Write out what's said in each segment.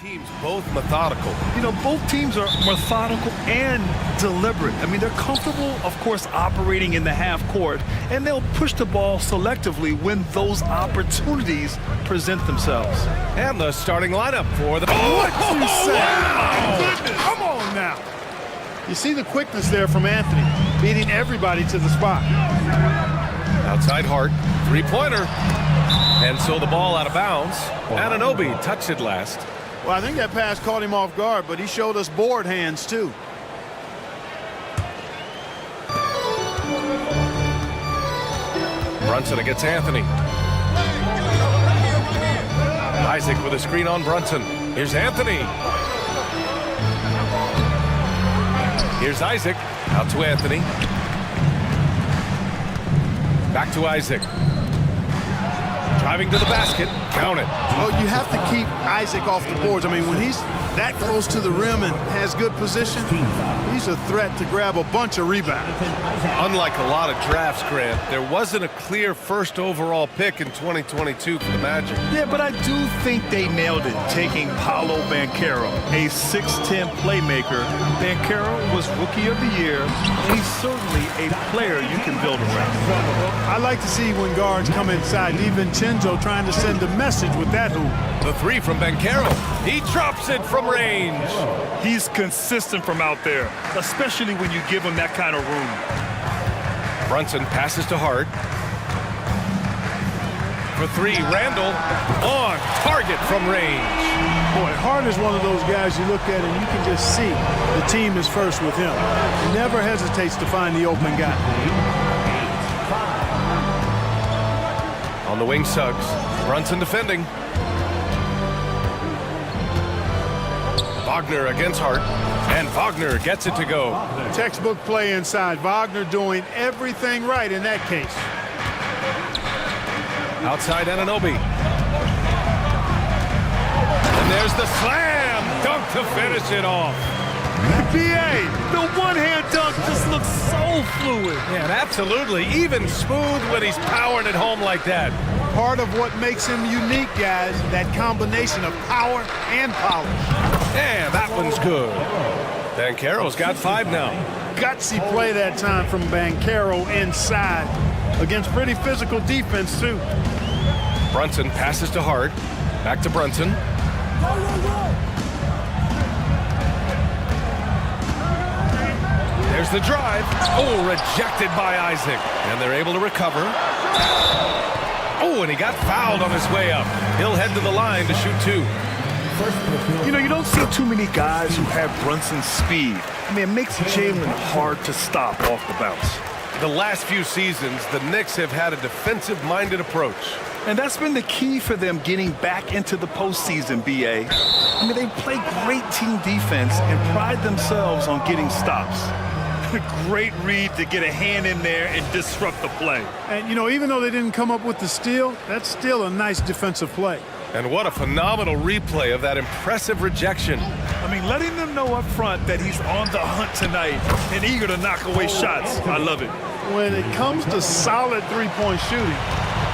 Teams both methodical. You know, both teams are methodical and deliberate. I mean, they're comfortable, of course, operating in the half court, and they'll push the ball selectively when those opportunities present themselves. And the starting lineup for the... What you say? Wow! Come on now. You see the quickness there from Anthony, beating everybody to the spot. Outside Hart, three-pointer. And so the ball out of bounds. Anunoby touched it last. Well, I think that pass caught him off guard, but he showed us board hands, too. Brunson against Anthony. Isaac with a screen on Brunson. Here's Anthony. Here's Isaac. Out to Anthony. Back to Isaac. Driving to the basket. Count it. Well, you have to keep Isaac off the boards. I mean, when he's that close to the rim and has good position, he's a threat to grab a bunch of rebounds. Unlike a lot of drafts, Grant, there wasn't a clear first overall pick in 2022 for the Magic. Yeah, but I do think they nailed it, taking Paolo Banchero, a 6'10 playmaker. Banchero was Rookie of the Year, and he's certainly a player you can build around. I like to see when guards come inside. DiVincenzo trying to send a message with that hoop. The three from Banchero. He drops it from range. He's consistent from out there, especially when you give him that kind of room. Brunson passes to Hart. For three, Randall on target from range. Boy, Hart is one of those guys you look at and you can just see the team is first with him. He never hesitates to find the open guy. On the wing, Suggs. Brunson defending. Wagner against Hart, and Wagner gets it to go. Textbook play inside. Wagner doing everything right in that case. Outside Anunoby. And there's the slam dunk to finish it off. BA, the one-hand dunk just looks so fluid. Yeah, absolutely. Even smooth when he's powering it home like that. Part of what makes him unique, guys, that combination of power and polish. And that one's good. Banchero's got 5 now. Gutsy play that time from Banchero inside against pretty physical defense, too. Brunson passes to Hart. Back to Brunson. There's the drive. Oh, rejected by Isaac. And they're able to recover. Oh, and he got fouled on his way up. He'll head to the line to shoot 2. You know, you don't see too many guys who have Brunson's speed. I mean, it makes Jalen hard to stop off the bounce. The last few seasons, the Knicks have had a defensive-minded approach. And that's been the key for them getting back into the postseason, BA. I mean, they play great team defense and pride themselves on getting stops. Great read to get a hand in there and disrupt the play. And, you know, even though they didn't come up with the steal, that's still a nice defensive play. And what a phenomenal replay of that impressive rejection. I mean, letting them know up front that he's on the hunt tonight and eager to knock away shots. I love it. When it comes to solid three-point shooting,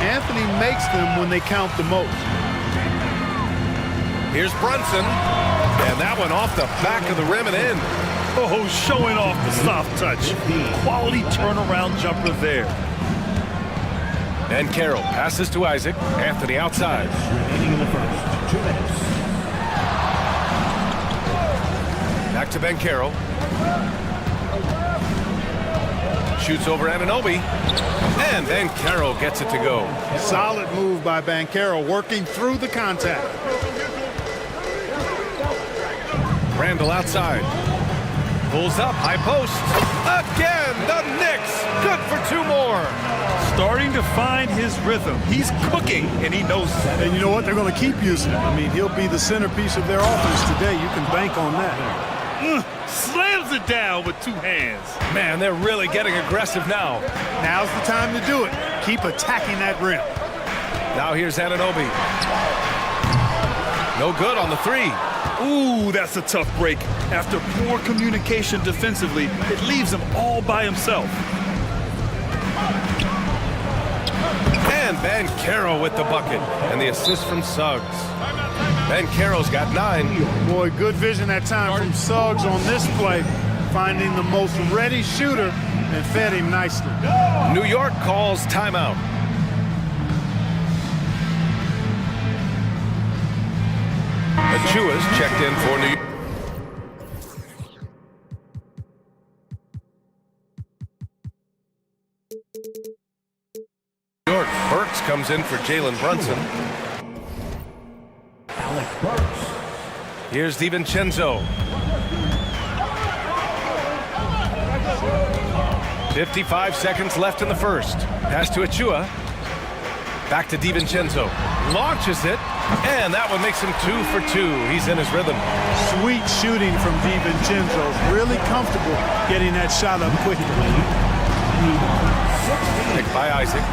Anthony makes them when they count the most. Here's Brunson. And that one off the back of the rim and in. Oh, showing off the soft touch. Quality turnaround jumper there. And Carroll passes to Isaac. Anthony outside. Back to Banchero. Shoots over Anunoby. And Banchero gets it to go. Solid move by Banchero, working through the contact. Randall outside. Pulls up, high post. Again, the Knicks. Good for 2 more. Starting to find his rhythm. He's cooking, and he knows that. And you know what? They're going to keep using him. I mean, he'll be the centerpiece of their offense today. You can bank on that. Slams it down with 2 hands. Man, they're really getting aggressive now. Now's the time to do it. Keep attacking that rim. Now here's Anunoby. No good on the 3. Ooh, that's a tough break. After poor communication defensively, it leaves him all by himself. And Banchero with the bucket. And the assist from Suggs. Banchero's got 9. Boy, good vision that time from Suggs on this play, finding the most ready shooter and fed him nicely. New York calls timeout. Achua's checked in for New York. Burks comes in for Jalen Brunson. Here's DiVincenzo. 55 seconds left in the first. Pass to Achua. Back to DiVincenzo. Launches it, and that one makes him 2 for 2. He's in his rhythm. Sweet shooting from DiVincenzo. Really comfortable getting that shot up quickly. Picked by Isaac.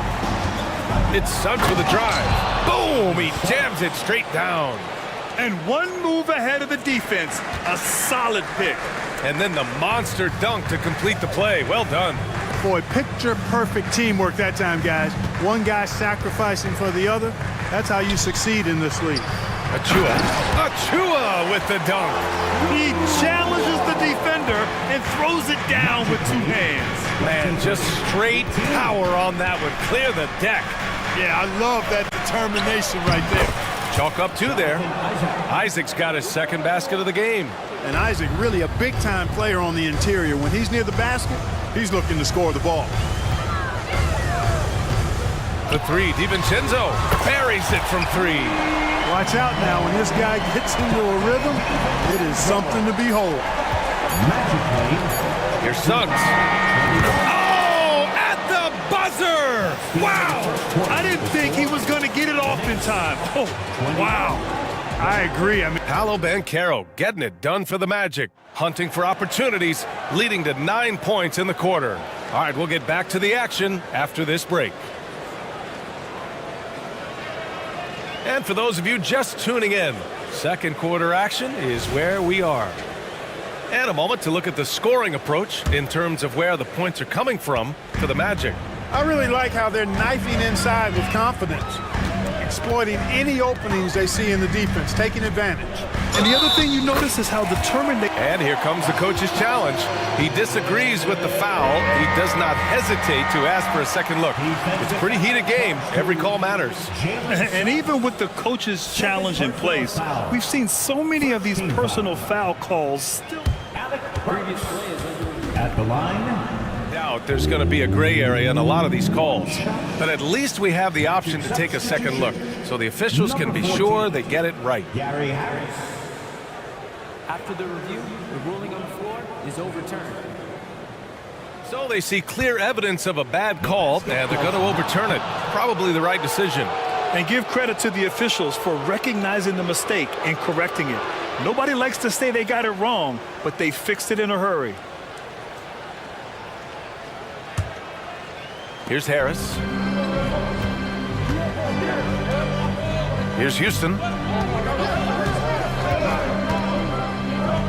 It's Suggs with a drive. Boom! He jams it straight down. And one move ahead of the defense. A solid pick. And then the monster dunk to complete the play. Well done. Boy, picture-perfect teamwork that time, guys. One guy sacrificing for the other. That's how you succeed in this league. Achua with the dunk. He challenges the defender and throws it down with 2 hands. Man, just straight power on that one. Clear the deck. Yeah, I love that determination right there. Chalk up 2 there. Isaac's got his second basket of the game. And Isaac, really a big-time player on the interior. When he's near the basket, he's looking to score the ball. The 3, DiVincenzo buries it from 3. Watch out now. When this guy gets into a rhythm, it is something to behold. Here's Suggs. Oh, at the buzzer! Wow! I didn't think he was going to get it off in time. Oh, wow. I agree. Paolo Banchero getting it done for the Magic. Hunting for opportunities, leading to 9 points in the quarter. All right, we'll get back to the action after this break. And for those of you just tuning in, second quarter action is where we are. And a moment to look at the scoring approach in terms of where the points are coming from for the Magic. I really like how they're knifing inside with confidence, exploiting any openings they see in the defense, taking advantage. And the other thing you notice is how determined they... And here comes the coach's challenge. He disagrees with the foul. He does not hesitate to ask for a second look. It's a pretty heated game. Every call matters. And even with the coach's challenge in place, we've seen so many of these personal foul calls still... At the line. Doubt there's going to be a gray area in a lot of these calls. But at least we have the option to take a second look, so the officials can be sure they get it right. Gary Harris. After the review, the ruling on the floor is overturned. So they see clear evidence of a bad call, and they're going to overturn it. Probably the right decision. And give credit to the officials for recognizing the mistake and correcting it. Nobody likes to say they got it wrong, but they fixed it in a hurry. Here's Harris. Here's Houston.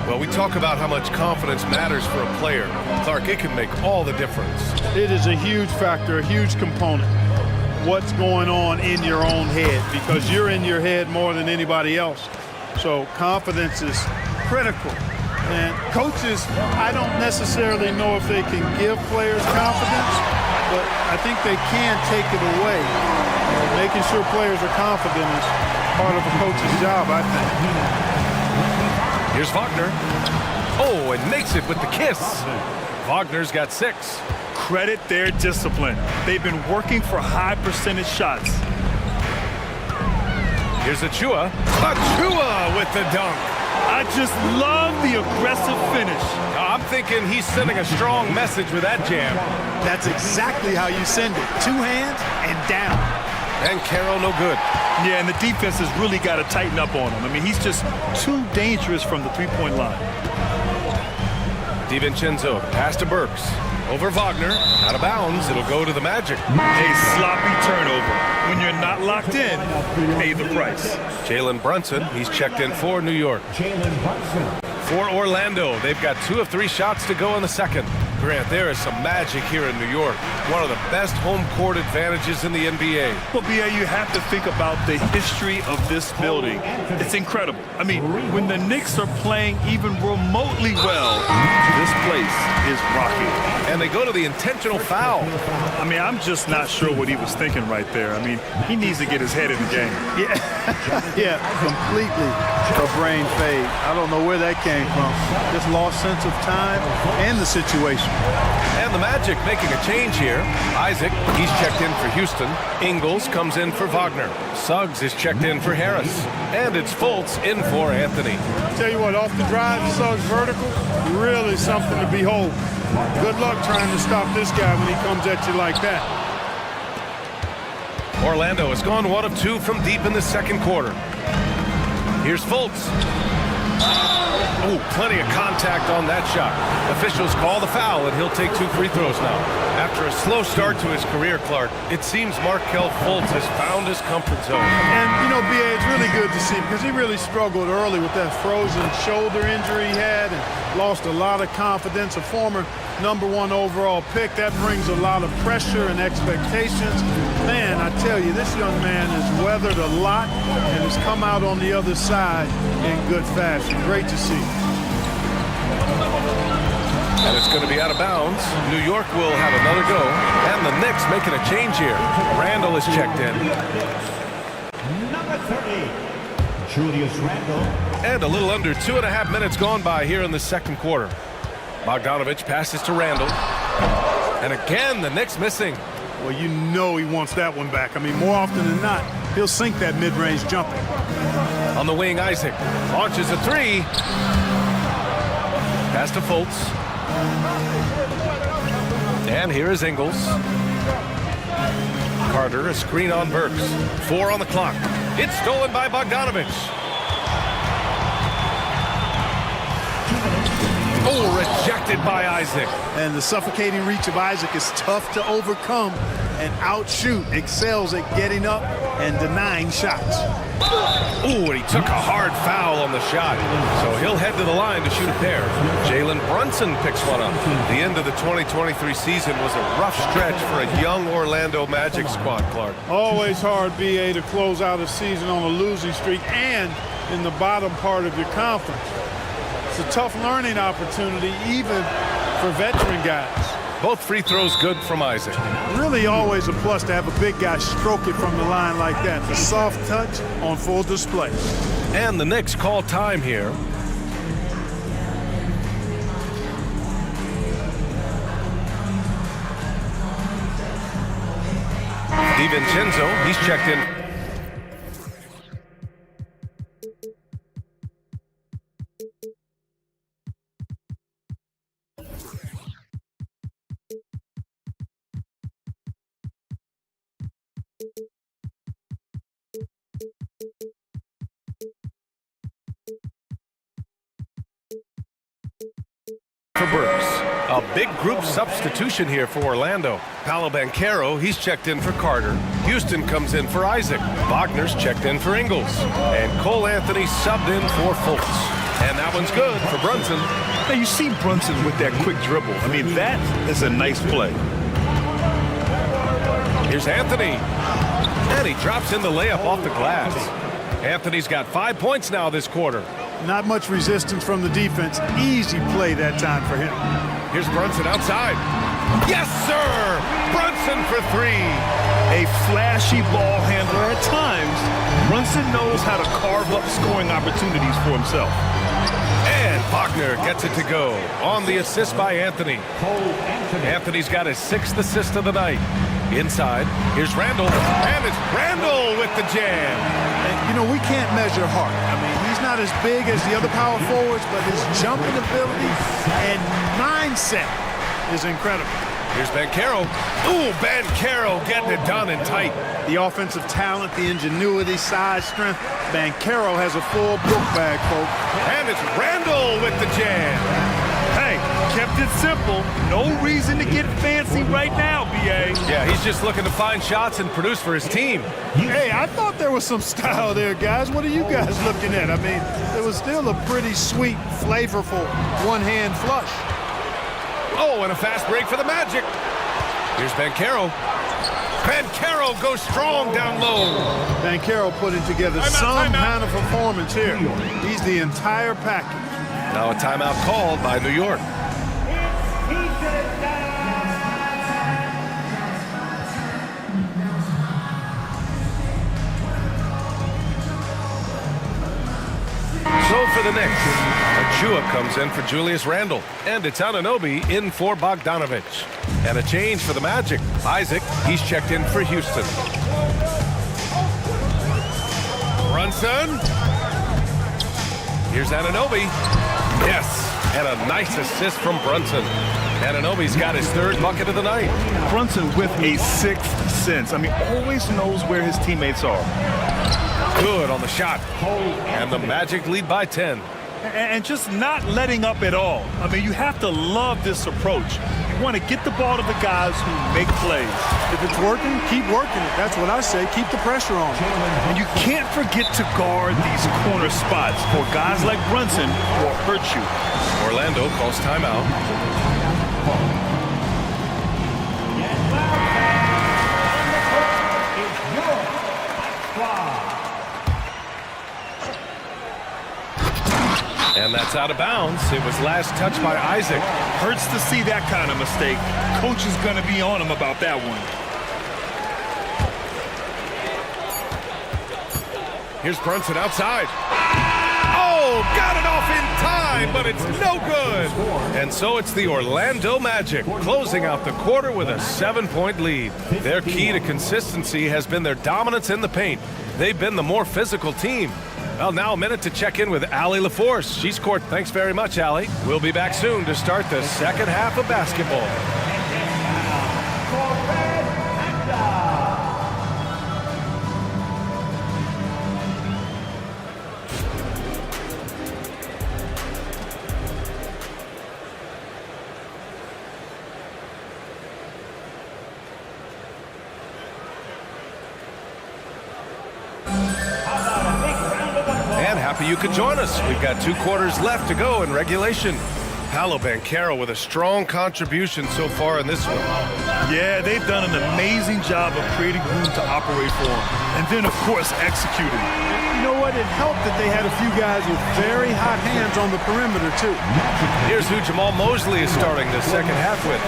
Well, we talk about how much confidence matters for a player. Clark, it can make all the difference. It is a huge factor, a huge component. What's going on in your own head, because you're in your head more than anybody else. So confidence is critical. And coaches, I don't necessarily know if they can give players confidence, but I think they can take it away. Making sure players are confident is part of a coach's job, I think. Here's Wagner. Oh, and makes it with the kiss. Wagner's got 6. Credit their discipline. They've been working for high percentage shots. Here's Achua. Achua with the dunk. I just love the aggressive finish. I'm thinking he's sending a strong message with that jam. That's exactly how you send it. 2 hands and down. And Carroll no good. Yeah, and the defense has really got to tighten up on him. I mean, he's just too dangerous from the three-point line. DiVincenzo, pass to Burks. Over Wagner, out of bounds, it'll go to the Magic. A sloppy turnover. When you're not locked in, pay the price. Jalen Brunson, he's checked in for New York. Jalen Brunson. For Orlando, they've got 2 of 3 shots to go in the second. Grant, there is some magic here in New York. One of the best home court advantages in the NBA. Well, B.A., you have to think about the history of this building. It's incredible. I mean, when the Knicks are playing even remotely well, this place is rocking. And they go to the intentional foul. I mean, I'm just not sure what he was thinking right there. I mean, he needs to get his head in the game. Yeah, completely a brain fade. I don't know where that came from. Just lost sense of time and the situation. And the Magic making a change here. Isaac, he's checked in for Houston. Ingles comes in for Wagner. Suggs is checked in for Harris. And it's Fultz in for Anthony. Tell you what, off the drive, Suggs vertical, really something to behold. Good luck trying to stop this guy when he comes at you like that. Orlando has gone 1 of 2 from deep in the second quarter. Here's Fultz. Oh, plenty of contact on that shot. Officials call the foul, and he'll take 2 free throws now. After a slow start to his career, Clark, it seems Markelle Fultz has found his comfort zone. And, you know, B.A., it's really good to see because he really struggled early with that frozen shoulder injury he had and lost a lot of confidence. A former #1 overall pick, that brings a lot of pressure and expectations. Man, I tell you, this young man has weathered a lot and has come out on the other side in good fashion. Great to see. And it's going to be out of bounds. New York will have another go. And the Knicks making a change here. Randall is checked in. Number 30, Julius Randle. And a little under 2.5 minutes gone by here in the second quarter. Bogdanovich passes to Randall. And again, the Knicks missing. Well, you know he wants that one back. I mean, more often than not, he'll sink that mid-range jumper. On the wing, Isaac launches a 3. Pass to Fultz. And here is Ingles. Carter, a screen on Burks. 4 on the clock. It's stolen by Bogdanovich. Oh, rejected by Isaac. And the suffocating reach of Isaac is tough to overcome and outshoot. Excels at getting up and denying shots. Ooh, and he took a hard foul on the shot. So he'll head to the line to shoot a pair. Jalen Brunson picks one up. The end of the 2023 season was a rough stretch for a young Orlando Magic squad, Clark. Always hard, B.A., to close out a season on a losing streak and in the bottom part of your conference. It's a tough learning opportunity, even for veteran guys. Both free throws good from Isaac. Really always a plus to have a big guy stroke it from the line like that. The soft touch on full display. And the Knicks call time here. DiVincenzo, he's checked in. For Burks. A big group substitution here for Orlando. Paolo Banchero, he's checked in for Carter. Houston comes in for Isaac. Wagner's checked in for Ingles. And Cole Anthony subbed in for Fultz. And that one's good for Brunson. Now, you see Brunson with that quick dribble. I mean, that is a nice play. Here's Anthony. And he drops in the layup off the glass. Anthony's got 5 points now this quarter. Not much resistance from the defense. Easy play that time for him. Here's Brunson outside. Yes, sir! Brunson for 3. A flashy ball handler at times. Brunson knows how to carve up scoring opportunities for himself. And Wagner gets it to go on the assist by Anthony. Anthony's got his 6th assist of the night. Inside, here's Randall, and it's Randall with the jam. And, you know, we can't measure heart. I mean, he's not as big as the other power forwards, but his jumping ability and mindset is incredible. Here's Banchero. Ooh, Banchero getting it done and tight. The offensive talent, the ingenuity, size, strength. Banchero has a full book bag, folks. And it's Randall with the jam. Hey, kept it simple. No reason to get fancy right now, B.A. Yeah, he's just looking to find shots and produce for his team. Hey, I thought there was some style there, guys. What are you guys looking at? I mean, it was still a pretty sweet, flavorful one-hand flush. Oh, and a fast break for the Magic. Here's Banchero. Banchero goes strong down low. Banchero putting together some kind of performance here. He's the entire package. Now a timeout called by New York. So for the Knicks, Achua comes in for Julius Randle. And it's Anunoby in for Bogdanovich. And a change for the Magic. Isaac, he's checked in for Houston. Brunson. Here's Anunoby. Yes, and a nice assist from Brunson. Anunoby's got his third bucket of the night. Brunson with a sixth sense. I mean, always knows where his teammates are. Good on the shot. And the Magic lead by 10. And just not letting up at all. I mean, you have to love this approach. You want to get the ball to the guys who make plays. If it's working, keep working it. That's what I say. Keep the pressure on. And you can't forget to guard these corner spots, for guys like Brunson will hurt you. Orlando calls timeout. And that's out of bounds. It was last touched by Isaac. Hurts to see that kind of mistake. Coach is going to be on him about that one. Here's Brunson outside. Oh, got it off in time, but it's no good. And so it's the Orlando Magic closing out the quarter with a 7-point lead. Their key to consistency has been their dominance in the paint. They've been the more physical team. Well, now a minute to check in with Allie LaForce. She's court. Thanks very much, Allie. We'll be back soon to start the second half of basketball. Happy you could join us. We've got 2 quarters left to go in regulation. Paolo Banchero with a strong contribution so far in this one. Yeah, they've done an amazing job of creating room to operate for him. And then, of course, executing. You know what? It helped that they had a few guys with very hot hands on the perimeter, too. Here's who Jamal Mosley is starting the second half with.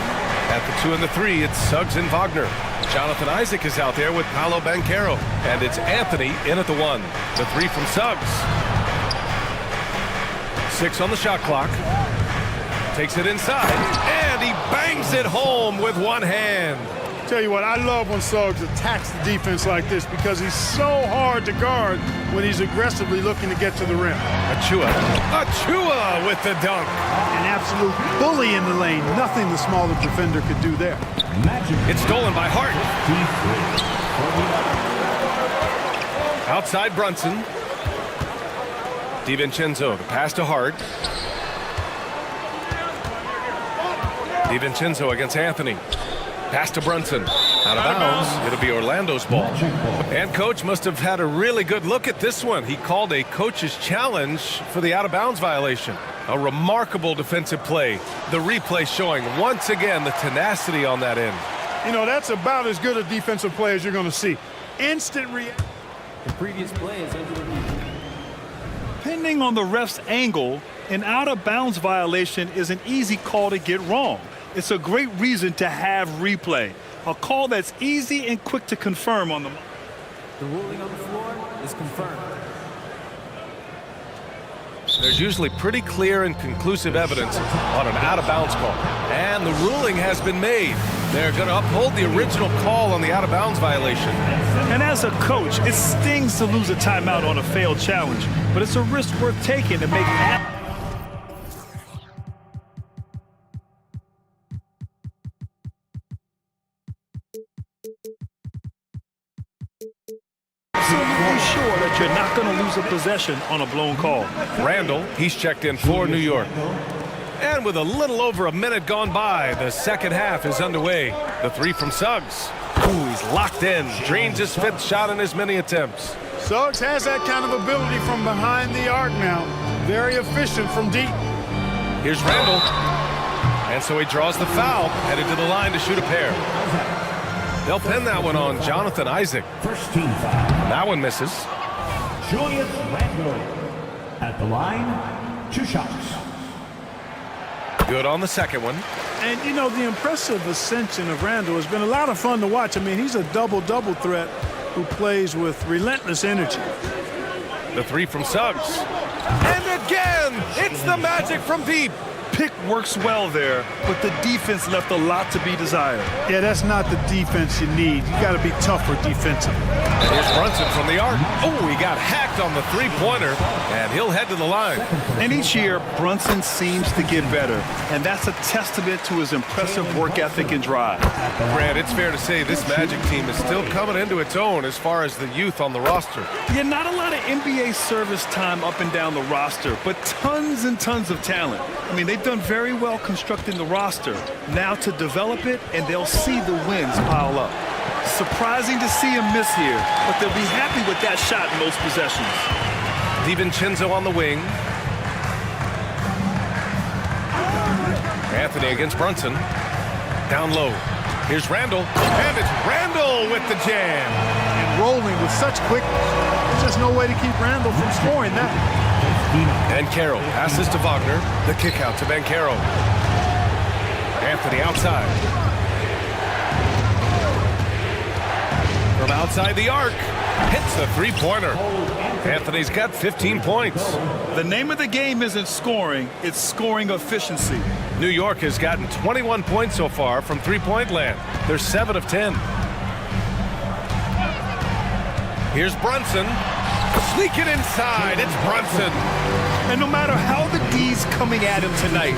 At the 2 and the 3, it's Suggs and Wagner. Jonathan Isaac is out there with Paolo Banchero. And it's Anthony in at the 1. The 3 from Suggs. 6 on the shot clock. Takes it inside. And he bangs it home with one hand. Tell you what, I love when Suggs attacks the defense like this because he's so hard to guard when he's aggressively looking to get to the rim. Achua with the dunk. An absolute bully in the lane. Nothing the smaller defender could do there. It's stolen by Hart. Outside Brunson. DiVincenzo, the pass to Hart. DiVincenzo against Anthony. Pass to Brunson. Out of bounds. It'll be Orlando's ball. And coach must have had a really good look at this one. He called a coach's challenge for the out-of-bounds violation. A remarkable defensive play. The replay showing once again the tenacity on that end. You know, that's about as good a defensive play as you're going to see. Instant reaction. The previous play is under review. Depending on the ref's angle, an out-of-bounds violation is an easy call to get wrong. It's a great reason to have replay. A call that's easy and quick to confirm on the... The ruling on the floor is confirmed. There's usually pretty clear and conclusive evidence on an out-of-bounds call. And the ruling has been made. They're going to uphold the original call on the out-of-bounds violation. And as a coach, it stings to lose a timeout on a failed challenge, but it's a risk worth taking to make that. So be sure that you're not going to lose a possession on a blown call. Randle, he's checked in for New York. And with a little over a minute gone by, the second half is underway. The 3 from Suggs. Ooh, he's locked in. Drains his 5th shot in as many attempts. Suggs has that kind of ability from behind the arc now. Very efficient from deep. Here's Randle. And so he draws the foul, headed to the line to shoot a pair. They'll pin that one on Jonathan Isaac. First team foul. That one misses. Julius Randle at the line, 2 shots. Good on the second one. And, you know, the impressive ascension of Randle has been a lot of fun to watch. I mean, he's a double-double threat who plays with relentless energy. The three from Suggs. And again, it's the Magic from deep. Pick works well there, but the defense left a lot to be desired. Yeah, that's not the defense you need. You got to be tougher defensively. And here's Brunson from the arc. Oh, he got hacked on the three-pointer, and he'll head to the line. And each year, Brunson seems to get better, and that's a testament to his impressive work ethic and drive. Grant, it's fair to say this Magic team is still coming into its own as far as the youth on the roster. Yeah, not a lot of NBA service time up and down the roster, but tons and tons of talent. I mean, they've done very well constructing the roster. Now to develop it, and they'll see the wins pile up. Surprising to see him miss here, but they'll be happy with that shot in most possessions. DiVincenzo on the wing. Anthony against Brunson. Down low. Here's Randle, and it's Randle with the jam. And rolling with such quickness. There's just no way to keep Randle from scoring that. Banchero passes to Wagner. The kick out to Banchero. Anthony outside. From outside the arc. Hits the three-pointer. Anthony's got 15 points. The name of the game isn't scoring, it's scoring efficiency. New York has gotten 21 points so far from three-point land. They're 7 of 10. Here's Brunson. Sneaking inside, it's Brunson. And no matter how the D's coming at him tonight,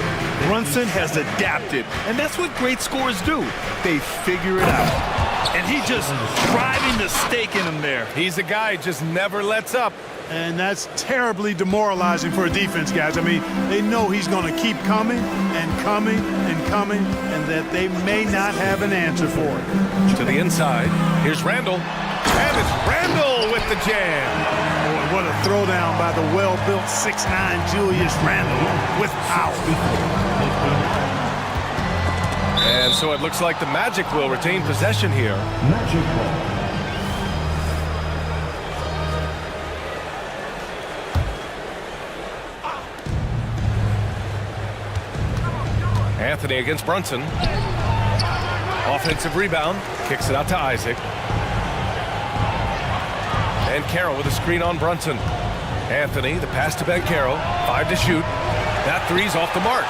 Brunson has adapted. And that's what great scorers do. They figure it out. And he just driving the stake in him there. He's a guy who just never lets up. And that's terribly demoralizing for a defense, guys. I mean, they know he's going to keep coming and coming and coming, and that they may not have an answer for it. To the inside, here's Randle. And it's Randle with the jam. Boy, what a throwdown by the well-built 6'9" Julius Randle with power. And so it looks like the Magic will retain possession here. Magic ball. Anthony against Brunson. Offensive rebound. Kicks it out to Isaac. Banchero with a screen on Brunson. Anthony, the pass to Banchero. 5 to shoot. That three's off the mark.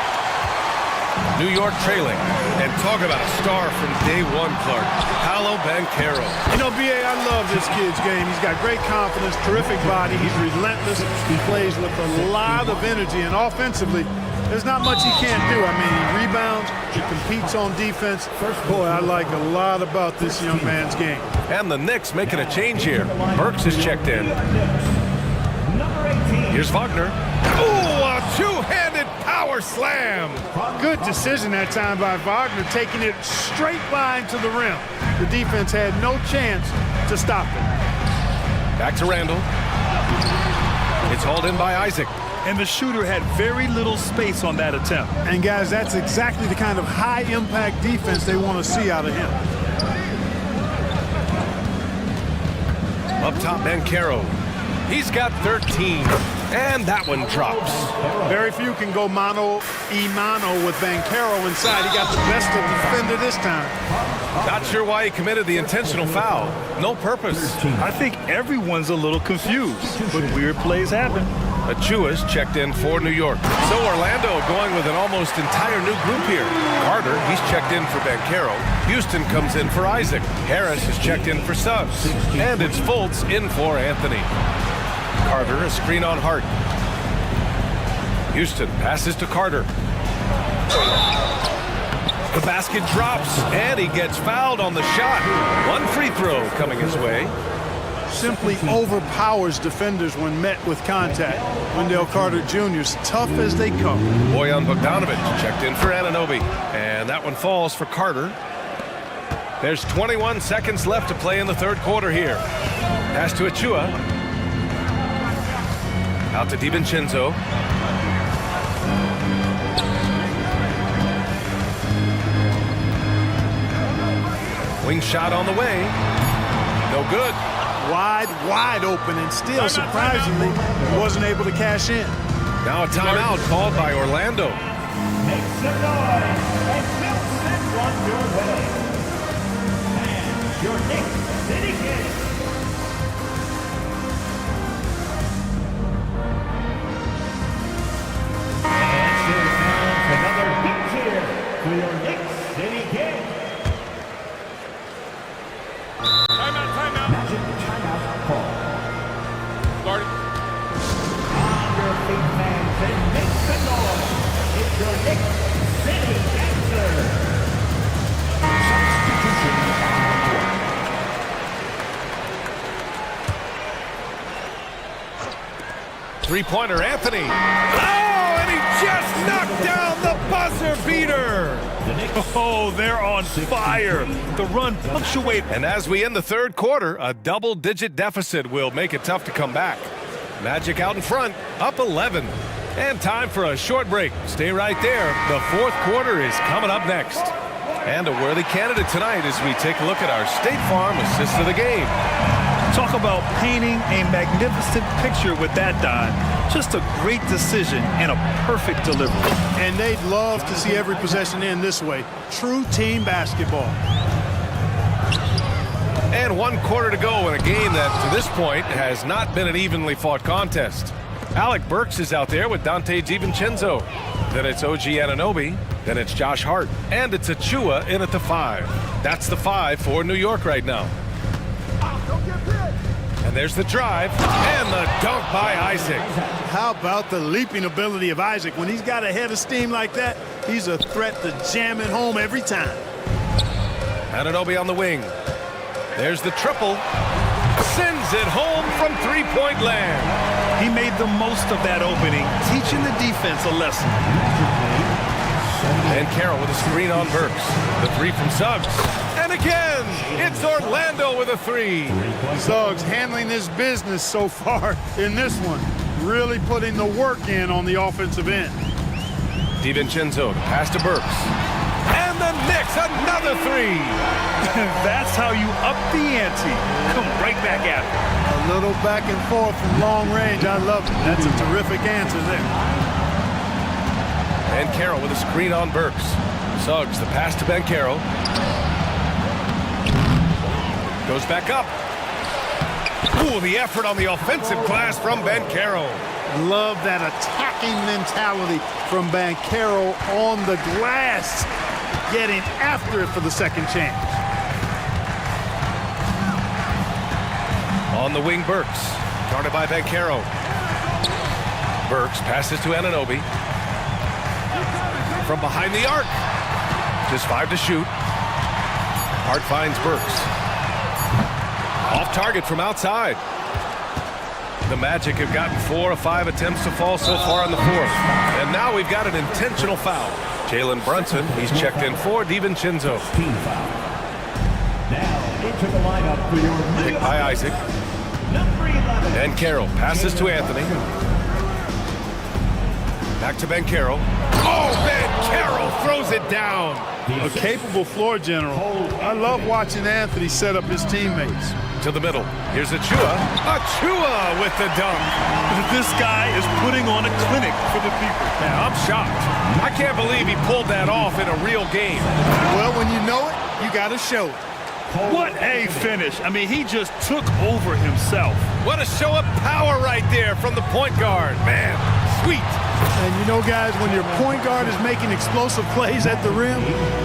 New York trailing. And talk about a star from day one, Clark. Paolo Banchero. You know, B.A., I love this kid's game. He's got great confidence, terrific body. He's relentless. He plays with a lot of energy. And offensively, there's not much he can't do. I mean, he rebounds, he competes on defense. Boy, I like a lot about this young man's game. And the Knicks making a change here. Burks is checked in. Here's Wagner. Ooh, a two-handed power slam. Good decision that time by Wagner, taking it straight line to the rim. The defense had no chance to stop it. Back to Randle. It's hauled in by Isaac. And the shooter had very little space on that attempt. And guys, that's exactly the kind of high-impact defense they want to see out of him. Up top, Banchero. He's got 13. And that one drops. Very few can go mano-a-mano with Banchero inside. He got the best of the defender this time. Not sure why he committed the intentional foul. No purpose. I think everyone's a little confused, but weird plays happen. Achua's checked in for New York. So Orlando going with an almost entire new group here. Carter, he's checked in for Banchero. Houston comes in for Isaac. Harris is checked in for Suggs. And it's Fultz in for Anthony. Carter, a screen on Hart. Houston passes to Carter. The basket drops, and he gets fouled on the shot. One free throw coming his way. Simply overpowers defenders when met with contact. Wendell Carter Jr.'s tough as they come. Bojan Bogdanovic checked in for Anunoby. And that one falls for Carter. There's 21 seconds left to play in the third quarter here. Pass to Achua. Out to DiVincenzo. Wing shot on the way. No good. Wide open, and still, surprisingly, wasn't able to cash in. Now a timeout called by Orlando. Make some noise and we'll send one your way. And your Knicks City Kings. And here comes another big cheer for your Knicks City Kings. Timeout. Magic timeout call. Guarding. On your feet, fans, and make some noise. It's your Knicks City answer. Substitution on the court. Three-pointer, Anthony. Oh, and he just knocked down the buzzer beater. Oh, they're on fire. The run punctuated. And as we end the third quarter, a double-digit deficit will make it tough to come back. Magic out in front, up 11. And time for a short break. Stay right there. The fourth quarter is coming up next. And a worthy candidate tonight as we take a look at our State Farm assist of the game. Talk about painting a magnificent picture with that dive. Just a great decision and a perfect delivery. And they'd love to see every possession end this way. True team basketball. And 1 quarter to go in a game that, to this point, has not been an evenly fought contest. Alec Burks is out there with Dante DiVincenzo. Then it's OG Anunoby. Then it's Josh Hart. And it's Achua in at the 5. That's the 5 for New York right now. And there's the drive and the dunk by Isaac. How about the leaping ability of Isaac? When he's got a head of steam like that, he's a threat to jam it home every time. Anunoby on the wing. There's the triple. Sends it home from three-point land. He made the most of that opening, teaching the defense a lesson. And Carroll with a screen on Burks. The 3 from Suggs. And again, it's Orlando with a 3. Suggs handling his business so far in this one. Really putting the work in on the offensive end. DiVincenzo, the pass to Burks. And the Knicks, another 3. That's how you up the ante. Come right back at it. A little back and forth from long range. I love it. That's a terrific answer there. And Carroll with a screen on Burks. Suggs, the pass to Ben Carroll. Goes back up. Ooh, the effort on the offensive glass from Ben Carroll. Love that attacking mentality from Banchero on the glass, getting after it for the second chance. On the wing, Burks, guarded by Banchero. Burks passes to Anunoby. From behind the arc. Just 5 to shoot. Hart finds Burks. Off target from outside. The Magic have gotten 4 of 5 attempts to fall so far in the fourth. And now we've got an intentional foul. Jalen Brunson, he's checked in for DiVincenzo. Team foul. Now into the lineup for your Picked by Isaac. number 11. And Carroll passes to Anthony. Back to Ben Carroll. Oh, Ben Carroll throws it down. A capable floor general. I love watching Anthony set up his teammates. To the middle. Here's Achua. Achua with the dunk. This guy is putting on a clinic for the people. Yeah, I'm shocked. I can't believe he pulled that off in a real game. Well, when you know it, you got to show it. What a finish. I mean, he just took over himself. What a show of power right there from the point guard. Man, sweet. And you know, guys, when your point guard is making explosive plays at the rim,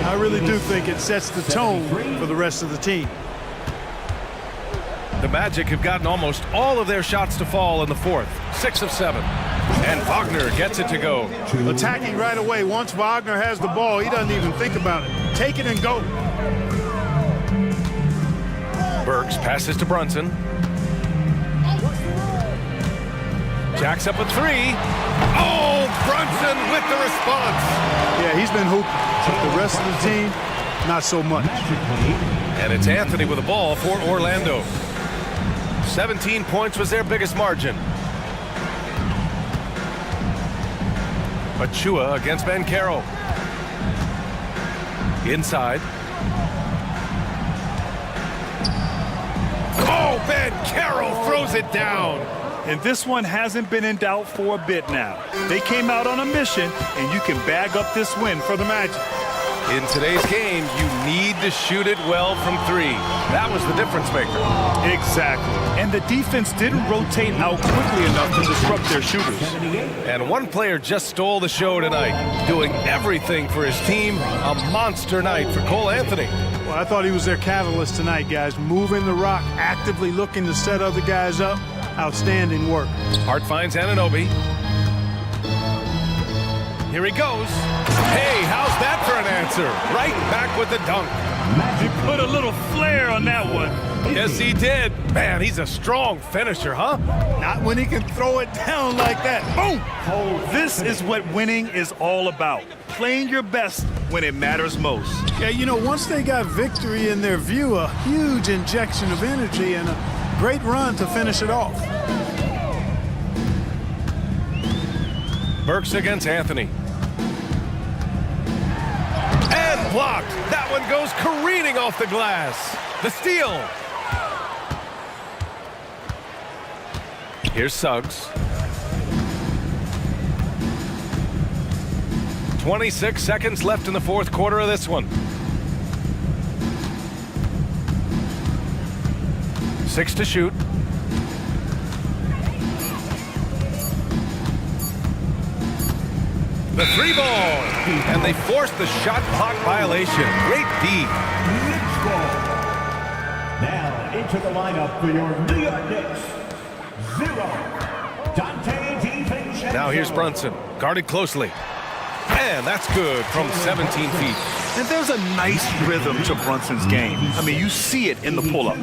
I really do think it sets the tone for the rest of the team. The Magic have gotten almost all of their shots to fall in the fourth. 6 of 7. And Wagner gets it to go. Attacking right away. Once Wagner has the ball, he doesn't even think about it. Take it and go. Burks passes to Brunson. Jacks up a 3. Oh, Brunson with the response. Yeah, he's been hooping. But the rest of the team, not so much. And it's Anthony with the ball for Orlando. 17 points was their biggest margin. Achua against Ben Carroll. Inside. Ben Carroll throws it down. And this one hasn't been in doubt for a bit now. They came out on a mission, and you can bag up this win for the Magic. In today's game, you need to shoot it well from three. That was the difference maker. Exactly. And the defense didn't rotate out quickly enough to disrupt their shooters. And one player just stole the show tonight, doing everything for his team. A monster night for Cole Anthony. Well, I thought he was their catalyst tonight, guys. Moving the rock, actively looking to set other guys up. Outstanding work. Hart finds Anunoby. Here he goes. Hey, how's that for an answer? Right back with the dunk. He put a little flair on that one. Yes, he did. Man, he's a strong finisher, huh? Not when he can throw it down like that. Boom! This is what winning is all about. Playing your best when it matters most. Yeah, you know, once they got victory in their view, a huge injection of energy and a great run to finish it off. Burks against Anthony. And blocked. That one goes careening off the glass. The steal. Here's Suggs. 26 seconds left in the fourth quarter of this one. 6 to shoot. The three ball. And they forced the shot clock violation. Great D. Knicks ball. Now into the lineup for your New York Knicks. 0. Dante DiVincenzo. Now here's Brunson, guarded closely. And that's good from 17 feet. And there's a nice rhythm to Brunson's game. I mean, you see it in the pull-up.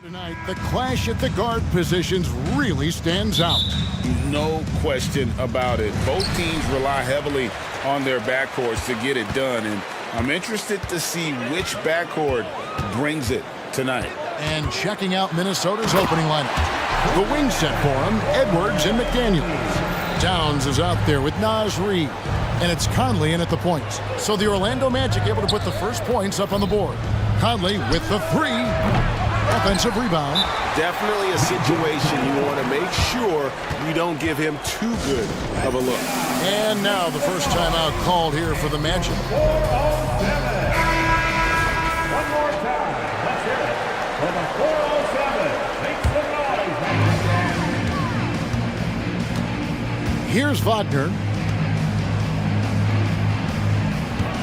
Tonight, the clash at the guard positions really stands out. No question about it. Both teams rely heavily on their backcourts to get it done, and I'm interested to see which backcourt brings it tonight. And checking out Minnesota's opening lineup. The wing set for him, Edwards and McDaniels. Downs is out there with Naz Reid. And it's Conley in at the points. So the Orlando Magic able to put the first points up on the board. Conley with the three. Offensive rebound. Definitely a situation you want to make sure you don't give him too good of a look. And now the first timeout called here for the Magic. 407. One more time. Let's hear it for the 407. Makes the noise. Here's Wagner.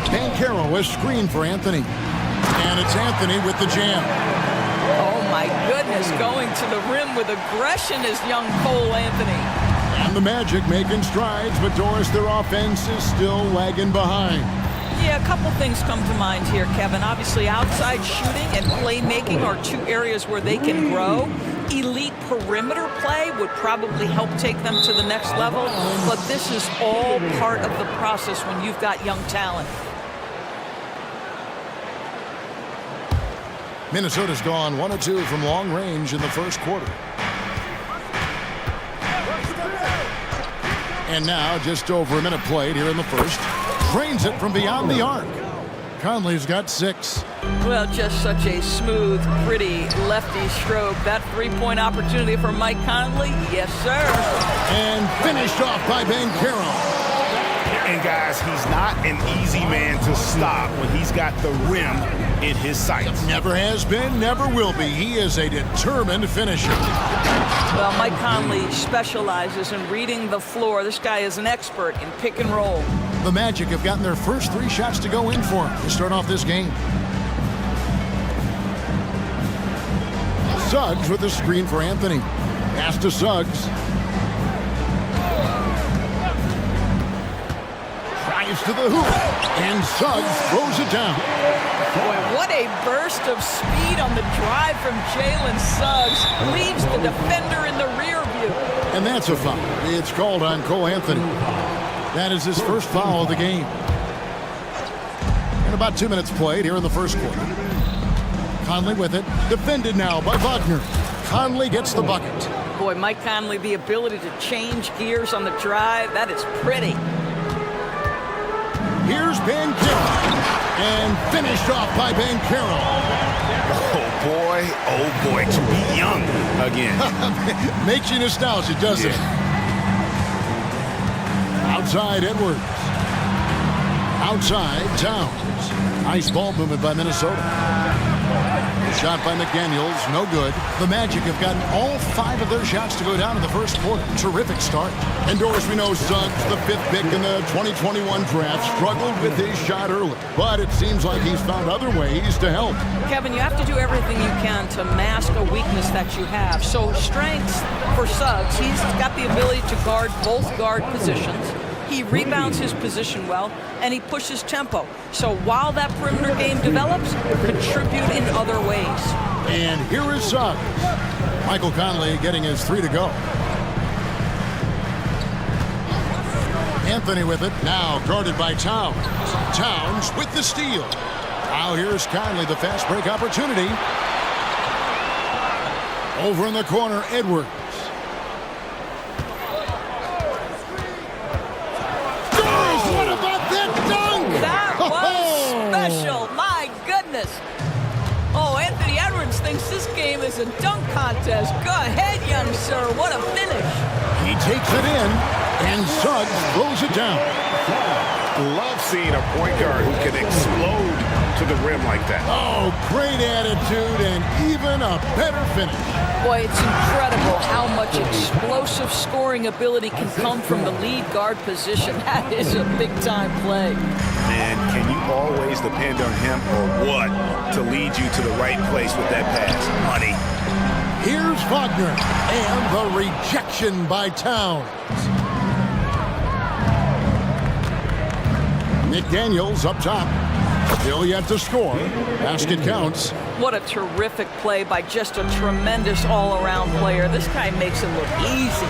Banchero with screen for Anthony. And it's Anthony with the jam. Oh my goodness, going to the rim with aggression is young Cole Anthony. And the Magic making strides, but Doris, their offense is still lagging behind. Yeah, a couple things come to mind here, Kevin. Obviously, outside shooting and playmaking are two areas where they can grow. Elite perimeter play would probably help take them to the next level, but this is all part of the process when you've got young talent. Minnesota's gone 1 of 2 from long range in the first quarter. And now just over a minute played here in the first. Drains it from beyond the arc. Conley's got 6. Well, just such a smooth, pretty lefty stroke. That three-point opportunity for Mike Conley, yes, sir. And finished off by Banchero. And guys, he's not an easy man to stop when he's got the rim in his sights. Never has been, never will be. He is a determined finisher. Well, Mike Conley specializes in reading the floor. This guy is an expert in pick and roll. The Magic have gotten their first 3 shots to go in for him to start off this game. Suggs with the screen for Anthony. Pass to Suggs. Drives to the hoop. And Suggs throws it down. Boy, what a burst of speed on the drive from Jalen Suggs. Leaves the defender in the rear view. And that's a foul. It's called on Cole Anthony. That is his first foul of the game. And about 2 minutes played here in the first quarter. Conley with it. Defended now by Wagner. Conley gets the bucket. Boy, Mike Conley, the ability to change gears on the drive, that is pretty. Here's Banchero. And finished off by Banchero. Oh boy, to be young again. Makes you nostalgic, doesn't it? Outside Edwards. Outside Towns. Nice ball movement by Minnesota. Shot by McDaniels, no good. The Magic have gotten all 5 of their shots to go down in the first quarter. Terrific start. And Doris, we know Suggs, the 5th pick in the 2021 draft, struggled with his shot early. But it seems like he's found other ways to help. Kevin, you have to do everything you can to mask a weakness that you have. So strengths for Suggs, he's got the ability to guard both guard positions. He rebounds his position well, and he pushes tempo. So while that perimeter game develops, contribute in other ways. And here is Suggs. Michael Conley getting his 3 to go. Anthony with it, now guarded by Towns. Towns with the steal. Now here's Conley, the fast break opportunity. Over in the corner, Edwards. What about that dunk? That was special. My goodness. Oh, Anthony Edwards thinks this game is a dunk contest. Go ahead, young sir. What a finish. He takes it in, and Suggs throws it down. Love seeing a point guard who can explode to the rim like that. Oh, great attitude and even a better finish. Boy, it's incredible how much explosive scoring ability can come from the lead guard position. That is a big-time play. Man, can you always depend on him or what to lead you to the right place with that pass? Money. Here's Wagner, and the rejection by Towns. McDaniels up top. Still yet to score. Basket counts. What a terrific play by just a tremendous all-around player. This guy makes it look easy.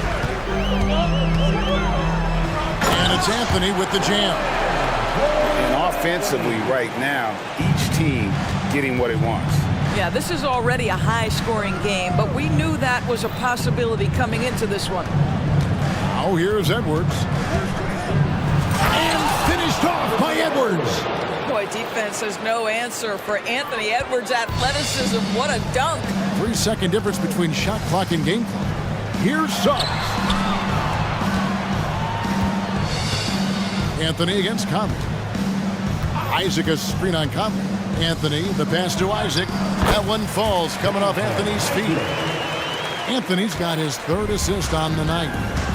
And it's Anthony with the jam. And offensively right now, each team getting what it wants. Yeah, this is already a high-scoring game, but we knew that was a possibility coming into this one. Now here's Edwards. And finished off by Edwards. Boy, defense has no answer for Anthony Edwards' athleticism. What a dunk. 3-second difference between shot clock and game clock. Here's Suggs. Anthony against Conley. Isaac a screen on Conley. Anthony, the pass to Isaac. That one falls, coming off Anthony's feet. Anthony's got his third assist on the night.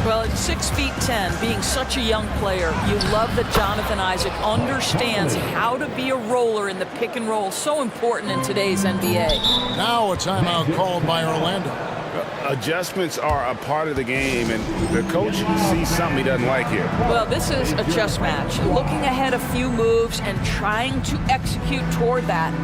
Well, at 6'10", being such a young player, you love that Jonathan Isaac understands how to be a roller in the pick and roll. So important in today's NBA. Now a timeout called by Orlando. Adjustments are a part of the game, and the coach sees something he doesn't like here. Well, this is a chess match. Looking ahead a few moves and trying to execute toward that.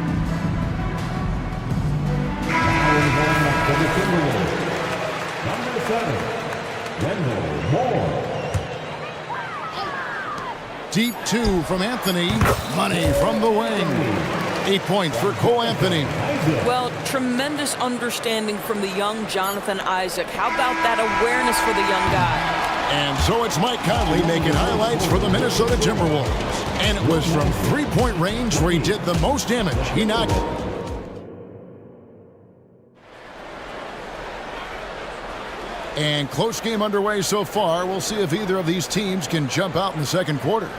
Deep two from Anthony. Money from the wing. 8 points for Cole Anthony. Well, tremendous understanding from the young Jonathan Isaac. How about that awareness for the young guy? And so it's Mike Conley making highlights for the Minnesota Timberwolves. And it was from three-point range where he did the most damage. He knocked it. And close game underway so far. We'll see if either of these teams can jump out in the second quarter.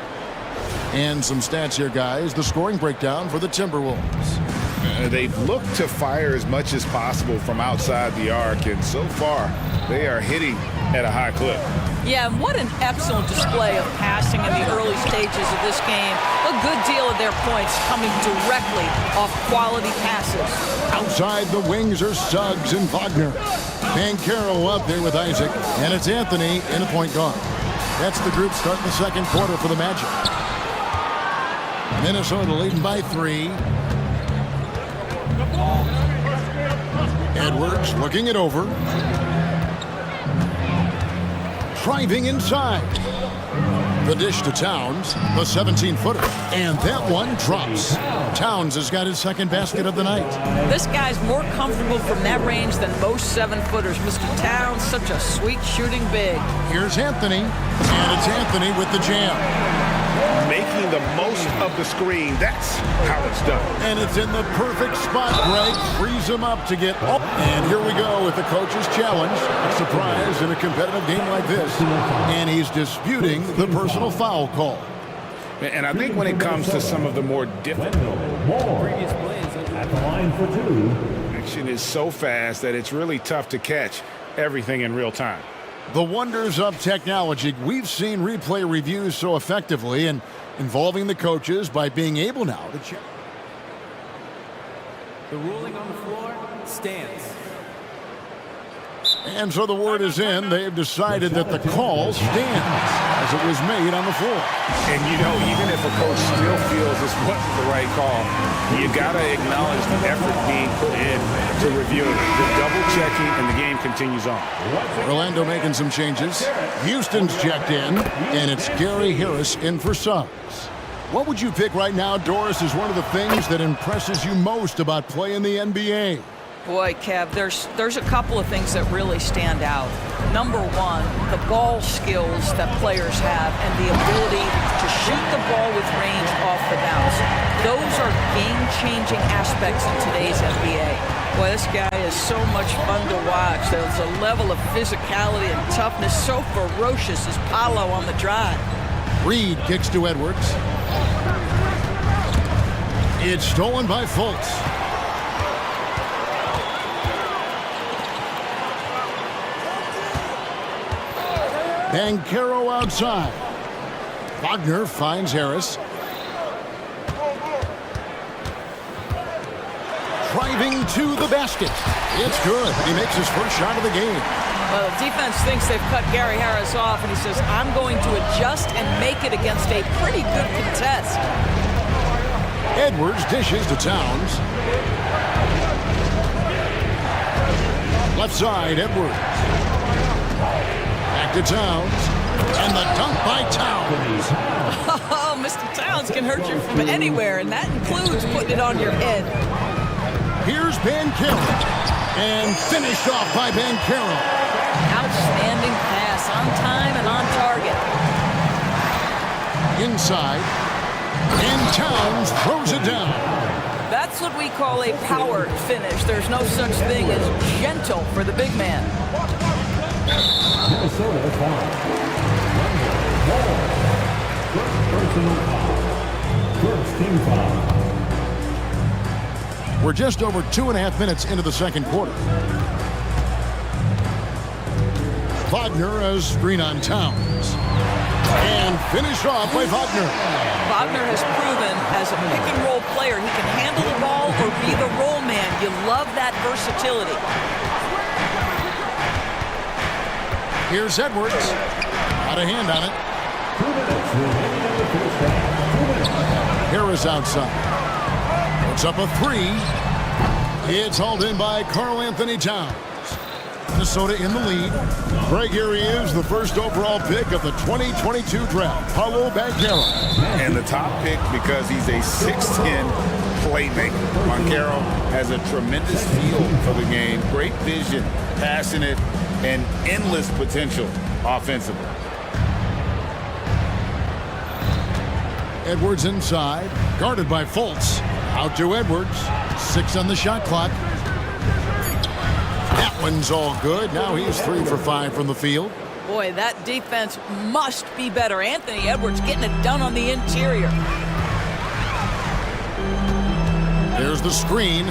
And some stats here, guys. The scoring breakdown for the Timberwolves. They've looked to fire as much as possible from outside the arc, and so far they are hitting at a high clip. Yeah, and what an excellent display of passing in the early stages of this game. A good deal of their points coming directly off quality passes. Outside the wings are Suggs and Wagner. Bankero up there with Isaac, and it's Anthony in a point guard. That's the group starting the second quarter for the Magic. Minnesota leading by 3. Edwards looking it over. Driving inside. The dish to Towns, the 17-footer. And that one drops. Towns has got his second basket of the night. This guy's more comfortable from that range than most 7-footers. Mr. Towns, such a sweet shooting big. Here's Anthony. And it's Anthony with the jam. Making the most of the screen. That's how it's done. And it's in the perfect spot. Greg frees him up to get up. And here we go with the coach's challenge. A surprise in a competitive game like this. And he's disputing the personal foul call. And I think when it comes to some of the more difficult previous plays at the line for 2. action is so fast that it's really tough to catch everything in real time. The wonders of technology. We've seen replay reviews so effectively and involving the coaches by being able now to check. The ruling on the floor stands. And so the word is in. They've decided that the call stands as it was made on the floor. And you know, even if a coach still feels this wasn't the right call, you got to acknowledge the effort being put in to reviewing it. The double checking, and the game continues on. Orlando making some changes. Houston's checked in, and it's Gary Harris in for Suggs. What would you pick right now, Doris, is one of the things that impresses you most about playing the NBA? Boy, Kev, there's a couple of things that really stand out. Number one, the ball skills that players have and the ability to shoot the ball with range off the bounce. Those are game-changing aspects in today's NBA. Boy, this guy is so much fun to watch. There's a level of physicality and toughness so ferocious as Paolo on the drive. Reed kicks to Edwards. It's stolen by Fultz. Bankero outside. Wagner finds Harris. Driving to the basket. It's good. He makes his first shot of the game. Well, the defense thinks they've cut Gary Harris off, and he says, I'm going to adjust and make it against a pretty good contest. Edwards dishes to Towns. Left side, Edwards. Back to Towns. And the dunk by Towns. Oh, Mr. Towns can hurt you from anywhere, and that includes putting it on your head. Here's Ben Carroll. And finished off by Ben Carroll. Outstanding pass, on time and on target. Inside. And Towns throws it down. That's what we call a power finish. There's no such thing as gentle for the big man. Minnesota foul. First personal foul. First team foul. We're just over 2.5 minutes into the second quarter. Wagner has screen on Towns. And finished off by Wagner. Wagner has proven as a pick-and-roll player he can handle the ball or be the roll man. You love that versatility. Here's Edwards. Got a hand on it. 2 minutes remaining in the first half. 2 minutes. Harris outside. Puts up a three. It's hauled in by Karl Anthony Towns. Minnesota in the lead. Greg, here he is, the first overall pick of the 2022 draft, Paolo Banchero. And the top pick because he's a 6'10 playmaker. Banchero has a tremendous feel for the game, great vision, passionate, and endless potential offensively. Edwards inside, guarded by Fultz. Out to Edwards. 6 on the shot clock. That one's all good. Now he's 3 for 5 from the field. Boy, that defense must be better. Anthony Edwards getting it done on the interior. There's the screen.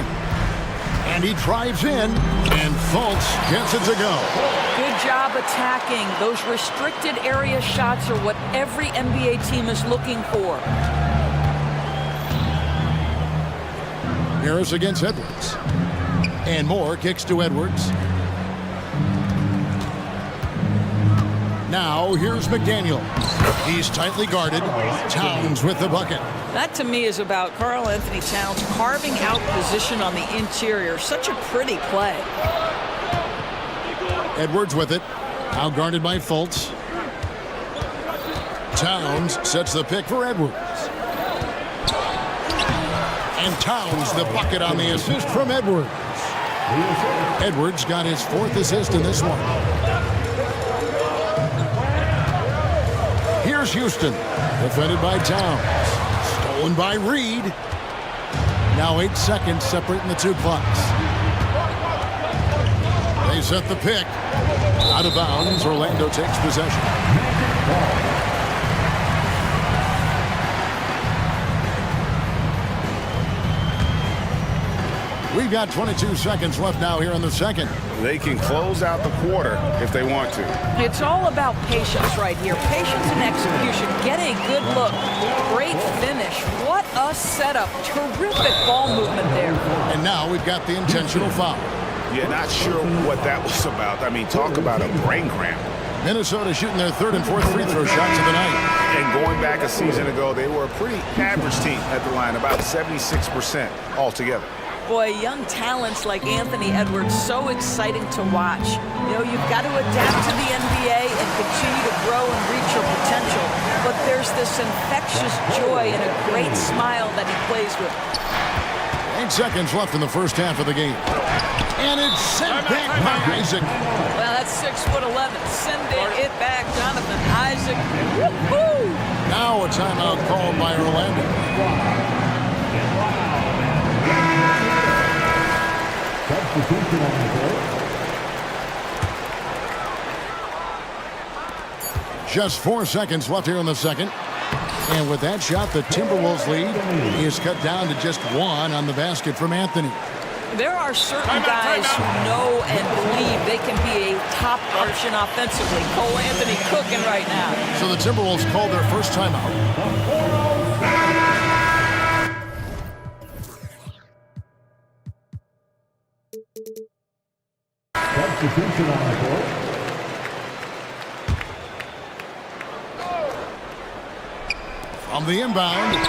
And he drives in. And Fultz gets it to go. Good job attacking. Those restricted area shots are what every NBA team is looking for. Harris against Edwards. And Moore kicks to Edwards. Now here's McDaniel. He's tightly guarded. Towns with the bucket. That to me is about Karl Anthony Towns carving out position on the interior. Such a pretty play. Edwards with it. Now guarded by Fultz. Towns sets the pick for Edwards. And Towns the bucket on the assist from Edwards. Edwards got his 4th assist in this one. Here's Houston, defended by Towns. Stolen by Reed. Now 8 seconds separating the two clocks. They set the pick. Out of bounds, Orlando takes possession. We've got 22 seconds left now here in the second. They can close out the quarter if they want to. It's all about patience right here. Patience and execution. Get a good look. Great finish. What a setup. Terrific ball movement there. And now we've got the intentional foul. Yeah, not sure what that was about. I mean, talk about a brain cramp. Minnesota shooting their 3rd and 4th free throw shots of the night. And going back a season ago, they were a pretty average team at the line, about 76% altogether. Boy, young talents like Anthony Edwards, so exciting to watch. You know, you've got to adapt to the NBA and continue to grow and reach your potential. But there's this infectious joy and a great smile that he plays with. 8 seconds left in the first half of the game. And it's sent back by Isaac. Well, that's 6'11". Sending it back, Jonathan Isaac. Woo-hoo! Now a timeout called by Orlando. Substitution on the court. Just 4 seconds left here in the second. And with that shot, the Timberwolves lead is cut down to just 1 on the basket from Anthony. There are certain guys who know and believe they can be a top option offensively. Cole Anthony cooking right now. So the Timberwolves called their first timeout. Substitution on the court. On the inbound.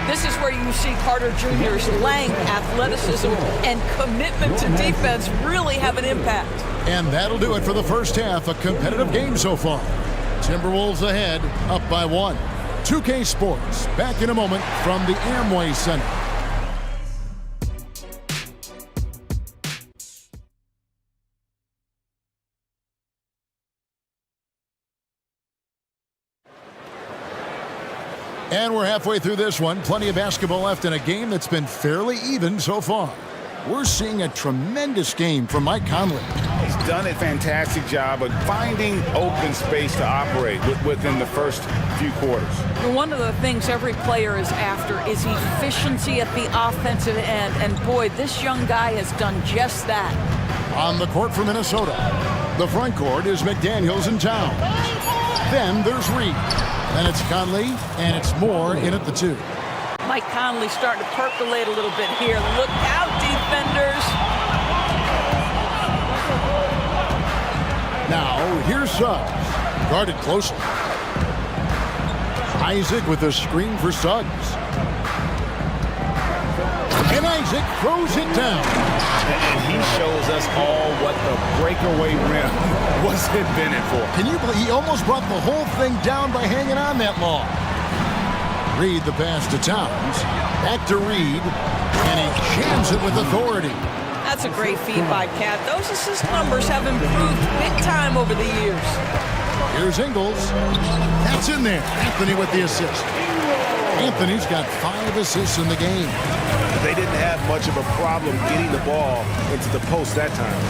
This is where you see Carter Jr.'s length, athleticism, and commitment to defense really have an impact. And that'll do it for the first half. A competitive game so far. Timberwolves ahead, up by 1. 2K Sports, back in a moment from the Amway Center. And we're halfway through this one. Plenty of basketball left in a game that's been fairly even so far. We're seeing a tremendous game from Mike Conley. He's done a fantastic job of finding open space to operate within the first few quarters. One of the things every player is after is efficiency at the offensive end. And boy, this young guy has done just that. On the court for Minnesota, the front court is McDaniels and Towns. Then there's Reed. Then it's Conley, and it's Moore in at the 2. Mike Conley starting to percolate a little bit here. Look out, defenders. Now, here's Suggs. Guarded closely. Isaac with a screen for Suggs. And Isaac throws it down. And he shows us all what the breakaway rim was invented for. Can you believe he almost brought the whole thing down by hanging on that long? Reed the pass to Towns. Back to Reed. And he jams it with authority. That's a great feed by Cat. Those assist numbers have improved big time over the years. Here's Ingles. That's in there. Anthony with the assist. Anthony's got 5 assists in the game. They didn't have much of a problem getting the ball into the post that time.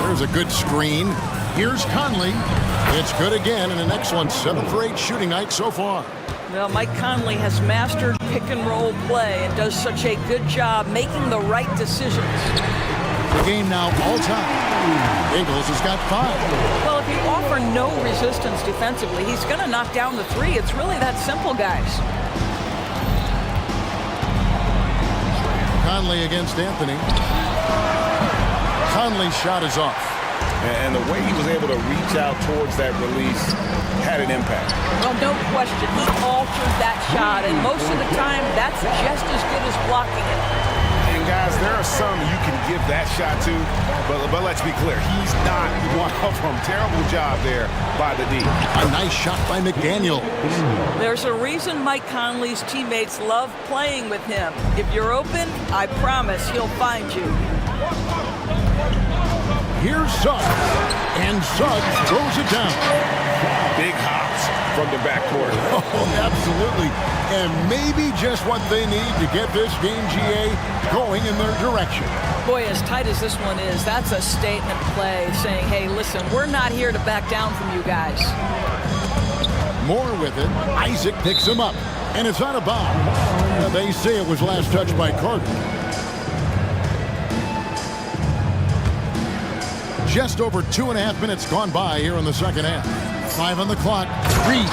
There's a good screen. Here's Conley. It's good again, and an excellent 7 for 8 shooting night so far. Well, Mike Conley has mastered pick-and-roll play and does such a good job making the right decisions. The game now all-time. Ingles has got 5. Well, if you offer no resistance defensively, he's going to knock down the 3. It's really that simple, guys. Conley against Anthony. Conley's shot is off. And the way he was able to reach out towards that release had an impact. Well, no question. He altered that shot, and most of the time, that's just as good as blocking it. And guys, there are some you can give that shot to, but let's be clear, he's not one of them. Terrible job there by the D. A nice shot by McDaniel. There's a reason Mike Conley's teammates love playing with him. If you're open, I promise he'll find you. Here's Suggs, and Suggs throws it down. Big hops from the backcourt. Oh, absolutely. And maybe just what they need to get this game, GA, going in their direction. Boy, as tight as this one is, that's a statement play saying, hey, listen, we're not here to back down from you guys. Moore with it. Isaac picks him up, and it's out of bounds. They say it was last touched by Carter. Just over 2.5 minutes gone by here in the second half. 5 on the clock. Reed,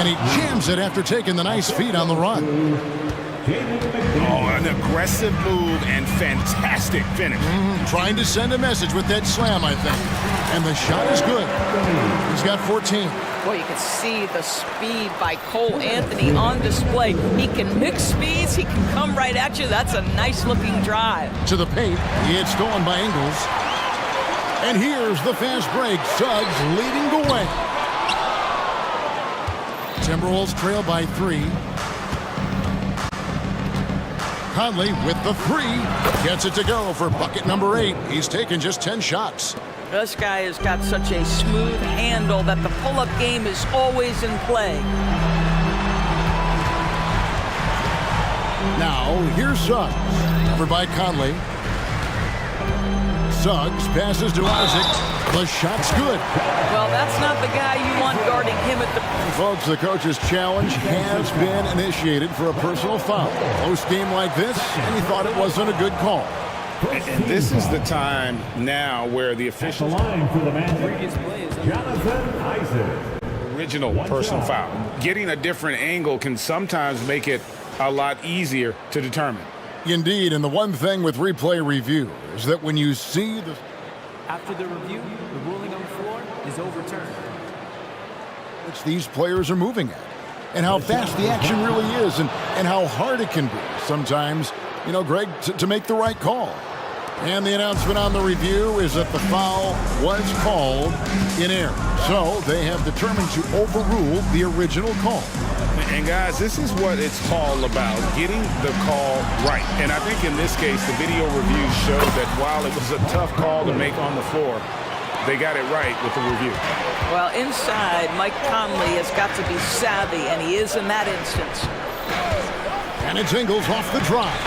and he jams it after taking the nice feed on the run. Oh, an aggressive move and fantastic finish. Trying to send a message with that slam, I think. And the shot is good. He's got 14. Boy, you can see the speed by Cole Anthony on display. He can mix speeds. He can come right at you. That's a nice-looking drive. To the paint. He had stolen by Ingles. And here's the fast break. Suggs leading the way. Timberwolves trail by 3. Conley with the 3. Gets it to go for bucket number 8. He's taken just 10 shots. This guy has got such a smooth handle that the pull-up game is always in play. Now, here's Suggs. Covered by Conley. Suggs passes to Isaac. The shot's good. Well, that's not the guy you want guarding him at the... Folks, the coach's challenge has been initiated for a personal foul. Close game like this, and he thought it wasn't a good call. And this is the time now where the officials... Jonathan Isaac. Original personal foul. Getting a different angle can sometimes make it a lot easier to determine. Indeed, and the one thing with replay review is that when you see the... After the review, the ruling on the floor is overturned. which these players are moving at. and how fast the action really is and how hard it can be sometimes, you know, Greg, to make the right call. And the announcement on the review is that the foul was called in error. So they have determined to overrule the original call. And guys, this is what it's all about, getting the call right. And I think in this case, the video reviews show that while it was a tough call to make on the floor, they got it right with the review. Well, inside, Mike Conley has got to be savvy, and he is in that instance. And it's Ingles off the drive.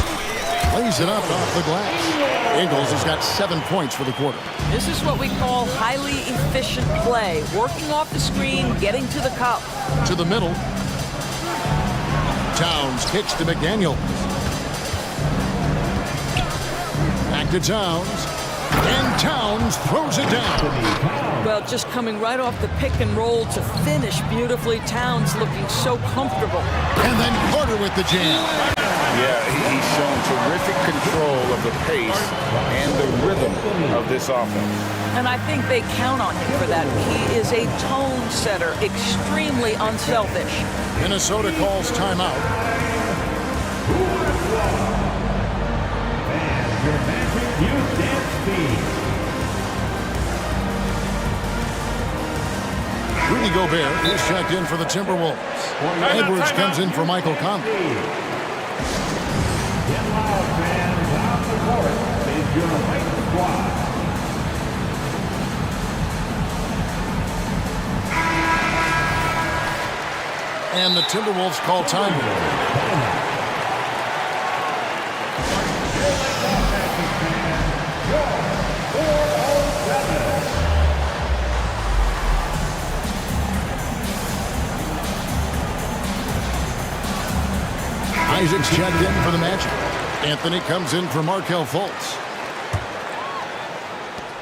Lays it up off the glass. Ingles has got 7 points for the quarter. This is what we call highly efficient play. Working off the screen, getting to the cup. To the middle. Towns kicks to McDaniel. Back to Towns. And Towns throws it down. Well, just coming right off the pick and roll to finish beautifully. Towns looking so comfortable. And then Carter with the jam. Yeah, he's shown terrific control of the pace and the rhythm of this offense. And I think they count on him for that. He is a tone setter, extremely unselfish. Minnesota calls timeout. Rudy Gobert is checked in for the Timberwolves. Edwards comes in for Michael Conley. And the Timberwolves call time. Isaac's checked in for the Magic. Anthony comes in for Markelle Fultz.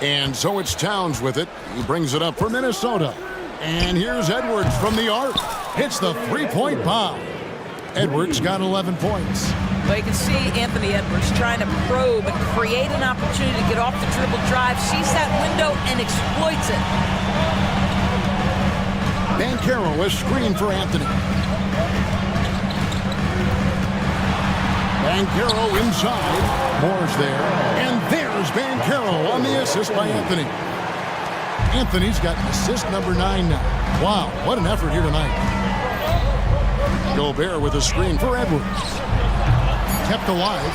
And so it's Towns with it. He brings it up for Minnesota. And here's Edwards from the arc. Hits the three-point bomb. Edwards got 11 points. Well, you can see Anthony Edwards trying to probe and create an opportunity to get off the dribble drive, sees that window, and exploits it. Banchero is screened for Anthony. Banchero inside. Moore's there. And there's Banchero on the assist by Anthony. Anthony's got assist number 9 now. Wow, what an effort here tonight. Gobert with a screen for Edwards. Kept alive.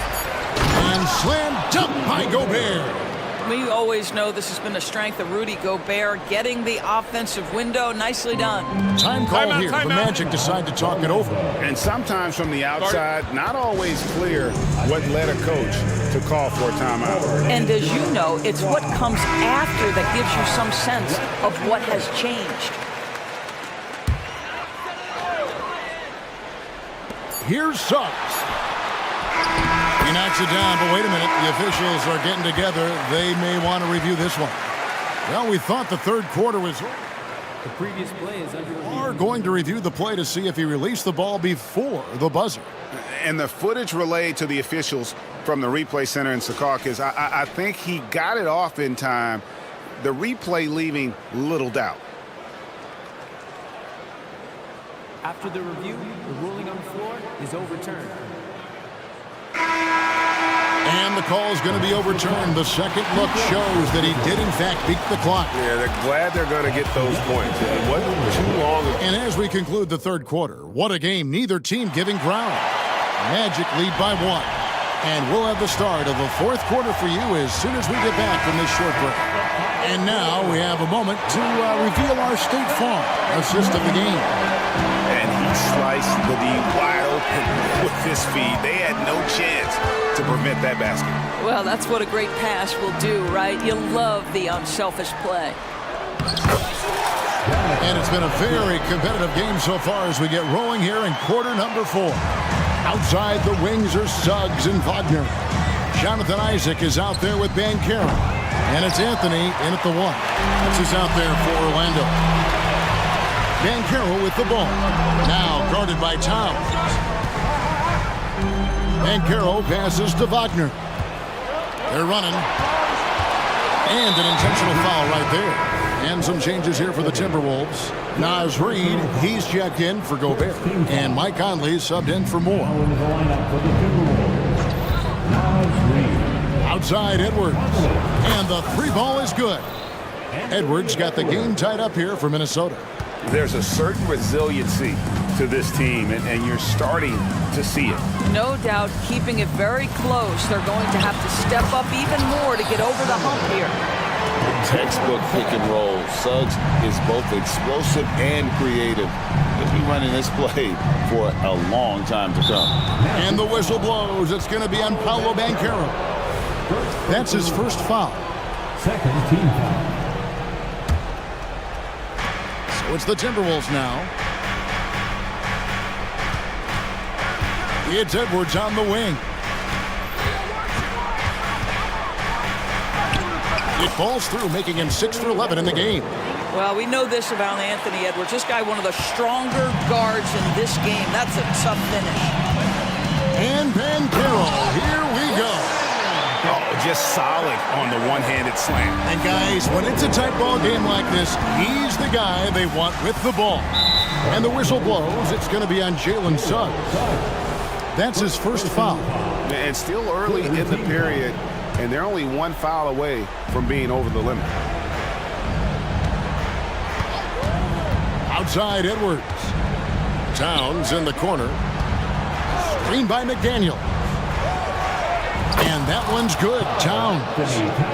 And slam dunk by Gobert. We always know this has been a strength of Rudy Gobert, getting the offensive window. Nicely done. Time call here. The Magic decide to talk it over. And sometimes from the outside, not always clear what led a coach to call for a timeout. And as you know, it's what comes after that gives you some sense of what has changed. Here's Suggs. He knocks it down, but wait a minute. The officials are getting together. They may want to review this one. Well, we thought the third quarter was... The previous play is under review. Are going to review the play to see if he released the ball before the buzzer. And the footage relayed to the officials from the replay center in Secaucus, I think he got it off in time. The replay leaving little doubt. After the review, the ruling on the floor is overturned. And the call is going to be overturned. The second look shows that he did, in fact, beat the clock. Yeah, they're glad they're going to get those points. It wasn't too long. And as we conclude the third quarter, what a game. Neither team giving ground. Magic lead by 1. And we'll have the start of the fourth quarter for you as soon as we get back from this short break. And now we have a moment to reveal our State Farm assist of the game. And he sliced the D wide open with his feed. They had no chance to prevent that basket. Well, that's what a great pass will do, right? You love the unselfish play. And it's been a very competitive game so far as we get rolling here in quarter number 4. Outside the wings are Suggs and Wagner. Jonathan Isaac is out there with Banchero. And it's Anthony in at the 1. This is out there for Orlando. Banchero with the ball. Now guarded by Towns. Banchero passes to Wagner. They're running. And an intentional foul right there. And some changes here for the Timberwolves. Naz Reid, he's checked in for Gobert. And Mike Conley subbed in for Moore. Outside Edwards. And the three ball is good. Edwards got the game tied up here for Minnesota. There's a certain resiliency to this team, and you're starting to see it. No doubt, keeping it very close. They're going to have to step up even more to get over the hump here. Textbook pick and roll. Suggs is both explosive and creative. He'll be running this play for a long time to come. And the whistle blows. It's going to be on Paolo Banchero. That's his first foul. Second team foul. So it's the Timberwolves now. It's Edwards on the wing. It falls through, making him 6 for 11 in the game. Well, we know this about Anthony Edwards. This guy, one of the stronger guards in this game. That's a tough finish. And Banchero, here we go. Oh, just solid on the one-handed slam. And guys, when it's a tight ball game like this, he's the guy they want with the ball. And the whistle blows. It's going to be on Jalen Suggs. That's his first foul. And still early in the period, and they're only one foul away from being over the limit. Outside Edwards. Towns in the corner. Screen by McDaniel. And that one's good. Towns.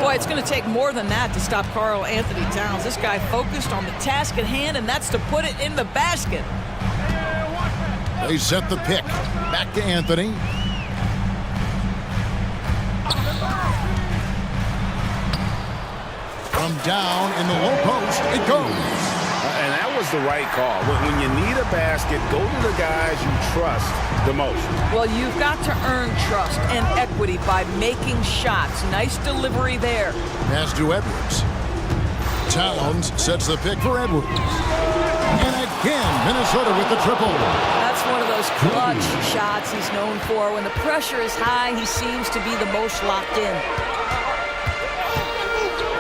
Boy, it's going to take more than that to stop Karl Anthony Towns. This guy focused on the task at hand, and that's to put it in the basket. They set the pick. Back to Anthony. From down in the low post, it goes. And that was the right call. When you need a basket, go to the guys you trust the most. Well, you've got to earn trust and equity by making shots. Nice delivery there. Pass to Edwards. Towns sets the pick for Edwards. And again, Minnesota with the triple. That's one of those clutch shots he's known for. When the pressure is high, he seems to be the most locked in.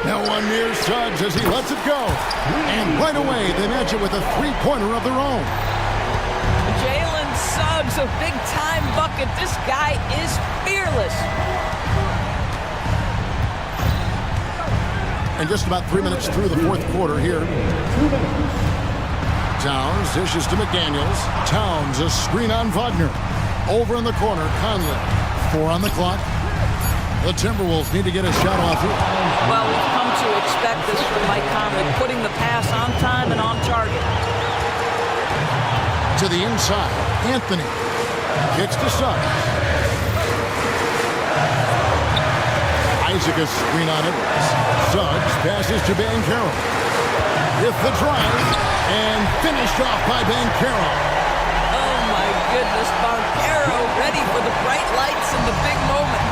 Now one near Suggs as he lets it go. And right away, they match it with a three-pointer of their own. Jalen Suggs, a big-time bucket. This guy is fearless. And just about 3 minutes through the fourth quarter here. Towns dishes to McDaniels. Towns, a screen on Wagner. Over in the corner, Conley. 4 on the clock. The Timberwolves need to get a shot off here. Well, we've come to expect this from Mike Conley, putting the pass on time and on target. To the inside, Anthony. Kicks to Suggs. Isaac a screen on it. Suggs passes to Banchero. With the drive, and finished off by Banchero. Oh my goodness, Banchero ready for the bright lights in the big moment.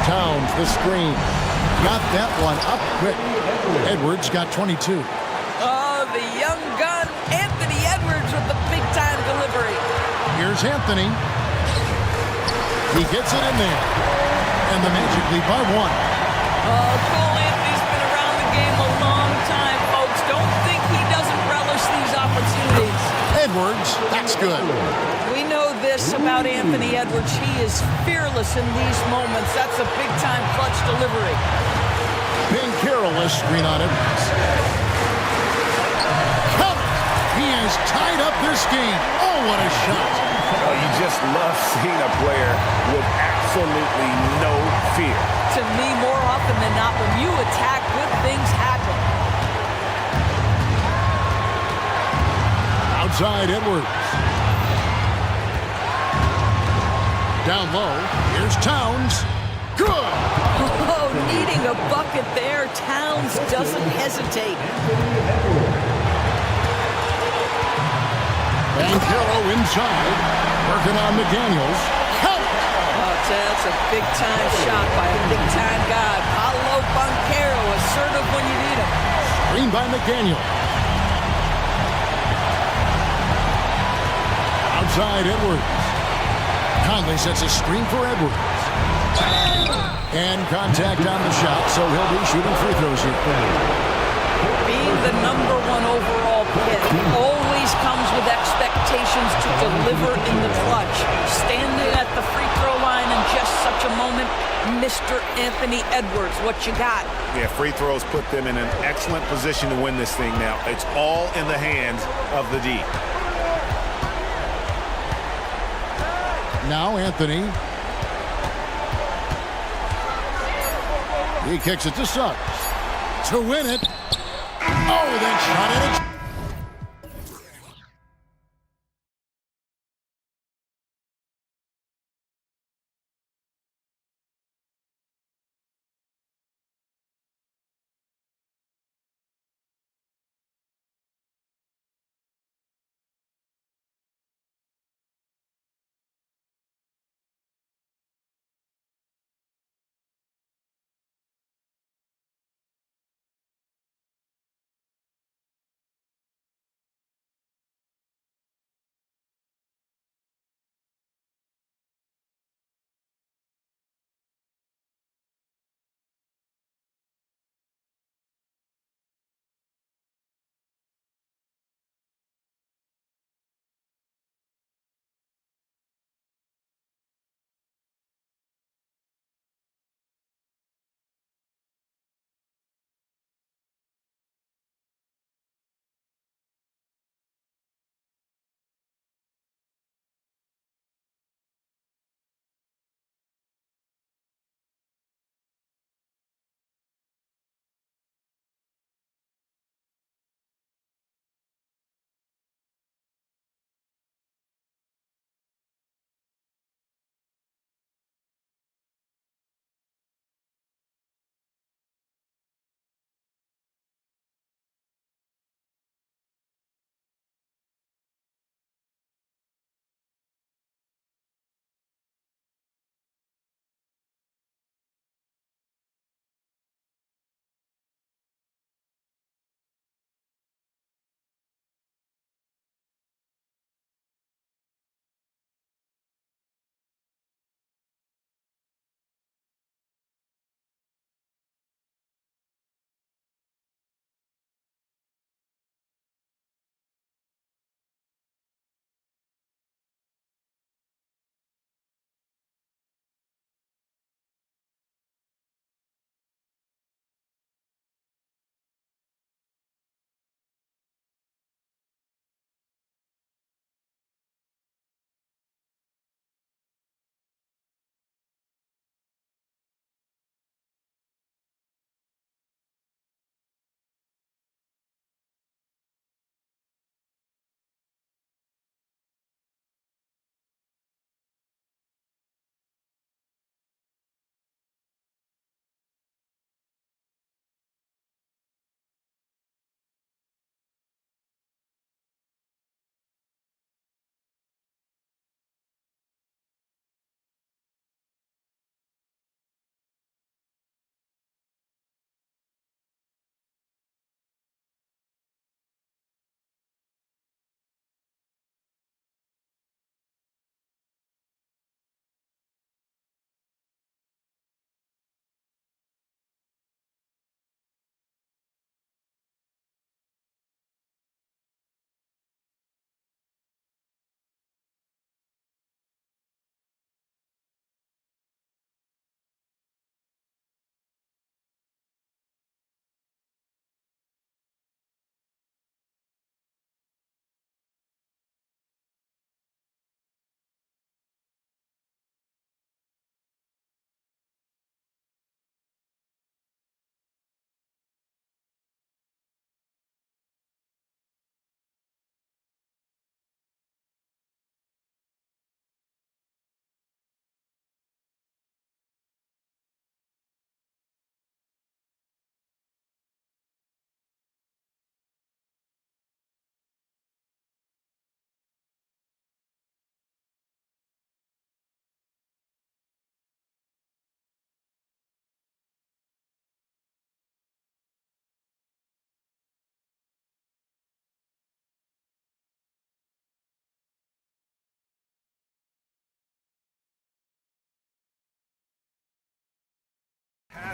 Towns, the screen. Got that one up quick. Edwards got 22. Oh, the young gun, Anthony Edwards with the big-time delivery. Here's Anthony. He gets it in there. And the Magic lead by 1. Oh, Cole Anthony's been around the game a long time, folks. Don't think he doesn't relish these opportunities. Edwards, that's good. We know this about Anthony Edwards. He is fearless in these moments. That's a big-time clutch delivery. Banchero a screen on Edwards. He has tied up this game. Oh, what a shot. Oh, you just love seeing a player with absolutely no fear. To me, more often than not, when you attack, good things happen. Outside Edwards. Down low, here's Towns. Good! Oh, needing a bucket there. Towns doesn't hesitate. Banchero inside, working on McDaniels. Help! Oh, that's a big-time shot by a big-time guy. Paolo Banchero, assertive when you need him. Screen by McDaniel. Outside Edwards. Conley sets a screen for Edwards. And contact on the shot, so he'll be shooting free throws here. Being the #1 overall pick always comes with expectations to deliver in the clutch. Standing at the free throw line in just such a moment, Mr. Anthony Edwards, what you got? Yeah, free throws put them in an excellent position to win this thing now. It's all in the hands of the D. Now Anthony. He kicks it to Suggs to win it. Oh, that shot at it.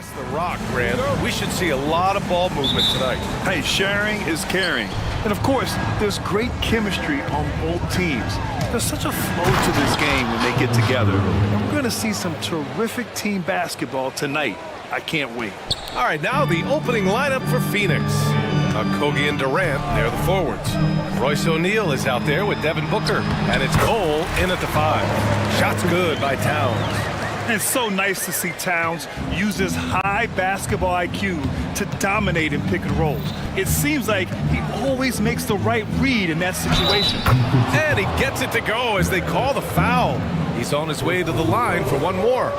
Pass the rock, Grant. We should see a lot of ball movement tonight. Hey, sharing is caring. And of course, there's great chemistry on both teams. There's such a flow to this game when they get together. And we're going to see some terrific team basketball tonight. I can't wait. All right, now the opening lineup for Phoenix. Kogi and Durant, they're the forwards. Royce O'Neal is out there with Devin Booker. And it's Cole in at the 5. Shots good by Towns. And it's so nice to see Towns use his high basketball IQ to dominate in pick and rolls. It seems like he always makes the right read in that situation. And he gets it to go as they call the foul. He's on his way to the line for one more.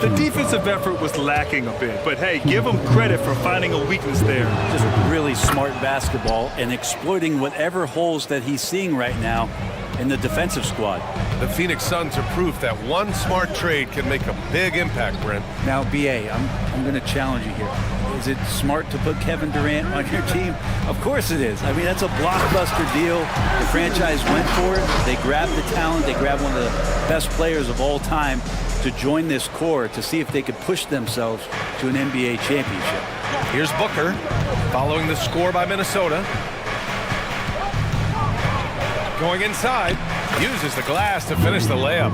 The defensive effort was lacking a bit, but hey, give him credit for finding a weakness there. Just really smart basketball and exploiting whatever holes that he's seeing right now in the defensive squad. The Phoenix Suns are proof that one smart trade can make a big impact, Brent. Now, BA, I'm going to challenge you here. Is it smart to put Kevin Durant on your team? Of course it is. I mean, that's a blockbuster deal. The franchise went for it. They grabbed the talent. They grabbed one of the best players of all time to join this core to see if they could push themselves to an NBA championship. Here's Booker following the score by Minnesota. Going inside, uses the glass to finish the layup.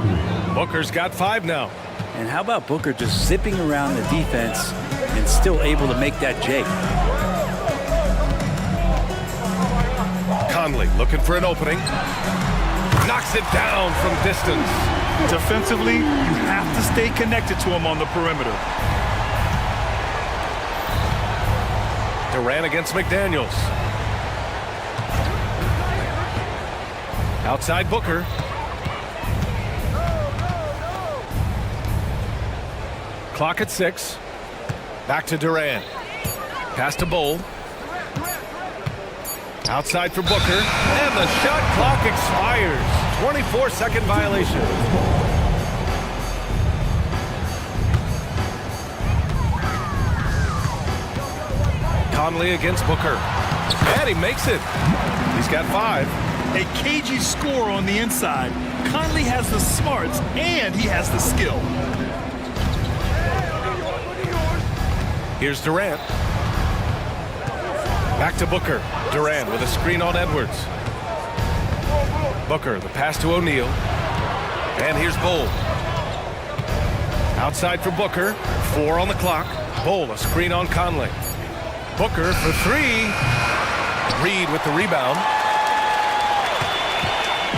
Booker's got 5 now. And how about Booker just zipping around the defense and still able to make that J? Conley looking for an opening. Knocks it down from distance. Defensively, you have to stay connected to him on the perimeter. Durant against McDaniels. Outside Booker. Clock at 6. Back to Durant. Pass to Bowl. Outside for Booker. And the shot clock expires. 24-second violation. Conley against Booker. And he makes it. He's got 5. A cagey score on the inside. Conley has the smarts and he has the skill. Here's Durant. Back to Booker. Durant with a screen on Edwards. Booker, the pass to O'Neal. And here's Bowl. Outside for Booker. 4 on the clock. Bowl, a screen on Conley. Booker for 3. Reed with the rebound.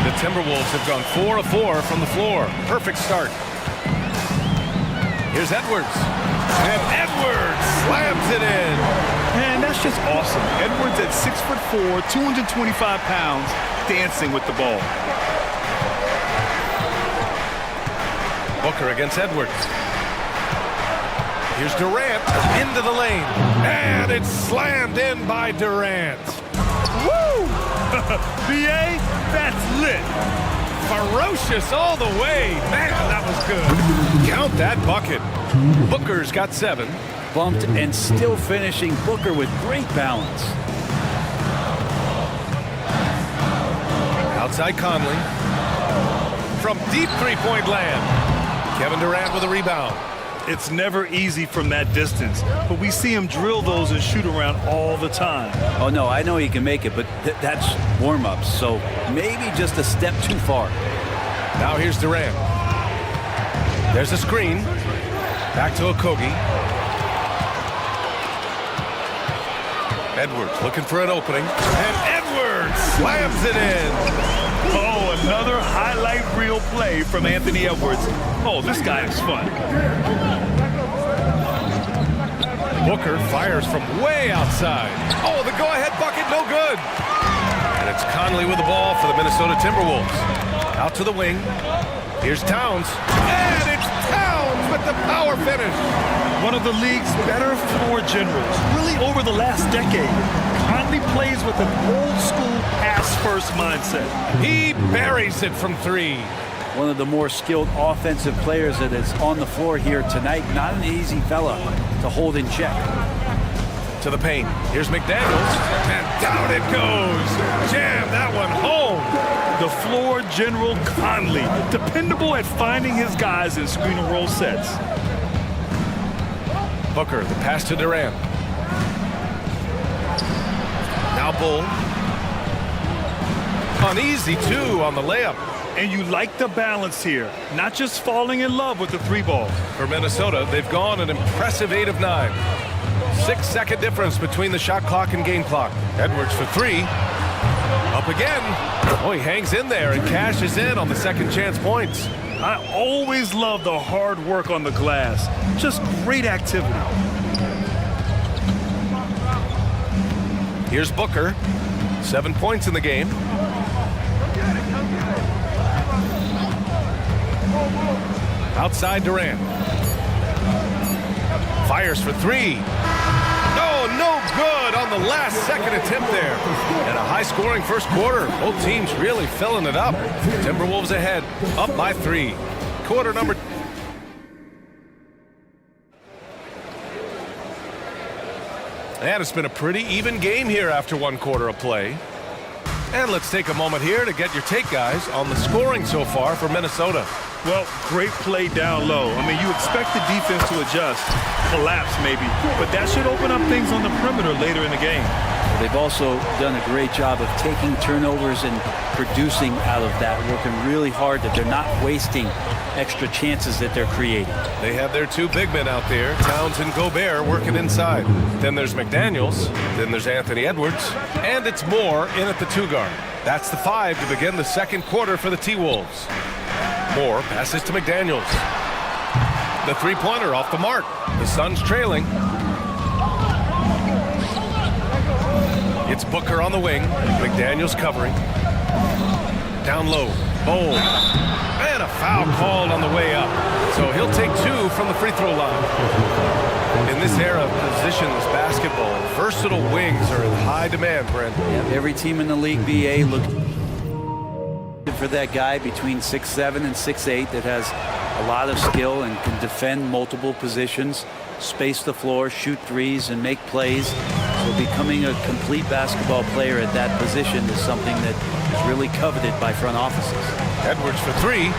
The Timberwolves have gone 4 of 4 from the floor. Perfect start. Here's Edwards. And Edwards slams it in. Man, that's just awesome. Edwards at 6'4", 225 pounds, dancing with the ball. Booker against Edwards. Here's Durant into the lane. And it's slammed in by Durant. Woo! BA, that's lit. Ferocious all the way. Man, that was good. Count that bucket. Booker's got 7. Bumped and still finishing. Booker with great balance. Outside Conley. From deep three-point land. Kevin Durant with a rebound. It's never easy from that distance, but we see him drill those and shoot around all the time. Oh, no, I know he can make it, but that's warm-ups, so maybe just a step too far. Now here's Durant. There's a screen. Back to Okogie. Edwards looking for an opening. And Edwards slams it in. Oh, another highlight reel play from Anthony Edwards. Oh, this guy is fun. Booker fires from way outside. Oh, the go-ahead bucket, no good. And it's Conley with the ball for the Minnesota Timberwolves. Out to the wing. Here's Towns. And it's Towns with the power finish. One of the league's better floor generals, really over the last decade. Conley plays with an old-school pass-first mindset. He buries it from 3. One of the more skilled offensive players that is on the floor here tonight. Not an easy fella to hold in check. To the paint. Here's McDaniels. And down it goes. Jam that one home. The floor general Conley, dependable at finding his guys in screen and roll sets. Booker, the pass to Durant. Now Bull. Uneasy, too, on the layup. And you like the balance here, not just falling in love with the three ball. For Minnesota, they've gone an impressive 8 of 9. 6-second difference between the shot clock and game clock. Edwards for 3. Up again. Oh, he hangs in there and cashes in on the second chance points. I always love the hard work on the glass. Just great activity. Here's Booker. 7 points in the game. Outside Durant. Fires for 3. No good on the last second attempt there. And a high-scoring first quarter. Both teams really filling it up. Timberwolves ahead, up by 3. Quarter number. And it's been a pretty even game here after 1 quarter of play. And let's take a moment here to get your take, guys, on the scoring so far for Minnesota. Well, great play down low. I mean, you expect the defense to adjust, collapse maybe, but that should open up things on the perimeter later in the game. They've also done a great job of taking turnovers and producing out of that, working really hard that they're not wasting extra chances that they're creating. They have their 2 big men out there, Towns and Gobert, working inside. Then there's McDaniels, then there's Anthony Edwards, and it's Moore in at the 2 guard. That's the 5 to begin the second quarter for the T-Wolves. Moore passes to McDaniels. The 3-pointer off the mark. The Suns trailing. It's Booker on the wing. McDaniels covering. Down low. Bowl. And a foul called on the way up. So he'll take 2 from the free throw line. In this era of positionless basketball, versatile wings are in high demand, Brent. Yeah, every team in the league, BA, looking for that guy between 6'7" and 6'8" that has a lot of skill and can defend multiple positions, space the floor, shoot threes, and make plays. So becoming a complete basketball player at that position is something that is really coveted by front offices. Edwards for 3.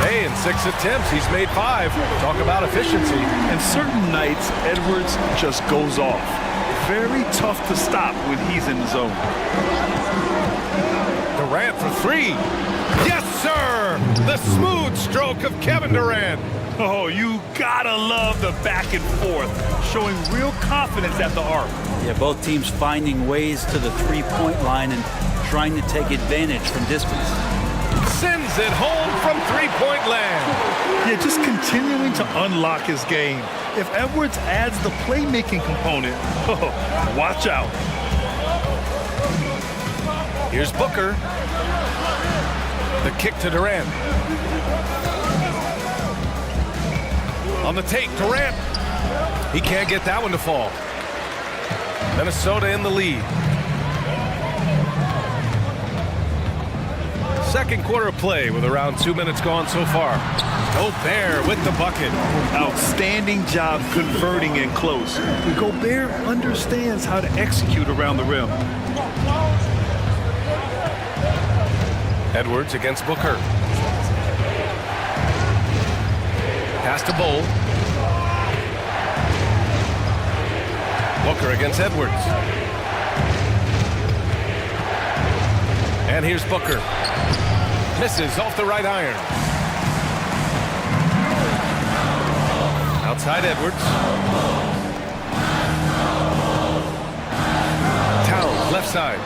Hey, in 6 attempts, he's made 5. Talk about efficiency. And certain nights, Edwards just goes off. Very tough to stop when he's in the zone. Durant for 3. Yes, sir! The smooth stroke of Kevin Durant. Oh, you gotta love the back and forth, showing real confidence at the arc. Yeah, both teams finding ways to the three-point line and trying to take advantage from distance. Sends it home from three-point land. Yeah, just continuing to unlock his game. If Edwards adds the playmaking component, watch out. Here's Booker. The kick to Durant. On the take, Durant. He can't get that one to fall. Minnesota in the lead. Second quarter of play with around 2 minutes gone so far. Gobert with the bucket. Outstanding job converting in close. Gobert understands how to execute around the rim. Edwards against Booker. Pass to Bull. Booker against Edwards. And here's Booker. Misses off the right iron. Outside Edwards. Towns, left side.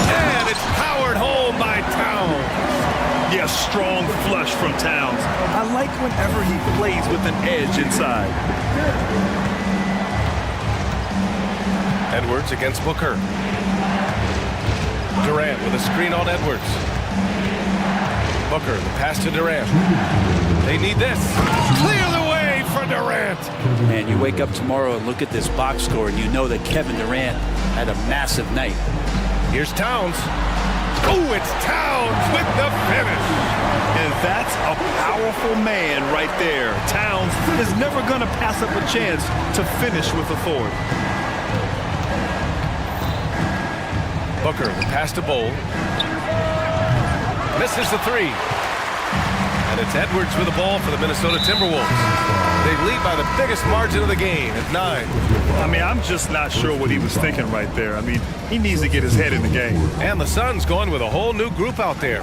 And it's powered home by Towns. Yeah, strong flush from Towns. I like whenever he plays with an edge inside. Edwards against Booker. Durant with a screen on Edwards. Booker, the pass to Durant. They need this. Clear the way for Durant. Man, you wake up tomorrow and look at this box score and you know that Kevin Durant had a massive night. Here's Towns. Oh, it's Towns with the finish. And that's a powerful man right there. Towns is never going to pass up a chance to finish with authority. Booker, the pass to Bull. Misses the 3. And it's Edwards with the ball for the Minnesota Timberwolves. They lead by the biggest margin of the game at 9. I mean, I'm just not sure what he was thinking right there. I mean, he needs to get his head in the game. And the Suns going with a whole new group out there.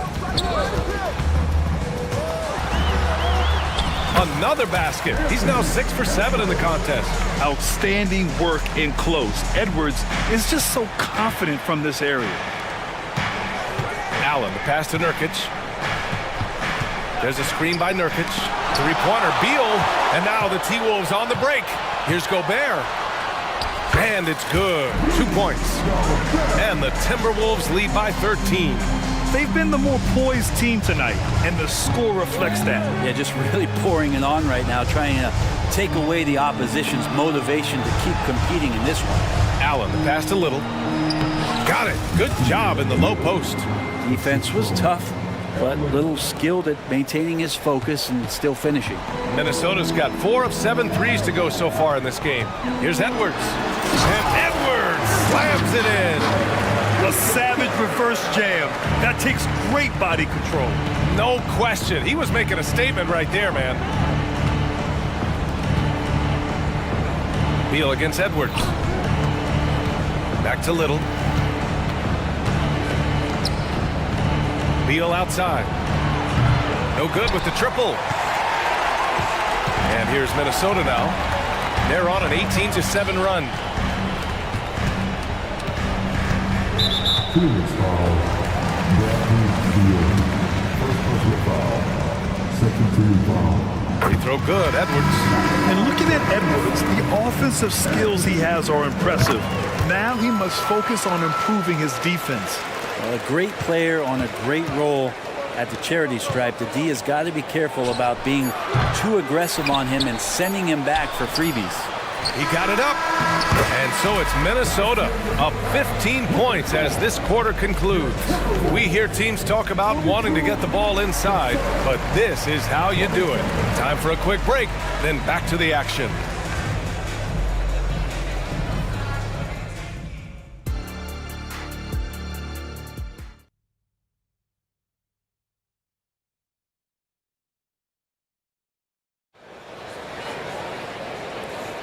Another basket. He's now 6 for 7 in the contest. Outstanding work in close. Edwards is just so confident from this area. Allen, the pass to Nurkic. There's a screen by Nurkic. Three-pointer, Beal. And now the T-Wolves on the break. Here's Gobert. And it's good. 2 points. And the Timberwolves lead by 13. They've been the more poised team tonight, and the score reflects that. Yeah, just really pouring it on right now, trying to take away the opposition's motivation to keep competing in this one. Allen, the pass to Little. Got it. Good job in the low post. Defense was tough, but Little skilled at maintaining his focus and still finishing. Minnesota's got 4 of 7 threes to go so far in this game. Here's Edwards. And Edwards slams it in. A savage reverse jam. That takes great body control. No question. He was making a statement right there, man. Beal against Edwards. Back to Little. Beal outside. No good with the triple. And here's Minnesota now. They're on an 18-7 run. Phoenix foul. First personal foul. Second team foul. Free throw good, Edwards. And looking at Edwards, the offensive skills he has are impressive. Now he must focus on improving his defense. Well, a great player on a great role at the charity stripe. The D has got to be careful about being too aggressive on him and sending him back for freebies. He got it up. And so it's Minnesota up 15 points as this quarter concludes. We hear teams talk about wanting to get the ball inside, but this is how you do it. Time for a quick break, then back to the action.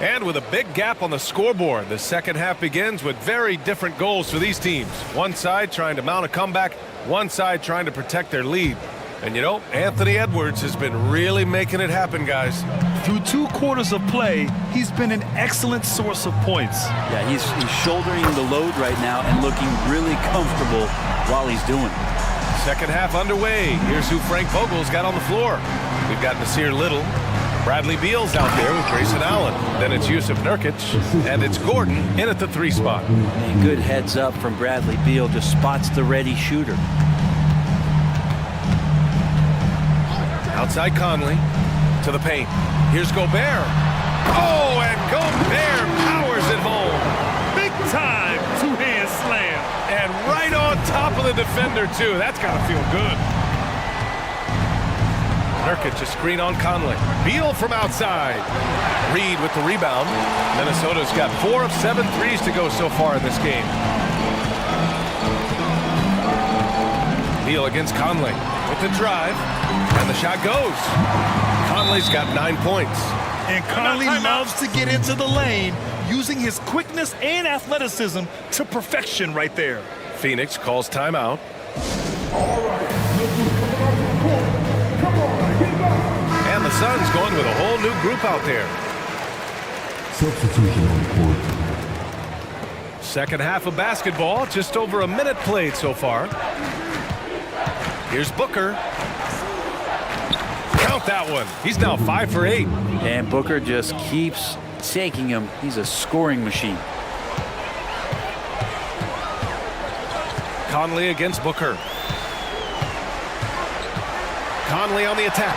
And with a big gap on the scoreboard, the second half begins with very different goals for these teams. One side trying to mount a comeback, one side trying to protect their lead. And you know, Anthony Edwards has been really making it happen, guys. Through 2 quarters of play, he's been an excellent source of points. Yeah, he's shouldering the load right now and looking really comfortable while he's doing it. Second half underway. Here's who Frank Vogel's got on the floor. We've got Nasir Little. Bradley Beal's out there with Grayson Allen. Then it's Yusuf Nurkic, and it's Gordon in at the 3 spot. And good heads up from Bradley Beal, just spots the ready shooter. Outside Conley to the paint. Here's Gobert. Oh, and Gobert powers it home. Big time 2-hand slam. And right on top of the defender, too. That's got to feel good. Nurkic a screen on Conley. Beal from outside. Reed with the rebound. Minnesota's got 4 of 7 threes to go so far in this game. Beal against Conley with the drive. And the shot goes. Conley's got 9 points. And Conley loves to get into the lane, using his quickness and athleticism to perfection right there. Phoenix calls timeout. And the Suns going with a whole new group out there. Substitution on the court. Second half of basketball, just over a minute played so far. Here's Booker. Count that one. He's now 5 for 8. And Booker just keeps taking him. He's a scoring machine. Conley against Booker. Conley on the attack.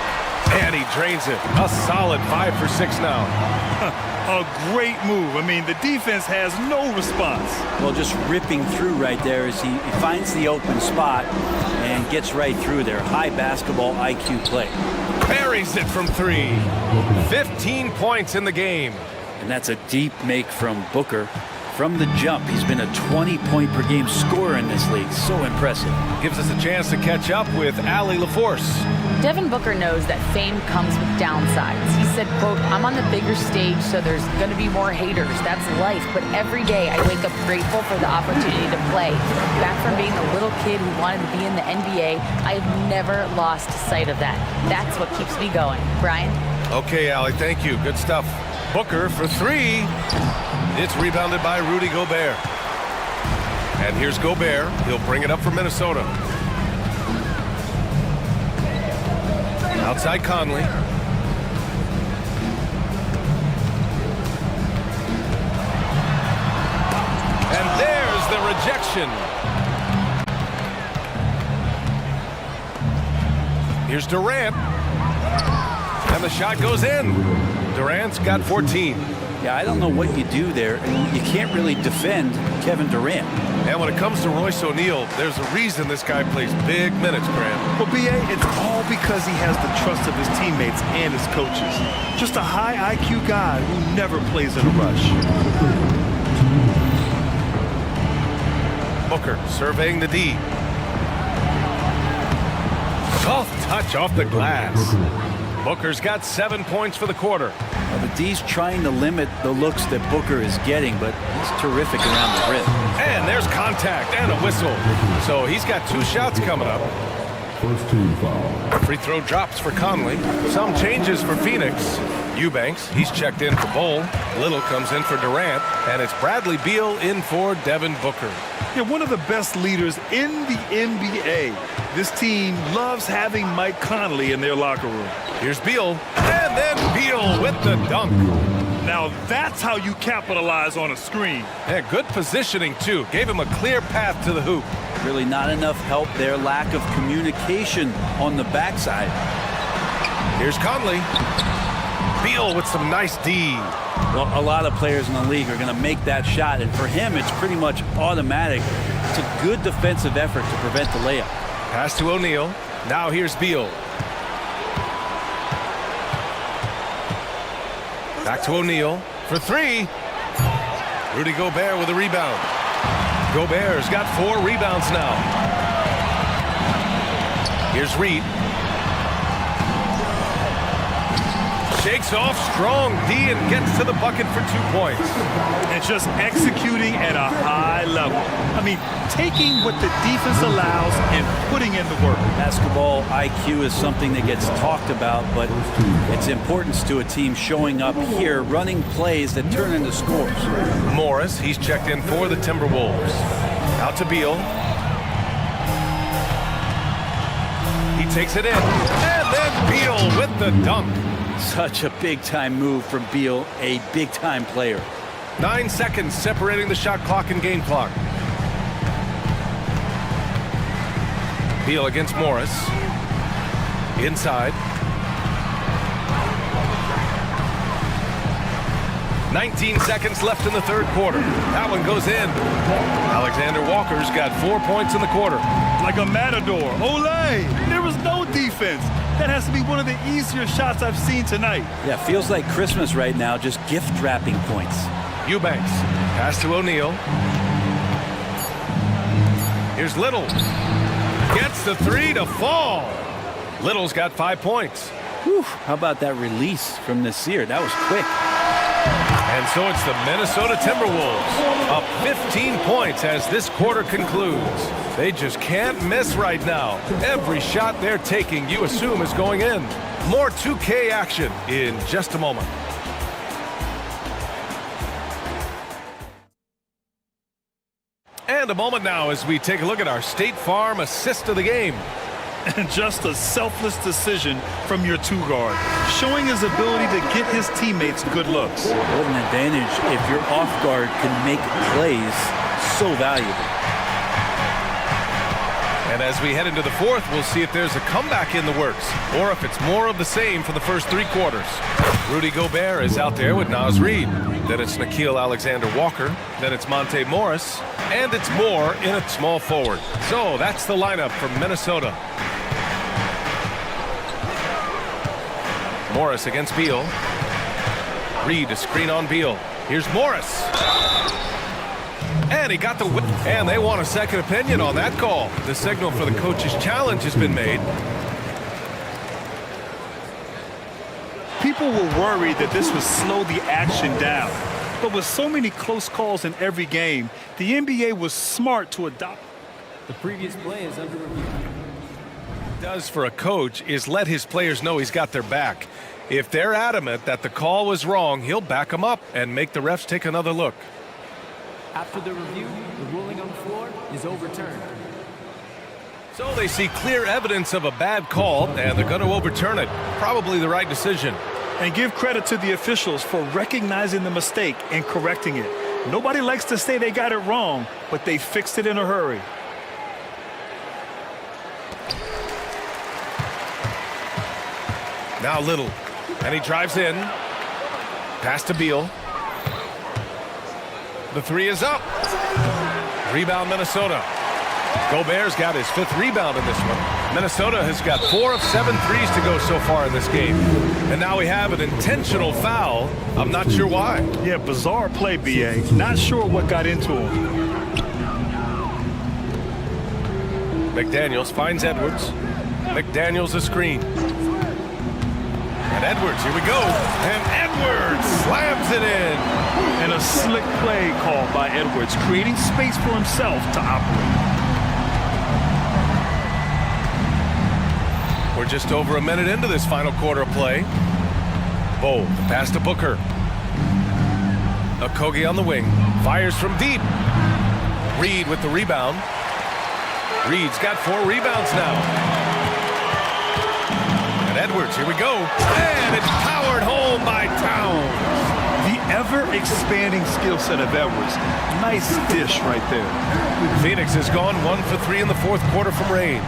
And he drains it. A solid 5 for 6 now. A great move. I mean, the defense has no response. Well, just ripping through right there as he finds the open spot and gets right through there. High basketball IQ play. Buries it from 3. 15 points in the game. And that's a deep make from Booker. From the jump, he's been a 20-point-per-game scorer in this league. So impressive. Gives us a chance to catch up with Allie LaForce. Devin Booker knows that fame comes with downsides. He said, quote, "I'm on the bigger stage, so there's going to be more haters. That's life. But every day I wake up grateful for the opportunity to play. Back from being the little kid who wanted to be in the NBA, I have never lost sight of that. That's what keeps me going." Brian? Okay, Allie, thank you. Good stuff. Booker for three. It's rebounded by Rudy Gobert. And here's Gobert. He'll bring it up for Minnesota. Outside Conley. And there's the rejection. Here's Durant. And the shot goes in. Durant's got 14. Yeah, I don't know what you do there. You can't really defend Kevin Durant. And when it comes to Royce O'Neal, there's a reason this guy plays big minutes, Grant. Well, B.A., it's all because he has the trust of his teammates and his coaches. Just a high IQ guy who never plays in a rush. Booker surveying the D. Soft touch off the glass. Booker's got 7 points for the quarter. Well, the D's trying to limit the looks that Booker is getting, but he's terrific around the rim. And there's contact and a whistle. So he's got 2 shots coming up. First team foul. Free throw drops for Conley. Some changes for Phoenix. Eubanks, he's checked in for Bull. Little comes in for Durant. And it's Bradley Beal in for Devin Booker. Yeah, one of the best leaders in the NBA. This team loves having Mike Conley in their locker room. Here's Beal. And then Beal with the dunk. Now that's how you capitalize on a screen. Yeah, good positioning, too. Gave him a clear path to the hoop. Really not enough help there. Lack of communication on the backside. Here's Conley. Beal with some nice D. Well, a lot of players in the league are going to make that shot, and for him, it's pretty much automatic. It's a good defensive effort to prevent the layup. Pass to O'Neal. Now here's Beal. Back to O'Neal for three. Rudy Gobert with a rebound. Gobert's got 4 rebounds now. Here's Reed. Shakes off strong D and gets to the bucket for 2 points. And just executing at a high level. I mean, taking what the defense allows and putting in the work. Basketball IQ is something that gets talked about, but its importance to a team showing up here, running plays that turn into scores. Morris, he's checked in for the Timberwolves. Out to Beal. He takes it in. And then Beal with the dunk. Such a big-time move from Beal, a big-time player. 9 seconds separating the shot clock and game clock. Beal against Morris. Inside. 19 seconds left in the third quarter. That one goes in. Alexander Walker's got 4 points in the quarter. Like a matador. Olé! There was no defense. That has to be one of the easier shots I've seen tonight. Yeah, feels like Christmas right now, just gift wrapping points. Eubanks. Pass to O'Neal. Here's Little. Gets the 3 to fall. Little's got 5 points. Whew, how about that release from Nasir? That was quick. And so it's the Minnesota Timberwolves up 15 points as this quarter concludes. They just can't miss right now. Every shot they're taking, you assume, is going in. More 2K action in just a moment. And a moment now as we take a look at our State Farm assist of the game. And just a selfless decision from your 2-guard, showing his ability to get his teammates good looks. What an advantage if your off guard can make plays so valuable. And as we head into the fourth, we'll see if there's a comeback in the works or if it's more of the same for the first 3 quarters. Rudy Gobert is out there with Naz Reid. Then it's Nickeil Alexander-Walker. Then it's Monte Morris. And it's Moore in at small forward. So that's the lineup from Minnesota. Morris against Beal. Reed a screen on Beal. Here's Morris. And he got the whip. And they want a second opinion on that call. The signal for the coach's challenge has been made. People were worried that this would slow the action down. But with so many close calls in every game, the NBA was smart to adopt. The previous play is under review. Does for a coach is let his players know he's got their back. If they're adamant that the call was wrong, he'll back them up and make the refs take another look. After the review, the ruling on the floor is overturned. So they see clear evidence of a bad call, and they're going to overturn it. Probably the right decision. And give credit to the officials for recognizing the mistake and correcting it. Nobody likes to say they got it wrong, but they fixed it in a hurry. Now Little, and he drives in. Pass to Beal. The three is up. Rebound Minnesota. Gobert's got his 5th rebound in this one. Minnesota has got 4 of 7 threes to go so far in this game. And now we have an intentional foul. I'm not sure why. Yeah, bizarre play, BA. Not sure what got into him. McDaniels finds Edwards. McDaniels a screen. And Edwards, here we go. And Edwards slams it in. And a slick play called by Edwards, creating space for himself to operate. We're just over a minute into this final quarter of play. Bo, the pass to Booker. Okogie on the wing. Fires from deep. Reed with the rebound. Reed's got 4 rebounds now. And Edwards, here we go. And it's powered home by Towns. The ever-expanding skill set of Edwards. Nice dish right there. Phoenix has gone 1 for 3 in the 4th quarter from range.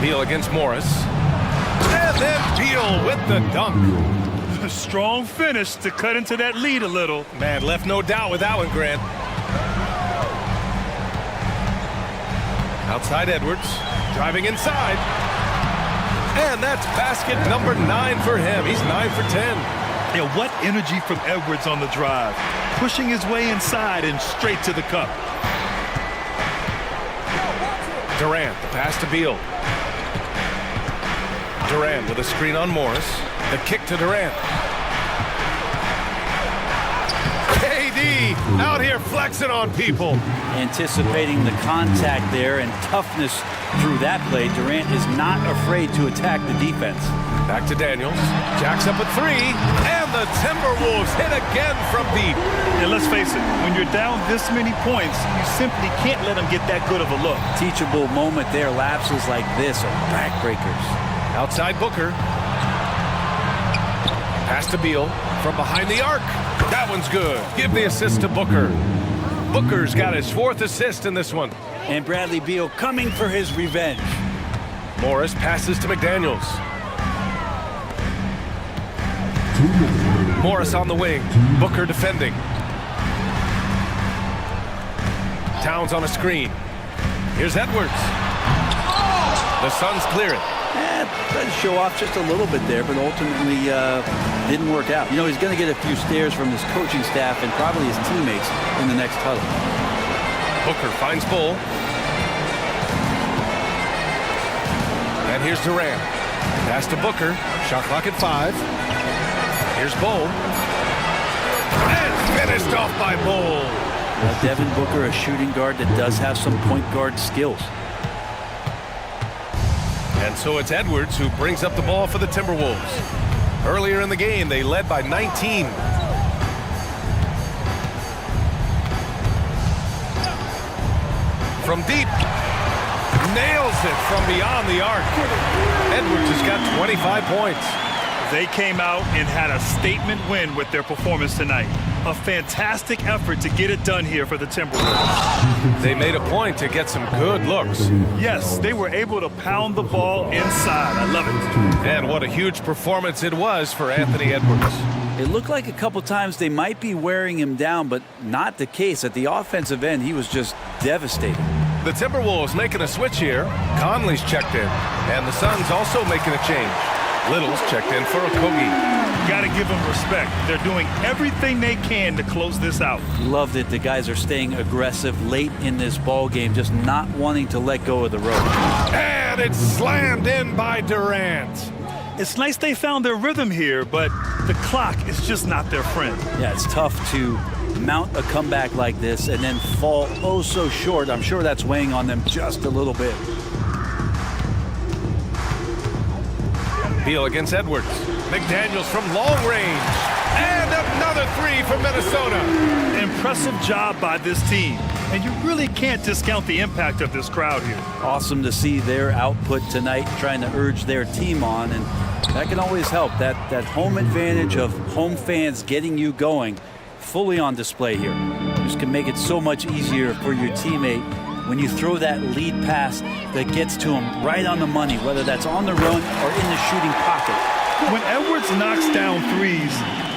Beal against Morris. And then Beal with the dunk. A strong finish to cut into that lead a little. Man, left no doubt with that one, Grant. Outside Edwards, driving inside. And that's basket number 9 for him. He's 9 for 10. Yeah, what energy from Edwards on the drive. Pushing his way inside and straight to the cup. Durant, the pass to Beal. Durant with a screen on Morris. The kick to Durant. KD out here flexing on people. Anticipating the contact there and toughness through that play, Durant is not afraid to attack the defense. Back to Daniels. Jacks up a 3. And the Timberwolves hit again from deep. Yeah, let's face it. When you're down this many points, you simply can't let them get that good of a look. Teachable moment there. Lapses like this are backbreakers. Outside Booker. Pass to Beal from behind the arc. That one's good. Give the assist to Booker. Booker's got his 4th assist in this one. And Bradley Beal coming for his revenge. Morris passes to McDaniels. Morris on the wing. Booker defending. Towns on a screen. Here's Edwards. The Suns clear it. Tried to show off just a little bit there, but ultimately didn't work out. You know, he's going to get a few stares from his coaching staff and probably his teammates in the next huddle. Booker finds Bull. And here's Durant. Pass to Booker. Shot clock at 5. Here's Bull. And finished off by Bull. Well, Devin Booker, a shooting guard that does have some point guard skills. And so it's Edwards who brings up the ball for the Timberwolves. Earlier in the game, they led by 19. From deep. Nails it from beyond the arc. Edwards has got 25 points. They came out and had a statement win with their performance tonight. A fantastic effort to get it done here for the Timberwolves. They made a point to get some good looks. Yes, they were able to pound the ball inside. I love it. And what a huge performance it was for Anthony Edwards. It looked like a couple times they might be wearing him down, but not the case. At the offensive end, he was just devastating. The Timberwolves making a switch here. Conley's checked in. And the Suns also making a change. Little's checked in for Okogie. Got to give them respect. They're doing everything they can to close this out. Loved it. The guys are staying aggressive late in this ball game, just not wanting to let go of the rope. And it's slammed in by Durant. It's nice they found their rhythm here, but the clock is just not their friend. Yeah, it's tough to mount a comeback like this and then fall oh so short. I'm sure that's weighing on them just a little bit. Beal against Edwards. McDaniels from long range. And another three for Minnesota. Impressive job by this team. And you really can't discount the impact of this crowd here. Awesome to see their output tonight, trying to urge their team on, and that can always help. That home advantage of home fans getting you going, fully on display here. Just can make it so much easier for your teammate when you throw that lead pass that gets to him right on the money, whether that's on the run or in the shooting pocket. When Edwards knocks down threes,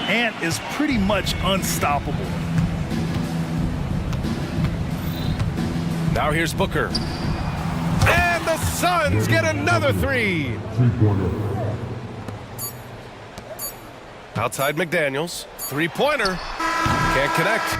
Ant is pretty much unstoppable. Now here's Booker. And the Suns get another three. Outside McDaniels. Three-pointer. Can't connect.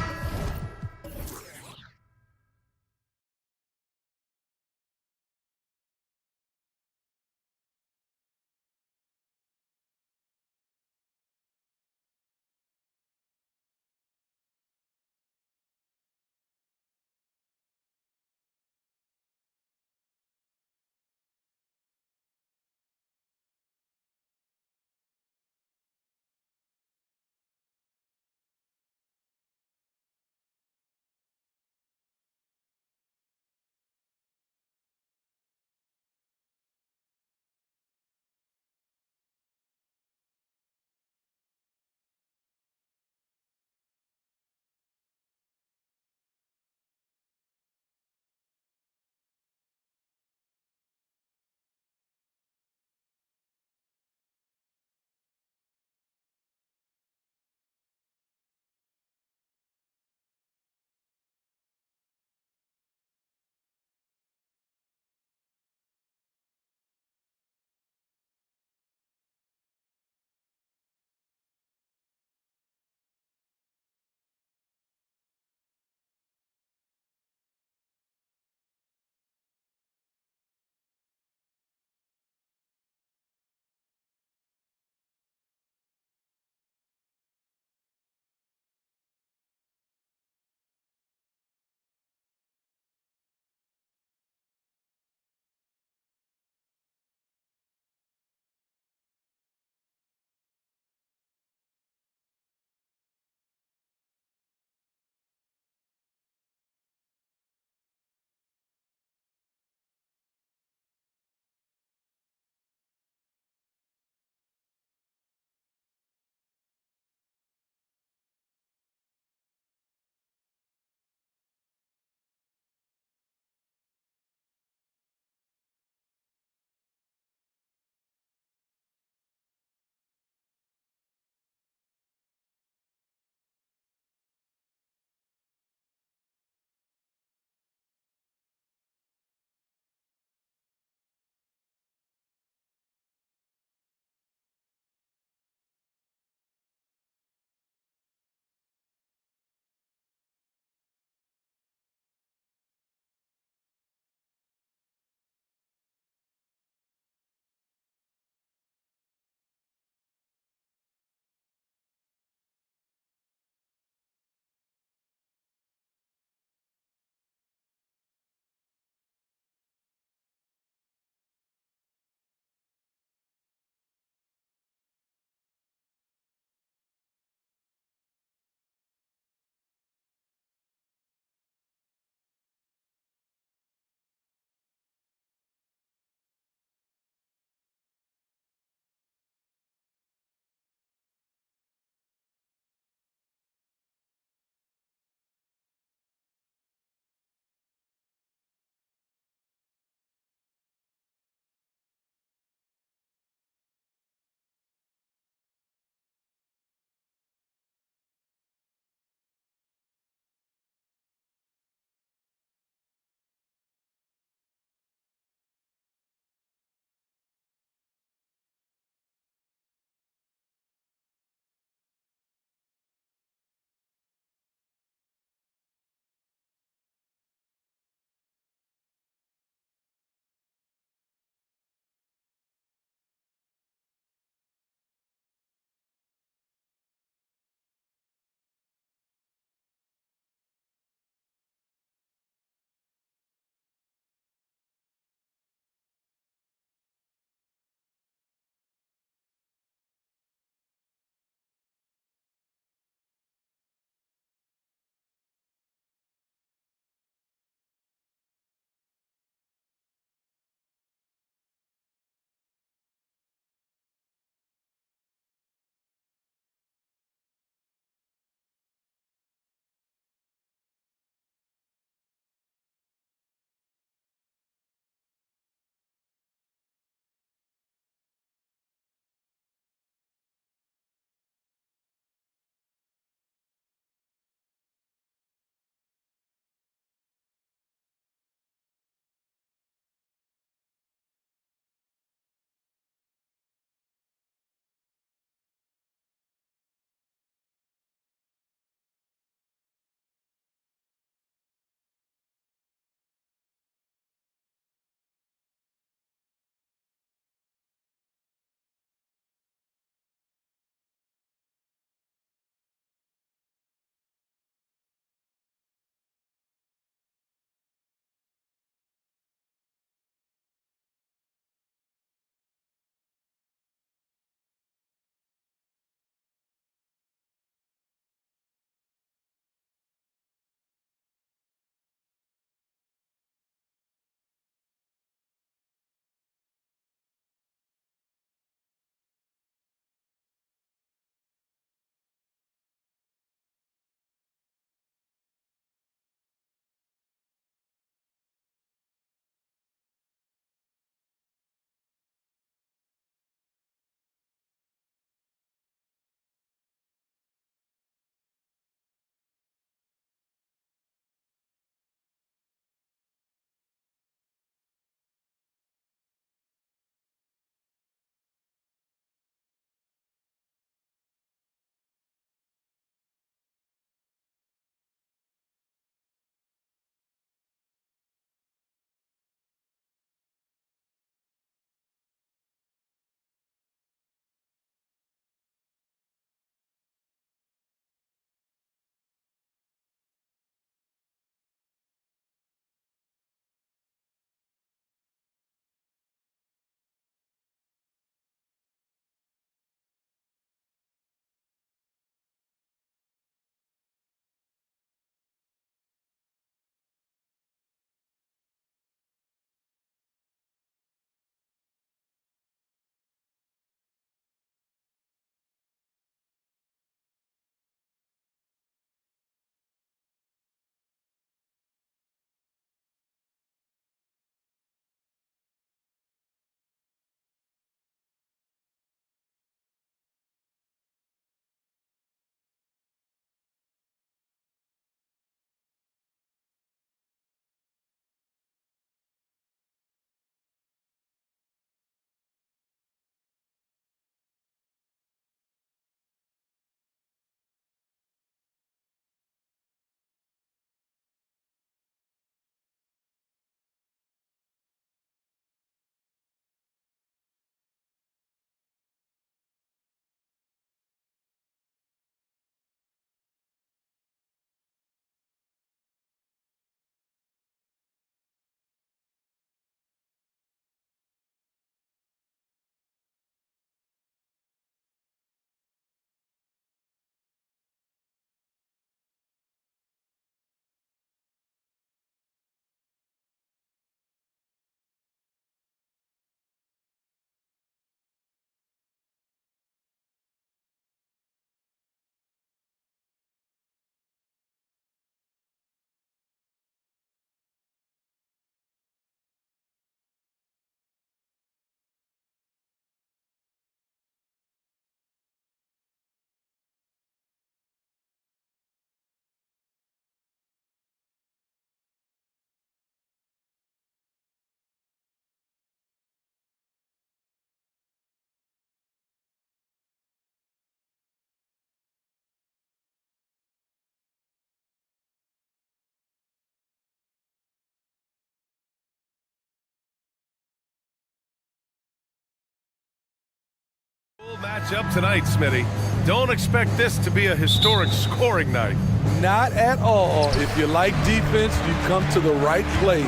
Matchup tonight, Smitty. Don't expect this to be a historic scoring night. Not at all. If you like defense, you come to the right place.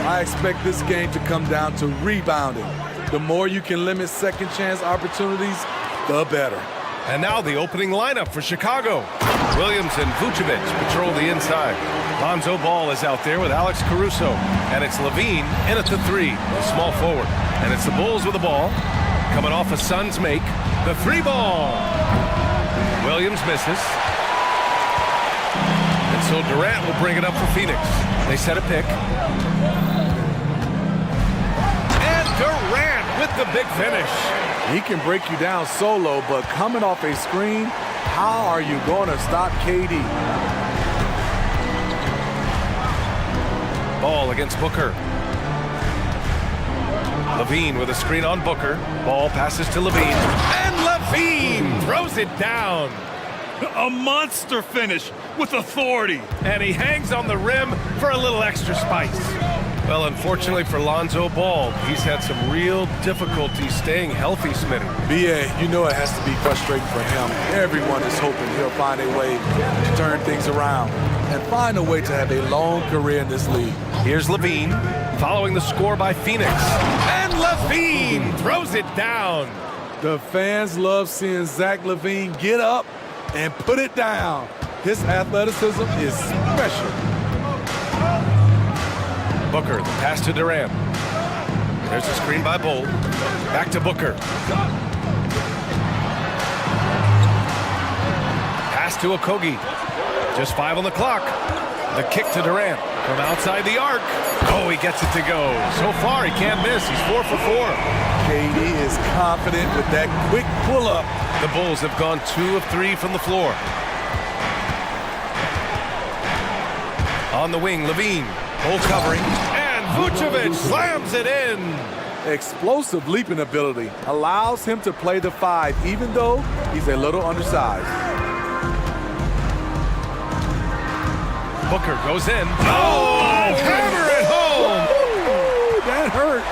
I expect this game to come down to rebounding. The more you can limit second chance opportunities, the better. And now the opening lineup for Chicago. Williams and Vucevic patrol the inside. Lonzo Ball is out there with Alex Caruso. And it's Levine in at the three, the small forward. And it's the Bulls with the ball. Coming off a Suns make. The three ball. Williams misses. And so Durant will bring it up for Phoenix. They set a pick. And Durant with the big finish. He can break you down solo, but coming off a screen, how are you going to stop KD? Ball against Booker. Levine with a screen on Booker. Ball passes to Levine. And Levine throws it down. A monster finish with authority. And he hangs on the rim for a little extra spice. Well, unfortunately for Lonzo Ball, he's had some real difficulty staying healthy, Smitty. BA, you know it has to be frustrating for him. Everyone is hoping he'll find a way to turn things around and find a way to have a long career in this league. Here's Levine, following the score by Phoenix. And Levine throws it down. The fans love seeing Zach Levine get up and put it down. His athleticism is special. Booker, the pass to Durant. There's a screen by Bull. Back to Booker. Pass to Okogie. Just 5 on the clock. The kick to Durant from outside the arc. Oh, he gets it to go. So far, he can't miss. He's 4 for 4. KD is confident with that quick pull-up. The Bulls have gone 2 of 3 from the floor. On the wing, Levine. Bull covering. And Vucevic slams it in. Explosive leaping ability allows him to play the 5, even though he's a little undersized. Booker goes in. Oh, hammer it home. Ooh, that hurt.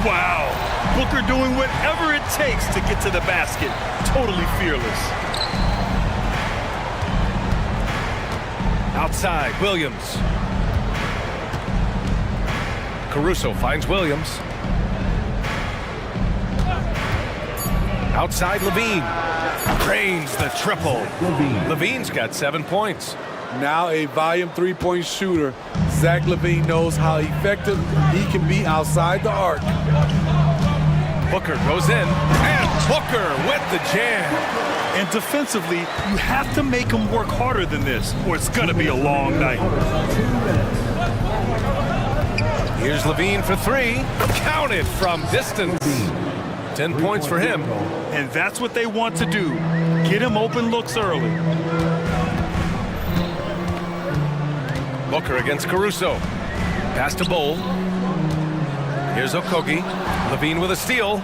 Wow. Booker doing whatever it takes to get to the basket. Totally fearless. Outside, Williams. Caruso finds Williams. Outside, Levine. Drains the triple. Levine's got 7 points. Now a volume three-point shooter. Zach Levine knows how effective he can be outside the arc. Booker goes in. And Booker with the jam. And defensively, you have to make him work harder than this, or it's going to be a long night. Here's Levine for 3. Counted from distance. 10 points for him. And that's what they want to do. Get him open looks early. Booker against Caruso. Pass to Bull. Here's Okogie. Levine with a steal.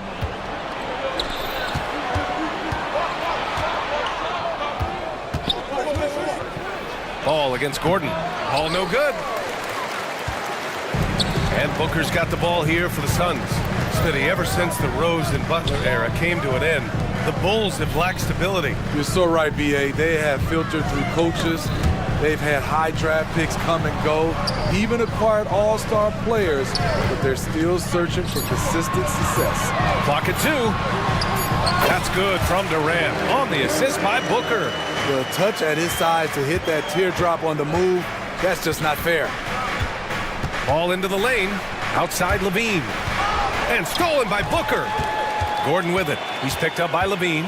Ball against Gordon. Ball no good. And Booker's got the ball here for the Suns. Smitty, ever since the Rose and Butler era came to an end, the Bulls have lacked stability. You're so right, BA. They have filtered through coaches. They've had high draft picks come and go, even acquired all-star players, but they're still searching for consistent success. Clock at 2. That's good from Durant on the assist by Booker. The touch at his side to hit that teardrop on the move, that's just not fair. Ball into the lane, outside Levine. And stolen by Booker. Gordon with it. He's picked up by Levine.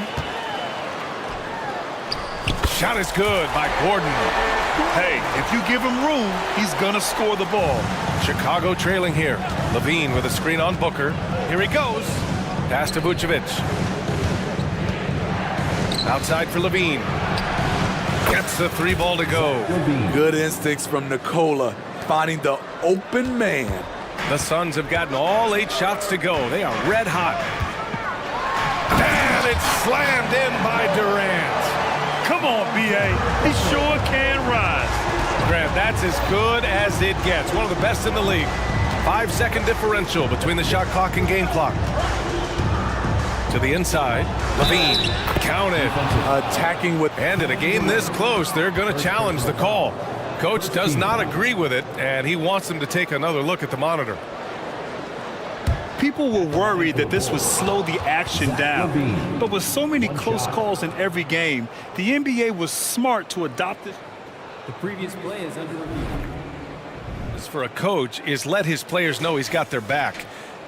Shot is good by Gordon. Hey, if you give him room, he's gonna score the ball. Chicago trailing here. Levine with a screen on Booker. Here he goes. Pass to Vucevic. Outside for Levine. Gets the 3 ball to go. Good instincts from Nikola, finding the open man. The Suns have gotten all 8 shots to go. They are red hot. And it's slammed in by Durant. Come on, B.A. He sure can rise. Grant, that's as good as it gets. One of the best in the league. 5-second differential between the shot clock and game clock. To the inside. Levine. Counted. Attacking with... And in a game this close, they're going to challenge the call. Coach does not agree with it, and he wants them to take another look at the monitor. People were worried that this would slow the action down. But with so many close calls in every game, the NBA was smart to adopt this. The previous play is under review. For a coach is let his players know he's got their back.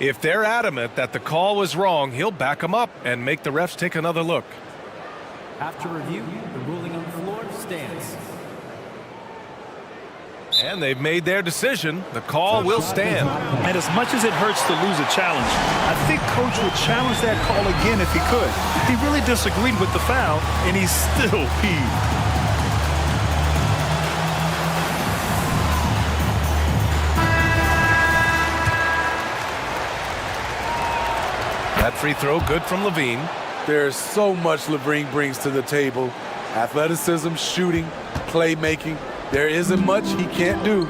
If they're adamant that the call was wrong, he'll back them up and make the refs take another look. After review, the ruling on the floor stands. And they've made their decision. The call will stand. And as much as it hurts to lose a challenge, I think Coach would challenge that call again if he could. He really disagreed with the foul, and he's still peeved. That free throw good from Levine. There's so much Levine brings to the table. Athleticism, shooting, playmaking. There isn't much he can't do.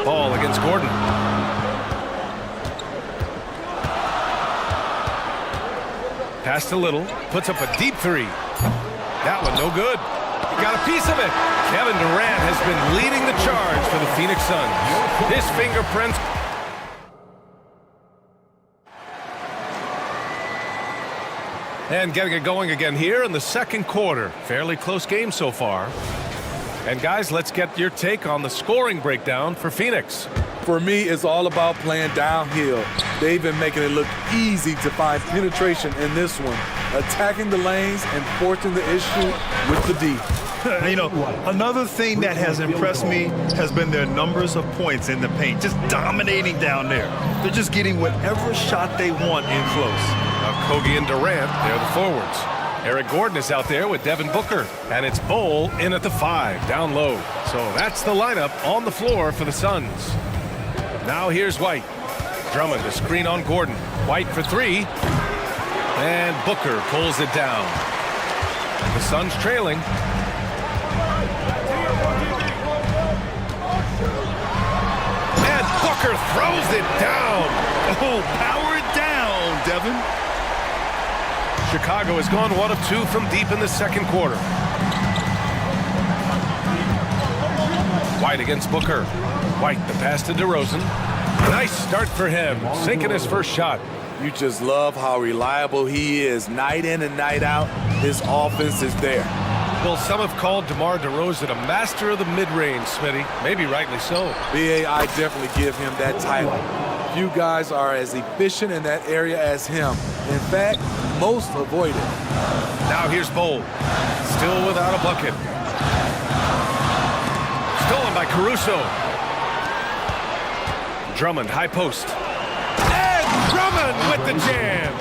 Ball against Gordon. Passed a little. Puts up a deep three. That one no good. He got a piece of it. Kevin Durant has been leading the charge for the Phoenix Suns. His fingerprints... And getting it going again here in the second quarter. Fairly close game so far. And guys, let's get your take on the scoring breakdown for Phoenix. For me, it's all about playing downhill. They've been making it look easy to find penetration in this one. Attacking the lanes and forcing the issue with the D. You know, another thing that has impressed me has been their numbers of points in the paint. Just dominating down there. They're just getting whatever shot they want in close. Kogi and Durant, they're the forwards. Eric Gordon is out there with Devin Booker. And it's Bol in at the 5, down low. So that's the lineup on the floor for the Suns. Now here's White. Drummond to screen on Gordon. White for 3. And Booker pulls it down. The Suns trailing. And Booker throws it down. Oh, power it down, Devin. Chicago has gone 1 of 2 from deep in the second quarter. White against Booker. White, the pass to DeRozan. Nice start for him, sinking his first shot. You just love how reliable he is. Night in and night out, his offense is there. Well, some have called DeMar DeRozan a master of the mid-range, Smitty. Maybe rightly so. BA, I definitely give him that title. Few guys are as efficient in that area as him. In fact, most avoid it. Now here's Bol. Still without a bucket. Stolen by Caruso. Drummond, high post. And Drummond with the jam.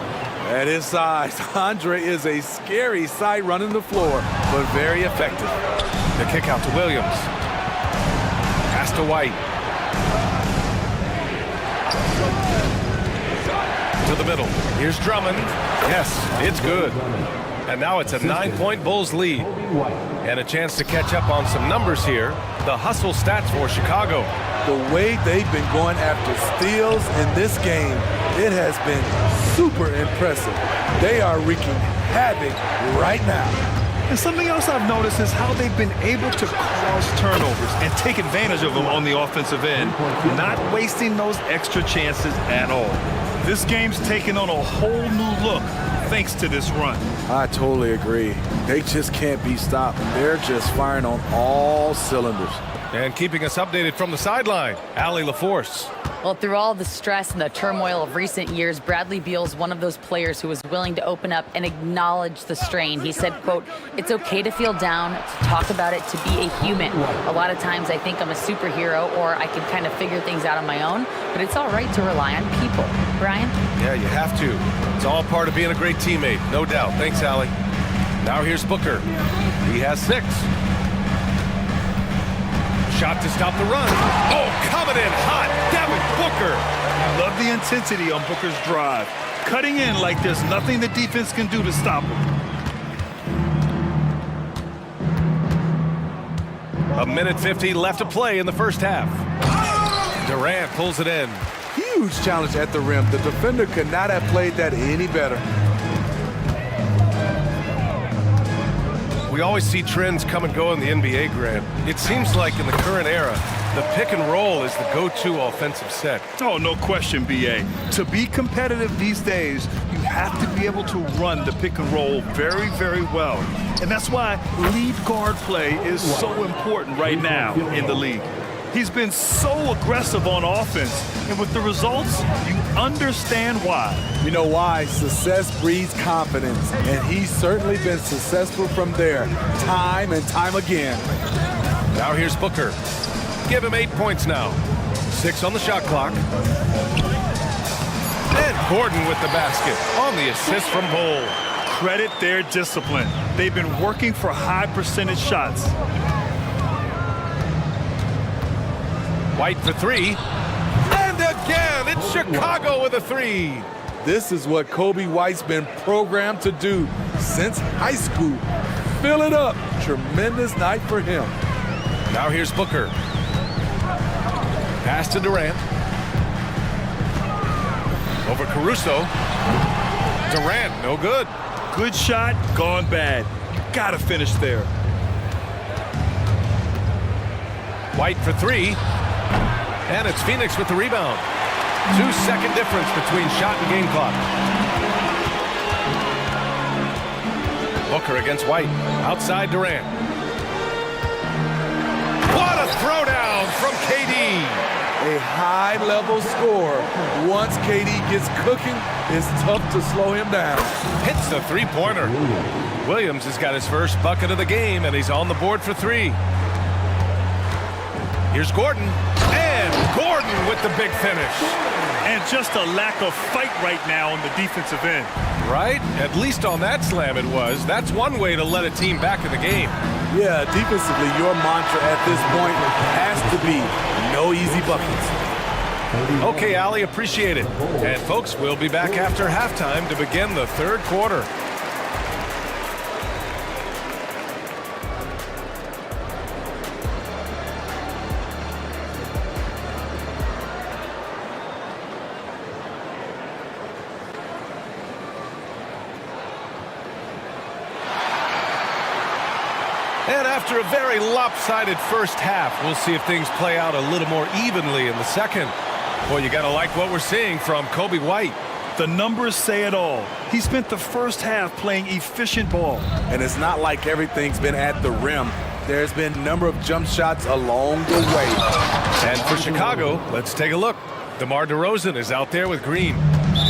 At his size, Andre is a scary sight running the floor, but very effective. The kick out to Williams. Pass to White. To the middle. Here's Drummond. Yes, it's good. And now it's a 9-point Bulls lead. And a chance to catch up on some numbers here. The hustle stats for Chicago. The way they've been going after steals in this game, it has been super impressive. They are wreaking havoc right now. And something else I've noticed is how they've been able to cause turnovers and take advantage of them on the offensive end, not wasting those extra chances at all. This game's taken on a whole new look thanks to this run. I totally agree. They just can't be stopped. They're just firing on all cylinders. And keeping us updated from the sideline, Allie LaForce. Well, through all the stress and the turmoil of recent years, Bradley Beal's one of those players who was willing to open up and acknowledge the strain. He said, quote, "It's okay to feel down, to talk about it, to be a human. A lot of times I think I'm a superhero or I can kind of figure things out on my own, but it's all right to rely on people." Brian? Yeah, you have to. It's all part of being a great teammate, no doubt. Thanks, Allie. Now here's Booker. He has 6. Shot to stop the run. Oh, coming in hot, Devin Booker. Love the intensity on Booker's drive. Cutting in like there's nothing the defense can do to stop him. A minute 50 left to play in the first half. Durant pulls it in. huge challenge at the rim. The defender could not have played that any better. We always see trends come and go in the NBA, Grant. It seems like in the current era, the pick and roll is the go-to offensive set. Oh, no question, B.A. To be competitive these days, you have to be able to run the pick and roll very, very well. And that's why lead guard play is so important right now in the league. He's been so aggressive on offense, and with the results, you understand why. You know why? Success breeds confidence, and he's certainly been successful from there, time and time again. Now here's Booker. Give him 8 points now. 6 on the shot clock. And Gordon with the basket on the assist from Bull. Credit their discipline. They've been working for high percentage shots. White for 3. And again, it's Chicago with a 3. This is what Kobe White's been programmed to do since high school. Fill it up. Tremendous night for him. Now here's Booker. Pass to Durant. Over Caruso. Durant, no good. Good shot, gone bad. Gotta finish there. White for 3. And it's Phoenix with the rebound. 2-second difference between shot and game clock. Booker against White. Outside Durant. What a throwdown from KD. A high-level score. Once KD gets cooking, it's tough to slow him down. Hits the three-pointer. Williams has got his first bucket of the game, and he's on the board for 3. Here's Gordon. And Gordon with the big finish. And just a lack of fight right now on the defensive end. Right? At least on that slam it was. That's one way to let a team back in the game. Yeah, defensively, your mantra at this point has to be no easy buckets. Okay, Ali, appreciate it. And folks, we'll be back after halftime to begin the third quarter. And after a very lopsided first half, we'll see if things play out a little more evenly in the second. Boy, you got to like what we're seeing from Kobe White. The numbers say it all. He spent the first half playing efficient ball. And it's not like everything's been at the rim. There's been a number of jump shots along the way. And for Chicago, let's take a look. DeMar DeRozan is out there with Green.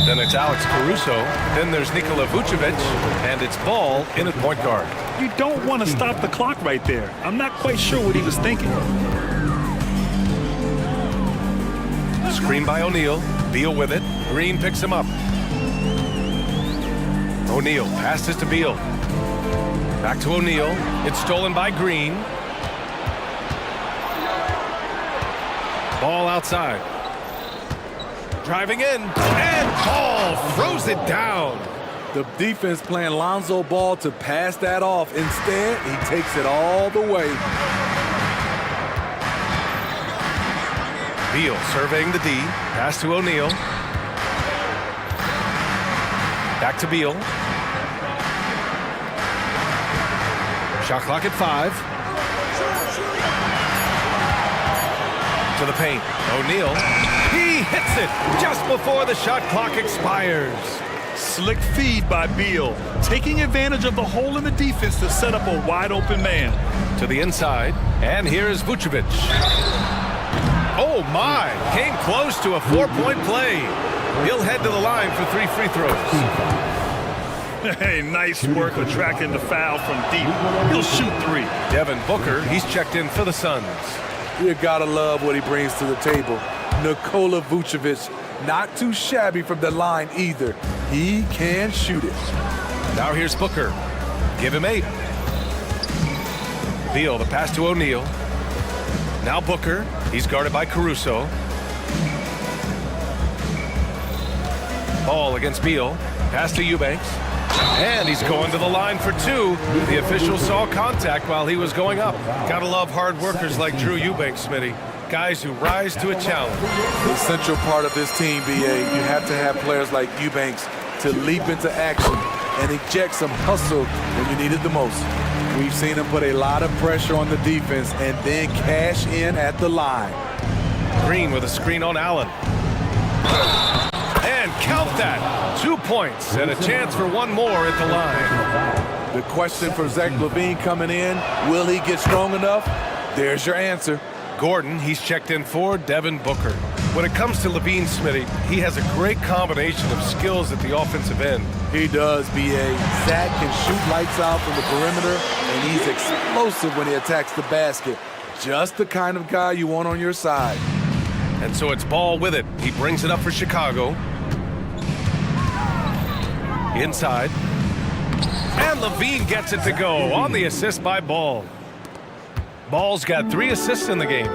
Then it's Alex Caruso. Then there's Nikola Vucevic. And it's Ball in at point guard. You don't want to stop the clock right there. I'm not quite sure what he was thinking. Screen by O'Neal. Beal with it. Green picks him up. O'Neal passes to Beal. Back to O'Neal. It's stolen by Green. Ball outside. Driving in. And Ball throws it down. The defense playing Lonzo Ball to pass that off. Instead, he takes it all the way. Beal surveying the D. Pass to O'Neal. Back to Beal. Shot clock at 5. To the paint. O'Neal. He hits it just before the shot clock expires. Slick feed by Beal, taking advantage of the hole in the defense to set up a wide-open man. To the inside, and here's Vucevic. Oh my, came close to a 4-point play. He'll head to the line for 3 free throws. Hey, nice work attracting the foul from deep. He'll shoot 3. Devin Booker, he's checked in for the Suns. You gotta love what he brings to the table. Nikola Vucevic, not too shabby from the line either. He can shoot it. Now here's Booker. Give him 8. Beal, the pass to O'Neal. Now Booker. He's guarded by Caruso. Ball against Beal. Pass to Eubanks. And he's going to the line for 2. The official saw contact while he was going up. Gotta love hard workers like Drew Eubanks, Smitty. guys who rise to a challenge. The central part of this team, BA, you have to have players like Eubanks to leap into action and inject some hustle when you need it the most. We've seen him put a lot of pressure on the defense and then cash in at the line. Green with a screen on Allen. And count that. 2 points and a chance for one more at the line. The question for Zach LaVine coming in, will he get strong enough? There's your answer. Gordon, he's checked in for Devin Booker. When it comes to LaVine, Smitty, he has a great combination of skills at the offensive end. He does, B.A. Zach can shoot lights out from the perimeter, and he's explosive when he attacks the basket. Just the kind of guy you want on your side. And so it's Ball with it. He brings it up for Chicago. Inside. And LaVine gets it to go on the assist by Ball. Ball's got 3 assists in the game.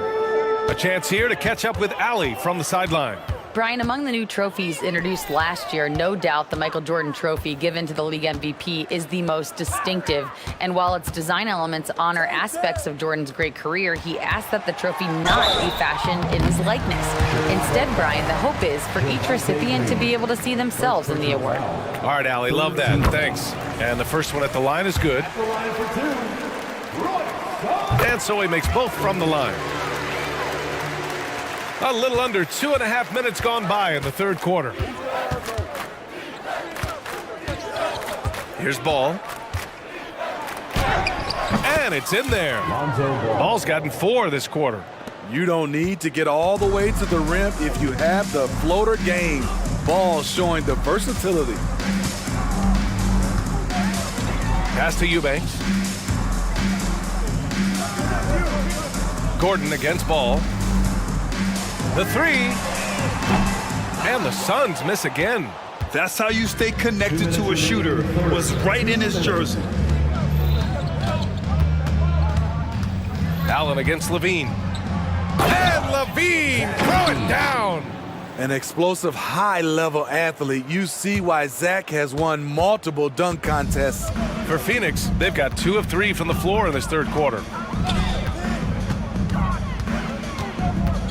A chance here to catch up with Allie from the sideline. Brian, among the new trophies introduced last year, no doubt the Michael Jordan Trophy given to the league MVP is the most distinctive. And while its design elements honor aspects of Jordan's great career, he asked that the trophy not be fashioned in his likeness. Instead, Brian, the hope is for each recipient to be able to see themselves in the award. All right, Allie, love that. Thanks. And the first one at the line is good. And so he makes both from the line. A little under 2.5 minutes gone by in the third quarter. Here's Ball. And it's in there. Ball's gotten 4 this quarter. You don't need to get all the way to the rim if you have the floater game. Ball showing the versatility. Pass to Eubanks. Gordon against Ball. The 3. And the Suns miss again. That's how you stay connected to a shooter. Was right in his jersey. Allen against LaVine. And LaVine throw it down. An explosive high-level athlete. You see why Zach has won multiple dunk contests. For Phoenix, they've got 2 of 3 from the floor in this third quarter.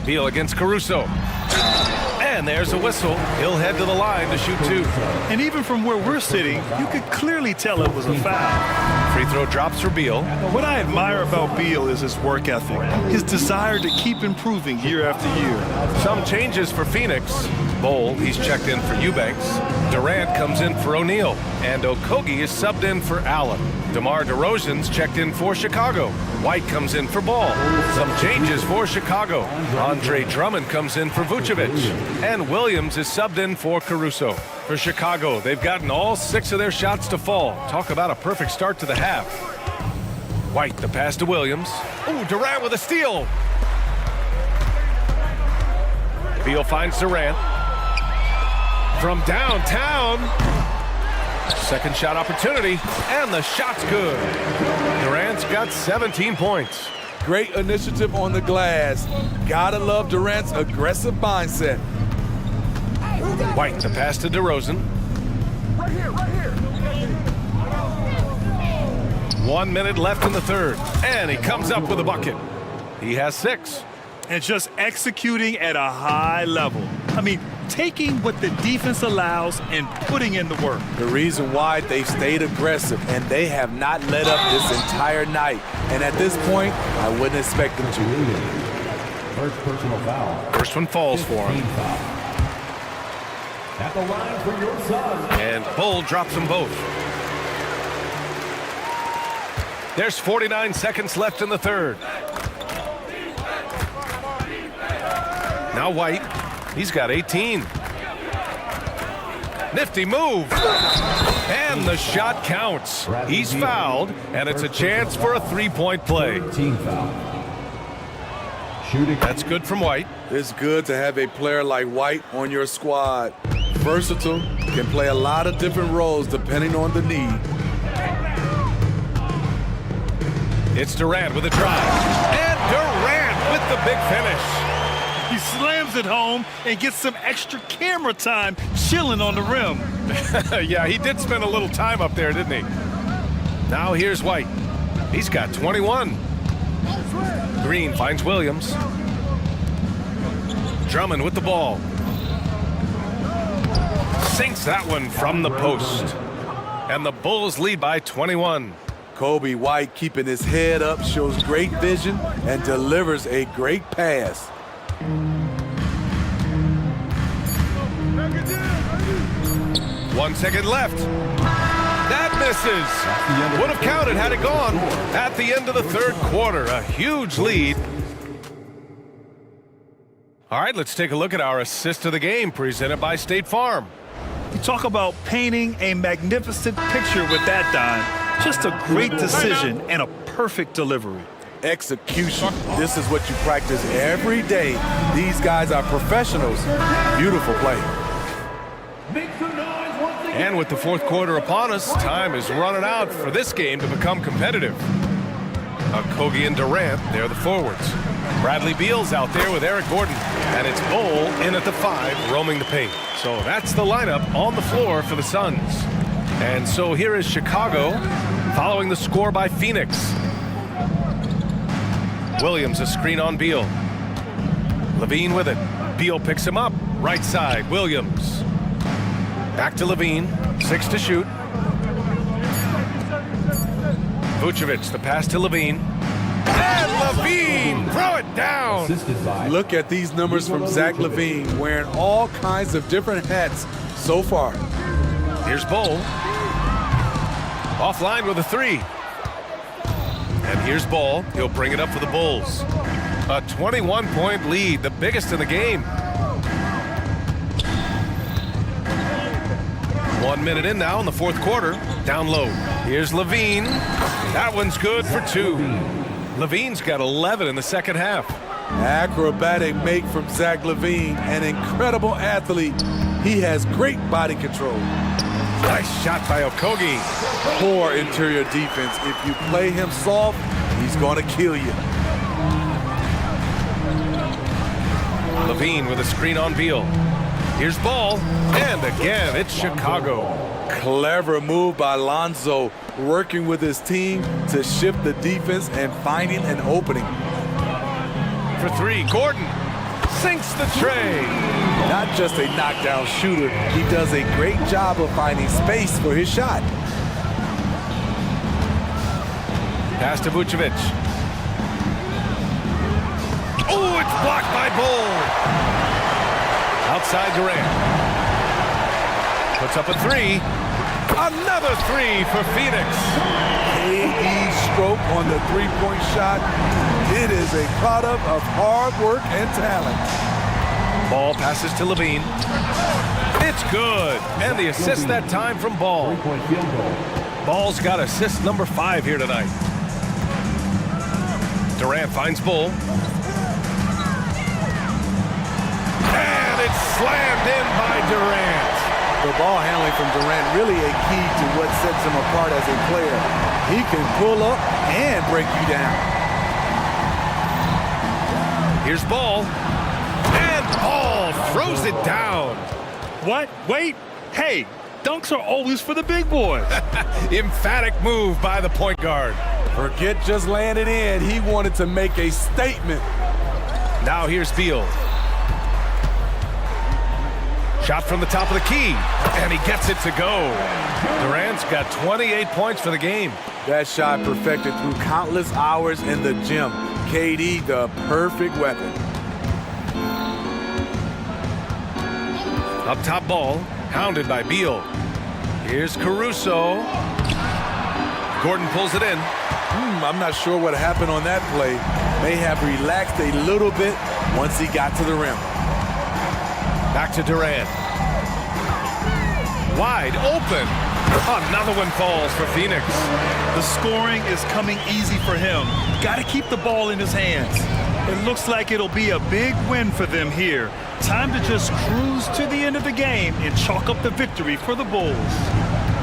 Beal against Caruso. And there's a whistle. He'll head to the line to shoot 2. And even from where we're sitting, you could clearly tell it was a foul. Free throw drops for Beal. What I admire about Beal is his work ethic, his desire to keep improving year after year. Some changes for Phoenix. Bowl, he's checked in for Eubanks. Durant comes in for O'Neal. And Okogie is subbed in for Allen. DeMar DeRozan's checked in for Chicago. White comes in for Ball. Some changes for Chicago. Andre Drummond comes in for Vucevic. And Williams is subbed in for Caruso. For Chicago, they've gotten all 6 of their shots to fall. Talk about a perfect start to the half. White, the pass to Williams. Ooh, Durant with a steal. Beal finds Durant. From downtown. Second shot opportunity, and the shot's good. Durant's got 17 points. Great initiative on the glass. Gotta love Durant's aggressive mindset. White, the pass to DeRozan. Right here. 1 minute left in the third, and he comes up with a bucket. He has 6. And just executing at a high level. I mean, taking what the defense allows and putting in the work. The reason why they've stayed aggressive, and they have not let up this entire night. And at this point, I wouldn't expect them to. First personal foul. First one falls for him. At the line for your son. And Bull drops them both. There's 49 seconds left in the third. Now White, he's got 18. Nifty move. And the shot counts. He's fouled, and it's a chance for a 3-point play. That's good from White. It's good to have a player like White on your squad. Versatile, can play a lot of different roles depending on the need. It's Durant with a drive. And Durant with the big finish. He slams it home and gets some extra camera time chilling on the rim. Yeah, he did spend a little time up there, didn't he? Now here's White. He's got 21. Green finds Williams. Drummond with the ball. Sinks that one from the post. And the Bulls lead by 21. Kobe White keeping his head up, shows great vision, and delivers a great pass. 1 second left. That misses. Would have counted had it gone at the end of the third quarter. A huge lead. All right, let's take a look at our assist of the game presented by State Farm. You talk about painting a magnificent picture with that, Don. Just a great decision and a perfect delivery. Execution. This is what you practice every day. These guys are professionals. Beautiful play. And with the fourth quarter upon us, time is running out for this game to become competitive. Kogi and Durant, they're the forwards. Bradley Beal's out there with Eric Gordon. And it's Bull in at the 5, roaming the paint. So that's the lineup on the floor for the Suns. And so here is Chicago, following the score by Phoenix. Williams, a screen on Beal. Levine with it. Beal picks him up. Right side, Williams. Back to Levine. 6 to shoot. Vucevic, the pass to Levine. And Levine, throw it down. Look at these numbers from Zach Levine, wearing all kinds of different hats so far. Here's Bull. Offline with a 3. And here's Ball. He'll bring it up for the Bulls. A 21-point lead, the biggest in the game. 1 minute in now in the fourth quarter. Down low. Here's Levine. That one's good for 2. Levine's got 11 in the second half. Acrobatic make from Zach Levine, an incredible athlete. He has great body control. Nice shot by Okogie. Poor interior defense. If you play him soft, he's going to kill you. Levine with a screen on Beal. Here's Ball, and again, it's Chicago. Clever move by Lonzo, working with his team to shift the defense and finding an opening. For 3, Gordon sinks the tray. Not just a knockdown shooter, he does a great job of finding space for his shot. Pass to Vucevic. Oh, it's blocked by Bull. Outside Durant. Puts up a 3. Another 3 for Phoenix. KD's stroke on the three-point shot. It is a product of hard work and talent. Ball passes to Levine. It's good. And the assist that time from Ball. Ball's got assist number 5 here tonight. Durant finds Bull. And it's slammed in by Durant. The ball handling from Durant really a key to what sets him apart as a player. He can pull up and break you down. Here's Ball. And Ball throws it down. What? Wait. Hey, dunks are always for the big boys. Emphatic move by the point guard. Forget just laying it in. He wanted to make a statement. Now here's Beal. Shot from the top of the key, and he gets it to go. Durant's got 28 points for the game. That shot perfected through countless hours in the gym. KD, the perfect weapon. Up top Ball, hounded by Beal. Here's Caruso. Gordon pulls it in. I'm not sure what happened on that play. May have relaxed a little bit once he got to the rim. Back to Durant. Wide open. Another one falls for Phoenix. The scoring is coming easy for him. Got to keep the ball in his hands. It looks like it'll be a big win for them here. Time to just cruise to the end of the game and chalk up the victory for the Bulls.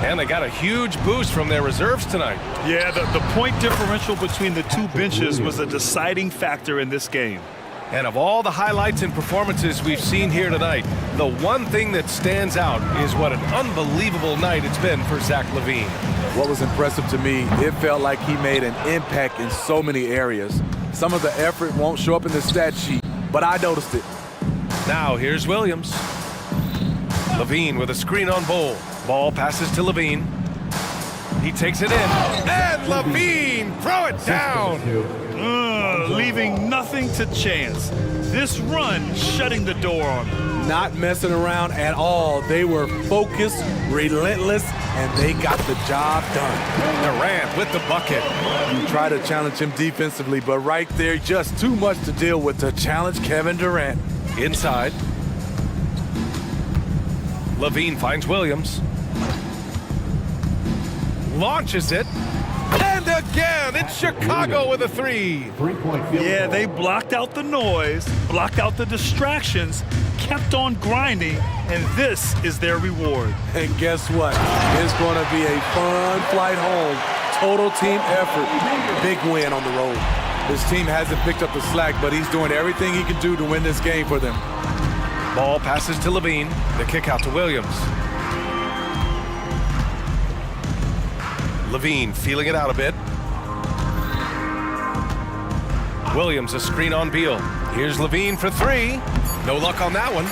And they got a huge boost from their reserves tonight. Yeah, the point differential between the two benches was a deciding factor in this game. And of all the highlights and performances we've seen here tonight, the one thing that stands out is what an unbelievable night it's been for Zach Levine. What was impressive to me, it felt like he made an impact in so many areas. Some of the effort won't show up in the stat sheet, but I noticed it. Now here's Williams. Levine with a screen on Bowl. Ball passes to Levine. He takes it in. And Levine, throw it down. Leaving nothing to chance. This run shutting the door on them. Not messing around at all. They were focused, relentless, and they got the job done. Durant with the bucket. You try to challenge him defensively, but right there, just too much to deal with to challenge Kevin Durant. Inside. Levine finds Williams. Launches it. And again, it's Chicago with a three. Yeah, they blocked out the noise, blocked out the distractions, kept on grinding, and this is their reward. And guess what? It's going to be a fun flight home. Total team effort. Big win on the road. His team hasn't picked up the slack, but he's doing everything he can do to win this game for them. Ball passes to Levine. The kick out to Williams. Levine feeling it out a bit. Williams a screen on Beal. Here's Levine for three. No luck on that one.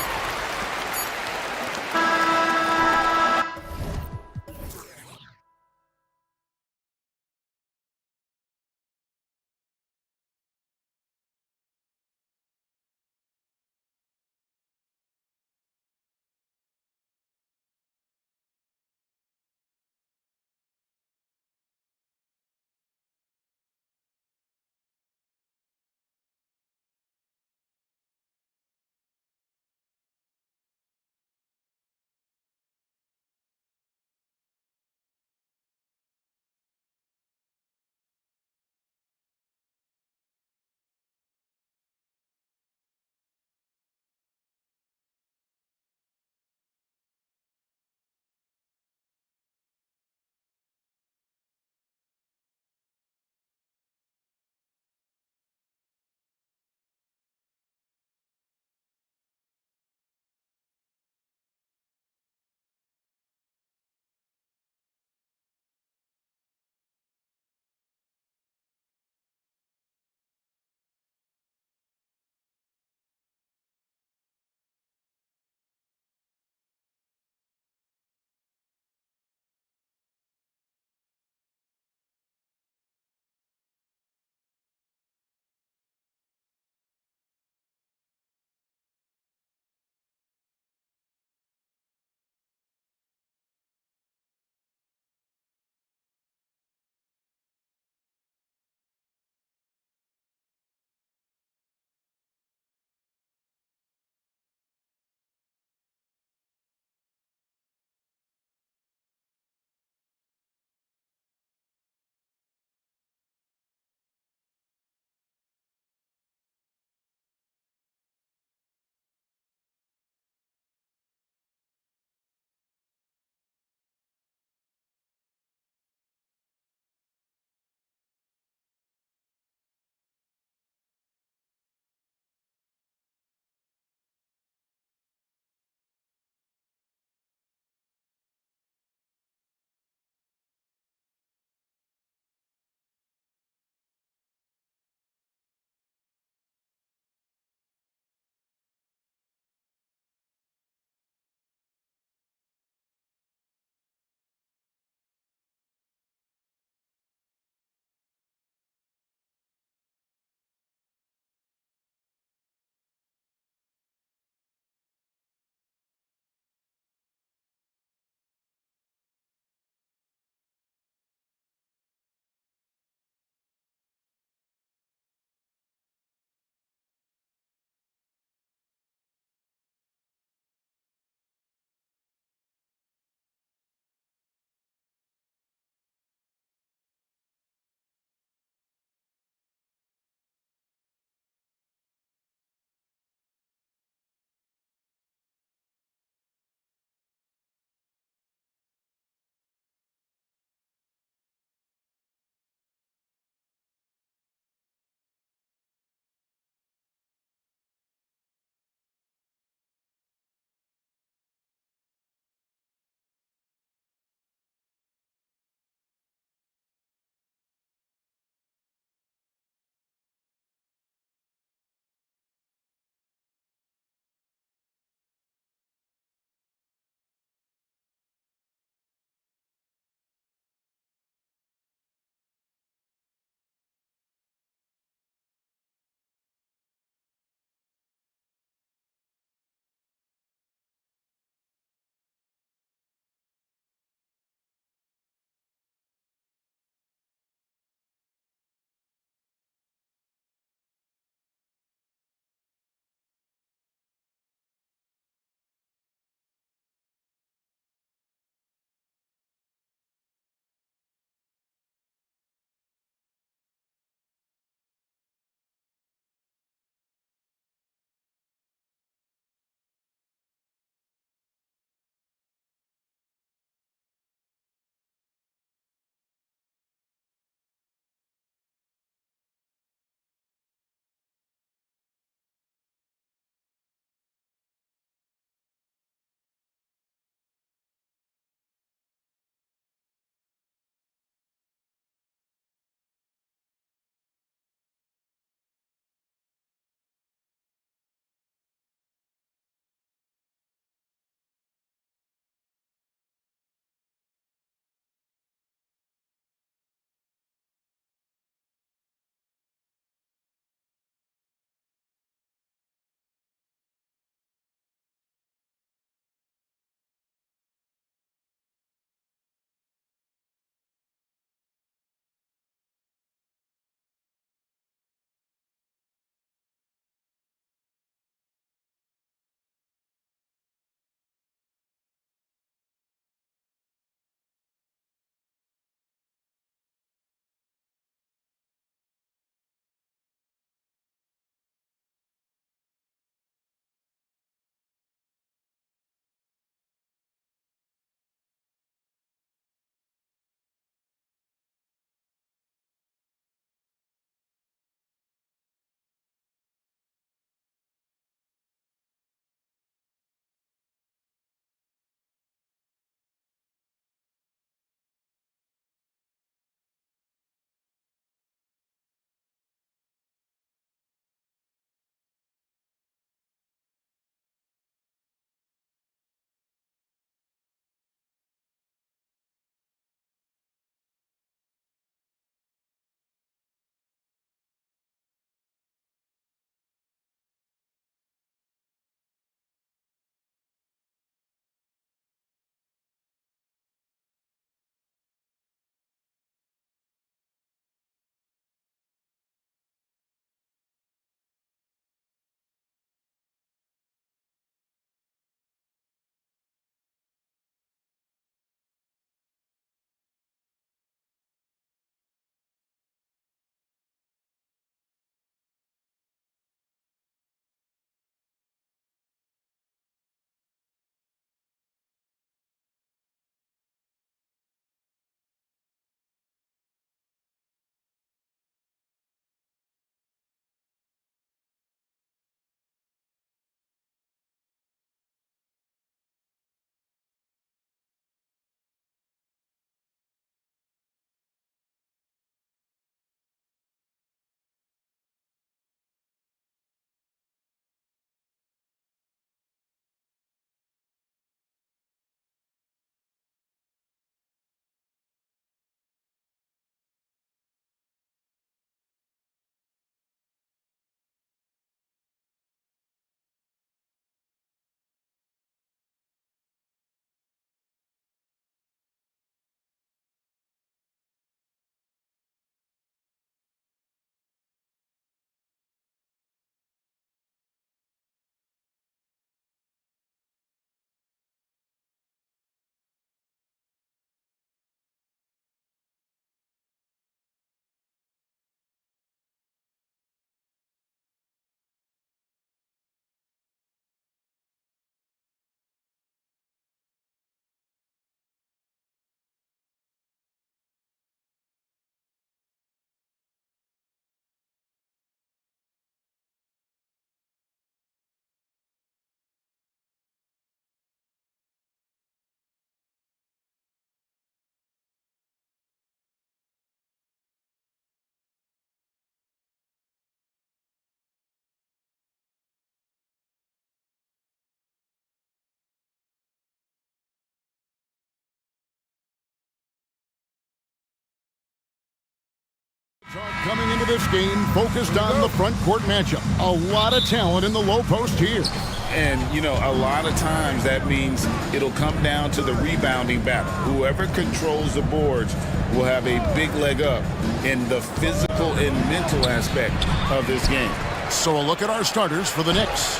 Coming into this game, focused on the front court matchup. A lot of talent in the low post here. And, you know, a lot of times that means it'll come down to the rebounding battle. Whoever controls the boards will have a big leg up in the physical and mental aspect of this game. So a look at our starters for the Knicks.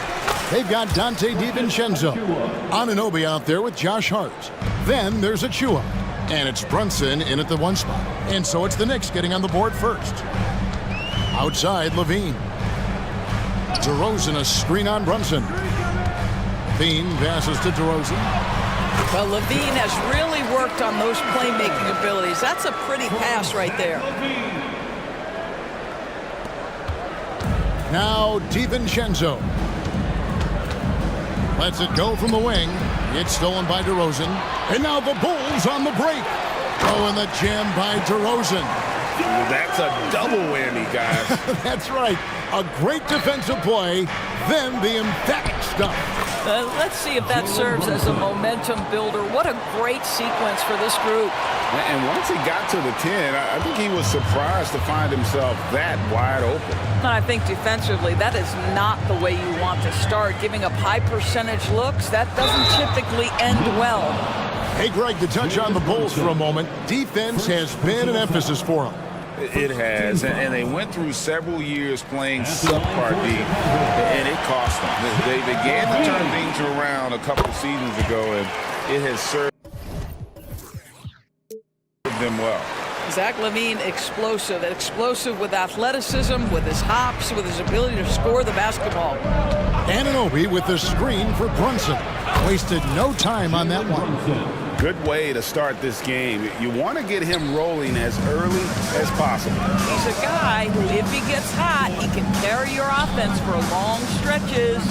They've got Dante DiVincenzo, Anunoby out there with Josh Hart. Then there's Achua, and it's Brunson in at the 1 spot. And so it's the Knicks getting on the board first. Outside, Levine. DeRozan, a screen on Brunson. Levine passes to DeRozan. Well, Levine has really worked on those playmaking abilities. That's a pretty pass right there. Now DiVincenzo. Lets it go from the wing. It's stolen by DeRozan. And now the Bulls on the break. Oh, and the jam by DeRozan. That's a double whammy, guys. That's right. A great defensive play, then the emphatic stuff. Let's see if that serves as a momentum builder. What a great sequence for this group. And once he got to the 10, I think he was surprised to find himself that wide open. And I think defensively, that is not the way you want to start. Giving up high percentage looks, that doesn't typically end well. Hey, Greg, to touch on the Bulls for a moment, defense has been an emphasis for them. It has, and they went through several years playing subpar D, and it cost them. They began to turn things around a couple seasons ago, and it has served them well. Zach LaVine, explosive with athleticism, with his hops, with his ability to score the basketball. Anunoby with the screen for Brunson. Wasted no time on that one. Good way to start this game. You want to get him rolling as early as possible. He's a guy who, if he gets hot, he can carry your offense for long stretches.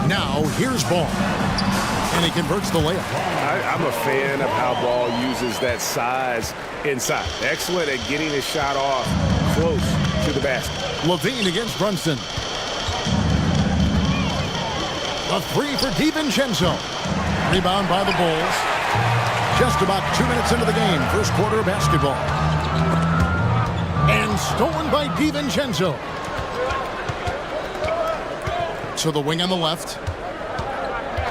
Now, here's Ball. And he converts the layup. I'm a fan of how Ball uses that size inside. Excellent at getting his shot off close to the basket. Levine against Brunson. A 3 for DiVincenzo. Rebound by the Bulls. Just about 2 minutes into the game, first quarter of basketball. And stolen by DiVincenzo. To the wing on the left.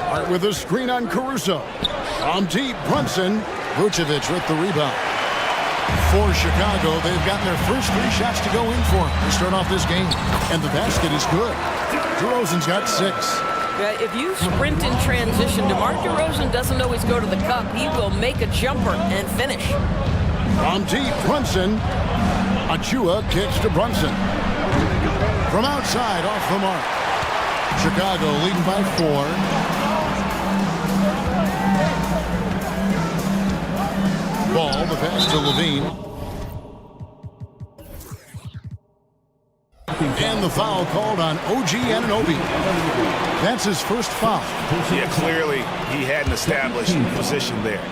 Hart with a screen on Caruso. From deep, Brunson. Vucevic with the rebound. For Chicago, they've gotten their first 3 shots to go in for them to start off this game. And the basket is good. DeRozan's got 6. If you sprint in transition, DeMar DeRozan doesn't always go to the cup. He will make a jumper and finish. From deep, Brunson. Achua kicks to Brunson. From outside, off the mark. Chicago leading by 4. Ball, the pass to Levine. And the foul called on OG Anunoby. That's his first foul. Yeah, clearly he hadn't established position there.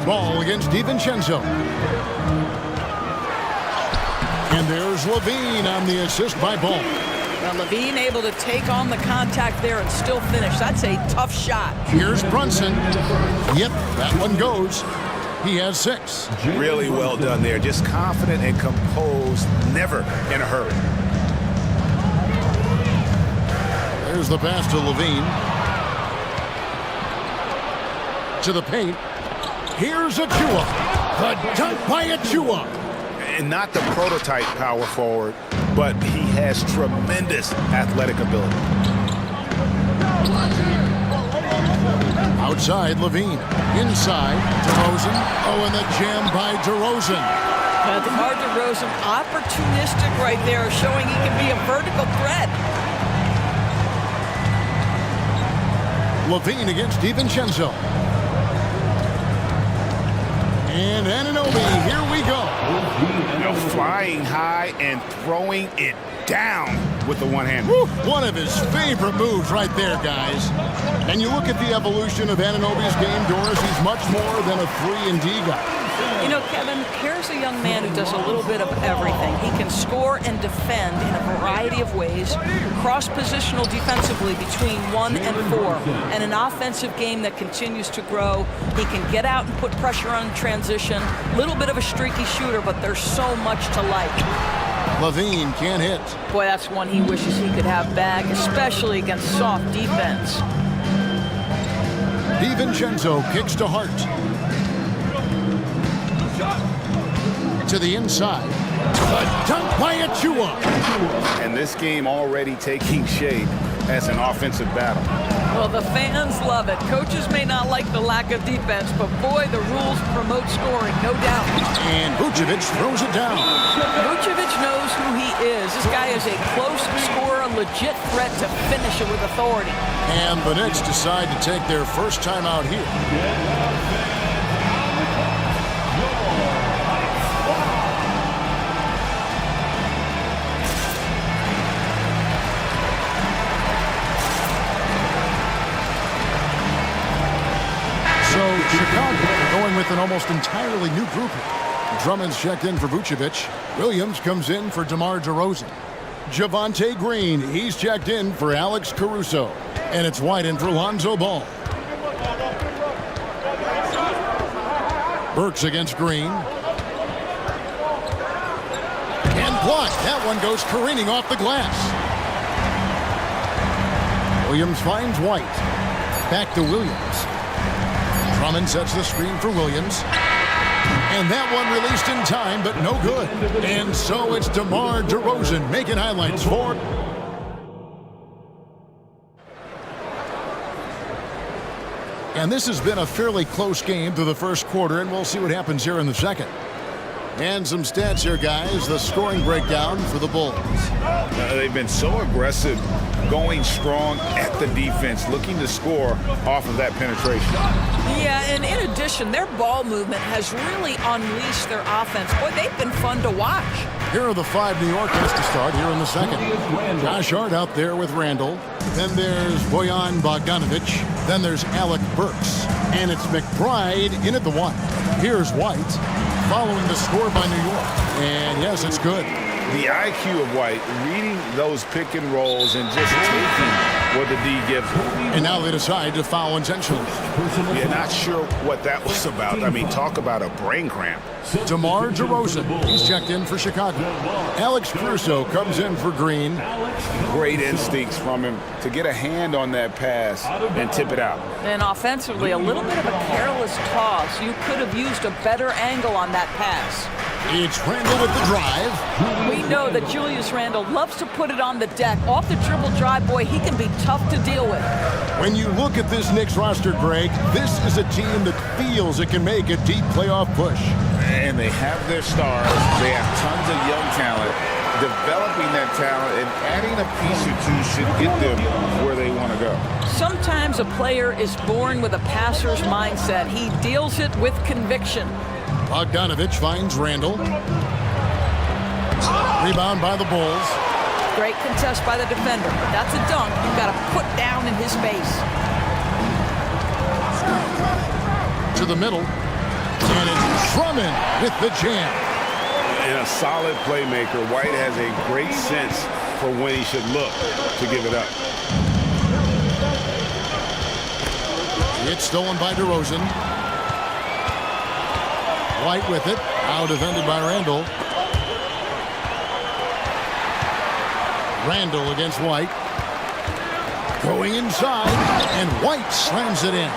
Ball against DiVincenzo. And there's Levine on the assist by Ball. Now Levine able to take on the contact there and still finish. That's a tough shot. Here's Brunson. Yep, that one goes. He has 6. Really well done there. Just confident and composed, never in a hurry. There's the pass to Levine. To the paint. Here's Achua. The dunk by Achua. And not the prototype power forward, but he has tremendous athletic ability. Outside, Levine. Inside, DeRozan. Oh, and the jam by DeRozan. DeMar DeRozan, opportunistic right there, showing he can be a vertical threat. Levine against DiVincenzo. And Anunoby, here we go. You know, flying high and throwing it down with the one hand. One of his favorite moves right there, guys. And you look at the evolution of Anunoby's game, Doris, he's much more than a 3-and-D guy. You know, Kevin, here's a young man who does a little bit of everything. He can score and defend in a variety of ways, cross-positional defensively between 1 and 4, and an offensive game that continues to grow. He can get out and put pressure on transition. Little bit of a streaky shooter, but there's so much to like. Levine can't hit. Boy, that's one he wishes he could have back, especially against soft defense. DiVincenzo kicks to Hart. To the inside. A dunk by Achua. And this game already taking shape as an offensive battle. Well, the fans love it. Coaches may not like the lack of defense, but boy, the rules promote scoring, no doubt. And Vucevic throws it down. Vucevic knows who he is. This guy is a close scorer, a legit threat to finish it with authority. And the Knicks decide to take their first time out here. So Chicago going with an almost entirely new group here. Drummond's checked in for Vucevic. Williams comes in for DeMar DeRozan. Javonte Green, he's checked in for Alex Caruso. And it's White in for Lonzo Ball. Burks against Green. And blocked. That one goes careening off the glass. Williams finds White. Back to Williams. Drummond sets the screen for Williams. And that one released in time, but no good. And so it's DeMar DeRozan making highlights for. And this has been a fairly close game through the first quarter, and we'll see what happens here in the second. And some stats here, guys. The scoring breakdown for the Bulls. They've been so aggressive, going strong at the defense, looking to score off of that penetration. Yeah, and in addition, their ball movement has really unleashed their offense. Boy, they've been fun to watch. Here are the 5 New Yorkers to start here in the second. Josh Hart out there with Randall. Then there's Bojan Bogdanovic. Then there's Alec Burks. And it's McBride in at the 1. Here's White following the score by New York. And yes, it's good. The IQ of White, reading those pick and rolls and just taking what the D gives him. And now they decide to foul intentionally. You're not sure what that was about. I mean, talk about a brain cramp. DeMar DeRozan, he's checked in for Chicago. Alex Caruso comes in for Green. Great instincts from him to get a hand on that pass and tip it out. And offensively, a little bit of a careless toss. You could have used a better angle on that pass. It's Randall with the drive. We know that Julius Randle loves to put it on the deck. Off the dribble drive, boy, he can be tough to deal with. When you look at this Knicks roster, Greg, this is a team that feels it can make a deep playoff push. And they have their stars. They have tons of young talent. Developing that talent and adding a piece or two should get them where they want to go. Sometimes a player is born with a passer's mindset. He deals it with conviction. Bogdanovic finds Randall. Rebound by the Bulls. Great contest by the defender. That's a dunk you've got to put down in his face. To the middle. And it's Drummond with the jam. And a solid playmaker. White has a great sense for when he should look to give it up. It's stolen by DeRozan. White with it. Now defended by Randall. Randall against White. Going inside. And White slams it in.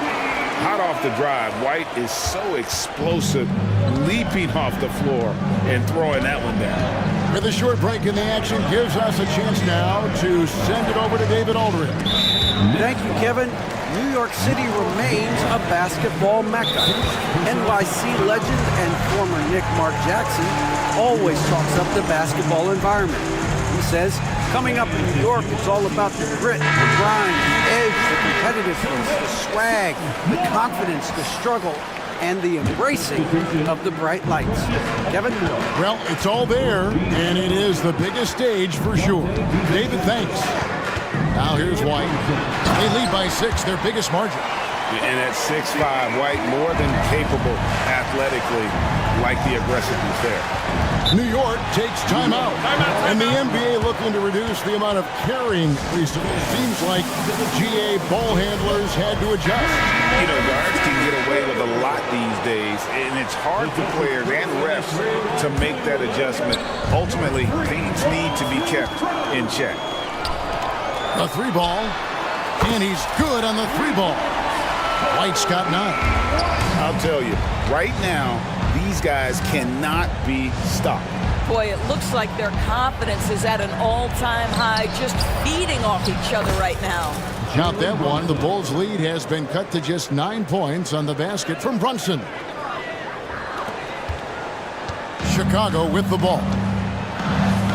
Hot off the drive. White is so explosive, leaping off the floor and throwing that one down. With a short break in the action, gives us a chance now to send it over to David Aldridge. Thank you, Kevin. New York City remains a basketball mecca. NYC legend and former Knick Mark Jackson always talks up the basketball environment. He says, coming up in New York, it's all about the grit, the grind, the edge, the competitiveness, the swag, the confidence, the struggle, and the embracing of the bright lights. Kevin? Well, it's all there, and it is the biggest stage for sure. David, thanks. Now here's White. They lead by 6, their biggest margin. And at 6'5", White more than capable athletically, like the aggressiveness there. New York takes timeout. And the NBA looking to reduce the amount of carrying recently. Seems like GA ball handlers had to adjust. You know, guards can get away with a lot these days, and it's hard for players and refs to make that adjustment. Ultimately, things need to be kept in check. A three ball, and he's good on the three ball. White's got 9. I'll tell you, right now, these guys cannot be stopped. Boy, it looks like their confidence is at an all-time high, just feeding off each other right now. Count that one. The Bulls' lead has been cut to just 9 points on the basket from Brunson. Chicago with the ball.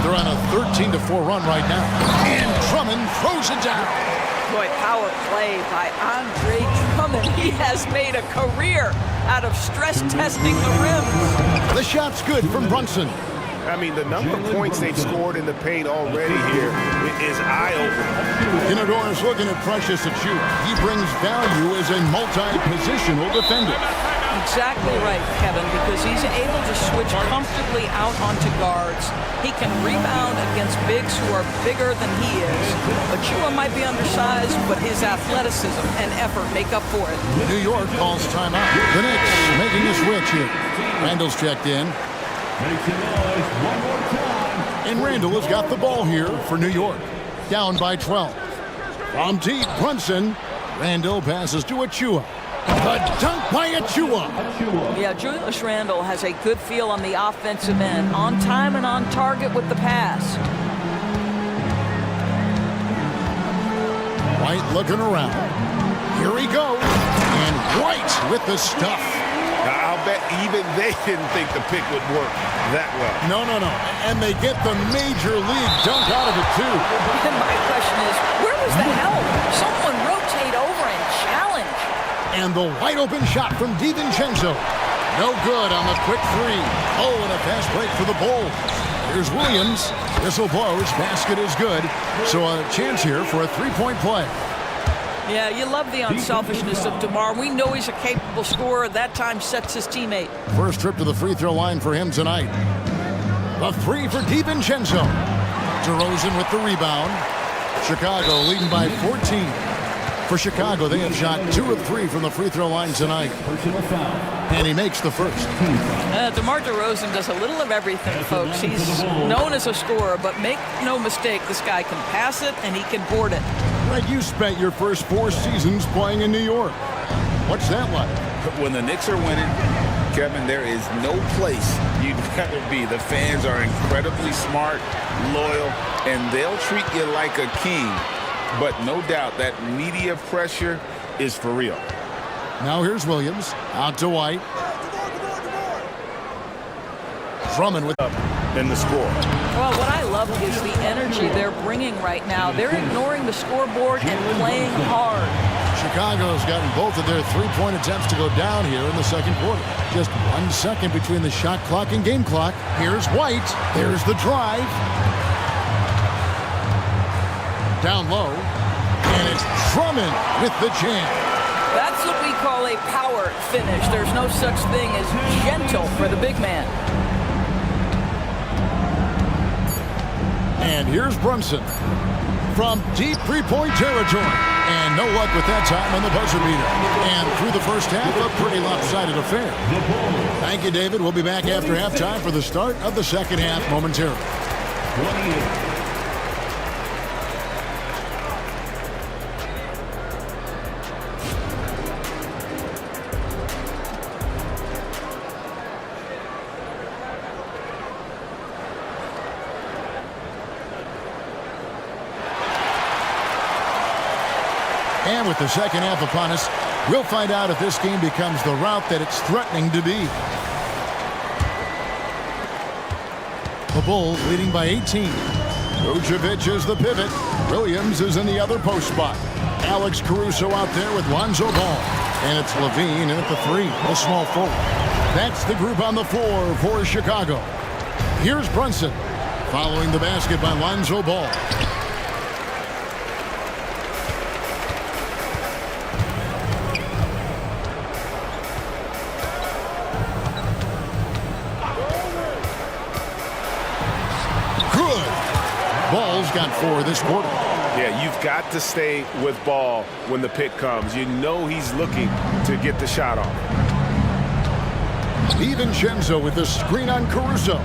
They're on a 13-4 run right now. And Drummond throws it down. Boy, power play by Andre Drummond. He has made a career out of stress testing the rims. The shot's good from Brunson. I mean, the number of points they've scored in the paint already here is eye-opening. Inador's looking at Precious Achiuwa. He brings value as a multi-positional defender. Exactly right, Kevin, because he's able to switch comfortably out onto guards. He can rebound against bigs who are bigger than he is. Achiuwa might be undersized, but his athleticism and effort make up for it. New York calls timeout. The Knicks making a switch here. Randall's checked in. And Randall has got the ball here for New York. Down by 12. From deep, Brunson. Randall passes to Achiuwa. The dunk by Achiuwa. Yeah, Julius Randle has a good feel on the offensive end. On time and on target with the pass. White looking around. Here he goes. And White with the stuff. I'll bet even they didn't think the pick would work that well. No. And they get the major league dunk out of it, too. And my question is, where was the help? Someone rotate over and challenge. And the wide open shot from DiVincenzo. No good on the quick three. Oh, and a fast break for the Bulls. Here's Williams. Whistle blows. Basket is good. So a chance here for a three-point play. Yeah, you love the unselfishness of DeMar. We know he's a capable scorer. That time sets his teammate. First trip to the free throw line for him tonight. A three for DiVincenzo. DeRozan with the rebound. Chicago leading by 14. For Chicago, they have shot 2 of 3 from the free throw line tonight. And he makes the first. DeMar DeRozan does a little of everything, folks. He's known as a scorer, but make no mistake, this guy can pass it and he can board it. Like you spent your first 4 seasons playing in New York. What's that like? When the Knicks are winning, Kevin, there is no place you'd rather be. The fans are incredibly smart, loyal, and they'll treat you like a king. But no doubt that media pressure is for real. Now here's Williams. Out to White. Drummond with in the score. Well, what I love is the energy they're bringing right now. They're ignoring the scoreboard and playing hard. Chicago's gotten both of their three-point attempts to go down here in the second quarter. Just 1 second between the shot clock and game clock. Here's White. There's the drive. Down low. And it's Drummond with the jam. That's what we call a power finish. There's no such thing as gentle for the big man. And here's Brunson from deep three-point territory. And no luck with that time on the buzzer beater. And through the first half, a pretty lopsided affair. Thank you, David. We'll be back after halftime for the start of the second half momentarily. And with the second half upon us, we'll find out if this game becomes the route that it's threatening to be. The Bulls leading by 18. Vucevic is the pivot. Williams is in the other post spot. Alex Caruso out there with Lonzo Ball. And it's Levine in at the 3, a small forward. That's the group on the floor for Chicago. Here's Brunson following the basket by Lonzo Ball. shot for this quarter. Yeah, you've got to stay with ball when the pick comes. You know he's looking to get the shot off. DiVincenzo with the screen on Caruso.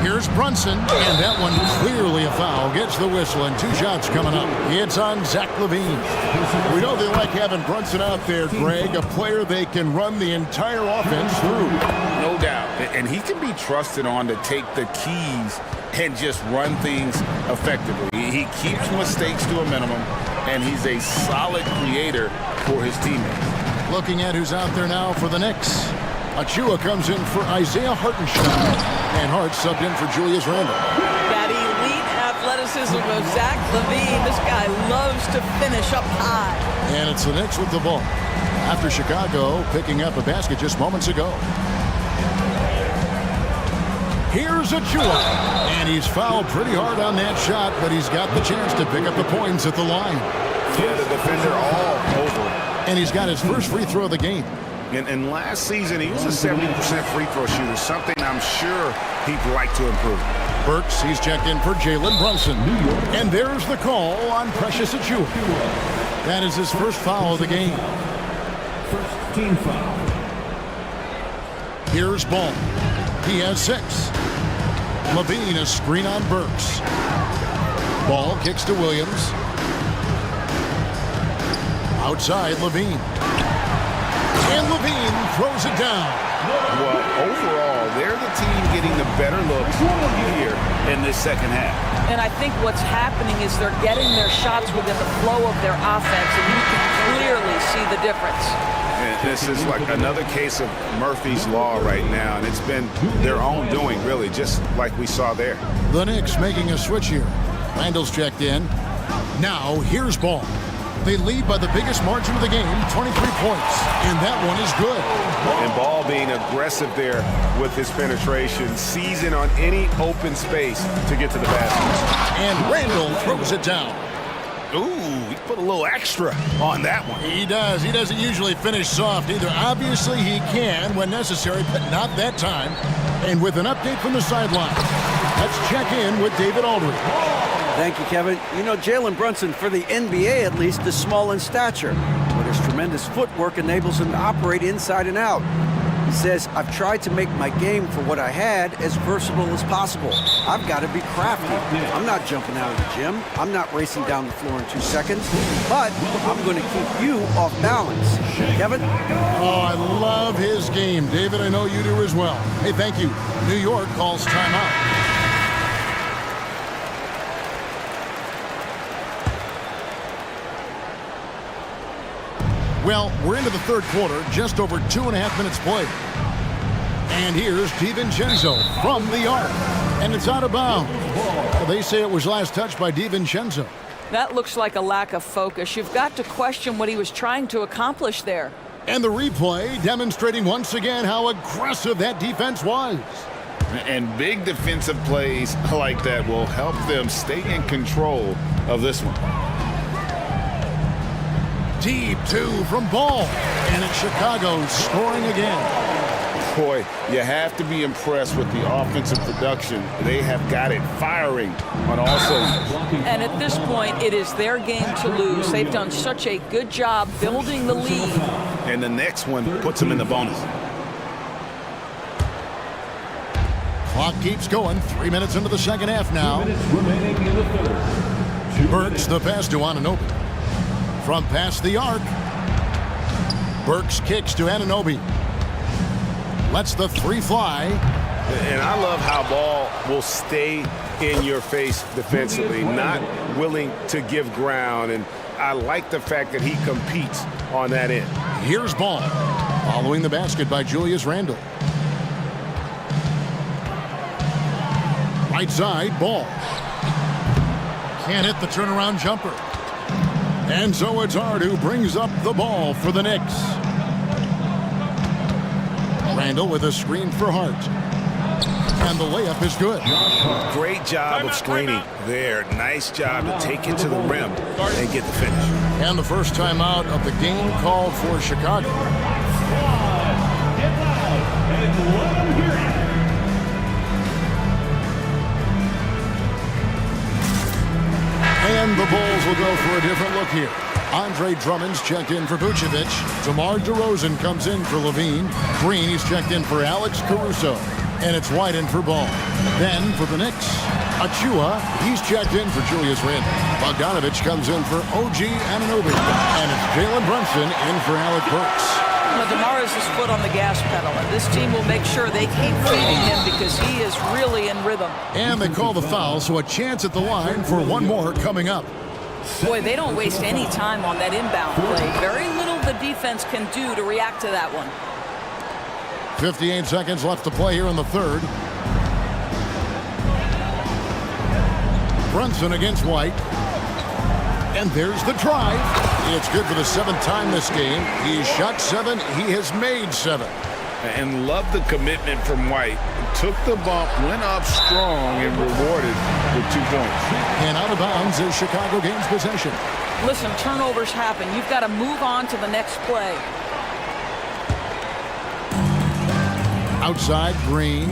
Here's Brunson, and that one clearly a foul. Gets the whistle, and 2 shots coming up. It's on Zach LaVine. We know they like having Brunson out there, Greg, a player they can run the entire offense through. No doubt. And he can be trusted on to take the keys and just run things effectively. He keeps mistakes to a minimum, and he's a solid creator for his teammates. Looking at who's out there now for the Knicks. Achua comes in for Isaiah Hartenstein, and Hart subbed in for Julius Randle. That elite athleticism of Zach LaVine. This guy loves to finish up high. And it's the Knicks with the ball after Chicago picking up a basket just moments ago. Here's Achua, and he's fouled pretty hard on that shot, but he's got the chance to pick up the points at the line. Yeah, the defender all over. And he's got his first free throw of the game. And last season, he was a 70% free throw shooter, something I'm sure he'd like to improve. Burks, he's checked in for Jalen Brunson. And there's the call on Precious Achua. That is his first foul of the game. First team foul. Here's Ball. He has 6. LaVine, a screen on Burks. Ball kicks to Williams. Outside, LaVine. And LaVine throws it down. Well, overall, they're the team getting the better looks here in this second half. And I think what's happening is they're getting their shots within the flow of their offense, and you can clearly see the difference. And this is like another case of Murphy's Law right now, and it's been their own doing, really, just like we saw there. The Knicks making a switch here. Randall's checked in. Now, here's Ball. They lead by the biggest margin of the game, 23 points, and that one is good. And Ball being aggressive there with his penetration, seizing on any open space to get to the basket. And Randall throws it down. Ooh, he put a little extra on that one. He does. He doesn't usually finish soft either. Obviously, he can when necessary, but not that time. And with an update from the sideline, let's check in with David Aldridge. Thank you, Kevin. You know, Jalen Brunson, for the NBA at least, is small in stature, but his tremendous footwork enables him to operate inside and out. He says, I've tried to make my game for what I had as versatile as possible. I've got to be crafty. I'm not jumping out of the gym. I'm not racing down the floor in 2 seconds, but I'm going to keep you off balance. Kevin? Oh, I love his game. David, I know you do as well. Hey, thank you. New York calls timeout. Well, we're into the third quarter, just over 2.5 minutes played. And here's DiVincenzo from the arc. And it's out of bounds. Well, they say it was last touched by DiVincenzo. That looks like a lack of focus. You've got to question what he was trying to accomplish there. And the replay demonstrating once again how aggressive that defense was. And big defensive plays like that will help them stay in control of this one. Deep 2 from Ball. And it's Chicago scoring again. Boy, you have to be impressed with the offensive production. They have got it firing on all cylinders. And at this point, it is their game to lose. They've done such a good job building the lead. And the next one puts them in the bonus. Clock keeps going. 3 minutes into the second half now. Burks the pass to Anunoby. From past the arc. Burks kicks to Anunoby. Lets the 3 fly. And I love how Ball will stay in your face defensively, not willing to give ground. And I like the fact that he competes on that end. Here's Ball. Following the basket by Julius Randle. Right side, Ball. Can't hit the turnaround jumper. And so it's Hart who brings up the ball for the Knicks. Randle with a screen for Hart. And the layup is good. Great job of screening there. Nice job to take it to the rim and get the finish. And the first time out of the game called for Chicago. And the Bulls will go for a different look here. Andre Drummond's checked in for Vucevic. DeMar DeRozan comes in for Levine. Green, he's checked in for Alex Caruso. And it's White in for Ball. Then for the Knicks, Achua, he's checked in for Julius Randle. Bogdanovich comes in for OG Anunoby. And it's Jalen Brunson in for Alec Burks. DeMar has his foot on the gas pedal, and this team will make sure they keep feeding him because he is really in rhythm. And they call the foul, so a chance at the line for one more coming up. Boy, they don't waste any time on that inbound play. Very little the defense can do to react to that one. 58 seconds left to play here in the third. Brunson against White. And there's the drive. It's good for the 7th time this game. He's shot 7. He has made 7. And love the commitment from White. Took the bump, went up strong, and rewarded with 2 points. And out of bounds as Chicago gains possession. Listen, turnovers happen. You've got to move on to the next play. Outside, Green.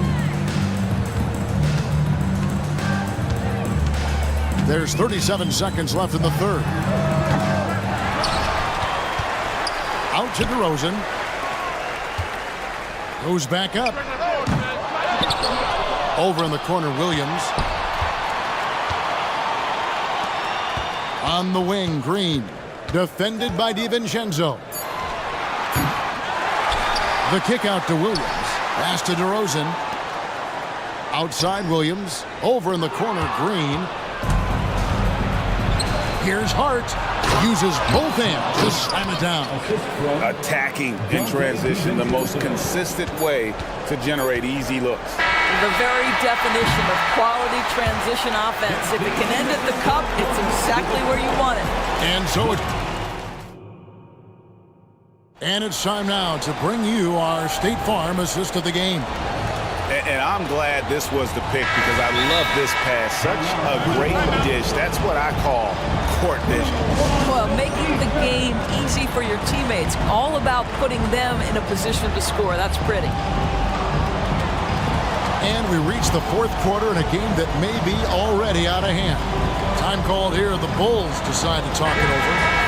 There's 37 seconds left in the third. Out to DeRozan. Goes back up. Over in the corner, Williams. On the wing, Green. Defended by DiVincenzo. The kick out to Williams. Pass to DeRozan. Outside, Williams. Over in the corner, Green. Here's Hart. Uses both hands to slam it down. Attacking in transition, the most consistent way to generate easy looks. The very definition of quality transition offense. If it can end at the cup, it's exactly where you want it. And it's time now to bring you our State Farm assist of the game. And I'm glad this was the pick because I love this pass. Such a great dish. That's what I call court vision. Well, making the game easy for your teammates. All about putting them in a position to score. That's pretty. And we reach the 4th quarter in a game that may be already out of hand. Time called here. The Bulls decide to talk it over.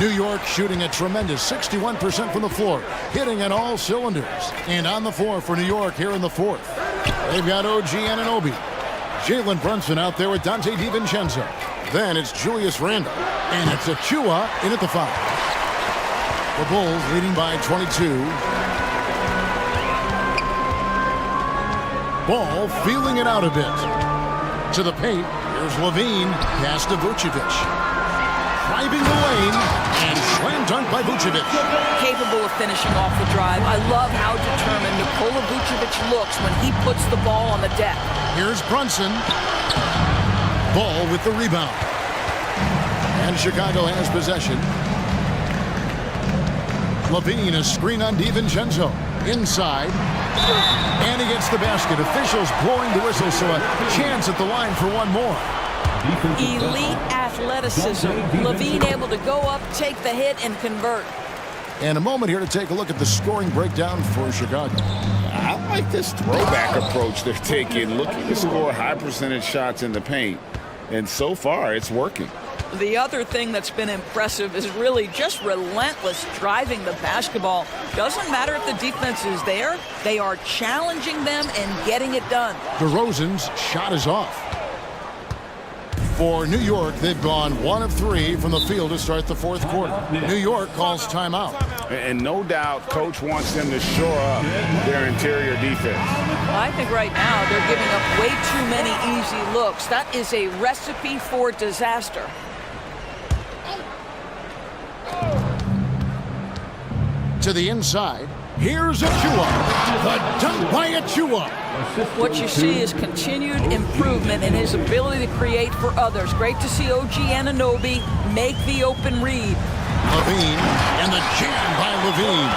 New York shooting a tremendous 61% from the floor, hitting on all cylinders. And on the floor for New York here in the 4th. They've got OG Anunoby. Jalen Brunson out there with Dante DiVincenzo. Then it's Julius Randle. And it's Achua in at the foul. The Bulls leading by 22. Ball feeling it out a bit. To the paint, here's Levine. Pass to Vucevic. Driving the lane, and slam dunk by Vucevic. Capable of finishing off the drive. I love how determined Nikola Vucevic looks when he puts the ball on the deck. Here's Brunson. Ball with the rebound. And Chicago has possession. Levine, a screen on DiVincenzo. Inside. And he gets the basket. Officials blowing the whistle, so a chance at the line for one more. Elite athleticism. Levine able to go up, take the hit, and convert. And a moment here to take a look at the scoring breakdown for Chicago. I like this throwback approach they're taking, looking to score high percentage shots in the paint. And so far, it's working. The other thing that's been impressive is really just relentless driving the basketball. Doesn't matter if the defense is there, they are challenging them and getting it done. DeRozan's shot is off. For New York, they've gone 1 of 3 from the field to start the 4th quarter. New York calls timeout. And no doubt, Coach wants them to shore up their interior defense. I think right now they're giving up way too many easy looks. That is a recipe for disaster. To the inside, here's Achua. The dunk by Achua. What you see is continued improvement in his ability to create for others. Great to see OG Anunoby make the open read. Levine, and the jam by Levine.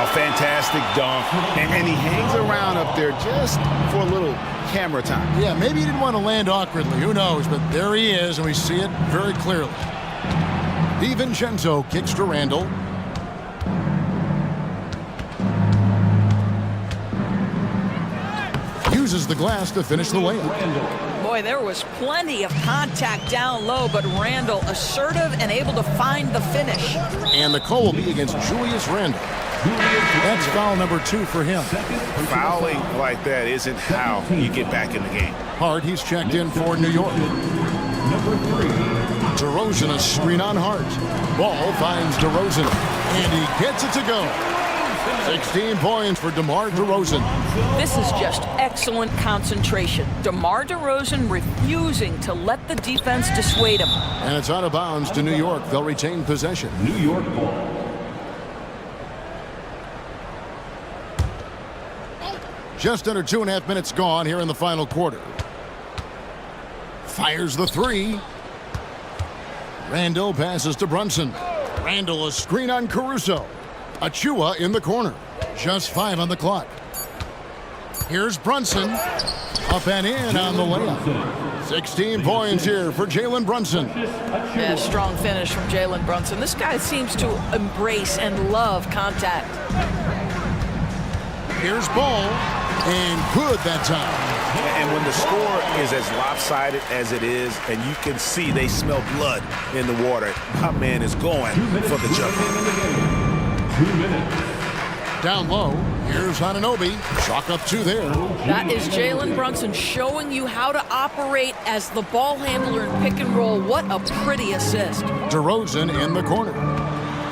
A fantastic dunk. And he hangs around up there just for a little camera time. Yeah, maybe he didn't want to land awkwardly. Who knows? But there he is, and we see it very clearly. DiVincenzo kicks to Randle. uses the glass to finish the layup. Boy, there was plenty of contact down low, but Randall assertive and able to find the finish. And the call will be against Julius Randall. That's foul number 2 for him. Fouling like that isn't how you get back in the game. Hart, he's checked in for New York. DeRozan, a screen on Hart. Ball finds DeRozan, and he gets it to go. 16 points for DeMar DeRozan. This is just excellent concentration. DeMar DeRozan refusing to let the defense dissuade him. And it's out of bounds to New York. They'll retain possession. New York ball. Just under 2.5 minutes gone here in the final quarter. Fires the 3. Randall passes to Brunson. Randall, a screen on Caruso. Achua in the corner. Just 5 on the clock. Here's Brunson. Up and in on the layup. 16 points here for Jalen Brunson. Yeah, strong finish from Jalen Brunson. This guy seems to embrace and love contact. Here's Ball. And good that time. And when the score is as lopsided as it is, and you can see they smell blood in the water, my man is going for the jumper. 2 minutes. Down low, here's Anunoby. Chalk up 2 there. That is Jalen Brunson showing you how to operate as the ball handler in pick and roll. What a pretty assist. DeRozan in the corner.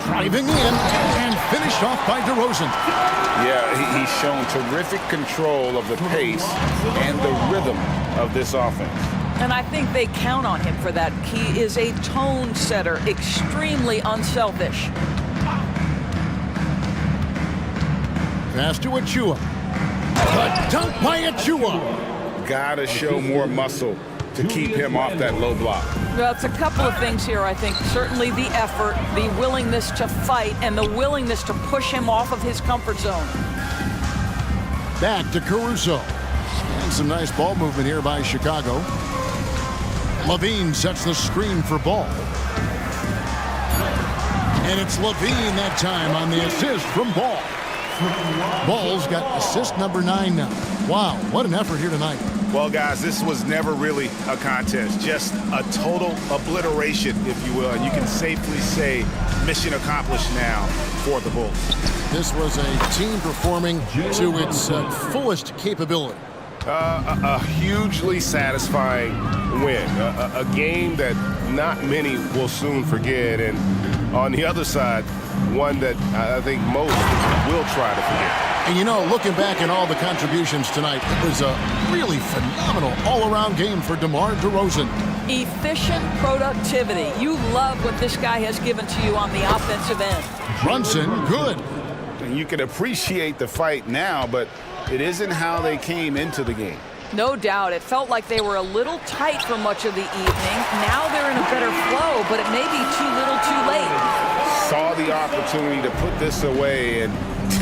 Driving in and finished off by DeRozan. Yeah, he's shown terrific control of the pace and the rhythm of this offense. And I think they count on him for that. He is a tone setter, extremely unselfish. Pass to Achua. The dunk by Achua. Gotta show more muscle to keep him off that low block. Well, it's a couple of things here, I think. Certainly the effort, the willingness to fight, and the willingness to push him off of his comfort zone. Back to Caruso. And some nice ball movement here by Chicago. Levine sets the screen for Ball. And it's Levine that time on the assist from Ball. Ball's got assist number 9 now. Wow, what an effort here tonight. Well, guys, this was never really a contest, just a total obliteration, if you will. And you can safely say mission accomplished now for the Bulls. This was a team performing to its fullest capability. A hugely satisfying win, a game that not many will soon forget, and on the other side, one that I think most will try to forget. And you know, looking back at all the contributions tonight, it was a really phenomenal all-around game for DeMar DeRozan. Efficient productivity. You love what this guy has given to you on the offensive end. Brunson, good. And you can appreciate the fight now, but it isn't how they came into the game. No doubt. It felt like they were a little tight for much of the evening. Now they're in a better flow, but it may be too little too late. Saw the opportunity to put this away and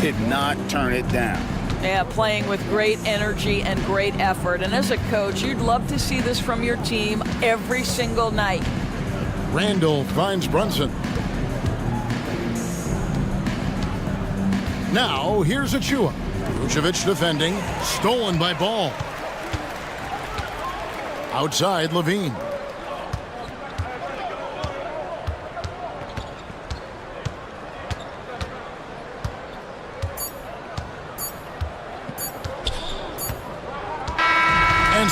did not turn it down. Yeah, playing with great energy and great effort. And as a coach, you'd love to see this from your team every single night. Randall finds Brunson. Now, here's Achua. Vucevic defending. Stolen by Ball. Outside, Levine. And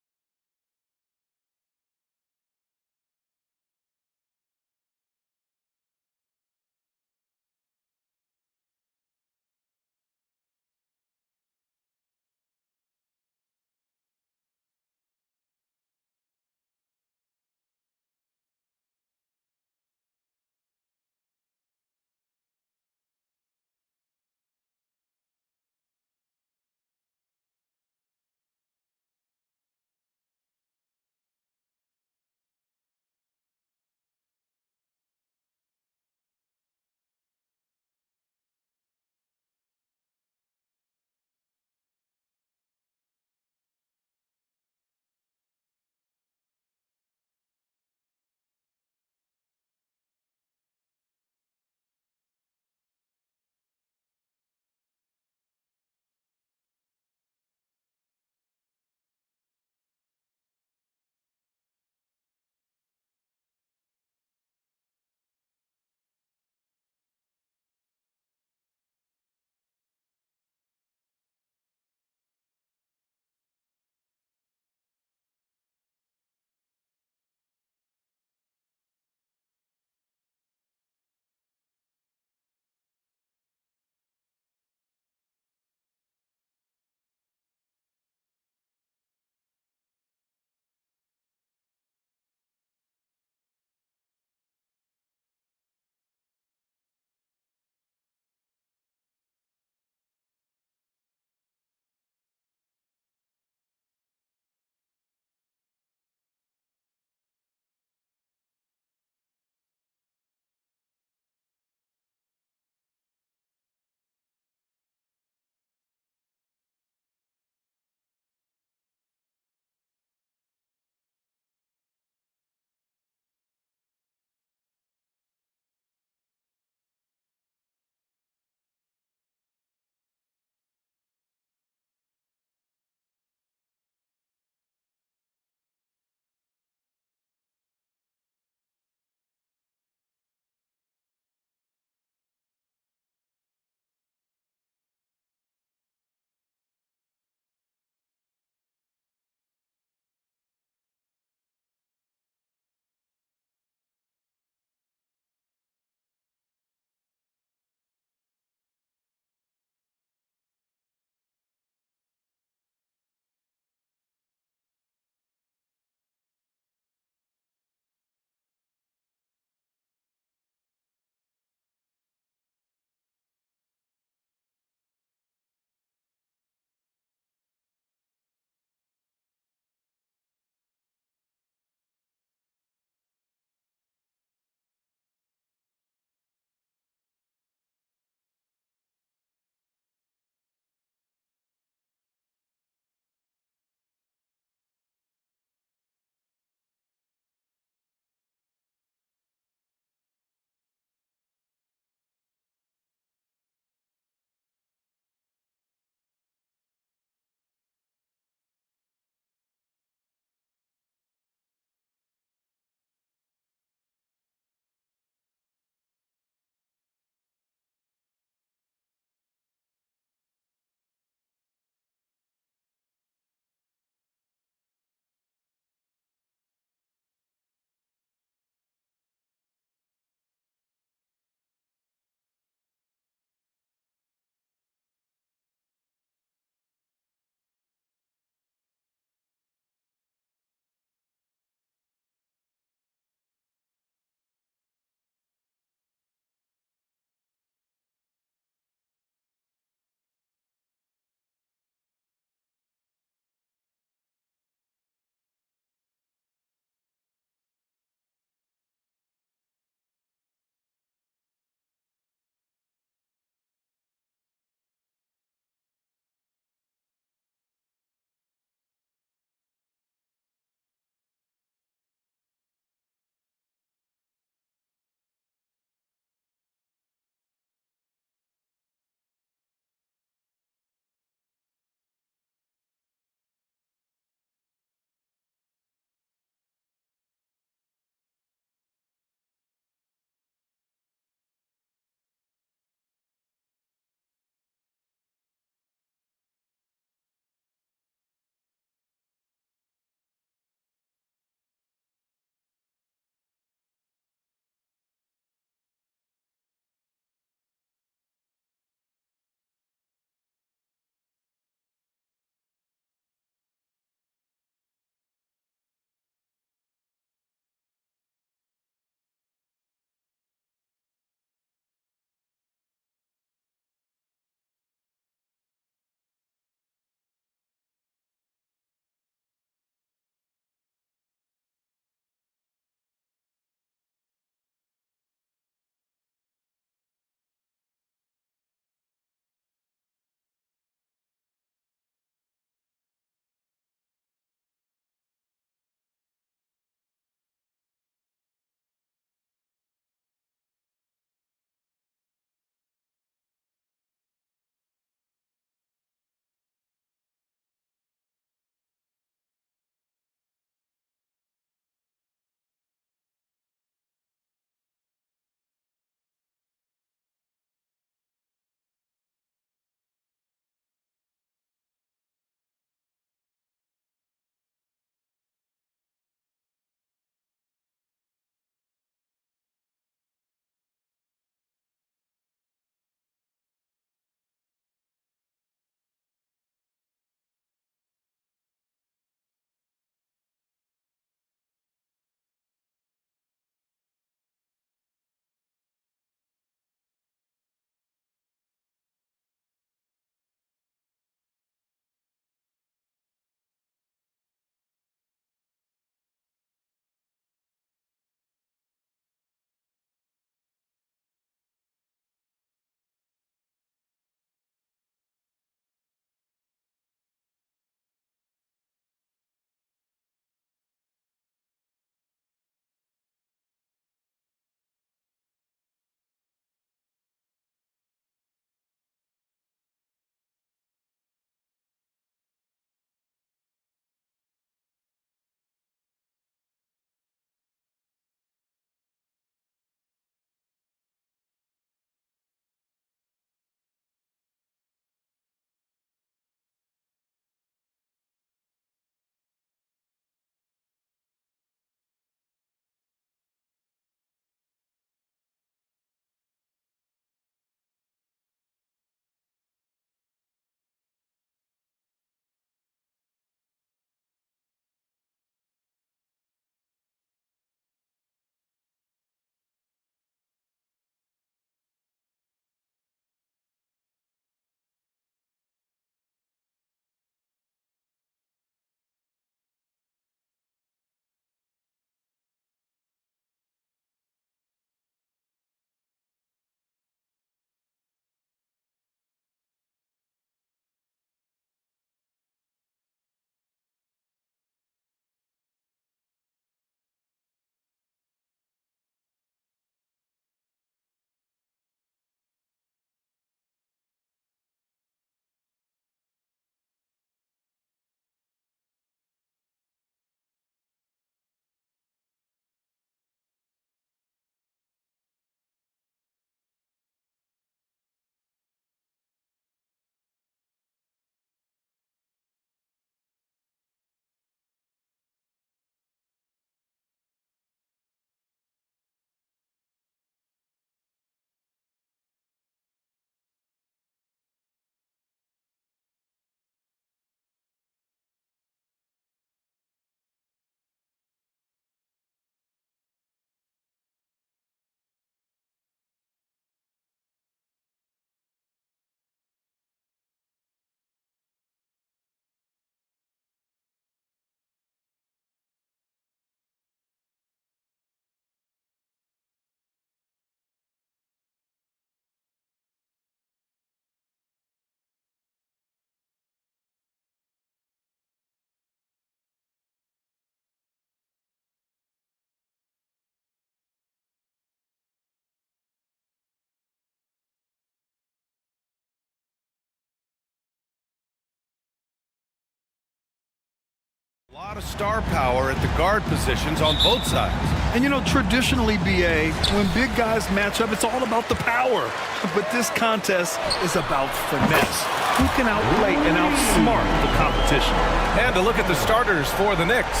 A lot of star power at the guard positions on both sides. And you know, traditionally, BA, when big guys match up, it's all about the power. But this contest is about finesse. Who can outplay and outsmart the competition? And to look at the starters for the Knicks.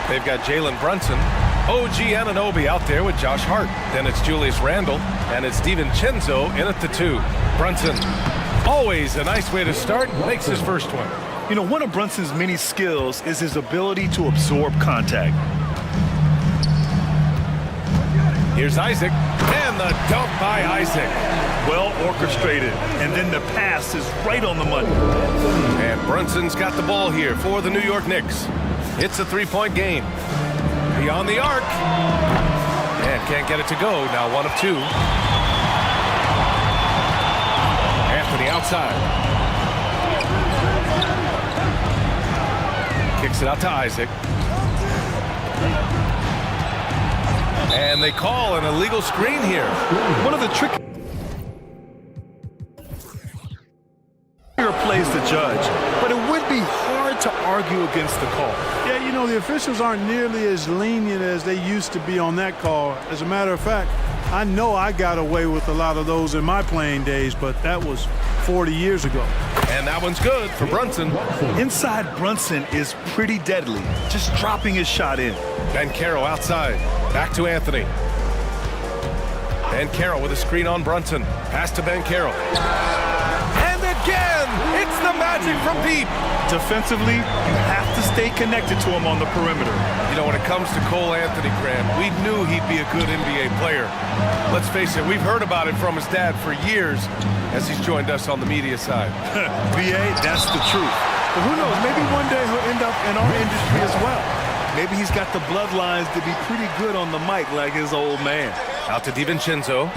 They've got Jalen Brunson, OG Anunoby out there with Josh Hart. Then it's Julius Randle, and it's DiVincenzo in at the 2. Brunson, always a nice way to start, makes his first one. You know, one of Brunson's many skills is his ability to absorb contact. Here's Isaac, and the dunk by Isaac. Well orchestrated, and then the pass is right on the money. And Brunson's got the ball here for the New York Knicks. It's a three-point game. Beyond the arc. And can't get it to go. Now 1 of 2. Anthony outside. Kicks it out to Isaac. And they call an illegal screen here. One of the trickier plays to judge, but it would be hard to argue against the call. Yeah, you know, the officials aren't nearly as lenient as they used to be on that call. As a matter of fact, I know I got away with a lot of those in my playing days, but that was 40 years ago. And that one's good for Brunson. Inside Brunson is pretty deadly, just dropping his shot in. Banchero outside. Back to Anthony. Banchero with a screen on Brunson. Pass to Banchero. And again, it's the magic from deep. Defensively, you have to stay connected to him on the perimeter. You know, when it comes to Cole Anthony, Graham, we knew he'd be a good NBA player. Let's face it, we've heard about it from his dad for years as he's joined us on the media side. BA, that's the truth. But who knows, maybe one day he'll end up in our industry as well. Maybe he's got the bloodlines to be pretty good on the mic like his old man. Out to DiVincenzo.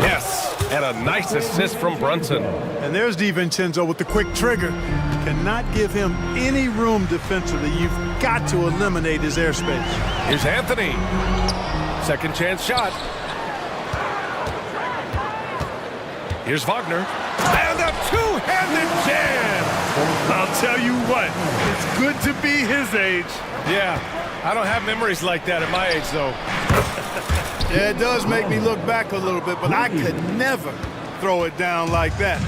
Yes, and a nice assist from Brunson. And there's DiVincenzo with the quick trigger. Cannot give him any room defensively. You've got to eliminate his airspace. Here's Anthony. Second chance shot. Here's Wagner. And a two-handed jam. I'll tell you what, it's good to be his age. Yeah, I don't have memories like that at my age, though. Yeah, it does make me look back a little bit, but I could never throw it down like that.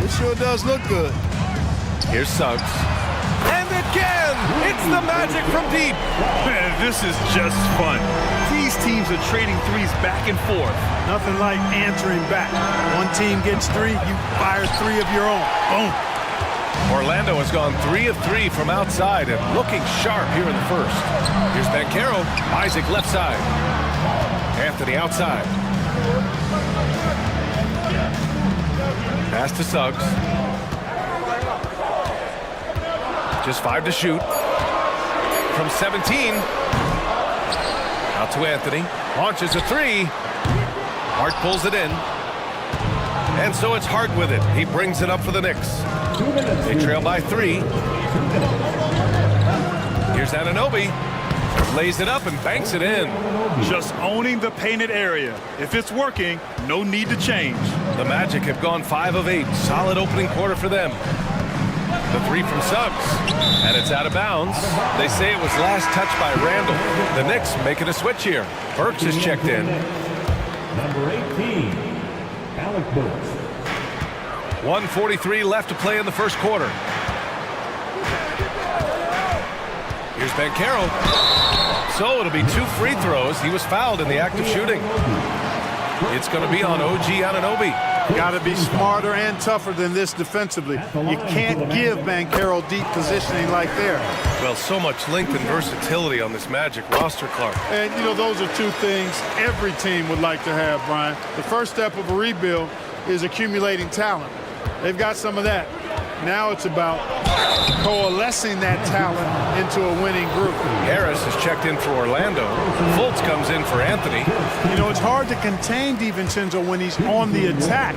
It sure does look good. Here's Suggs. And again, it's the magic from deep. Man, this is just fun. These teams are trading threes back and forth. Nothing like answering back. One team gets 3, you fire 3 of your own. Boom. Orlando has gone 3 of 3 from outside and looking sharp here in the first. Here's Banchero. Isaac left side. Anthony outside. Pass to Suggs. Just 5 to shoot. From 17. Out to Anthony. Launches a 3. Hart pulls it in. And so it's Hart with it. He brings it up for the Knicks. They trail by 3. Here's Anunoby. Lays it up and banks it in. Just owning the painted area. If it's working, no need to change. The Magic have gone 5 of 8. Solid opening quarter for them. The 3 from Suggs. And it's out of bounds. They say it was last touched by Randle. The Knicks making a switch here. Burks is checked in. Number 18, Alec Burks. 1:43 left to play in the first quarter. Here's Banchero. So it'll be 2 free throws. He was fouled in the act of shooting. It's going to be on OG Anunoby. Got to be smarter and tougher than this defensively. You can't give Banchero deep positioning like there. Well, so much length and versatility on this Magic roster, Clark. And, you know, those are 2 things every team would like to have, Brian. The first step of a rebuild is accumulating talent. They've got some of that. Now it's about coalescing that talent into a winning group. Harris is checked in for Orlando. Fultz comes in for Anthony. You know, it's hard to contain DiVincenzo when he's on the attack,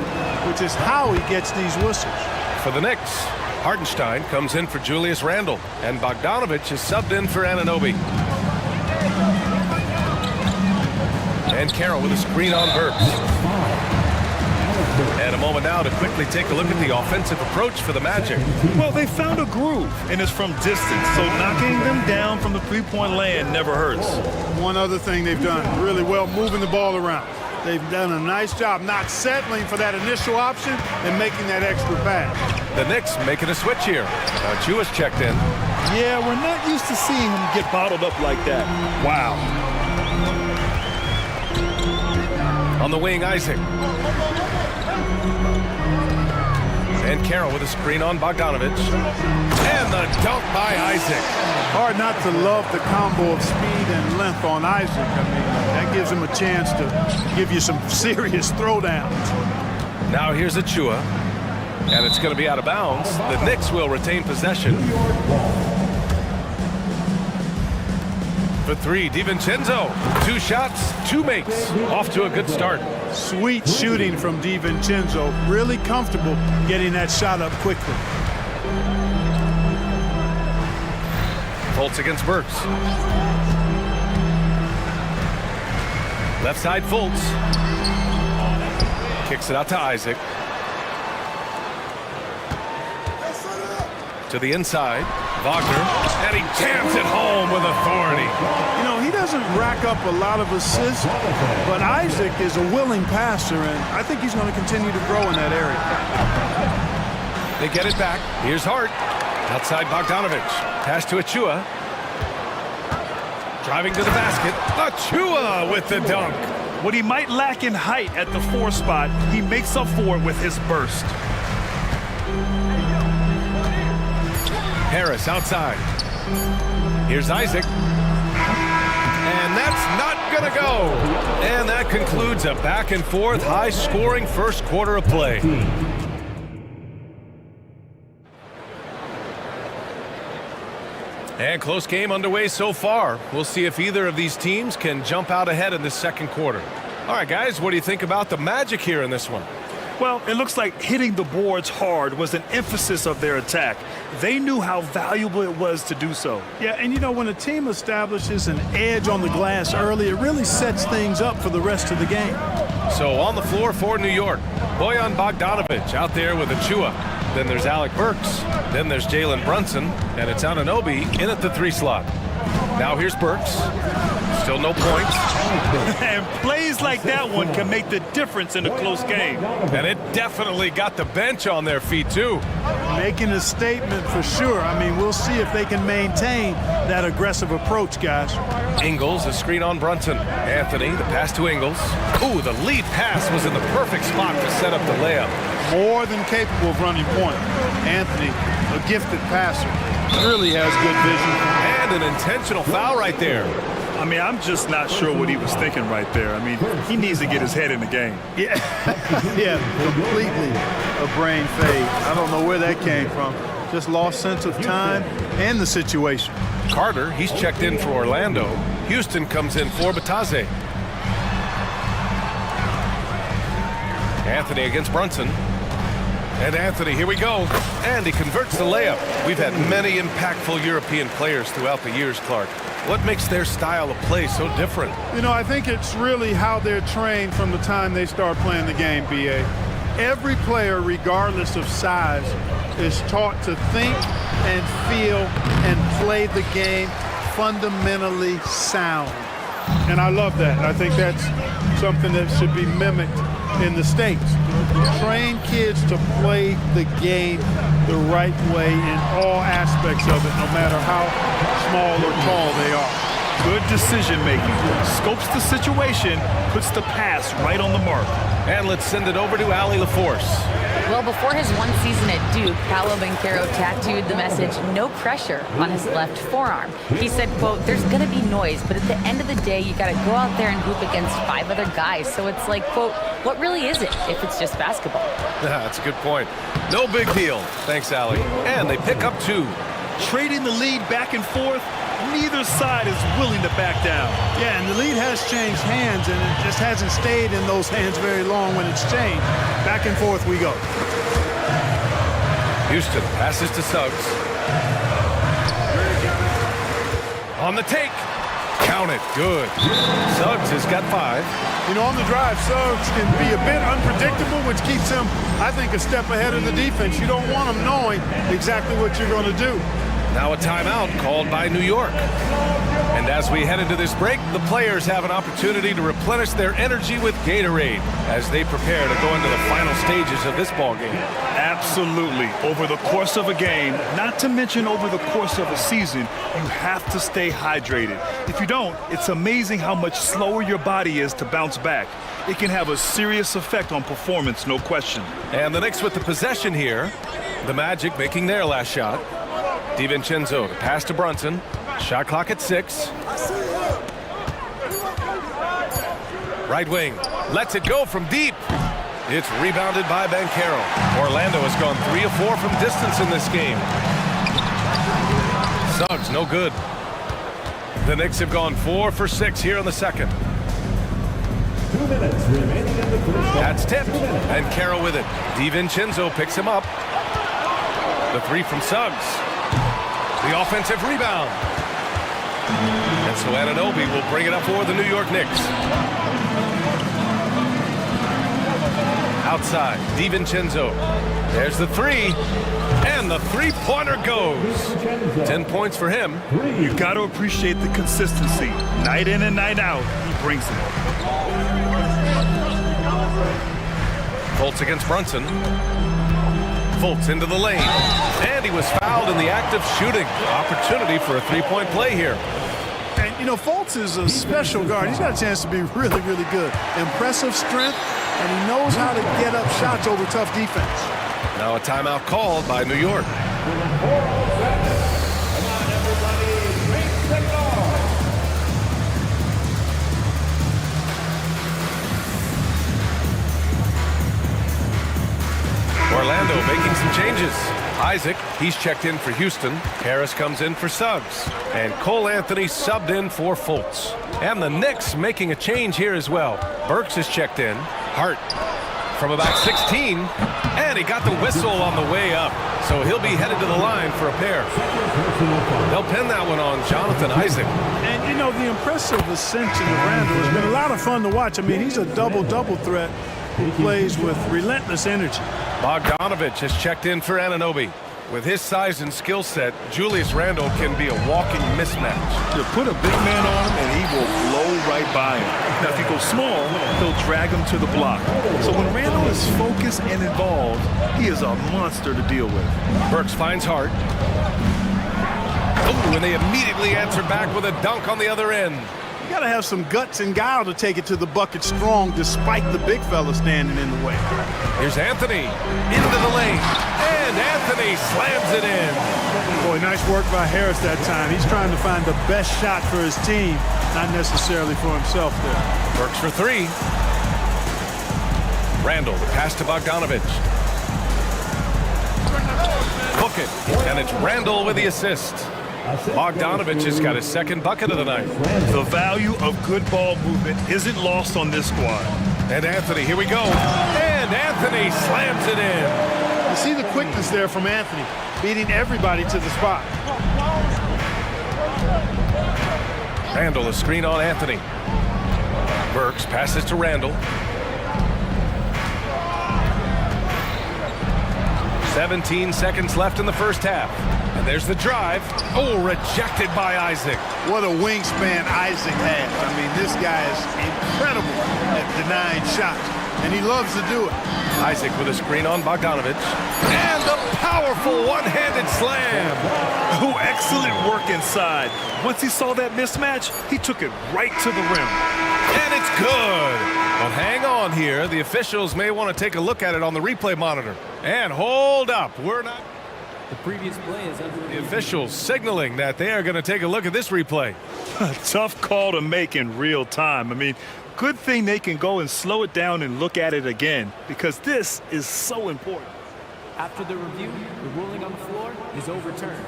which is how he gets these whistles. For the Knicks, Hartenstein comes in for Julius Randle, and Bogdanovich is subbed in for Anunoby. And Carroll with a screen on Burks. And a moment now to quickly take a look at the offensive approach for the Magic. Well, they found a groove, and it's from distance, so knocking them down from the three-point land never hurts. One other thing they've done really well, moving the ball around. They've done a nice job not settling for that initial option and making that extra pass. The Knicks making a switch here. Chua's checked in. Yeah, we're not used to seeing him get bottled up like that. Wow. On the wing, Isaac. And Carroll with a screen on Bogdanovich. And the dunk by Isaac. Hard not to love the combo of speed and length on Isaac. I mean, that gives him a chance to give you some serious throwdowns. Now here's Chua. And it's going to be out of bounds. The Knicks will retain possession. For three, DiVincenzo. 2 shots, 2 makes. Off to a good start. Sweet shooting from DiVincenzo. Really comfortable getting that shot up quickly. Fultz against Burks. Left side, Fultz. Kicks it out to Isaac. To the inside, Wagner, and he jams it home with authority. You know, he doesn't rack up a lot of assists, but Isaac is a willing passer, and I think he's going to continue to grow in that area. They get it back. Here's Hart. Outside Bogdanovich. Pass to Achua. Driving to the basket. Achua with the dunk. What he might lack in height at the 4 spot, he makes up for it with his burst. Harris outside. Here's Isaac. And that's not going to go. And that concludes a back and forth, high-scoring first quarter of play. And close game underway so far. We'll see if either of these teams can jump out ahead in the second quarter. All right, guys, what do you think about the Magic here in this one? Well, it looks like hitting the boards hard was an emphasis of their attack. They knew how valuable it was to do so. Yeah, and you know, when a team establishes an edge on the glass early, it really sets things up for the rest of the game. So on the floor for New York, Bojan Bogdanovich out there with Achua. Then there's Alec Burks. Then there's Jalen Brunson. And it's Anunoby in at the 3 slot. Now here's Burks. Still no points. And plays like that one can make the difference in a close game. And it definitely got the bench on their feet, too. Making a statement for sure. I mean, we'll see if they can maintain that aggressive approach, guys. Ingles, a screen on Brunson. Anthony, the pass to Ingles. Ooh, the lead pass was in the perfect spot to set up the layup. More than capable of running point. Anthony, a gifted passer. Really has good vision. And an intentional foul right there. I mean, I'm just not sure what he was thinking right there. I mean, he needs to get his head in the game. Yeah, yeah, completely a brain fade. I don't know where that came from. Just lost sense of time and the situation. Carter, he's checked in for Orlando. Houston comes in for Batase. Anthony against Brunson. And Anthony, here we go. And he converts the layup. We've had many impactful European players throughout the years, Clark. What makes their style of play so different? You know, I think it's really how they're trained from the time they start playing the game, B.A. Every player, regardless of size, is taught to think and feel and play the game fundamentally sound. And I love that. I think that's something that should be mimicked in the States. Train kids to play the game the right way in all aspects of it, no matter how small or tall they are. Good decision making. Scopes the situation, puts the pass right on the mark. And let's send it over to Allie LaForce. Well, before his one season at Duke, Paolo Banchero tattooed the message, "No pressure," on his left forearm. He said, quote, "There's going to be noise, but at the end of the day, you got to go out there and hoop against 5 other guys. So it's like, quote, what really is it if it's just basketball?" That's a good point. No big deal. Thanks, Allie. And they pick up 2. Trading the lead back and forth, neither side is willing to back down. Yeah, and the lead has changed hands, and it just hasn't stayed in those hands very long when it's changed. Back and forth we go. Houston passes to Suggs. On the take. Count it. Good. Suggs has got 5. You know, on the drive, Suggs can be a bit unpredictable, which keeps him, I think, a step ahead of the defense. You don't want him knowing exactly what you're going to do. Now a timeout called by New York. And as we head into this break, the players have an opportunity to replenish their energy with Gatorade as they prepare to go into the final stages of this ball game. Absolutely. Over the course of a game, not to mention over the course of a season, you have to stay hydrated. If you don't, it's amazing how much slower your body is to bounce back. It can have a serious effect on performance, no question. And the Knicks with the possession here. The Magic making their last shot. DiVincenzo to pass to Brunson. Shot clock at 6. Right wing. Lets it go from deep. It's rebounded by Banchero. Orlando has gone 3 of 4 from distance in this game. Suggs, no good. The Knicks have gone 4 for 6 here in the second. 2 minutes remaining in the first. That's tipped. And Carroll with it. DiVincenzo picks him up. The 3 from Suggs. The offensive rebound. And so Anunoby will bring it up for the New York Knicks. Outside, DiVincenzo. There's the 3. And the three-pointer goes. 10 points for him. You've got to appreciate the consistency. Night in and night out, he brings it. Fultz against Brunson. Fultz into the lane. And he was fouled in the act of shooting. Opportunity for a three-point play here. And, you know, Fultz is a special guard. He's got a chance to be really, really good. Impressive strength, and he knows how to get up shots over tough defense. Now a timeout called by New York. Orlando making some changes. Isaac, he's checked in for Houston. Harris comes in for Suggs. And Cole Anthony subbed in for Fultz. And the Knicks making a change here as well. Burks is checked in. Hart from about 16. And he got the whistle on the way up. So he'll be headed to the line for a pair. They'll pin that one on Jonathan Isaac. And, you know, the impressive ascension of Randall has been a lot of fun to watch. I mean, he's a double-double threat who plays with relentless energy. Bogdanovich has checked in for Anunoby. With his size and skill set, Julius Randle can be a walking mismatch. You put a big man on him and he will blow right by him. Now, if he goes small, he'll drag him to the block. So when Randle is focused and involved, he is a monster to deal with. Burks finds Hart. Oh, and they immediately answer back with a dunk on the other end. You got to have some guts and guile to take it to the bucket strong despite the big fella standing in the way. Here's Anthony into the lane, and Anthony slams it in. Boy, nice work by Harris that time. He's trying to find the best shot for his team, not necessarily for himself there. Burks for 3. Randall, the pass to Bogdanovich. Book it, and it's Randall with the assist. Bogdanovich has got his second bucket of the night. The value of good ball movement isn't lost on this squad. And Anthony, here we go. And Anthony slams it in. You see the quickness there from Anthony, beating everybody to the spot. Randall, a screen on Anthony. Burks passes to Randall. 17 seconds left in the first half. And there's the drive. Oh, rejected by Isaac. What a wingspan Isaac has. I mean, this guy is incredible at denying shots, and he loves to do it. Isaac with a screen on Bogdanovich. And the powerful one-handed slam. Oh, excellent work inside. Once he saw that mismatch, he took it right to the rim. And it's good. But hang on here. The officials may want to take a look at it on the replay monitor. And hold up. We're not... The previous play is under the officials signaling that they are going to take a look at this replay. Tough call to make in real time. I mean, good thing they can go and slow it down and look at it again, because this is so important. After the review, the ruling on the floor is overturned.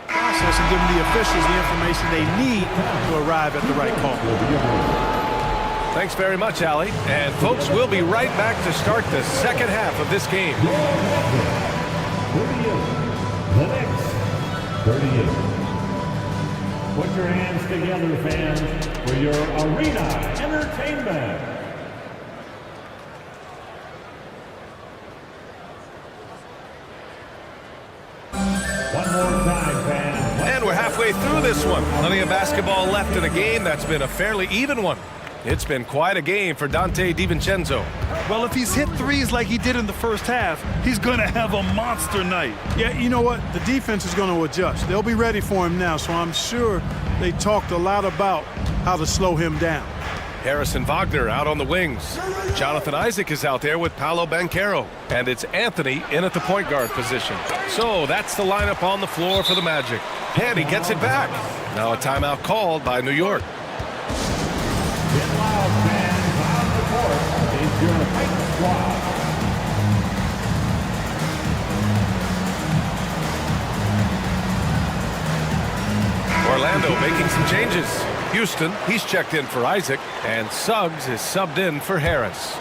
Process and giving the officials the information they need to arrive at the right call. Thanks very much, Allie. And folks, we'll be right back to start the second half of this game. 38. The Knicks, 38. Put your hands together, fans, for your arena entertainment. One more time, fans. And we're halfway through this one. Plenty of basketball left in a game that's been a fairly even one. It's been quite a game for Dante DiVincenzo. Well, if he's hit threes like he did in the first half, he's going to have a monster night. Yeah, you know what? The defense is going to adjust. They'll be ready for him now, so I'm sure they talked a lot about how to slow him down. Harrison Wagner out on the wings. Jonathan Isaac is out there with Paolo Banchero. And it's Anthony in at the point guard position. So that's the lineup on the floor for the Magic. And he gets it back. Now a timeout called by New York. Get loud, fans. On the court is your fight squad. Orlando making some changes. Houston, he's checked in for Isaac, and Suggs is subbed in for Harris.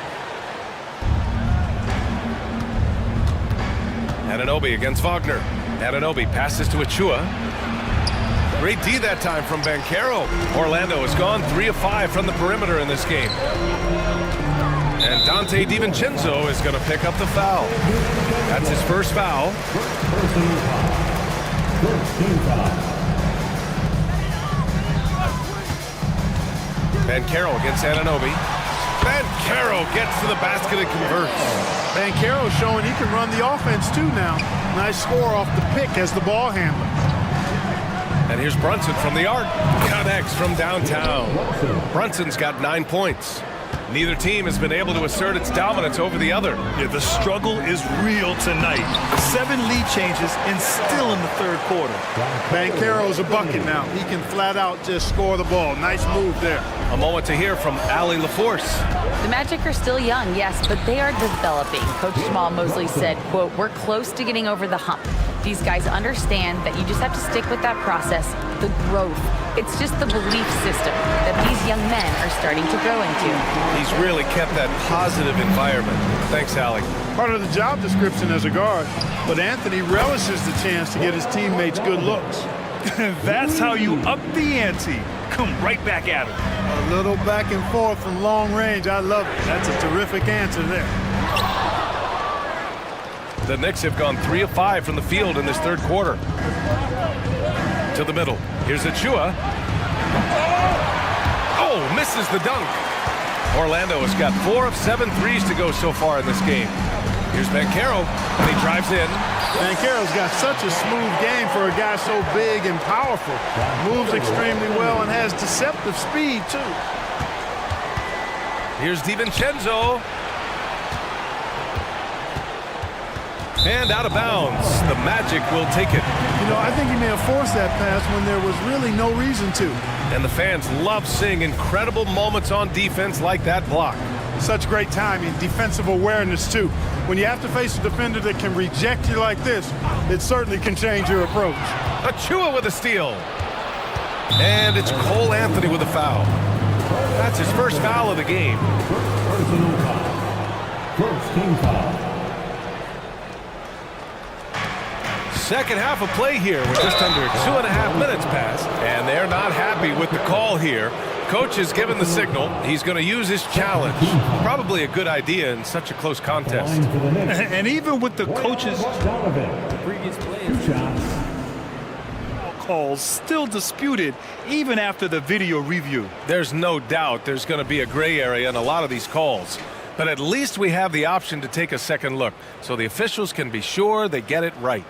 Anunoby against Wagner. Anunoby passes to Achua. Great D that time from Banchero. Orlando has gone 3 of 5 from the perimeter in this game. And Dante DiVincenzo is going to pick up the foul. That's his first foul. Banchero against Anunoby. Banchero gets to the basket and converts. Banchero showing he can run the offense too now. Nice score off the pick as the ball handler. And here's Brunson from the arc. Connects from downtown. Brunson's got 9 points. Neither team has been able to assert its dominance over the other. Yeah, the struggle is real tonight. 7 lead changes and still in the third quarter. Banchero's a bucket now. He can flat out just score the ball. Nice move there. A moment to hear from Allie LaForce. The Magic are still young, yes, but they are developing. Coach Jamal Mosley said, quote, "We're close to getting over the hump. These guys understand that you just have to stick with that process, the growth. It's just the belief system that these young men are starting to grow into." He's really kept that positive environment. Thanks, Allie. Part of the job description as a guard, but Anthony relishes the chance to get his teammates good looks. That's how you up the ante. Come right back at him. A little back and forth from long range. I love it. That's a terrific answer there. The Knicks have gone 3 of 5 from the field in this third quarter. To the middle. Here's Achua. Oh, misses the dunk. Orlando has got 4 of 7 threes to go so far in this game. Here's Banchero, and he drives in. Banchero's got such a smooth game for a guy so big and powerful. Moves extremely well and has deceptive speed, too. Here's DiVincenzo. And out of bounds. The Magic will take it. You know, I think he may have forced that pass when there was really no reason to. And the fans love seeing incredible moments on defense like that block. Such great timing, defensive awareness, too. When you have to face a defender that can reject you like this, it certainly can change your approach. Achua with a steal. And it's Cole Anthony with a foul. That's his first foul of the game. Personal foul. First team foul. Second half of play here. We're just under 2.5 minutes past, and they're not happy with the call here. Coach has given the signal. He's going to use his challenge. Probably a good idea in such a close contest. And even with the coach's Previous play calls still disputed even after the video review. There's no doubt there's going to be a gray area in a lot of these calls. But at least we have the option to take a second look, so the officials can be sure they get it right.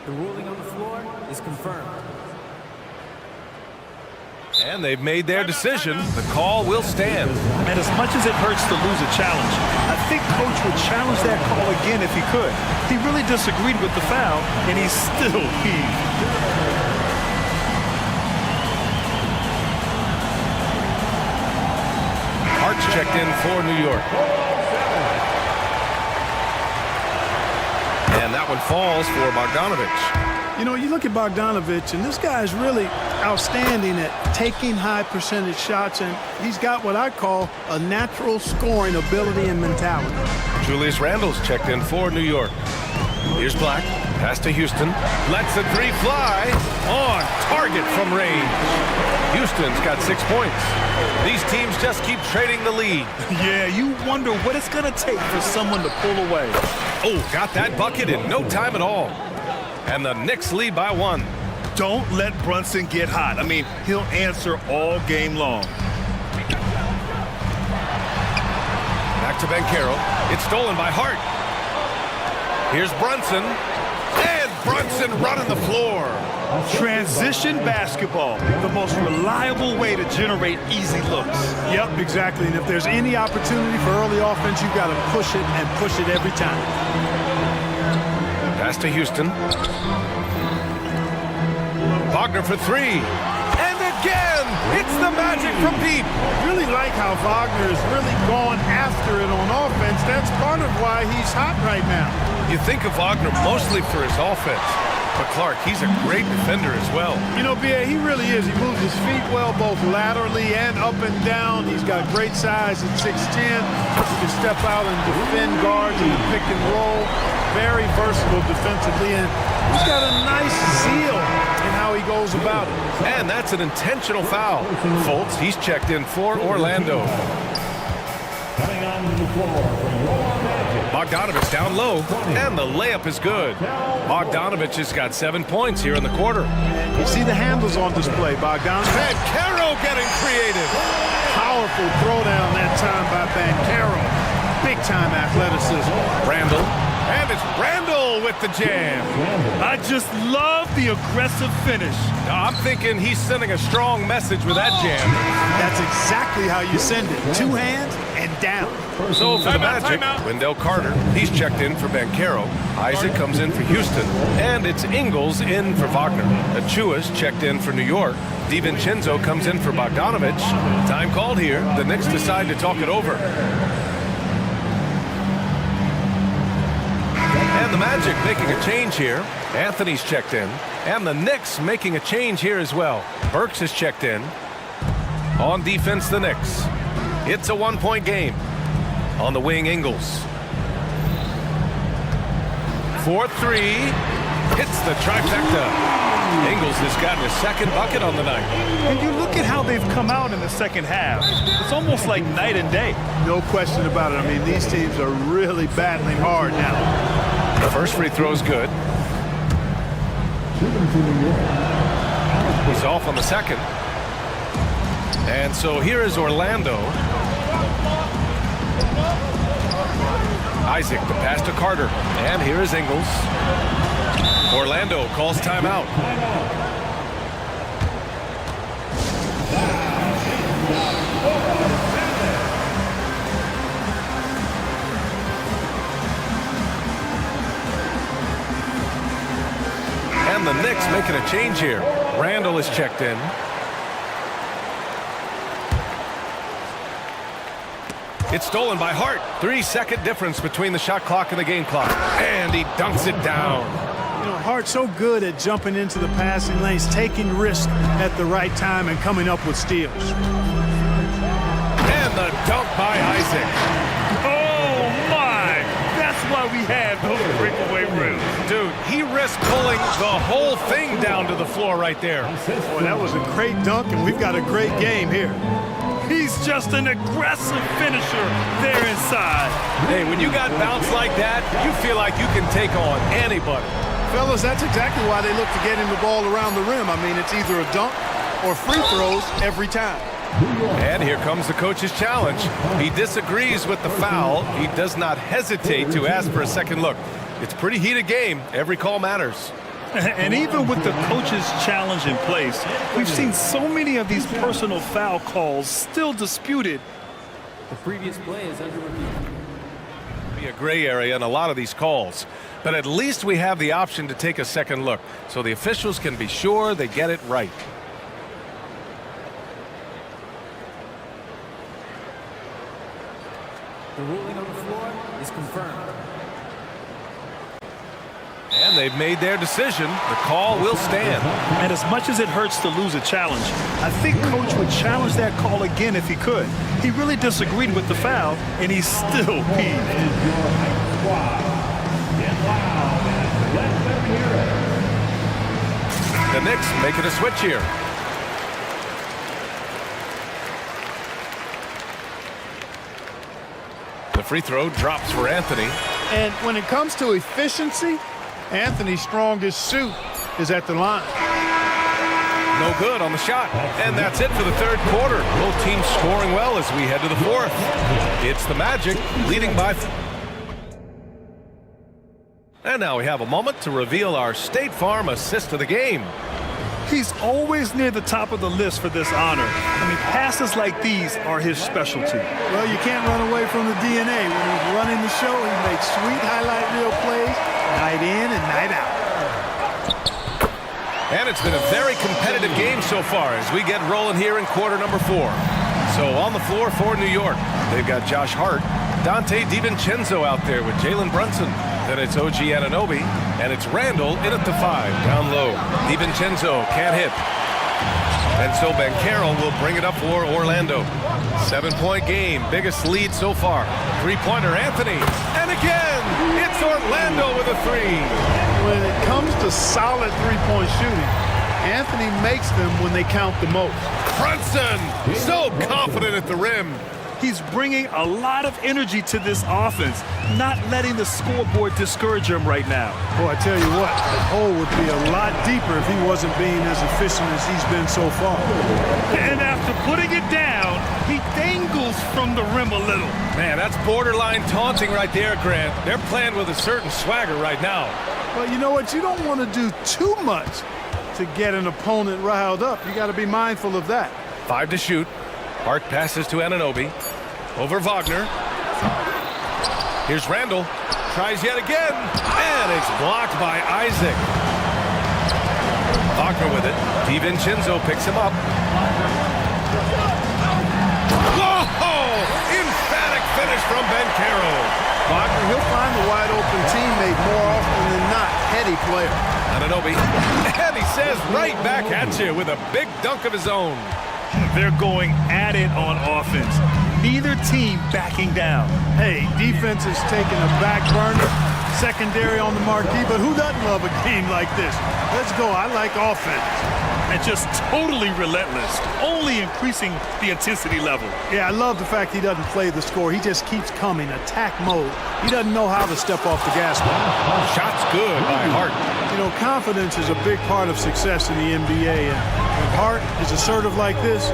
The ruling on the floor is confirmed. And they've made their decision. The call will stand. And as much as it hurts to lose a challenge, I think Coach would challenge that call again if he could. He really disagreed with the foul, and he still heaved. Hart's checked in for New York. And that one falls for Bogdanovich. You know, you look at Bogdanovich, and this guy is really outstanding at taking high percentage shots, and he's got what I call a natural scoring ability and mentality. Julius Randle's checked in for New York. Here's Black. Pass to Houston. Lets the three fly. On target from range. Houston's got 6 points. These teams just keep trading the lead. Yeah, you wonder what it's going to take for someone to pull away. Oh, got that bucket in no time at all. And the Knicks lead by 1. Don't let Brunson get hot. I mean, he'll answer all game long. Back to Banchero. It's stolen by Hart. Here's Brunson. And Brunson running the floor. Transition basketball, the most reliable way to generate easy looks. Yep, exactly. And if there's any opportunity for early offense, you've got to push it and push it every time. Pass to Houston. Wagner for 3. And again, it's the magic from deep. Really like how Wagner is really going after it on offense. That's part of why he's hot right now. You think of Wagner mostly for his offense, but Clark, he's a great defender as well. You know, B.A., he really is. He moves his feet well, both laterally and up and down. He's got great size at 6'10". He can step out and defend guards in the pick and roll. Very versatile defensively, and he's got a nice zeal in how he goes about it. And that's an intentional foul. Fultz, he's checked in for Orlando. Coming onto the floor from your Magic. Bogdanovich down low, and the layup is good. Bogdanovich has got 7 points here in the quarter. You see the handles on display, Bogdanovich. Banchero getting creative. Powerful throwdown that time by Banchero. Big-time athleticism. Randall. And it's Randall with the jam. I just love the aggressive finish. I'm thinking he's sending a strong message with that jam. That's exactly how you send it. 2 hands and down. So for the Magic, Wendell Carter, he's checked in for Banchero. Isaac comes in for Houston. And it's Ingles in for Wagner. Achua's checked in for New York. DiVincenzo comes in for Bogdanovich. Time called here. The Knicks decide to talk it over. And the Magic making a change here. Anthony's checked in. And the Knicks making a change here as well. Burks is checked in. On defense, the Knicks. It's a 1-point game. On the wing, Ingles. 4-3. Hits the trifecta. Ingles has gotten his second bucket on the night. And you look at how they've come out in the second half. It's almost like night and day. No question about it. I mean, these teams are really battling hard now. The first free throw is good. He's off on the second. And so here is Orlando. Isaac, the pass to Carter. And here is Ingles. Orlando calls timeout. And the Knicks making a change here. Randall is checked in. It's stolen by Hart. 3-second difference between the shot clock and the game clock. And he dunks it down. You know, Hart's so good at jumping into the passing lanes, taking risks at the right time, and coming up with steals. And the dunk by Isaac. Oh, my! That's why we have those breakaway rims. Dude, he risked pulling the whole thing down to the floor right there. Boy, that was a great dunk, and we've got a great game here. He's just an aggressive finisher there inside. Hey, when you got bounce like that, you feel like you can take on anybody. Fellas, that's exactly why they look to get him the ball around the rim. I mean, it's either a dunk or free throws every time. And here comes the coach's challenge. He disagrees with the foul. He does not hesitate to ask for a second look. It's a pretty heated game. Every call matters. And even with the coach's challenge in place, we've seen so many of these personal foul calls still disputed. The previous play is under review. Be a gray area in a lot of these calls, but at least we have the option to take a second look, so the officials can be sure they get it right. The ruling on the floor is confirmed. And they've made their decision. The call will stand. And as much as it hurts to lose a challenge, I think Coach would challenge that call again if he could. He really disagreed with the foul, and he's still peeved. Knicks making a switch here. The free throw drops for Anthony. And when it comes to efficiency, Anthony's strongest suit is at the line. No good on the shot. And that's it for the third quarter. Both teams scoring well as we head to the fourth. It's the Magic leading by... And now we have a moment to reveal our State Farm assist of the game. He's always near the top of the list for this honor. I mean, passes like these are his specialty. Well, you can't run away from the DNA. When he's running the show, he makes sweet highlight reel plays, night in and night out. And it's been a very competitive game so far as we get rolling here in quarter number 4. So on the floor for New York, they've got Josh Hart, Dante DiVincenzo out there with Jalen Brunson. Then it's OG Anunoby, and it's Randall in at the 5, down low. DiVincenzo can't hit. And so Banchero will bring it up for Orlando. 7-point game, biggest lead so far. Three-pointer, Anthony. And again, it's Orlando with a 3. When it comes to solid three-point shooting, Anthony makes them when they count the most. Brunson, so confident at the rim. He's bringing a lot of energy to this offense, not letting the scoreboard discourage him right now. Boy, I tell you what, the hole would be a lot deeper if he wasn't being as efficient as he's been so far. And after putting it down, he dangles from the rim a little. Man, that's borderline taunting right there, Grant. They're playing with a certain swagger right now. Well, you know what? You don't want to do too much to get an opponent riled up. You got to be mindful of that. 5 to shoot. Hart passes to Anunoby. Over Wagner. Here's Randall. Tries yet again. And it's blocked by Isaac. Wagner with it. DiVincenzo picks him up. Whoa! Emphatic finish from Banchero. Wagner, he'll find the wide open teammate more often than not. Heady player. Anunoby. And he says right back at you with a big dunk of his own. They're going at it on offense. Neither team backing down. Hey, defense is taking a back burner, secondary on the marquee, but who doesn't love a game like this? Let's go. I like offense. And just totally relentless, only increasing the intensity level. Yeah, I love the fact he doesn't play the score. He just keeps coming, attack mode. He doesn't know how to step off the gas pedal. Shot's good by Hart. You know, confidence is a big part of success in the NBA, and when Hart is assertive like this,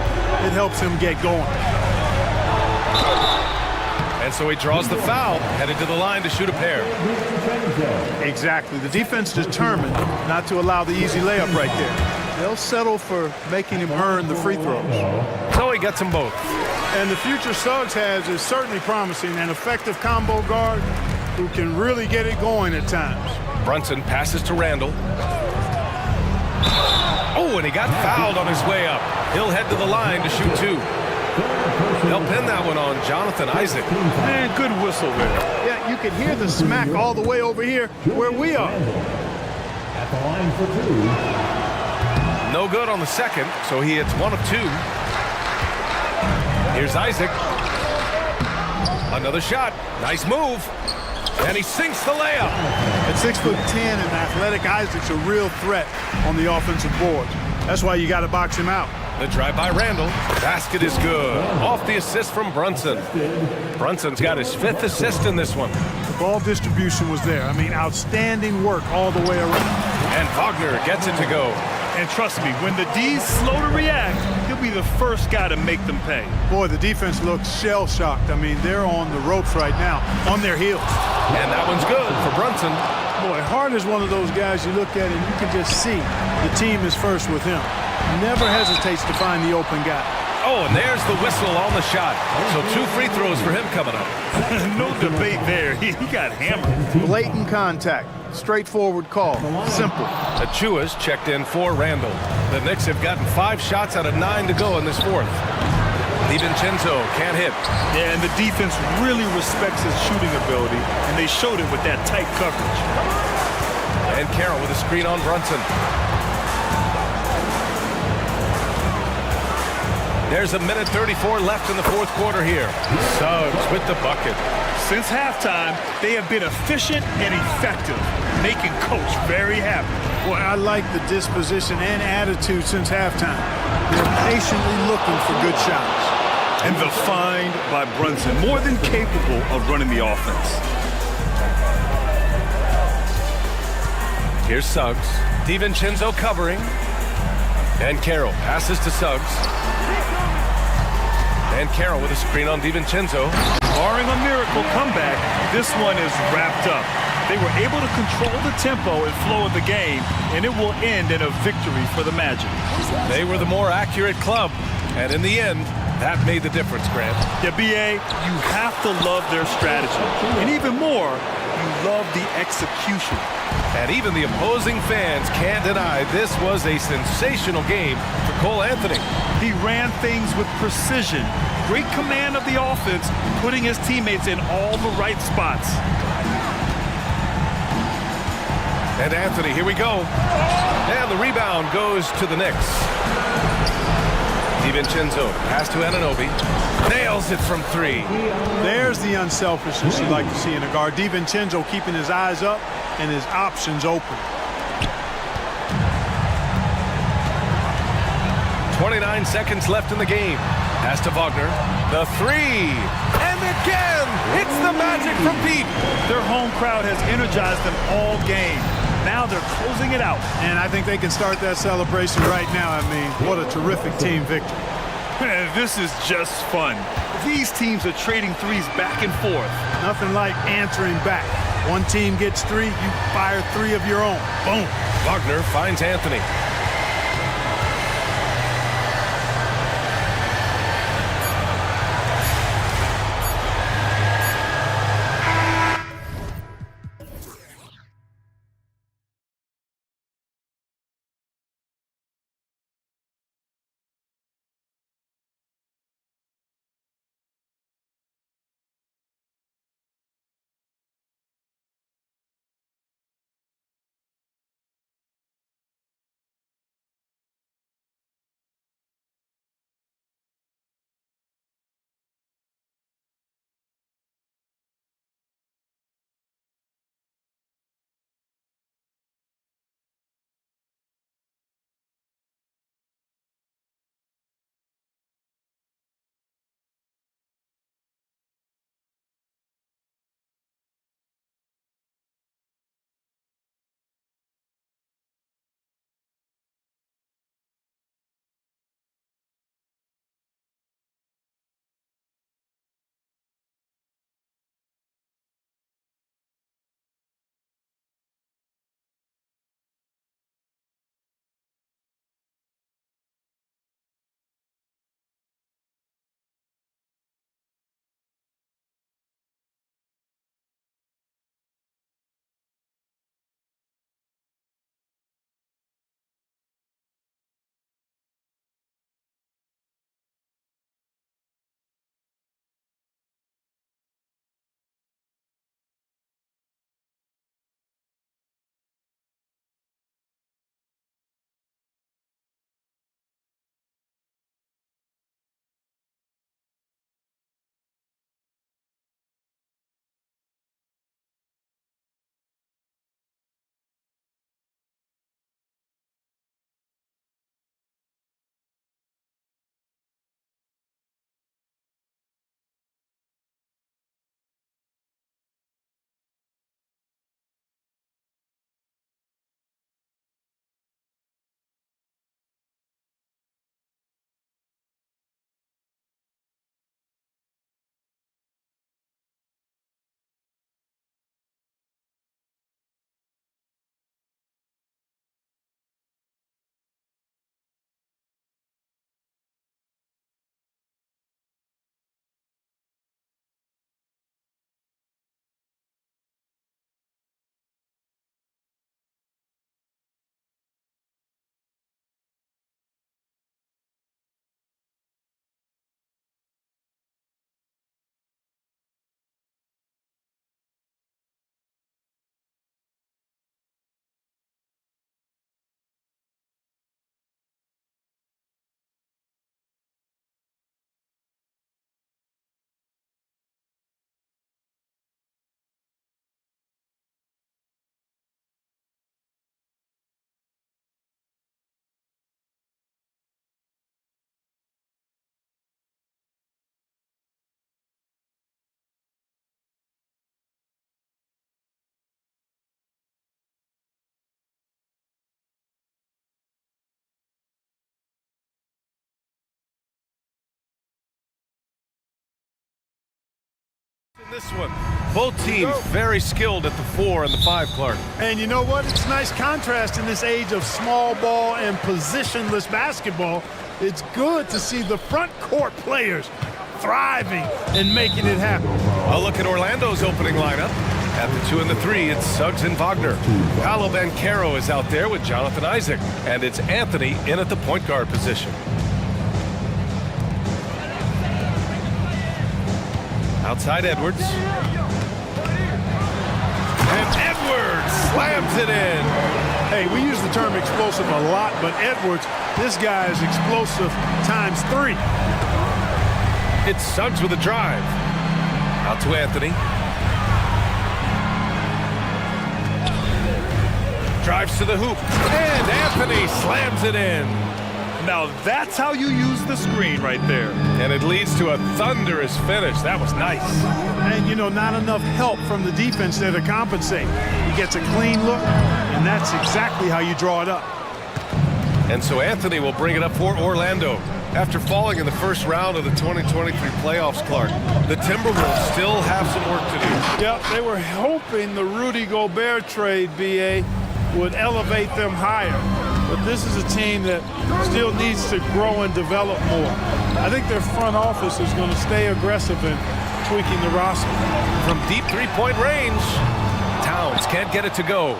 it helps him get going. And so he draws the foul, headed to the line to shoot a pair. Exactly. The defense determined not to allow the easy layup right there. They'll settle for making him earn the free throws. So he gets them both. And the future Suggs has is certainly promising, an effective combo guard who can really get it going at times. Brunson passes to Randall. Oh, and he got fouled on his way up. He'll head to the line to shoot 2. They'll pin that one on Jonathan Isaac. Man, good whistle there. Yeah, you can hear the smack all the way over here where we are. At the line for 2. No good on the second, so he hits 1 of 2. Here's Isaac. Another shot. Nice move. And he sinks the layup. At 6'10" and athletic, Isaac's a real threat on the offensive board. That's why you got to box him out. The drive by Randall. Basket is good. Off the assist from Brunson. Brunson's got his 5th assist in this one. The ball distribution was there. I mean, outstanding work all the way around. And Wagner gets it to go. And trust me, when the D's slow to react, he'll be the first guy to make them pay. Boy, the defense looks shell-shocked. I mean, they're on the ropes right now, on their heels. And that one's good for Brunson. Boy, Hart is one of those guys you look at and you can just see the team is first with him. Never hesitates to find the open guy. Oh, and there's the whistle on the shot. So 2 free throws for him coming up. No debate there. He got hammered. Blatant contact. Straightforward call. Simple. Achua's checked in for Randall. The Knicks have gotten 5 shots out of 9 to go in this fourth. DiVincenzo can't hit. Yeah, and the defense really respects his shooting ability, and they showed it with that tight coverage. And Carroll with a screen on Brunson. There's 1:34 left in the fourth quarter here. Suggs with the bucket. Since halftime, they have been efficient and effective, making Coach very happy. Boy, I like the disposition and attitude since halftime. They're patiently looking for good shots. And the find by Brunson, more than capable of running the offense. Here's Suggs. DiVincenzo covering. And Carroll passes to Suggs. And Carroll with a screen on DiVincenzo. Barring a miracle comeback, this one is wrapped up. They were able to control the tempo and flow of the game, and it will end in a victory for the Magic. They were the more accurate club, and in the end, that made the difference, Grant. Yeah, BA, you have to love their strategy. And even more, you love the execution. And even the opposing fans can't deny this was a sensational game for Cole Anthony. He ran things with precision, great command of the offense, putting his teammates in all the right spots. And Anthony, here we go. And the rebound goes to the Knicks. DiVincenzo, pass to Anunoby. Nails it from three. There's the unselfishness you like to see in a guard. DiVincenzo keeping his eyes up and his options open. 29 seconds left in the game. Pass to Wagner. The three. And again, it's the Magic from Pete. Their home crowd has energized them all game. Now they're closing it out. And I think they can start that celebration right now. I mean, what a terrific team victory. This is just fun. These teams are trading threes back and forth. Nothing like answering back. One team gets three, you fire three of your own. Boom. Wagner finds Anthony. This one. Both teams very skilled at the 4 and the 5, Clark. And you know what? It's a nice contrast in this age of small ball and positionless basketball. It's good to see the front court players thriving and making it happen. A look at Orlando's opening lineup. At the 2 and the 3, it's Suggs and Wagner. Paolo Banchero is out there with Jonathan Isaac. And it's Anthony in at the point guard position. Outside Edwards. And Edwards slams it in. Hey, we use the term explosive a lot, but Edwards, this guy is explosive times 3. It's Suggs with a drive. Out to Anthony. Drives to the hoop. And Anthony slams it in. Now that's how you use the screen right there. And it leads to a thunderous finish. That was nice. And, you know, not enough help from the defense there to compensate. He gets a clean look, and that's exactly how you draw it up. And so Anthony will bring it up for Orlando. After falling in the first round of the 2023 playoffs, Clark, the Timberwolves still have some work to do. Yep, they were hoping the Rudy Gobert trade, BA, would elevate them higher. But this is a team that still needs to grow and develop more. I think their front office is going to stay aggressive in tweaking the roster. From deep three-point range, Towns can't get it to go.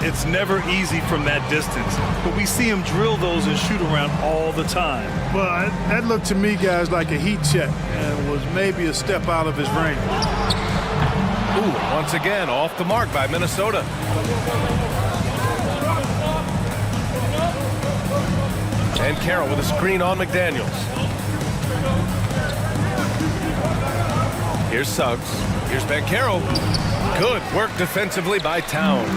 It's never easy from that distance, but we see him drill those and shoot around all the time. Well, that looked to me, guys, like a heat check and was maybe a step out of his range. Ooh, once again, off the mark by Minnesota. And Carroll with a screen on McDaniels. Here's Suggs. Here's Banchero. Good work defensively by Towns.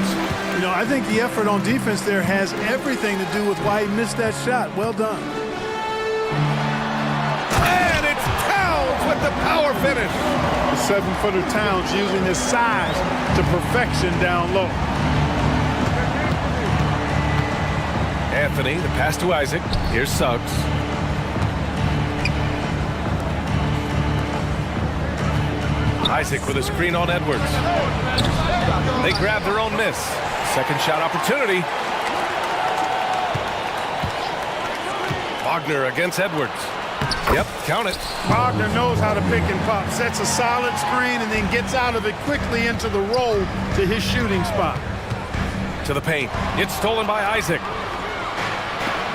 You know, I think the effort on defense there has everything to do with why he missed that shot. Well done. And it's Towns with the power finish. The 7-footer Towns using his size to perfection down low. Anthony, the pass to Isaac. Here's Suggs. Isaac with a screen on Edwards. They grab their own miss. Second shot opportunity. Wagner against Edwards. Yep, count it. Wagner knows how to pick and pop. Sets a solid screen and then gets out of it quickly into the roll to his shooting spot. To the paint. It's stolen by Isaac.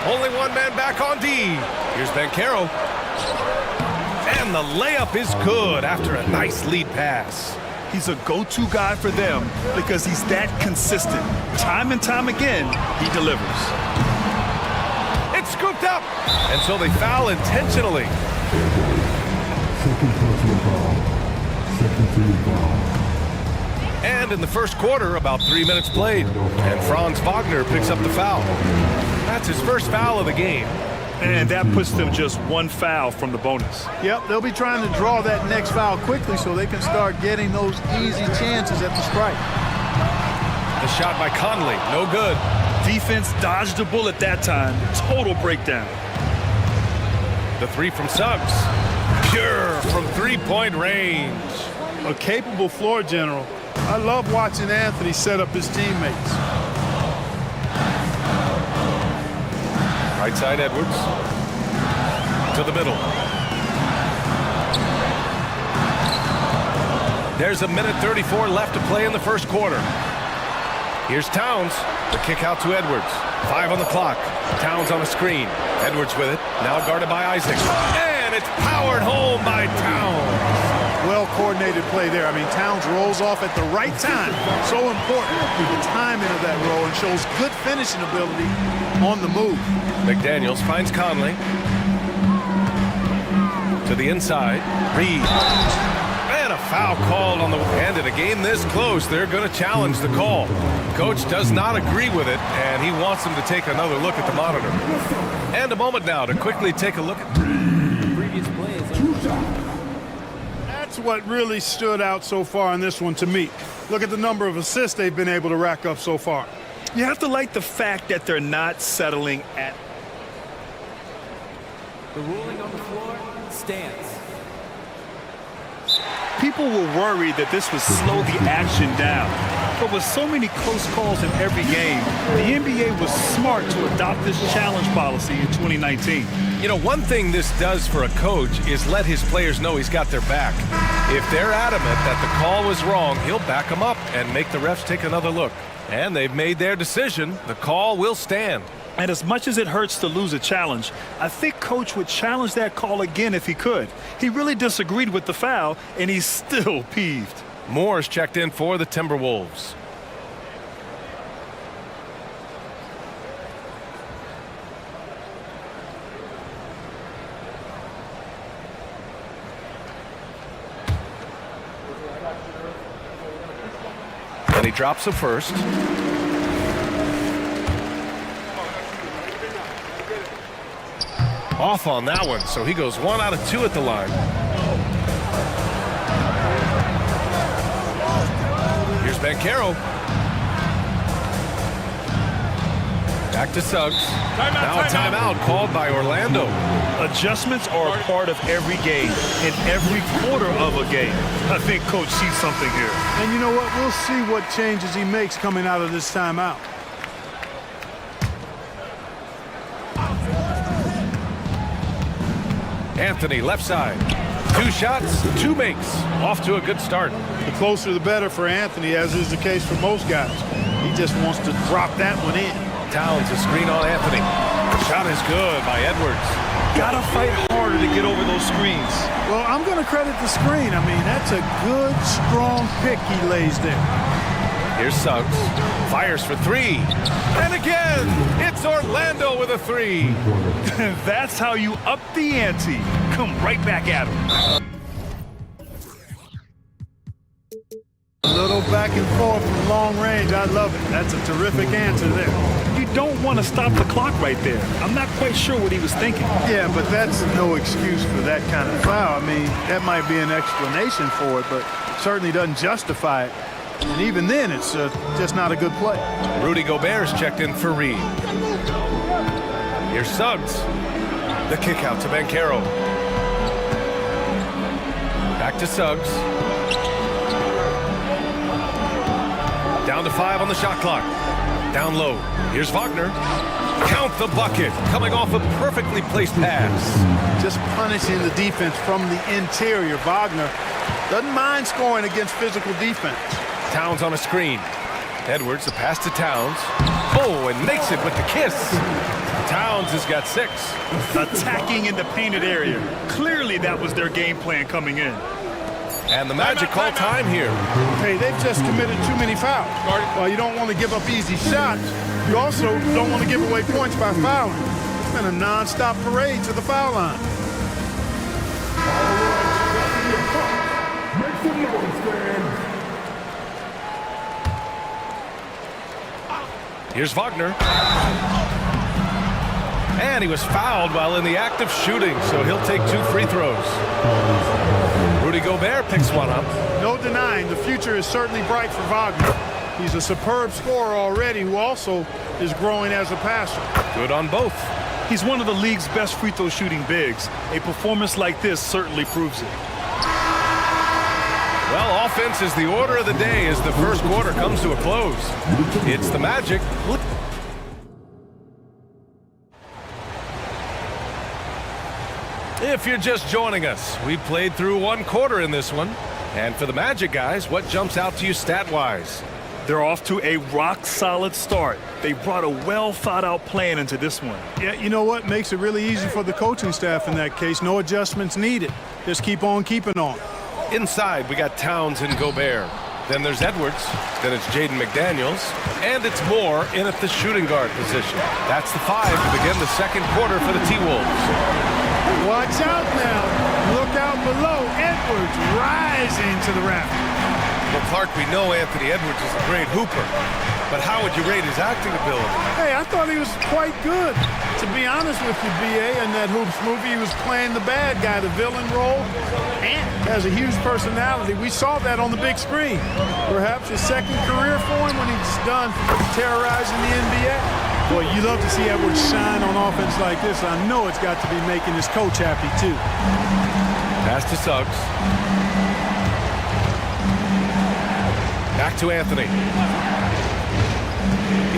Only one man back on D. Here's Banchero. And the layup is good after a nice lead pass. He's a go-to guy for them because he's that consistent. Time and time again, he delivers. It's scooped up. And so they foul intentionally. Second personal foul. Second team foul. And in the first quarter, about 3 minutes played. And Franz Wagner picks up the foul. That's his first foul of the game. And that puts them just one foul from the bonus. Yep, they'll be trying to draw that next foul quickly so they can start getting those easy chances at the strike. The shot by Conley, no good. Defense dodged a bullet that time. Total breakdown. The 3 from Suggs. Pure from three-point range. A capable floor general. I love watching Anthony set up his teammates. Right side Edwards. To the middle. There's a minute 34 left to play in the first quarter. Here's Towns. The kick out to Edwards. 5 on the clock. Towns on a screen. Edwards with it. Now guarded by Isaac. And it's powered home by Towns. Well-coordinated play there. I mean, Towns rolls off at the right time. So important, the timing of that roll, and shows good finishing ability on the move. McDaniels finds Conley. To the inside. Reed. And a foul called on the end. In a game this close, they're going to challenge the call. Coach does not agree with it, and he wants them to take another look at the monitor. And a moment now to quickly take a look at the previous play. That's what really stood out so far in this one to me. Look at the number of assists they've been able to rack up so far. You have to like the fact that they're not settling at. The ruling on the floor stands. People were worried that this would slow the action down. But with so many close calls in every game, the NBA was smart to adopt this challenge policy in 2019. You know, one thing this does for a coach is let his players know he's got their back. If they're adamant that the call was wrong, he'll back them up and make the refs take another look. And they've made their decision. The call will stand. And as much as it hurts to lose a challenge, I think Coach would challenge that call again if he could. He really disagreed with the foul, and he's still peeved. Moore's checked in for the Timberwolves. And he drops the first. Off on that one, so he goes 1 out of 2 at the line. Here's Bankero. Back to Suggs. Now a timeout called by Orlando. Adjustments are a part of every game, in every quarter of a game. I think Coach sees something here. And you know what? We'll see what changes he makes coming out of this timeout. Anthony, left side. 2 shots, 2 makes. Off to a good start. The closer the better for Anthony, as is the case for most guys. He just wants to drop that one in. Towns, a screen on Anthony. Shot is good by Edwards. Gotta fight harder to get over those screens. Well, I'm going to credit the screen. I mean, that's a good, strong pick he lays there. Here's Suggs. Fires for 3. And again, it's Orlando with a 3. That's how you up the ante. Come right back at him. A little back and forth from long range. I love it. That's a terrific answer there. You don't want to stop the clock right there. I'm not quite sure what he was thinking. Yeah, but that's no excuse for that kind of foul. I mean, that might be an explanation for it, but certainly doesn't justify it. And even then, it's just not a good play. Rudy Gobert's checked in for Reed. Here's Suggs. The kick out to Bankero. Back to Suggs. Down to 5 on the shot clock. Down low. Here's Wagner. Count the bucket. Coming off a perfectly placed pass. Just punishing the defense from the interior. Wagner doesn't mind scoring against physical defense. Towns on a screen. Edwards, the pass to Towns. Oh, and makes it with the kiss. Towns has got 6. Attacking in the painted area. Clearly that was their game plan coming in. And the Magic call time here. Hey, they've just committed too many fouls. While you don't want to give up easy shots, you also don't want to give away points by fouling. It's been a non-stop parade to the foul line. Here's Wagner. And he was fouled while in the act of shooting, so he'll take 2 free throws. Rudy Gobert picks one up. No denying, the future is certainly bright for Wagner. He's a superb scorer already who also is growing as a passer. Good on both. He's one of the league's best free throw shooting bigs. A performance like this certainly proves it. Well, offense is the order of the day as the first quarter comes to a close. It's the Magic. If you're just joining us, we played through 1 quarter in this one. And for the Magic guys, what jumps out to you stat-wise? They're off to a rock-solid start. They brought a well-thought-out plan into this one. Yeah, you know what? Makes it really easy for the coaching staff in that case. No adjustments needed. Just keep on keeping on. Inside, we got Towns and Gobert. Then there's Edwards. Then it's Jaden McDaniels. And it's Moore in at the shooting guard position. That's the 5 to begin the second quarter for the T-Wolves. Watch out now. Look out below. Edwards rising to the rafters. Well, Clark, we know Anthony Edwards is a great hooper. But how would you rate his acting ability? Hey, I thought he was quite good. To be honest with you, B.A., in that Hoops movie, he was playing the bad guy, the villain role, and has a huge personality. We saw that on the big screen. Perhaps his second career for him when he's done terrorizing the NBA. Boy, you love to see Edwards shine on offense like this. I know it's got to be making his coach happy, too. Pass to Suggs. Back to Anthony.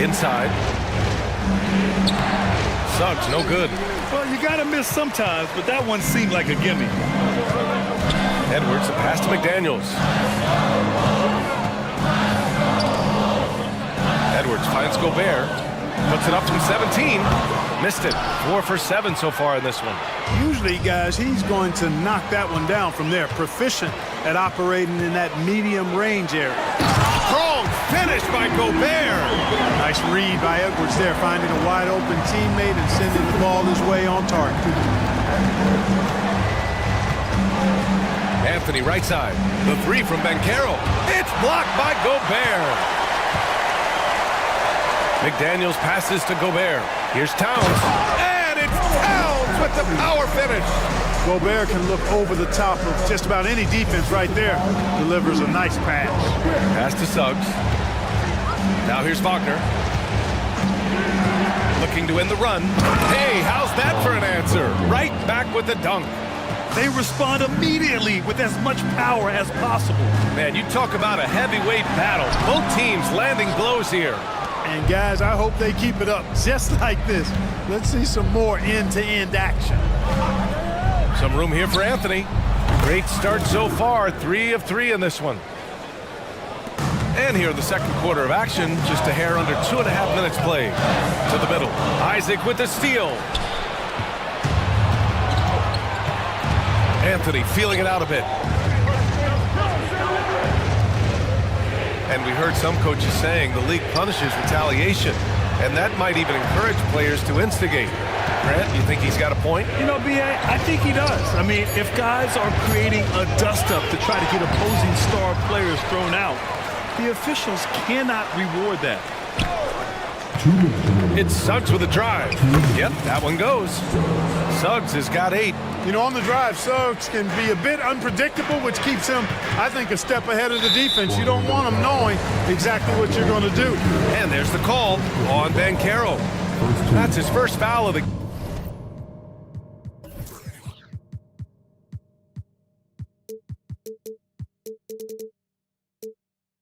Inside. Suggs, no good. Well, you got to miss sometimes, but that one seemed like a gimme. Edwards, a pass to McDaniels. Edwards finds Gobert. Puts it up from 17. Missed it. 4 for 7 so far in this one. Usually, guys, he's going to knock that one down from there. Proficient at operating in that medium range area. Strong finish by Gobert. Nice read by Edwards there, finding a wide open teammate and sending the ball his way on target. Anthony right side. The three from Banchero. It's blocked by Gobert. McDaniels passes to Gobert. Here's Towns. And it's Towns with the power finish. Gobert can look over the top of just about any defense right there. Delivers a nice pass. Pass to Suggs. Now here's Wagner. Looking to end the run. Hey, how's that for an answer? Right back with the dunk. They respond immediately with as much power as possible. Man, you talk about a heavyweight battle. Both teams landing blows here. And guys, I hope they keep it up just like this. Let's see some more end-to-end action. Some room here for Anthony. Great start so far. 3 of 3 in this one. And here in the second quarter of action, just a hair under 2.5 minutes played. To the middle. Isaac with the steal. Anthony feeling it out a bit. And we heard some coaches saying the league punishes retaliation, and that might even encourage players to instigate. Grant, you think he's got a point? You know, B.A., I think he does. I mean, if guys are creating a dust-up to try to get opposing star players thrown out, the officials cannot reward that. It's Suggs with a drive. Yep, that one goes. Suggs has got 8. You know, on the drive, Suggs can be a bit unpredictable, which keeps him, I think, a step ahead of the defense. You don't want him knowing exactly what you're going to do. And there's the call on Banchero. That's his first foul of the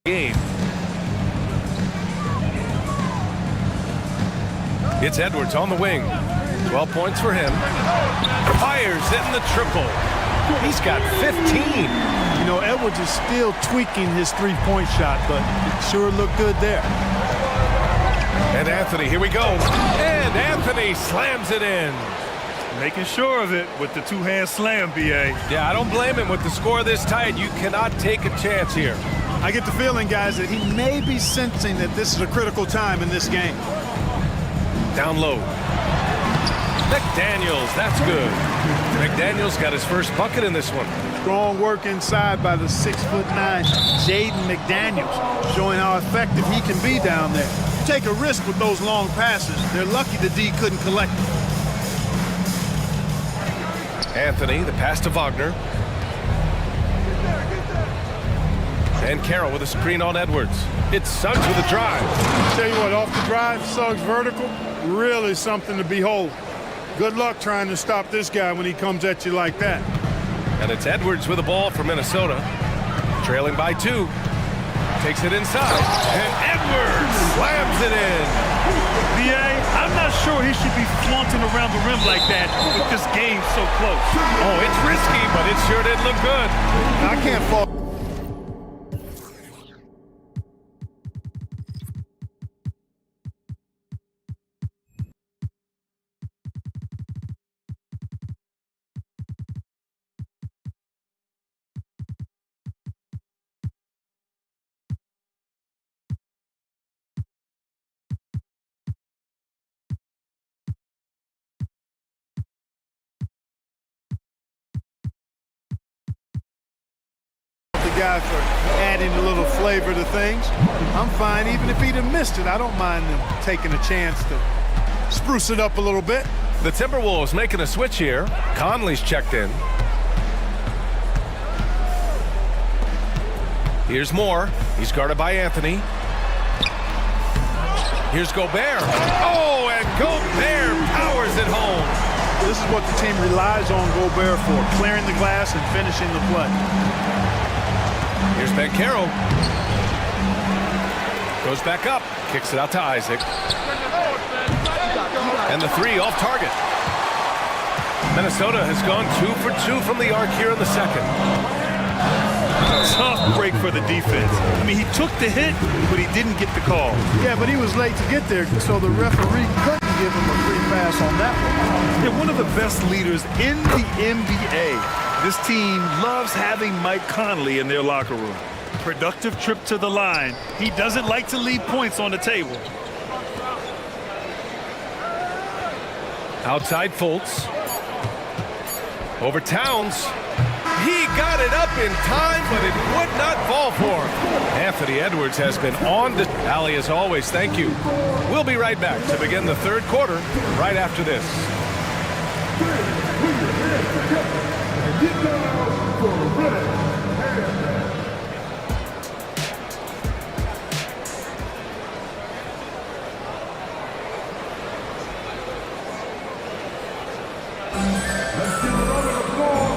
game. It's Edwards on the wing. 12 points for him. Fires in the triple. He's got 15. You know, Edwards is still tweaking his three-point shot, but it sure looked good there. And Anthony, here we go. And Anthony slams it in. Making sure of it with the two-hand slam, B.A. Yeah, I don't blame him with the score this tight. You cannot take a chance here. I get the feeling, guys, that he may be sensing that this is a critical time in this game. Down low. McDaniels, that's good. McDaniels got his first bucket in this one. Strong work inside by the 6'9" Jaden McDaniels, showing how effective he can be down there. You take a risk with those long passes. They're lucky the D couldn't collect them. Anthony, the pass to Wagner. And Carroll with a screen on Edwards. It's Suggs with a drive. Tell you what, off the drive, Suggs vertical, really something to behold. Good luck trying to stop this guy when he comes at you like that. And it's Edwards with the ball for Minnesota. Trailing by 2. Takes it inside. And Edwards slams it in. B.A., I'm not sure he should be flaunting around the rim like that with this game so close. Oh, it's risky, but it sure did look good. I can't fall. Guy for adding a little flavor to things. I'm fine even if he'd have missed it. I don't mind them taking a chance to spruce it up a little bit. The Timberwolves making a switch here. Conley's checked in. Here's Moore. He's guarded by Anthony. Here's Gobert. Oh, and Gobert powers it home. This is what the team relies on Gobert for, clearing the glass and finishing the play. Here's Banchero. Goes back up. Kicks it out to Isaac. And the three off target. Minnesota has gone 2 for 2 from the arc here in the second. Tough break for the defense. I mean, he took the hit, but he didn't get the call. Yeah, but he was late to get there, so the referee couldn't give him a free pass on that one. They're one of the best leaders in the NBA. This team loves having Mike Conley in their locker room. Productive trip to the line. He doesn't like to leave points on the table. Outside Fultz. Over Towns. He got it up in time, but it would not fall for him. Anthony Edwards has been on the alley as always. Thank you. We'll be right back to begin the third quarter right after this.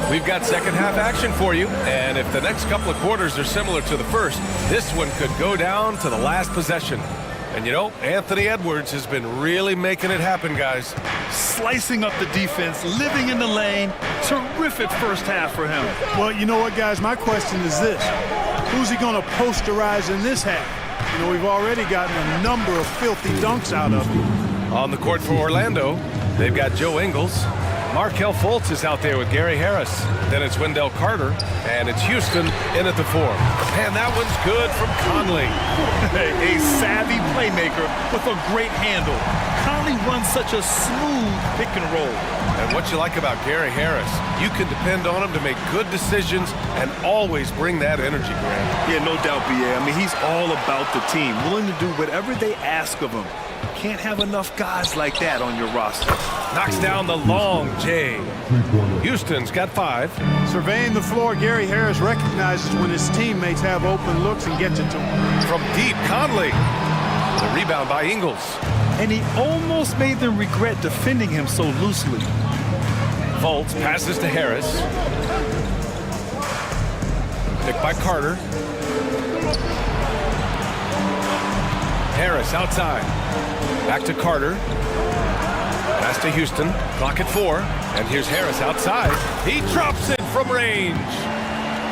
We've got second half action for you, and if the next couple of quarters are similar to the first, this one could go down to the last possession. And you know, Anthony Edwards has been really making it happen, guys. Slicing up the defense, living in the lane. Terrific first half for him. Well, you know what, guys? My question is this. Who's he going to posterize in this half? You know, we've already gotten a number of filthy dunks out of him. On the court for Orlando, they've got Joe Ingles. Markelle Fultz is out there with Gary Harris. Then it's Wendell Carter, and it's Houston in at the 4. And that one's good from Conley. A savvy playmaker with a great handle. Conley runs such a smooth pick and roll. And what you like about Gary Harris, you can depend on him to make good decisions and always bring that energy, Grant. Yeah, no doubt, B.A. I mean, he's all about the team, willing to do whatever they ask of him. Can't have enough guys like that on your roster. Knocks down the long J. Houston's got 5. Surveying the floor, Gary Harris recognizes when his teammates have open looks and gets it to him. From deep, Conley. The rebound by Ingles. And he almost made them regret defending him so loosely. Fultz passes to Harris. Picked by Carter. Harris outside. Back to Carter. Pass to Houston. Clock at 4. And here's Harris outside. He drops it from range.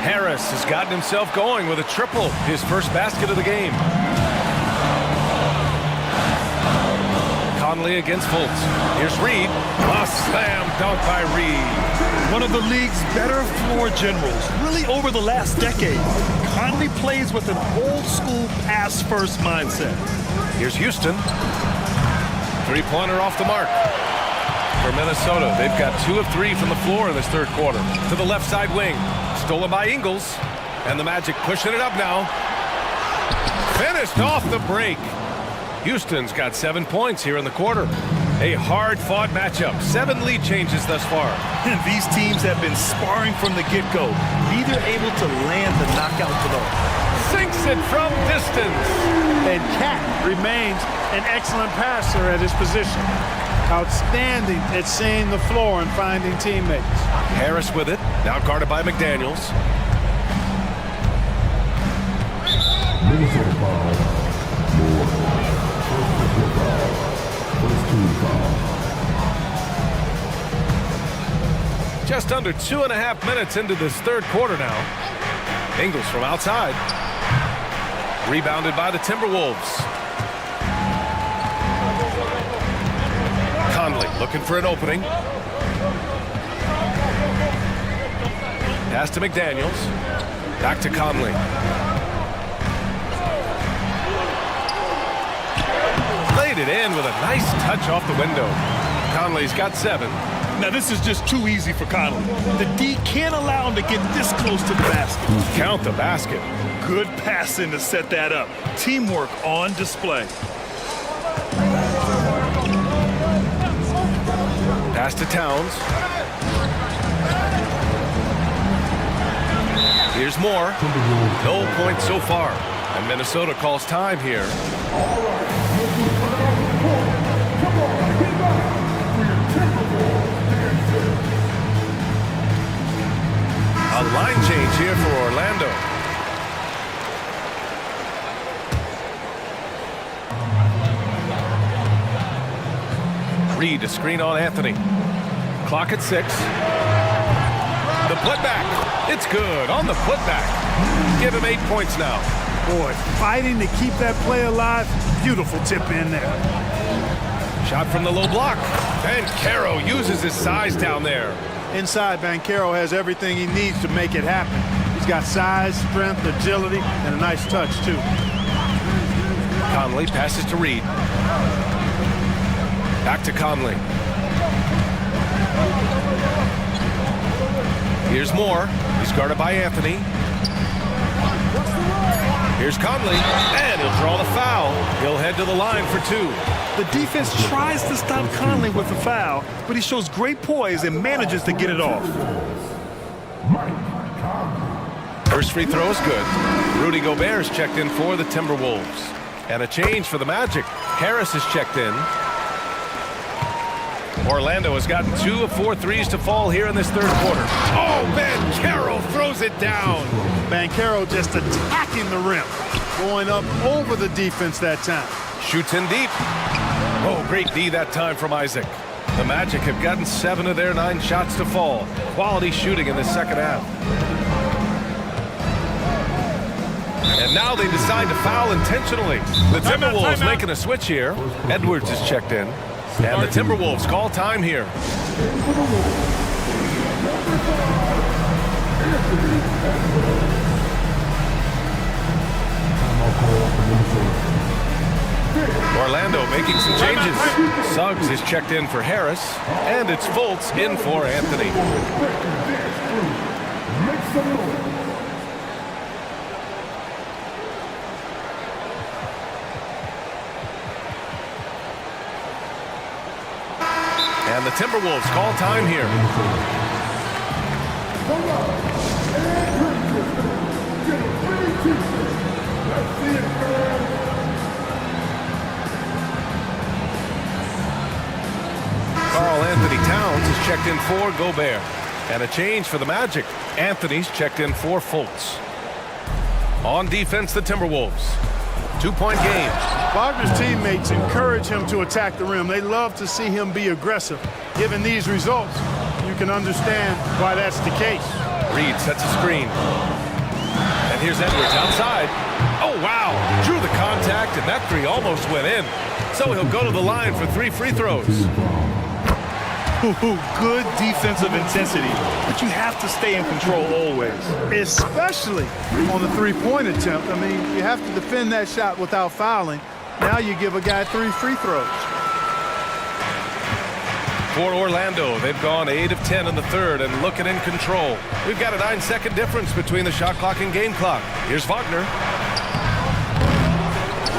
Harris has gotten himself going with a triple. His first basket of the game. Conley against Fultz. Here's Reed. A slam dunk by Reed. One of the league's better floor generals, really over the last decade. Conley plays with an old-school pass-first mindset. Here's Houston. Three-pointer off the mark. For Minnesota, they've got 2 of 3 from the floor in this third quarter. To the left side wing. Stolen by Ingles. And the Magic pushing it up now. Finished off the break. Houston's got 7 points here in the quarter. A hard-fought matchup. 7 lead changes thus far. And these teams have been sparring from the get-go. Neither able to land the knockout blow. Sinks it from distance. And Cat remains an excellent passer at his position. Outstanding at seeing the floor and finding teammates. Harris with it. Now guarded by McDaniels. Minnesota foul. First team foul. Just under 2.5 minutes into this third quarter now. Ingles from outside. Rebounded by the Timberwolves. Conley looking for an opening. Pass to McDaniels. Back to Conley. Laid it in with a nice touch off the window. Conley's got 7. Now this is just too easy for Conley. The D can't allow him to get this close to the basket. Count the basket. Good passing to set that up. Teamwork on display. Pass to Towns. Here's more. No points so far. And Minnesota calls time here. A line change here for Orlando. Reed to screen on Anthony. Clock at 6. The putback. It's good on the putback. Give him 8 points now. Boy, fighting to keep that play alive. Beautiful tip in there. Shot from the low block. Bancaro uses his size down there. Inside, Bancaro has everything he needs to make it happen. He's got size, strength, agility, and a nice touch, too. Conley passes to Reed. Back to Conley. Here's Moore. He's guarded by Anthony. Here's Conley, and he'll draw the foul. He'll head to the line for 2. The defense tries to stop Conley with a foul, but he shows great poise and manages to get it off. First free throw is good. Rudy Gobert is checked in for the Timberwolves. And a change for the Magic. Harris is checked in. Orlando has gotten 2 of 4 threes to fall here in this third quarter. Oh, Bancaro throws it down. Bancaro just attacking the rim, going up over the defense that time. Shoots in deep. Oh, great D that time from Isaac. The Magic have gotten 7 of their 9 shots to fall. Quality shooting in the second half. And now they decide to foul intentionally. The Timberwolves making a switch here. Edwards is checked in. And the Timberwolves call time here. Orlando making some changes. Suggs is checked in for Harris. And it's Fultz in for Anthony. And the Timberwolves call time here. Karl Anthony Towns is checked in for Gobert. And a change for the Magic. Anthony's checked in for Fultz. On defense, the Timberwolves. 2-point game. Wagner's teammates encourage him to attack the rim. They love to see him be aggressive. Given these results, you can understand why that's the case. Reed sets a screen. And here's Edwards outside. Oh, wow. Drew the contact, and that 3 almost went in. So he'll go to the line for 3 free throws. Good defensive intensity, but you have to stay in control always. Especially on the three-point attempt. I mean, you have to defend that shot without fouling. Now you give a guy 3 free throws. For Orlando, they've gone 8 of 10 in the third and looking in control. We've got a 9-second difference between the shot clock and game clock. Here's Wagner.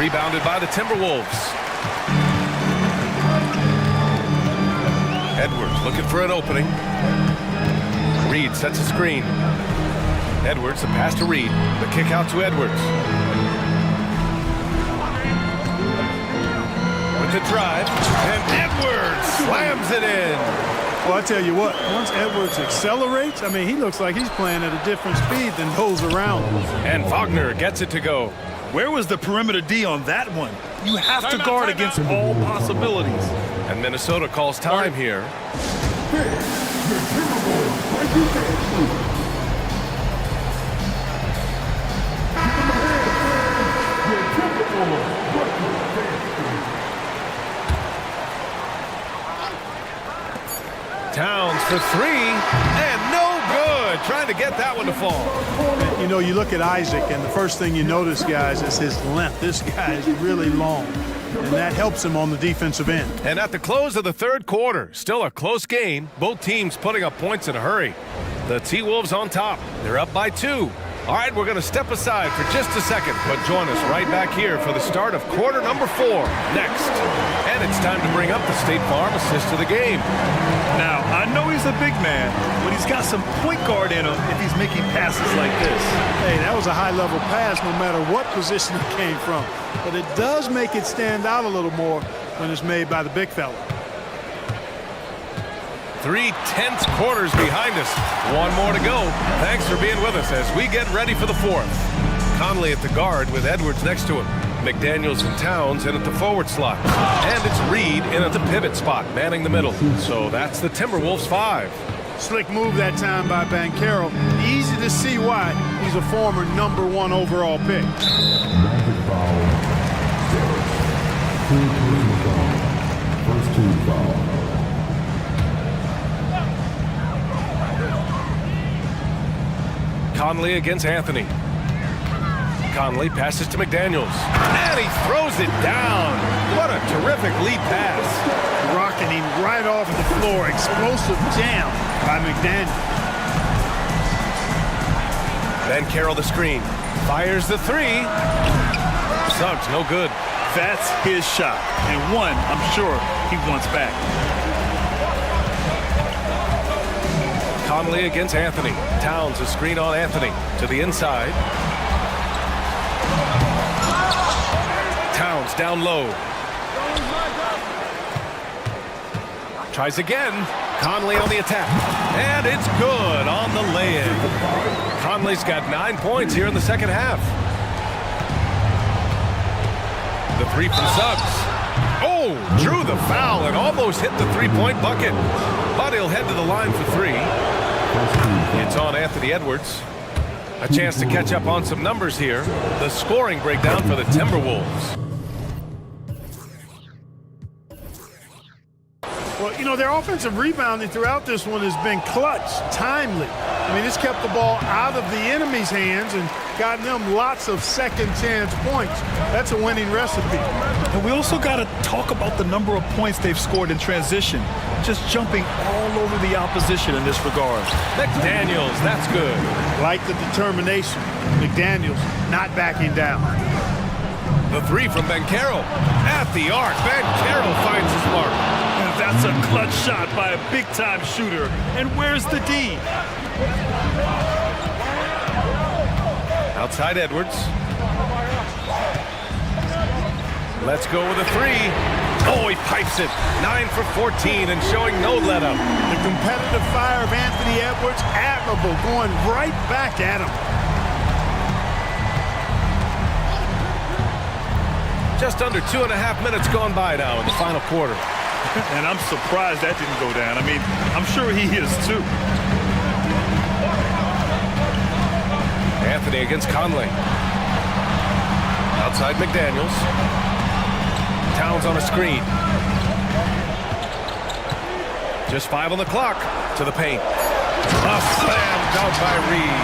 Rebounded by the Timberwolves. Edwards looking for an opening. Reed sets a screen. Edwards, the pass to Reed. The kick out to Edwards. With the drive, and Edwards slams it in. Well, I tell you what, once Edwards accelerates, I mean, he looks like he's playing at a different speed than those around him. And Wagner gets it to go. Where was the perimeter D on that one? You have to guard against all possibilities. And Minnesota calls time here. Towns for 3, and no good. Trying to get that one to fall. You know, you look at Isaac, and the first thing you notice, guys, is his length. This guy is really long, and that helps him on the defensive end. And at the close of the third quarter, still a close game. Both teams putting up points in a hurry. The T-Wolves on top. They're up by 2. All right, we're going to step aside for just a second, but join us right back here for the start of quarter number 4 next. And it's time to bring up the State Farm assist of the game. Now, I know he's a big man, but he's got some point guard in him if he's making passes like this. Hey, that was a high-level pass no matter what position it came from. But it does make it stand out a little more when it's made by the big fella. 3 tense quarters behind us. 1 more to go. Thanks for being with us as we get ready for the 4th. Conley at the guard with Edwards next to him. McDaniels and Towns in at the forward slot. And it's Reed in at the pivot spot, manning the middle. So that's the Timberwolves 5. Slick move that time by Banchero. Easy to see why he's a former #1 overall pick. Magic foul. Two personal foul. First team foul. Conley against Anthony. Conley passes to McDaniels. And he throws it down. What a terrific lead pass. Rocking him right off the floor. Explosive jam by McDaniels. Banchero the screen. Fires the three. Suggs, no good. That's his shot, and one I'm sure he wants back. Conley against Anthony. Towns a screen on Anthony. To the inside. Towns down low. Tries again. Conley on the attack. And it's good on the lay-in. Conley's got 9 points here in the second half. The three from Suggs. Oh, drew the foul and almost hit the three-point bucket. But he'll head to the line for three. It's on Anthony Edwards. A chance to catch up on some numbers here. The scoring breakdown for the Timberwolves. Well, you know, their offensive rebounding throughout this one has been clutch, timely. I mean, it's kept the ball out of the enemy's hands and gotten them lots of second chance points. That's a winning recipe. And we also got to talk about the number of points they've scored in transition. Just jumping all over the opposition in this regard. McDaniels, that's good. Like the determination. McDaniels not backing down. The three from Banchero. At the arc, Banchero finds his mark. And that's a clutch shot by a big-time shooter. And where's the D? Outside Edwards. Let's go with a three. Oh, he pipes it. 9 for 14 and showing no let-up. The competitive fire of Anthony Edwards, admirable, going right back at him. Just under 2.5 minutes gone by now in the final quarter. And I'm surprised that didn't go down. I mean, I'm sure he is too. Anthony against Conley. Outside McDaniels. Towns on a screen. Just 5 on the clock. To the paint. A slam dunk by Reed.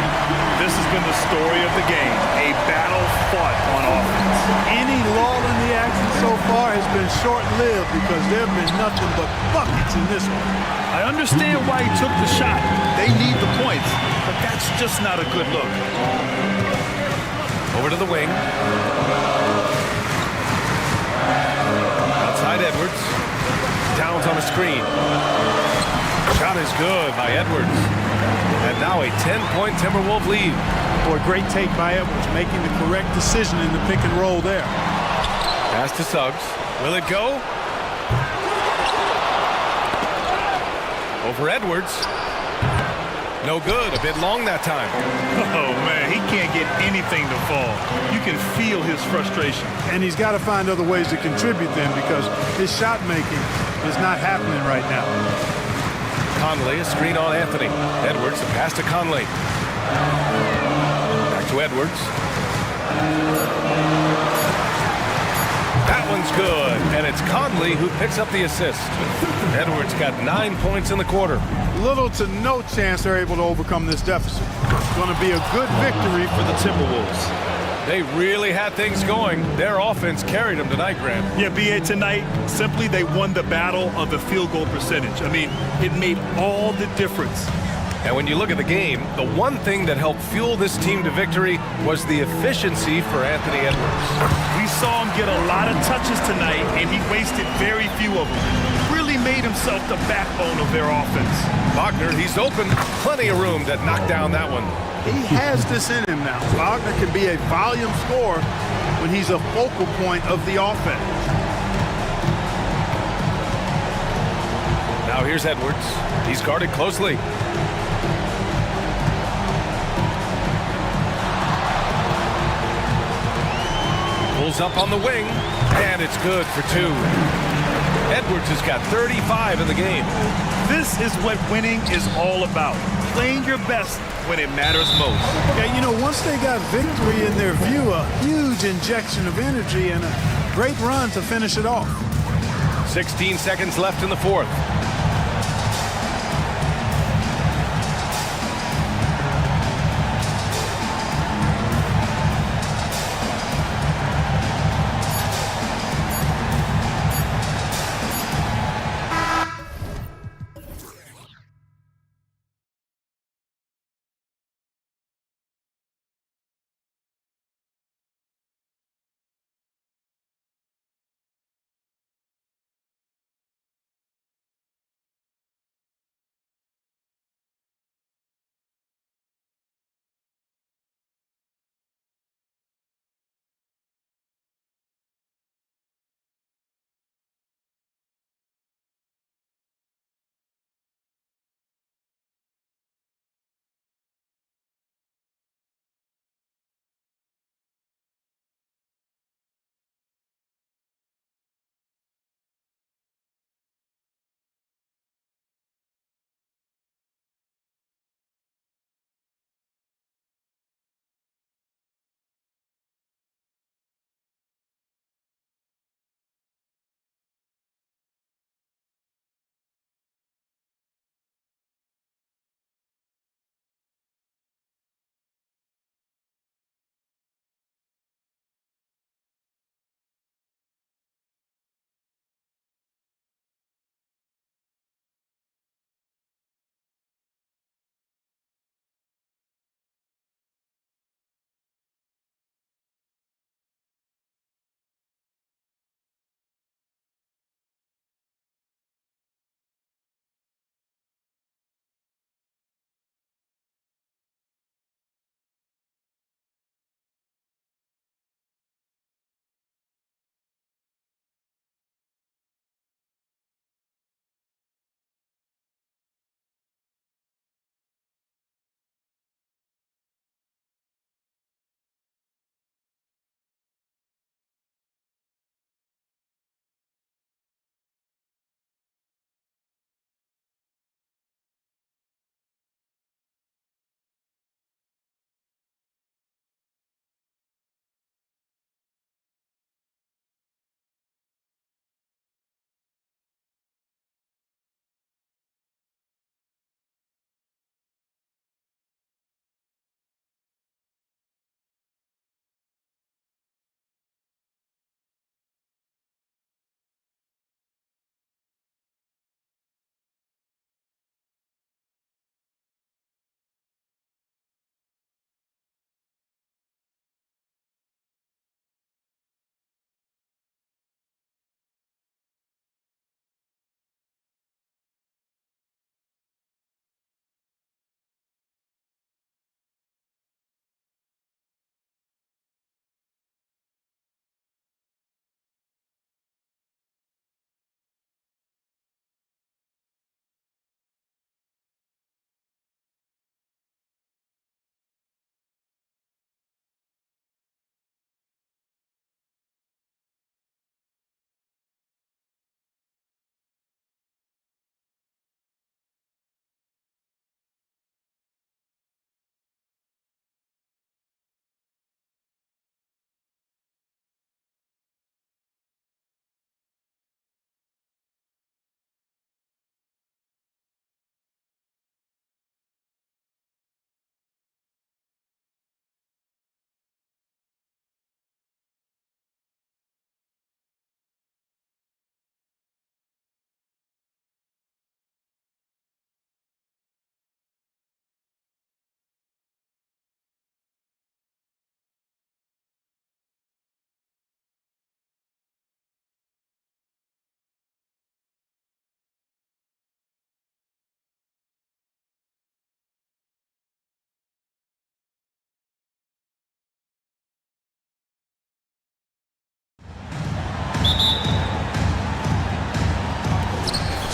This has been the story of the game. A battle fought on offense. Any lull in the action so far has been short-lived because there have been nothing but buckets in this one. I understand why he took the shot. They need the points, but that's just not a good look. Over to the wing. Outside Edwards. Towns on a screen. Shot is good by Edwards. And now a 10-point Timberwolves lead. Boy, great take by Edwards, making the correct decision in the pick and roll there. Pass to Suggs. Will it go? Over Edwards. No good. A bit long that time. Oh, man, he can't get anything to fall. You can feel his frustration. And he's got to find other ways to contribute then because his shot making is not happening right now. Conley, a screen on Anthony. Edwards, a pass to Conley. Back to Edwards. That one's good, and it's Conley who picks up the assist. Edwards got 9 points in the quarter. Little to no chance they're able to overcome this deficit. It's going to be a good victory for the Timberwolves. They really had things going. Their offense carried them tonight, Grant. Yeah, B.A., tonight, simply they won the battle of the field goal percentage. I mean, it made all the difference. And when you look at the game, the one thing that helped fuel this team to victory was the efficiency for Anthony Edwards. We saw him get a lot of touches tonight, and he wasted very few of them. Really made himself the backbone of their offense. Wagner, he's open. Plenty of room to knock down that one. He has this in him now. Wagner can be a volume scorer when he's a focal point of the offense. Now here's Edwards. He's guarded closely. Pulls up on the wing, and it's good for 2. Edwards has got 35 in the game. This is what winning is all about. Playing your best when it matters most. Yeah, you know, once they got victory in their view, a huge injection of energy and a great run to finish it off. 16 seconds left in the fourth.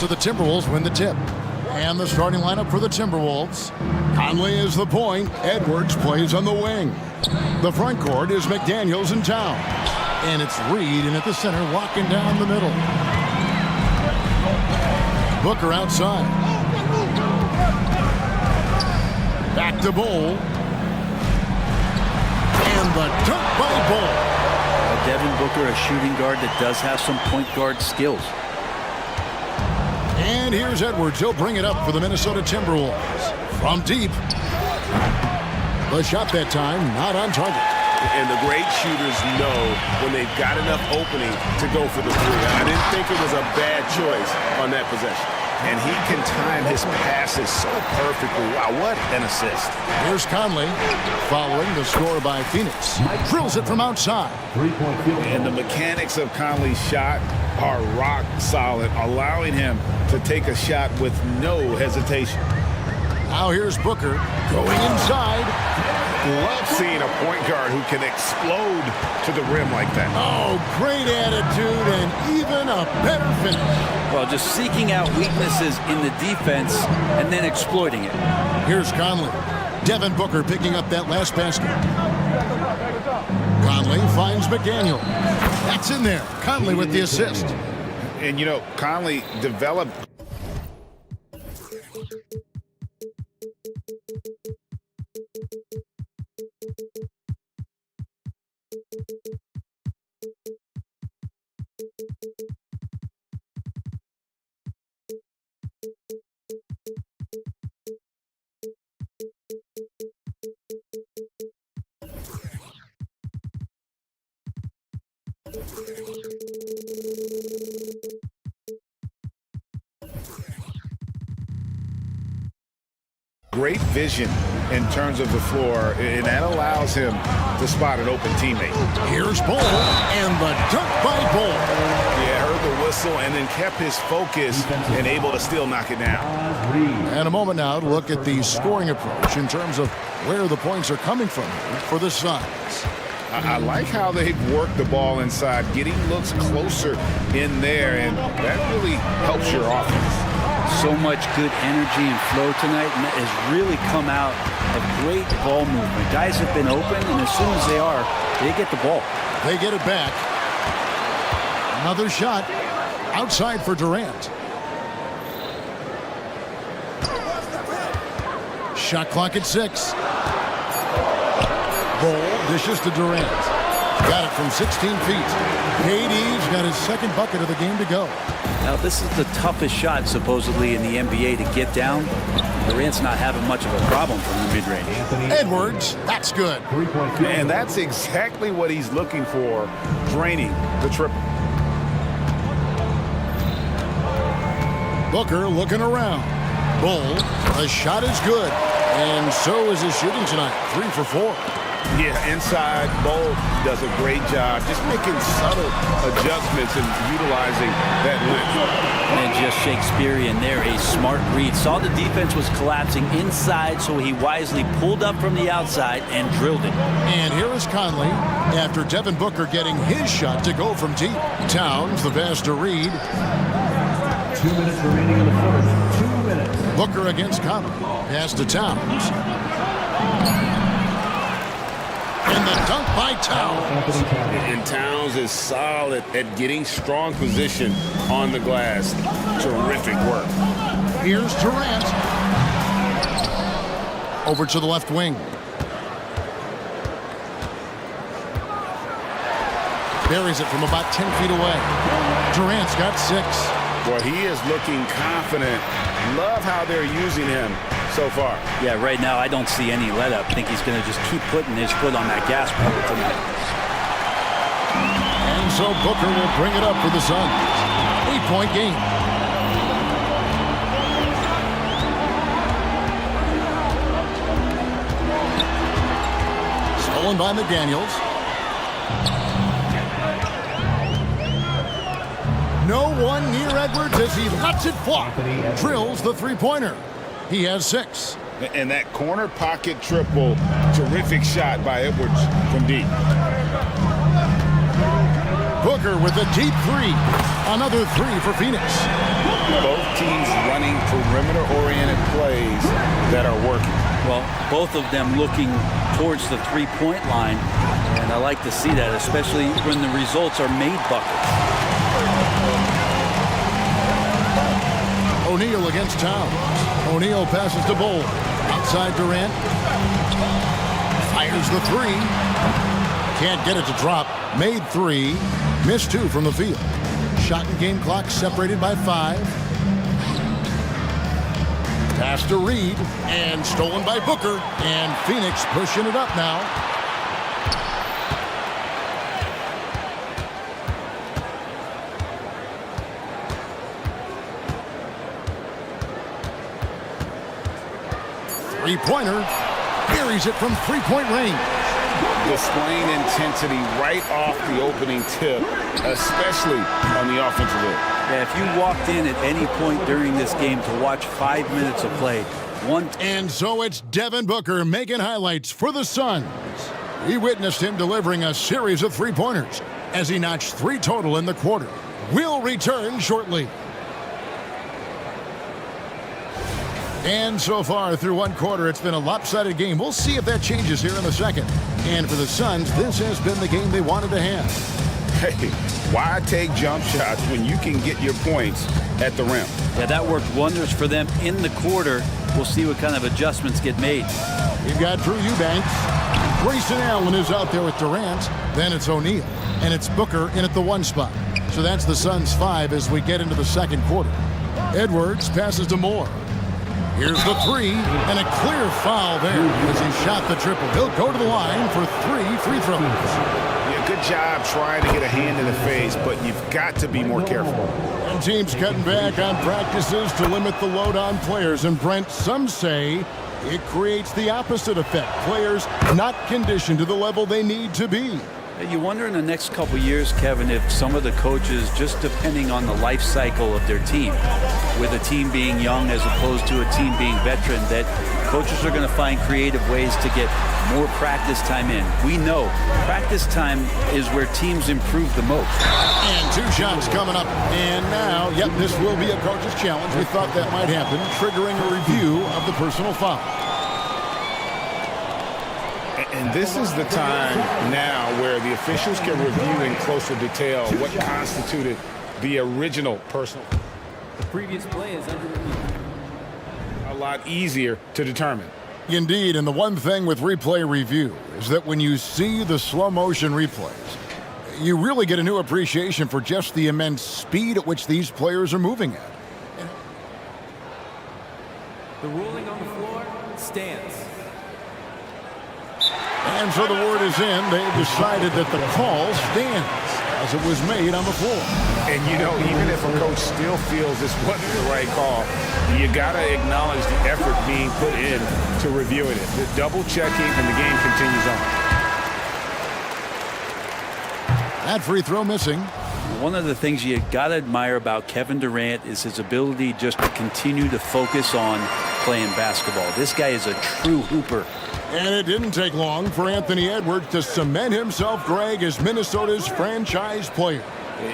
So the Timberwolves win the tip. And the starting lineup for the Timberwolves. Conley is the point. Edwards plays on the wing. The front court is McDaniels and Towns. And it's Reed in at the center, walking down the middle. Booker outside. Back to Bowl. And the dunk by Bowl. Devin Booker, a shooting guard that does have some point guard skills. And here's Edwards. He'll bring it up for the Minnesota Timberwolves. From deep. The shot that time, not on target. And the great shooters know when they've got enough opening to go for the three. I didn't think it was a bad choice on that possession. And he can time his passes so perfectly. Wow, what an assist. Here's Conley following the score by Phoenix. Drills it from outside. And the mechanics of Conley's shot are rock solid, allowing him to take a shot with no hesitation. Now here's Booker going inside. Love seeing a point guard who can explode to the rim like that. Oh, great attitude and even a better finish. Well, just seeking out weaknesses in the defense and then exploiting it. Here's Conley. Devin Booker picking up that last basket. Conley finds McDaniel. That's in there. Conley with the assist. And, you know, Conley developed... great vision in terms of the floor, and that allows him to spot an open teammate. Here's Bowl, and the dunk by Bowl. Yeah, heard the whistle and then kept his focus and able to still knock it down. And a moment now to look at the scoring approach in terms of where the points are coming from for the Suns. I like how they've worked the ball inside, getting looks closer in there, and that really helps your offense. So much good energy and flow tonight, and that has really come out of great ball movement. Guys have been open, and as soon as they are, they get the ball. They get it back. Another shot outside for Durant. Shot clock at 6. Bowl dishes to Durant. Got it from 16 feet. KD's got his second bucket of the game to go. Now, this is the toughest shot, supposedly, in the NBA to get down. Durant's not having much of a problem from the mid-range. Edwards, that's good. And that's exactly what he's looking for, draining the triple. Booker looking around. Bull, the shot is good. And so is his shooting tonight, 3 for 4. Yeah, inside, Bull does a great job just making subtle adjustments and utilizing that length. And just Shakespearean there, a smart read. Saw the defense was collapsing inside, so he wisely pulled up from the outside and drilled it. And here is Conley after Devin Booker getting his shot to go from deep. Towns, the pass to Reed. 2 minutes remaining in the first. 2 minutes. Booker against Conley. Pass to Towns. And the dunk by Towns. And Towns is solid at getting strong position on the glass. Terrific work. Here's Durant. Over to the left wing. Buries it from about 10 feet away. Durant's got 6. Boy, he is looking confident. Love how they're using him so far. Yeah, right now I don't see any let up. I think he's going to just keep putting his foot on that gas pedal tonight. And so Booker will bring it up for the Suns. 8-point game. Stolen by McDaniels. No one near Edwards as he lets it fly. Drills the three-pointer. He has 6. And that corner pocket triple, terrific shot by Edwards from deep. Booker with a deep 3. Another 3 for Phoenix. Both teams running perimeter-oriented plays that are working. Well, both of them looking towards the three-point line. And I like to see that, especially when the results are made buckets. O'Neal against Towns. O'Neal passes to Bowl. Outside Durant. Fires the three. Can't get it to drop. Made three. Missed two from the field. Shot and game clock separated by 5. Pass to Reed. And stolen by Booker. And Phoenix pushing it up now. Three-pointer. Buries it from three-point range. Displaying intensity right off the opening tip, especially on the offensive end. Yeah, if you walked in at any point during this game to watch 5 minutes of play, And so it's Devin Booker making highlights for the Suns. We witnessed him delivering a series of three-pointers as he notched 3 total in the quarter. We'll return shortly. And so far through one quarter, it's been a lopsided game. We'll see if that changes here in the second. And for the Suns, this has been the game they wanted to have. Hey, why take jump shots when you can get your points at the rim? Yeah, that worked wonders for them in the quarter. We'll see what kind of adjustments get made. We've got Drew Eubanks. Grayson Allen is out there with Durant. Then it's O'Neal. And it's Booker in at the 1 spot. So that's the Suns' 5 as we get into the second quarter. Edwards passes to Moore. Here's the 3, and a clear foul there as he shot the triple. He'll go to the line for 3 free throws. Yeah, good job trying to get a hand in the face, but you've got to be more careful. And teams cutting back on practices to limit the load on players. And Brent, some say it creates the opposite effect. Players not conditioned to the level they need to be. You wonder in the next couple years, Kevin, if some of the coaches, just depending on the life cycle of their team, with a team being young as opposed to a team being veteran, that coaches are going to find creative ways to get more practice time in. We know practice time is where teams improve the most. And 2 shots coming up. And now, yep, this will be a coach's challenge. We thought that might happen, triggering a review of the personal foul. And this is the time now where the officials can review in closer detail what constituted the original personal. The previous play is under review. A lot easier to determine. Indeed, and the one thing with replay review is that when you see the slow motion replays, you really get a new appreciation for just the immense speed at which these players are moving at. The ruling on the floor stands. And so the word is in. They've decided that the call stands as it was made on the floor. And, you know, even if a coach still feels this wasn't the right call, you got to acknowledge the effort being put in to reviewing it. The double checking, and the game continues on. That free throw missing. One of the things you got to admire about Kevin Durant is his ability just to continue to focus on playing basketball. This guy is a true hooper. And it didn't take long for Anthony Edwards to cement himself, Greg, as Minnesota's franchise player.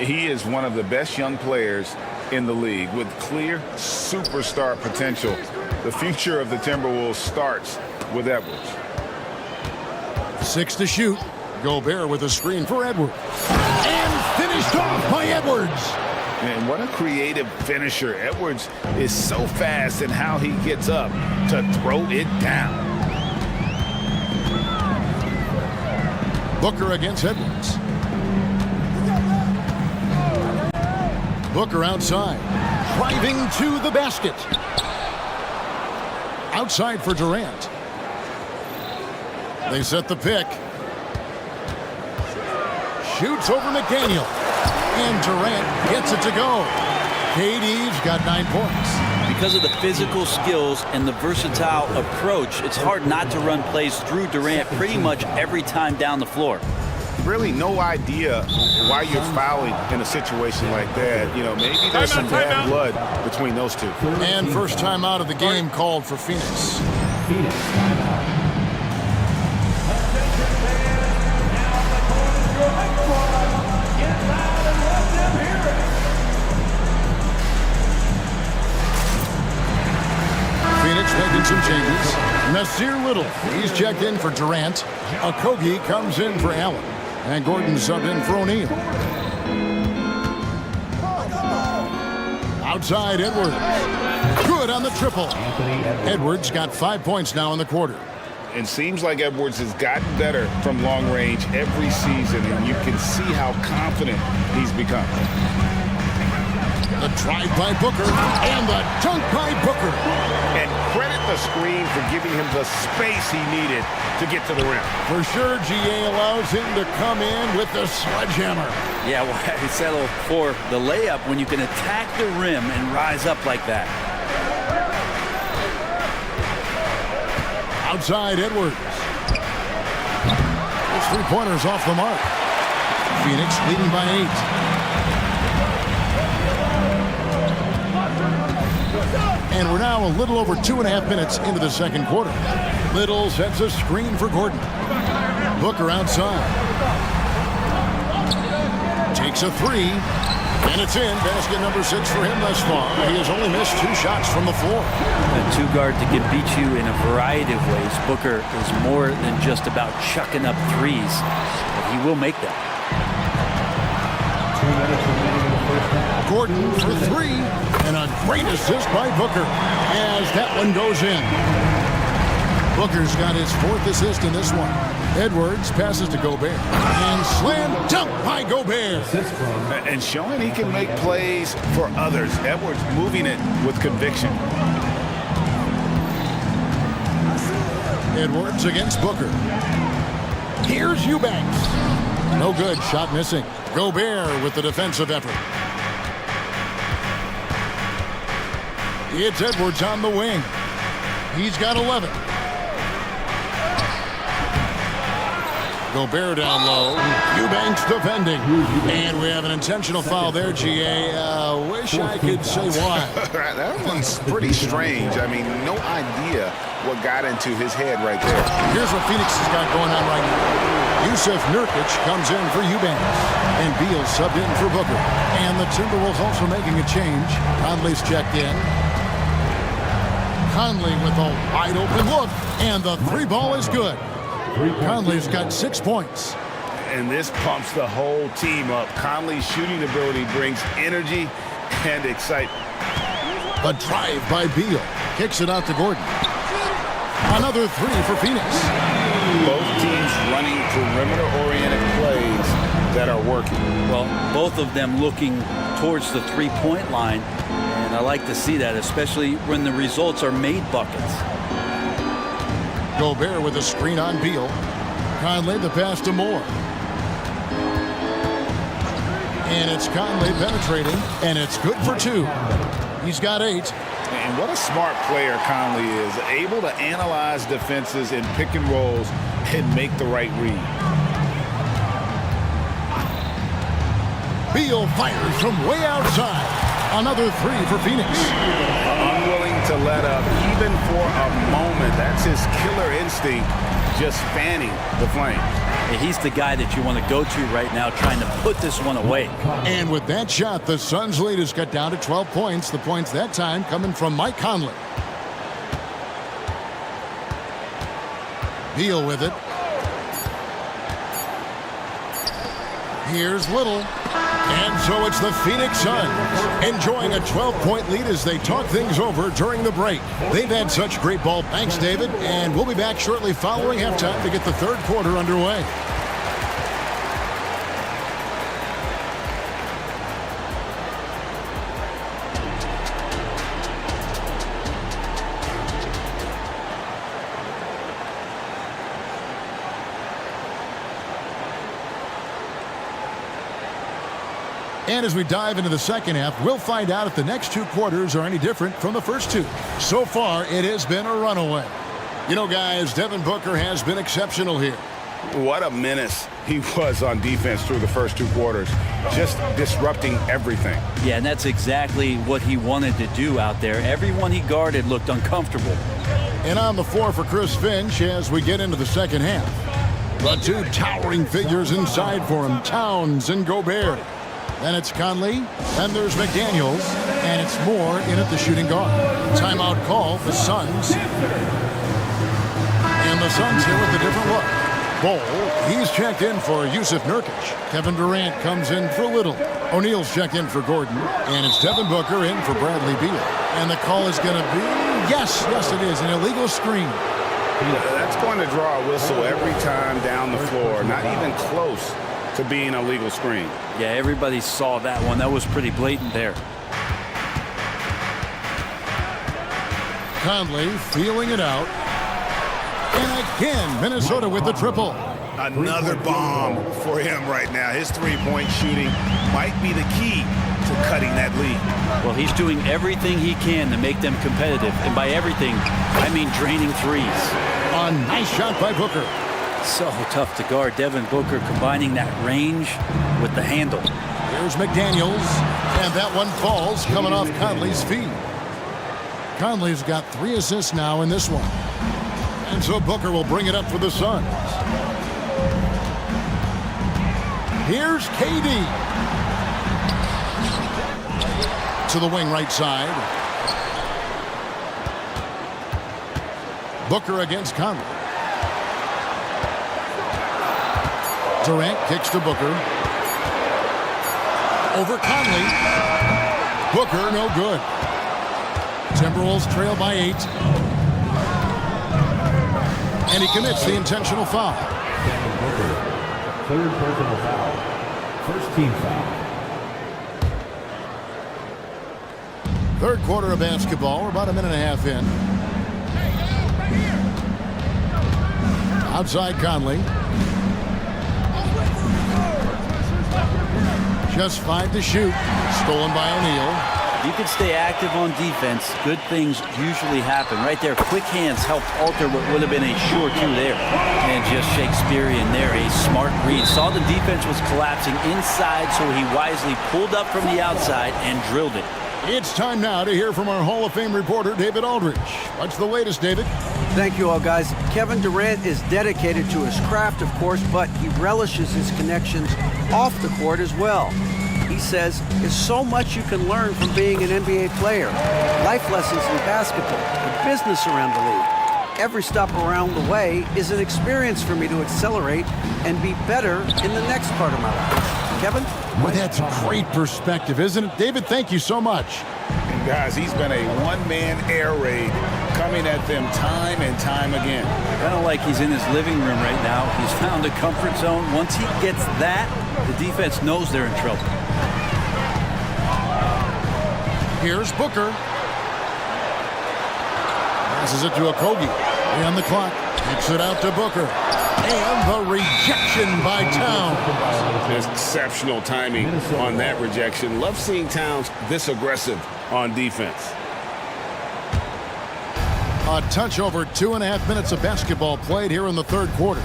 He is one of the best young players in the league with clear superstar potential. The future of the Timberwolves starts with Edwards. 6 to shoot. Gobert with a screen for Edwards. And finished off by Edwards. And what a creative finisher. Edwards is so fast in how he gets up to throw it down. Booker against Edwards. Booker outside. Driving to the basket. Outside for Durant. They set the pick. Shoots over McDaniel. And Durant gets it to go. KD's got 9 points. Because of the physical skills and the versatile approach, it's hard not to run plays through Durant pretty much every time down the floor. Really no idea why you're fouling in a situation like that. You know, maybe there's some bad blood between those two. And first time out of the game called for Phoenix. Phoenix making some changes. Nasir Little, he's checked in for Durant. Okogie comes in for Allen. And Gordon subbed in for O'Neal. Outside Edwards. Good on the triple. Edwards got 5 points now in the quarter. It seems like Edwards has gotten better from long range every season, and you can see how confident he's become. The drive by Booker and the dunk by Booker. And credit the screen for giving him the space he needed to get to the rim. For sure, GA allows him to come in with the sledgehammer. Yeah, well, I settle for the layup when you can attack the rim and rise up like that. Outside Edwards. His three-pointers off the mark. Phoenix leading by 8. And we're now a little over 2.5 minutes into the second quarter. Little sets a screen for Gordon. Booker outside. Takes a three. And it's in. Basket number 6 for him thus far. He has only missed 2 shots from the floor. A two-guard that can beat you in a variety of ways. Booker is more than just about chucking up threes, but he will make them. 2 minutes remaining in the first half. Gordon for 3. And a great assist by Booker as that one goes in. Booker's got his 4th assist in this one. Edwards passes to Gobert. And slam dunk by Gobert. And showing he can make plays for others. Edwards moving it with conviction. Edwards against Booker. Here's Eubanks. No good. Shot missing. Gobert with the defensive effort. It's Edwards on the wing. He's got 11. Gobert down low. Eubanks defending. And we have an intentional foul there, GA. Wish I could say why. That one's pretty strange. I mean, no idea what got into his head right there. Here's what Phoenix has got going on right now. Yusuf Nurkic comes in for Eubanks. And Beal subbed in for Booker. And the Timberwolves also making a change. Conley's checked in. Conley with a wide open look. And the 3 ball is good. Conley's got 6 points. And this pumps the whole team up. Conley's shooting ability brings energy and excitement. A drive by Beal. Kicks it out to Gordon. Another 3 for Phoenix. Both teams running perimeter-oriented plays that are working. Well, both of them looking towards the three-point line. And I like to see that, especially when the results are made buckets. Gobert with a screen on Beal. Conley the pass to Moore. And it's Conley penetrating, and it's good for 2. He's got 8. And what a smart player Conley is. Able to analyze defenses in pick and rolls and make the right read. Beal fires from way outside. Another 3 for Phoenix. Unwilling to let up even for a moment. That's his killer instinct, just fanning the flame. He's the guy that you want to go to right now, trying to put this one away. And with that shot, the Suns' lead is cut down to 12 points. The points that time coming from Mike Conley. Beal with it. Here's Little. And so it's the Phoenix Suns enjoying a 12-point lead as they talk things over during the break. They've had such great ball. Thanks, David. And we'll be back shortly following halftime to get the third quarter underway. And as we dive into the second half, we'll find out if the next 2 quarters are any different from the first 2. So far, it has been a runaway. You know, guys, Devin Booker has been exceptional here. What a menace he was on defense through the first 2 quarters, just disrupting everything. Yeah, and that's exactly what he wanted to do out there. Everyone he guarded looked uncomfortable. And on the floor for Chris Finch as we get into the second half. The 2 towering figures inside for him, Towns and Gobert. Then it's Conley, then there's McDaniels, and it's Moore in at the shooting guard. Timeout call, the Suns. And the Suns here with a different look. Bol, he's checked in for Yusuf Nurkic. Kevin Durant comes in for Little. O'Neal's checked in for Gordon. And it's Devin Booker in for Bradley Beal. And the call is going to be, yes, it is, an illegal screen. That's going to draw a whistle every time down the floor. Not even close to being a legal screen. Yeah, everybody saw that one. That was pretty blatant there. Conley feeling it out. And again, Minnesota with the triple. Another bomb for him right now. His three-point shooting might be the key to cutting that lead. Well, he's doing everything he can to make them competitive. And by everything, I mean draining threes. A nice shot by Booker. So tough to guard. Devin Booker combining that range with the handle. Here's McDaniels. And that one falls coming off Conley's feet. Conley's got 3 assists now in this one. And so Booker will bring it up for the Suns. Here's KD. To the wing right side. Booker against Conley. Durant kicks to Booker. Over Conley. Booker no good. Timberwolves trail by 8. And he commits the intentional foul. Third personal foul. First team foul. Third quarter of basketball. We're about a minute and a half in. Outside Conley. Just 5 to shoot. Stolen by O'Neal. You can stay active on defense. Good things usually happen. Right there, quick hands helped alter what would have been a sure 2 there. And just Shakespearean there, a smart read. Saw the defense was collapsing inside, so he wisely pulled up from the outside and drilled it. It's time now to hear from our Hall of Fame reporter, David Aldridge. What's the latest, David? Thank you all, guys. Kevin Durant is dedicated to his craft, of course, but he relishes his connections off the court as well. He says, there's so much you can learn from being an NBA player. Life lessons in basketball, the business around the league. Every stop around the way is an experience for me to accelerate and be better in the next part of my life. Kevin? Well, that's great perspective, isn't it? David, thank you so much. And guys, he's been a one-man air raid coming at them time and time again. Kind of like he's in his living room right now. He's found a comfort zone. Once he gets that, the defense knows they're in trouble. Here's Booker. Passes it to Okogie. And the clock. Kicks it out to Booker. And the rejection by Towns. Exceptional timing on that rejection. Love seeing Towns this aggressive on defense. A touch over 2.5 minutes of basketball played here in the third quarter.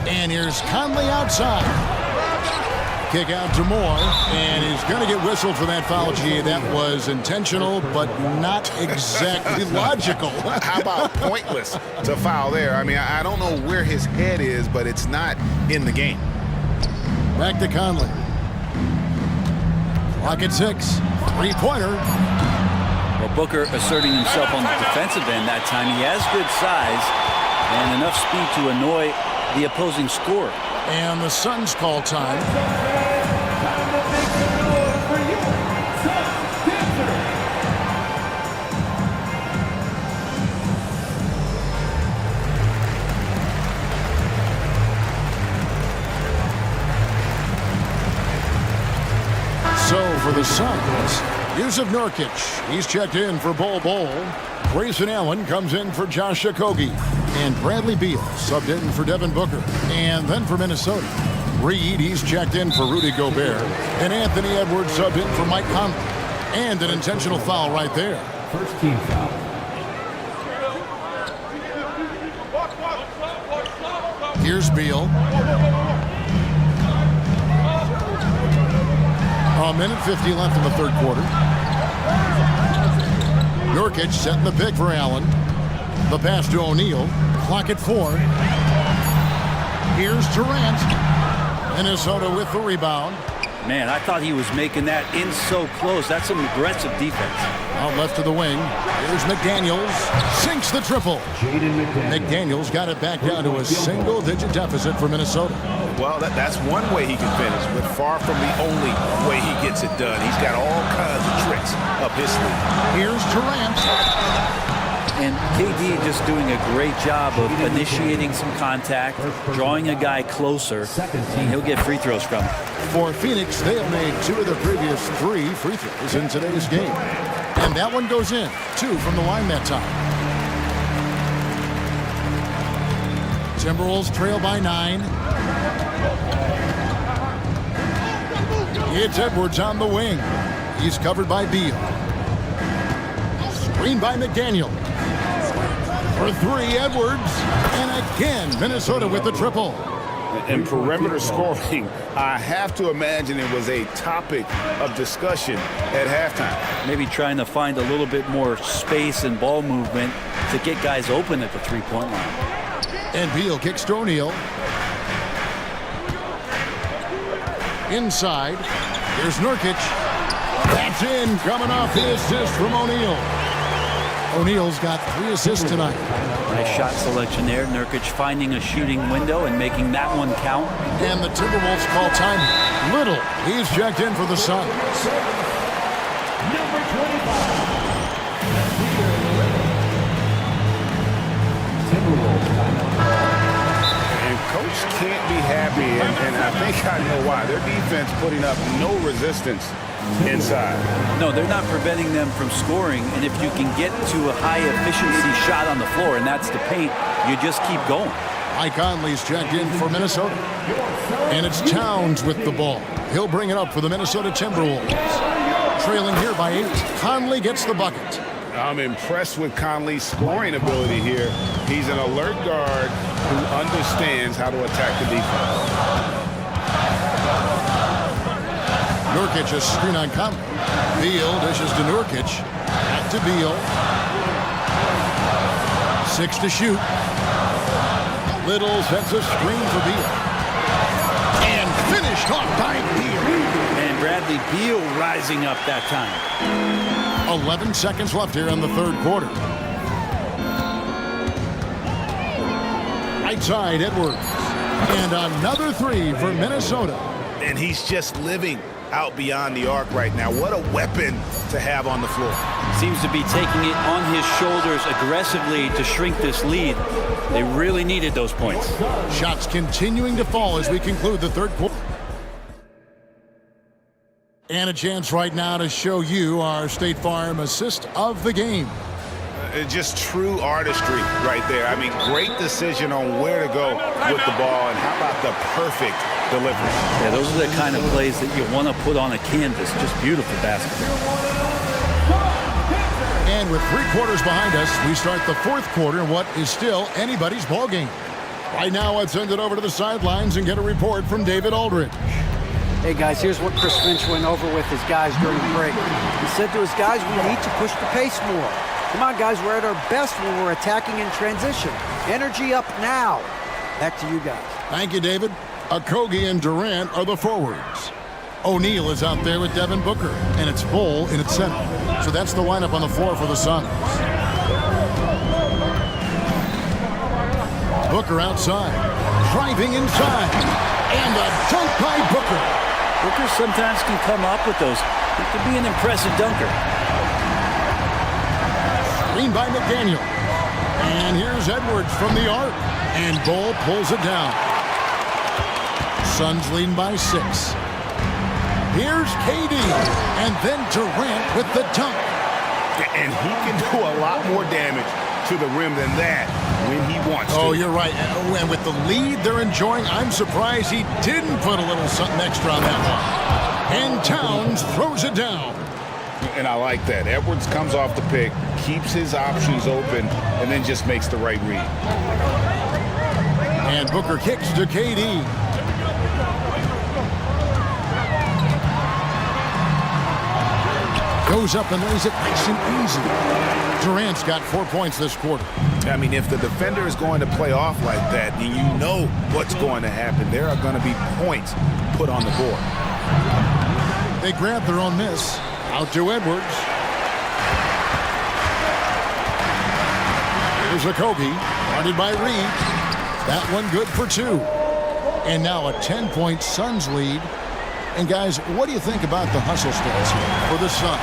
And here's Conley outside. Kick out to Moore, and he's going to get whistled for that foul. Gee, that was intentional, but not exactly logical. How about pointless to foul there? I mean, I don't know where his head is, but it's not in the game. Back to Conley. Clock at 6. Three-pointer. Well, Booker asserting himself on the defensive end that time. He has good size and enough speed to annoy the opposing scorer. And the Suns call time. So for the Suns, Yusuf Nurkic, he's checked in for Bol. Grayson Allen comes in for Josh Okogie. And Bradley Beal subbed in for Devin Booker. And then for Minnesota, Reed, he's checked in for Rudy Gobert. And Anthony Edwards subbed in for Mike Conley. And an intentional foul right there. First team foul. Here's Beal. A minute 50 left in the third quarter. Nurkic setting the pick for Allen. The pass to O'Neal. Clock at 4. Here's Durant. Minnesota with the rebound. Man, I thought he was making that in so close. That's some aggressive defense. Out left to the wing. Here's McDaniels. Sinks the triple. McDaniels got it back down to a single-digit deficit for Minnesota. Well, that's one way he can finish, but far from the only way he gets it done. He's got all kinds of tricks up his sleeve. Here's Durant. And KD just doing a great job of initiating some contact, drawing a guy closer, and he'll get free throws from it. For Phoenix, they have made 2 of their previous 3 free throws in today's game. And that one goes in. 2 from the line that time. Timberwolves trail by 9. It's Edwards on the wing. He's covered by Beal. Screen by McDaniel. For 3, Edwards. And again, Minnesota with the triple. And perimeter scoring, I have to imagine it was a topic of discussion at halftime. Maybe trying to find a little bit more space and ball movement to get guys open at the three-point line. And Beal kicks to O'Neal. Inside. Here's Nurkic. That's in, coming off the assist from O'Neal. O'Neal's got 3 assists tonight. Nice shot selection there. Nurkic finding a shooting window and making that one count. And the Timberwolves call time. Little, he's checked in for the Suns. Number 25. And Coach can't be happy, and I think I know why. Their defense putting up no resistance inside. No, they're not preventing them from scoring, and if you can get to a high-efficiency shot on the floor, and that's the paint, you just keep going. Mike Conley's checked in for Minnesota. And it's Towns with the ball. He'll bring it up for the Minnesota Timberwolves. Trailing here by 8. Conley gets the bucket. I'm impressed with Conley's scoring ability here. He's an alert guard who understands how to attack the defense. Nurkic a screen on Conley. Beal dishes to Nurkic. Back to Beal. 6 to shoot. Little sets a screen for Beal. And finished off by Beal. And Bradley Beal rising up that time. 11 seconds left here in the third quarter. Right side, Edwards. And another 3 for Minnesota. And he's just living out beyond the arc right now. What a weapon to have on the floor. Seems to be taking it on his shoulders aggressively to shrink this lead. They really needed those points. Shots continuing to fall as we conclude the third quarter. And a chance right now to show you our State Farm assist of the game. Just true artistry right there. I mean, great decision on where to go with the ball, and how about the perfect delivery. Yeah, those are the kind of plays that you want to put on a canvas. Just beautiful basketball. And with 3 quarters behind us, we start the fourth quarter in what is still anybody's ball game. Right now, let's send it over to the sidelines and get a report from David Aldridge. Hey guys, here's what Chris Finch went over with his guys during the break. He said to his guys, we need to push the pace more. Come on guys, we're at our best when we're attacking in transition. Energy up now. Back to you guys. Thank you, David. Okogie and Durant are the forwards. O'Neal is out there with Devin Booker, and it's Bull in its center. So that's the lineup on the floor for the Suns. Booker outside, driving inside, and a dunk by Booker. Booker sometimes can come up with those. He can be an impressive dunker. Screen by McDaniel. And here's Edwards from the arc. And Bull pulls it down. Suns leading by 6. Here's KD. And then Durant with the dunk. And he can do a lot more damage to the rim than that when he wants to. Oh, you're right. And with the lead they're enjoying, I'm surprised he didn't put a little something extra on that one. And Towns throws it down. And I like that. Edwards comes off the pick, keeps his options open, and then just makes the right read. And Booker kicks to KD. Goes up and lays it nice and easy. Durant's got 4 points this quarter. I mean, if the defender is going to play off like that, then you know what's going to happen. There are going to be points put on the board. They grab their own miss. Out to Edwards. Here's a Kobe, guarded by Reed. That one good for 2. And now a 10-point Suns lead. And guys, what do you think about the hustle stance here for the Suns?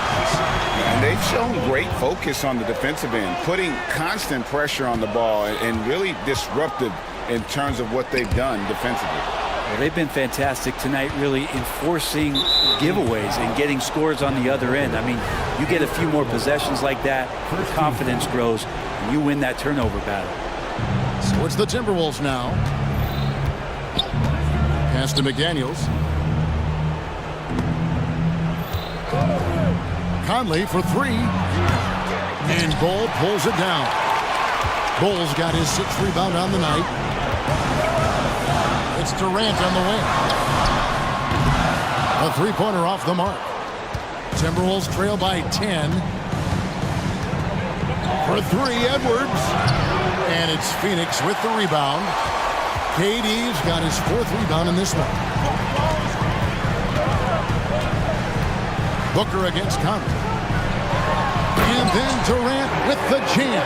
And they've shown great focus on the defensive end, putting constant pressure on the ball and really disruptive in terms of what they've done defensively. Well, they've been fantastic tonight, really enforcing giveaways and getting scores on the other end. I mean, you get a few more possessions like that, your confidence grows, and you win that turnover battle. So it's the Timberwolves now. Pass to McDaniels. Conley for 3. And Bull pulls it down. Bull's got his 6th rebound on the night. It's Durant on the wing. A 3-pointer off the mark. Timberwolves trail by 10. For 3, Edwards. And it's Phoenix with the rebound. KD's got his 4th rebound in this one. Booker against Conley. And then Durant with the jam.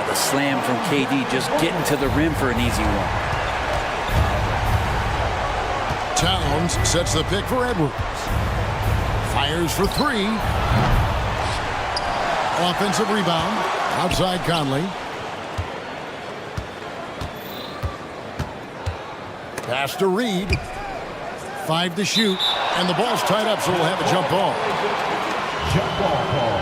The slam from KD, just getting to the rim for an easy one. Towns sets the pick for Edwards. Fires for 3. Offensive rebound. Outside Conley. Pass to Reed. 5 to shoot. And the ball's tied up, so we'll have a jump ball. Jump ball call.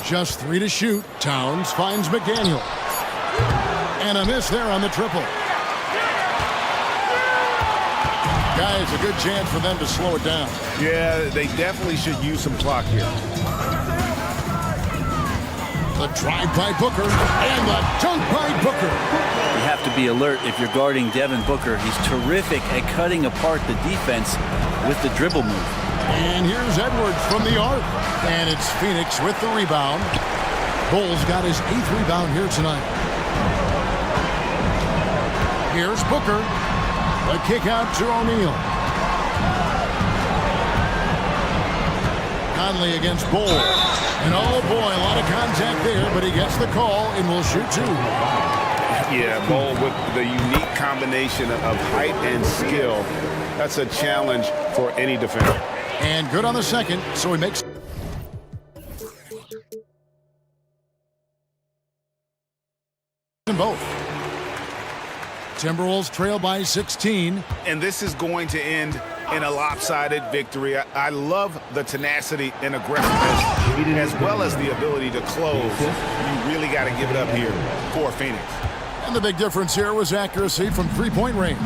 Just 3 to shoot. Towns finds McDaniel. And a miss there on the triple. Guys, a good chance for them to slow it down. Yeah, they definitely should use some clock here. The drive by Booker and the dunk by Booker. You have to be alert if you're guarding Devin Booker. He's terrific at cutting apart the defense with the dribble move. And here's Edwards from the arc. And it's Phoenix with the rebound. Bull's got his 8th rebound here tonight. Here's Booker. The kick out to O'Neal. Conley against Bull. And oh boy, a lot of contact there, but he gets the call and will shoot 2. Yeah, Bull with the unique combination of height and skill. That's a challenge for any defender. And good on the second, so he makes them both. Timberwolves trail by 16. And this is going to end in a lopsided victory. I love the tenacity and aggressiveness as well as the ability to close. You really got to give it up here for Phoenix. And the big difference here was accuracy from 3-point range.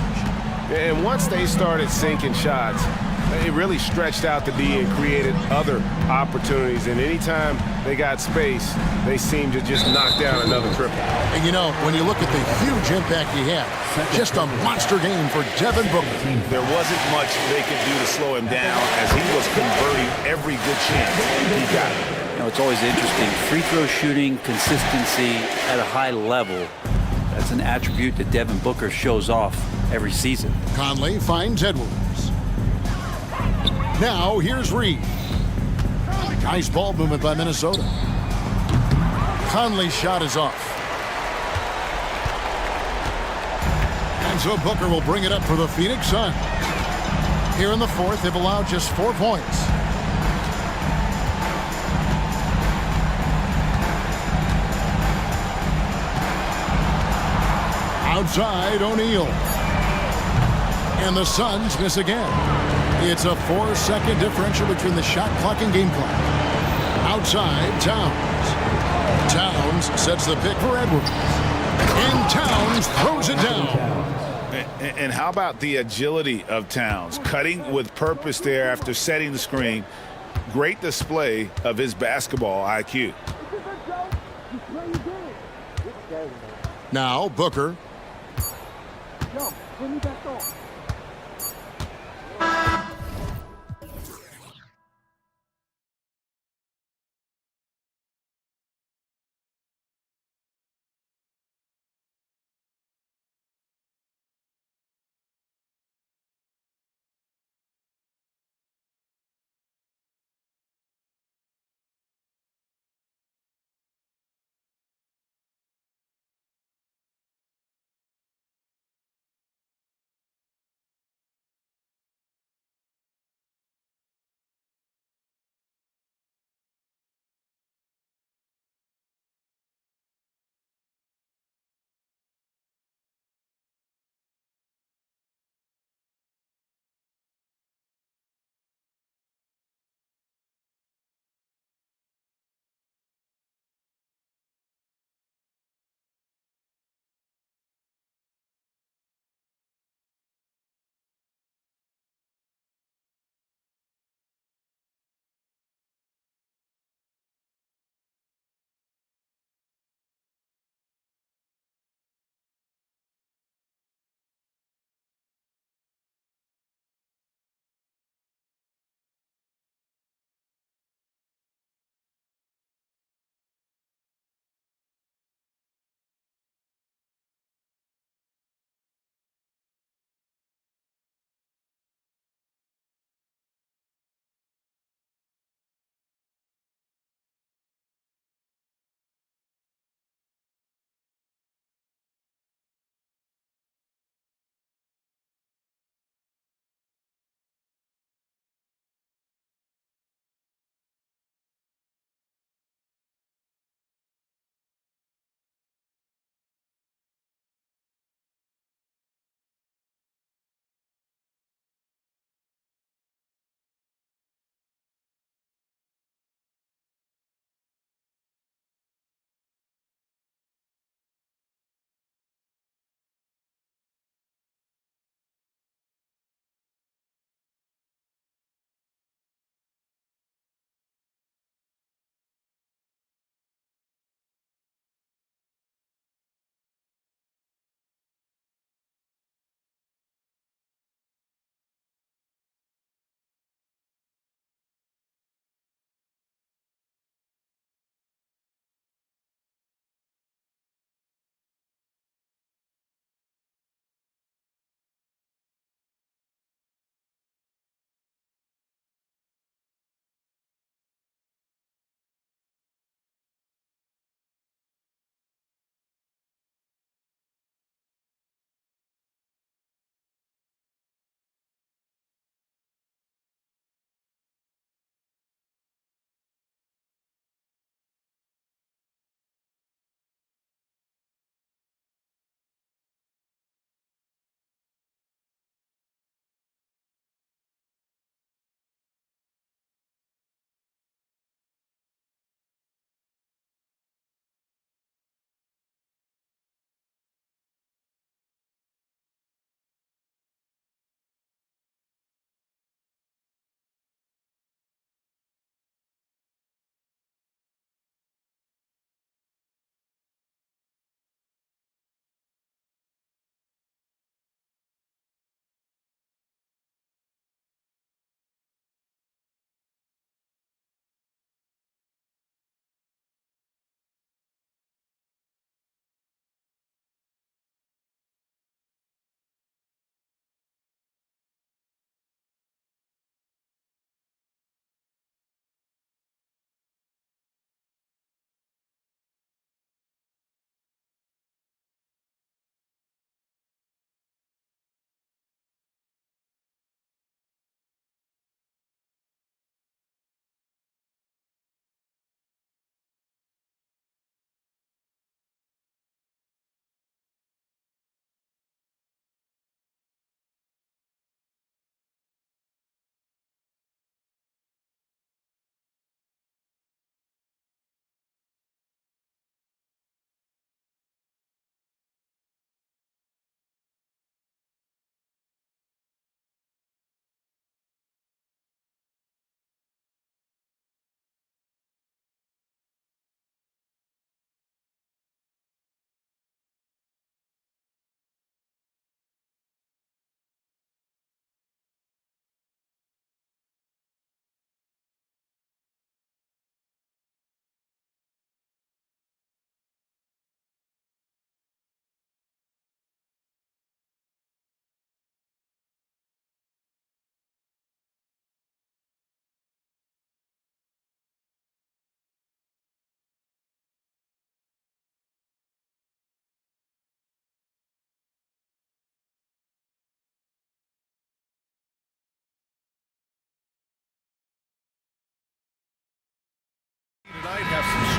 And once they started sinking shots, they really stretched out the D and created other opportunities. And anytime they got space, they seemed to just knock down another triple. And you know, when you look at the huge impact he had, just a monster game for Devin Booker. There wasn't much they could do to slow him down as he was converting every good chance he got. You know, it's always interesting. Free throw shooting, consistency at a high level. That's an attribute that Devin Booker shows off every season. Conley finds Edwards. Now here's Reed. Nice ball movement by Minnesota. Conley's shot is off. And so Booker will bring it up for the Phoenix Suns. Here in the 4th, they've allowed just 4 points. Outside, O'Neal. And the Suns miss again. It's a 4-second differential between the shot clock and game clock. Outside, Towns. Towns sets the pick for Edwards. And Towns throws it down. And how about the agility of Towns? Cutting with purpose there after setting the screen. Great display of his basketball IQ. Now, Booker.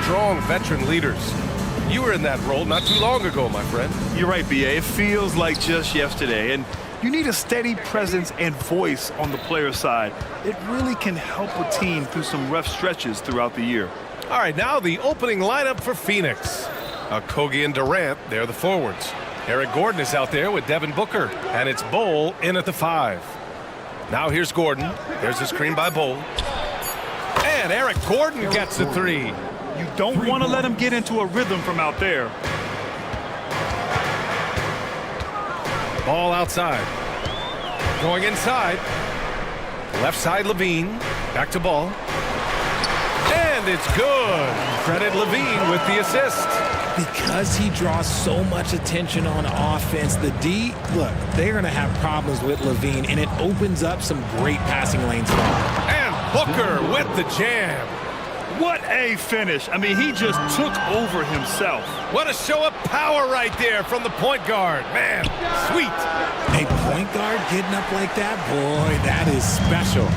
strong veteran leaders. You were in that role not too long ago, my friend. You're right, B.A. It feels like just yesterday. And you need a steady presence and voice on the player side. It really can help a team through some rough stretches throughout the year. All right, now the opening lineup for Phoenix. Kogi and Durant, they're the forwards. Eric Gordon is out there with Devin Booker, and it's Bol in at the 5. Now here's Gordon. There's a screen by Bol. And Eric Gordon gets the 3. You don't want to let him get into a rhythm from out there. Ball outside. Going inside. Left side, Levine. Back to Ball. And it's good. Credit Levine with the assist. Because he draws so much attention on offense, the D, look, they're going to have problems with Levine, and it opens up some great passing lanes for him. And Booker with the jam. What a finish. I mean, he just took over himself. What a show of power right there from the point guard. Man, sweet. A point guard getting up like that, boy, that is special.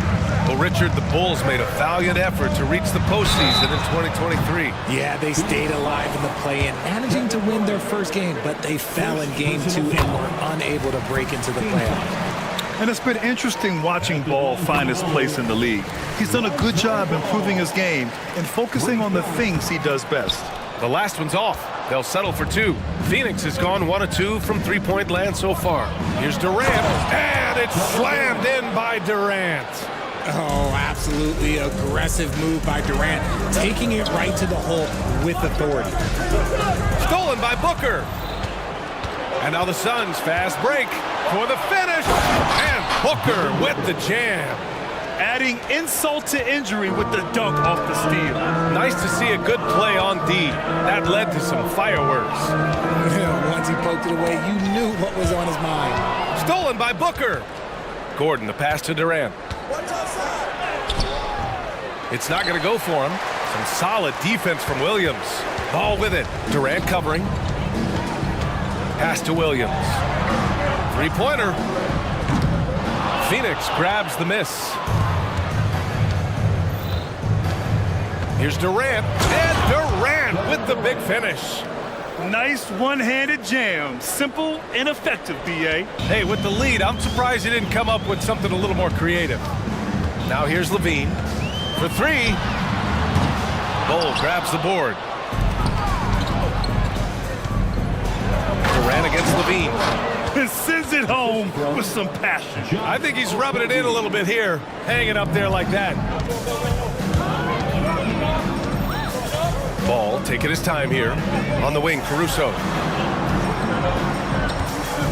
Well, Richard, the Bulls made a valiant effort to reach the postseason in 2023. Yeah, they stayed alive in the play-in, managing to win their first game, but they fell in game 2 and were unable to break into the playoffs. And it's been interesting watching Ball find his place in the league. He's done a good job improving his game and focusing on the things he does best. The last one's off. They'll settle for 2. Phoenix has gone 1 of 2 from three-point land so far. Here's Durant, and it's slammed in by Durant. Oh, absolutely aggressive move by Durant, taking it right to the hole with authority. Stolen by Booker. And now the Suns fast break for the finish. And Booker with the jam. Adding insult to injury with the dunk off the steal. Nice to see a good play on D. That led to some fireworks. Once he poked it away, you knew what was on his mind. Stolen by Booker. Gordon, the pass to Durant. It's not going to go for him. Some solid defense from Williams. Ball with it. Durant covering. Pass to Williams. Three-pointer. Phoenix grabs the miss. Here's Durant. And Durant with the big finish. Nice one-handed jam. Simple and effective, B.A. Hey, with the lead, I'm surprised he didn't come up with something a little more creative. Now here's Levine. For 3. Bol grabs the board. Durant against Levine. And sends it home with some passion. I think he's rubbing it in a little bit here, hanging up there like that. Ball taking his time here. On the wing, Caruso.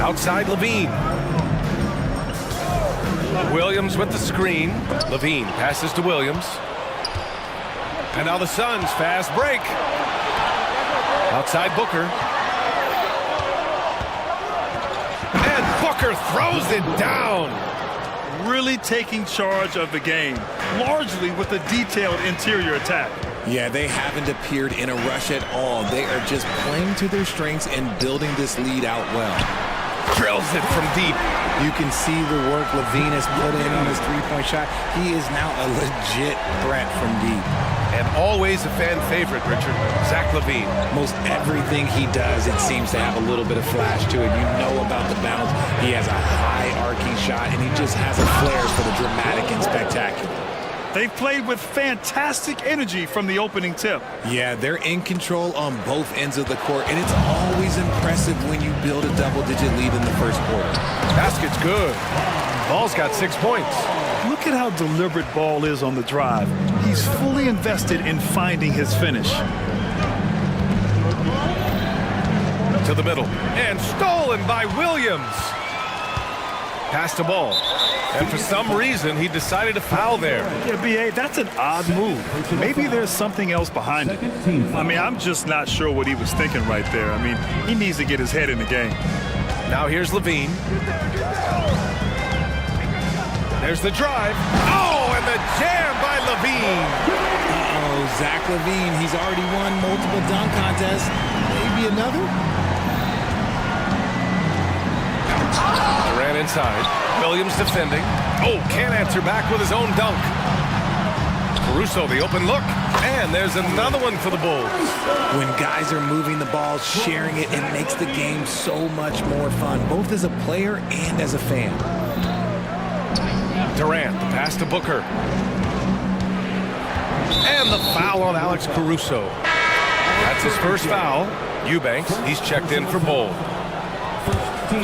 Outside Levine. Williams with the screen. Levine passes to Williams. And now the Suns fast break. Outside Booker. And Booker throws it down. Really taking charge of the game, largely with a detailed interior attack. Yeah, they haven't appeared in a rush at all. They are just playing to their strengths and building this lead out well. Drills it from deep. You can see the work Levine has put in on his three-point shot. He is now a legit threat from deep. And always a fan favorite, Richard. Zach LaVine. Most everything he does, it seems to have a little bit of flash to it. You know about the bounce. He has a high arcing shot, and he just has a flair for the dramatic and spectacular. They've played with fantastic energy from the opening tip. Yeah, they're in control on both ends of the court, and it's always impressive when you build a double-digit lead in the first quarter. Basket's good. Ball's got 6 points. Look at how deliberate Ball is on the drive. He's fully invested in finding his finish. To the middle. And stolen by Williams. Pass to Ball. And for some reason, he decided to foul there. Yeah, B.A., that's an odd move. Maybe there's something else behind it. I mean, I'm just not sure what he was thinking right there. I mean, he needs to get his head in the game. Now here's LaVine. There's the drive. Oh, and the jam by LaVine. Uh-oh, Zach LaVine. He's already won multiple dunk contests. Maybe another? Ran inside. Williams defending. Oh, can't answer back with his own dunk. Caruso, the open look. And there's another one for the Bulls. When guys are moving the ball, sharing it, it makes the game so much more fun, both as a player and as a fan. Durant, the pass to Booker. And the foul on Alex Caruso. That's his first foul. Eubanks, he's checked in for Bold.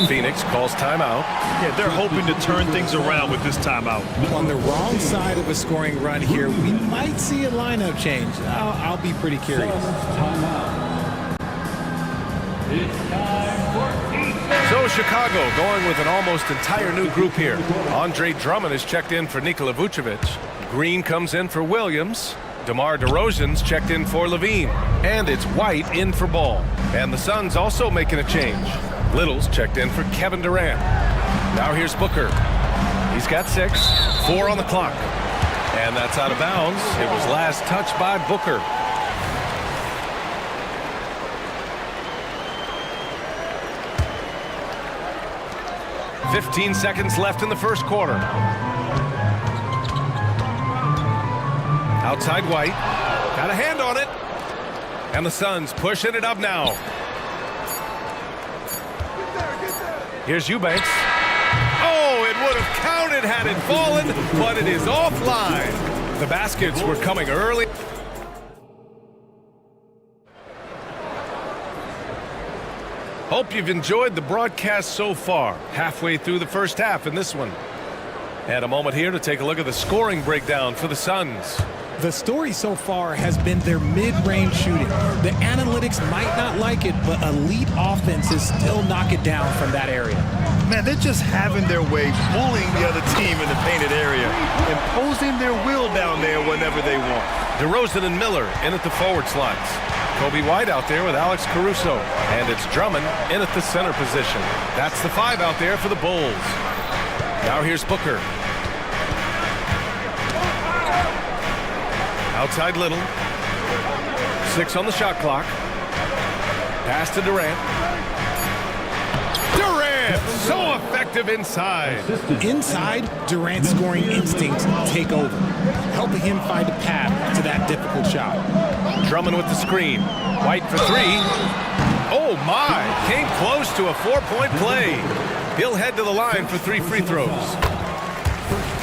Phoenix calls timeout. Yeah, they're hoping to turn things around with this timeout. On the wrong side of a scoring run here, we might see a lineup change. I'll be pretty curious. So Chicago going with an almost entire new group here. Andre Drummond is checked in for Nikola Vucevic. Green comes in for Williams. DeMar DeRozan's checked in for Levine. And it's White in for Ball. And the Suns also making a change. Little's checked in for Kevin Durant. Now here's Booker. He's got 6, 4 on the clock. And that's out of bounds. It was last touched by Booker. "15 seconds left in the first quarter. Outside White. Got a hand on it. And the Suns pushing it up now. Here's Eubanks. Oh, it would have counted had it fallen, but it is offline. The baskets were coming early. Hope you've enjoyed the broadcast so far. Halfway through the first half in this one. And a moment here to take a look at the scoring breakdown for the Suns. The story so far has been their mid-range shooting. The analytics might not like it, but elite offenses still knock it down from that area. Man, they're just having their way, bullying the other team in the painted area, imposing their will down there whenever they want. DeRozan and Miller in at the forward slots. Kobe White out there with Alex Caruso. And it's Drummond in at the center position. That's the 5 out there for the Bulls. Now here's Booker. Outside Little. 6 on the shot clock. Pass to Durant. Durant! So effective inside. Inside, Durant's scoring instincts take over, helping him find a path to that difficult shot. Drummond with the screen. White for 3. Oh my! Came close to a 4-point play. He'll head to the line for 3 free throws.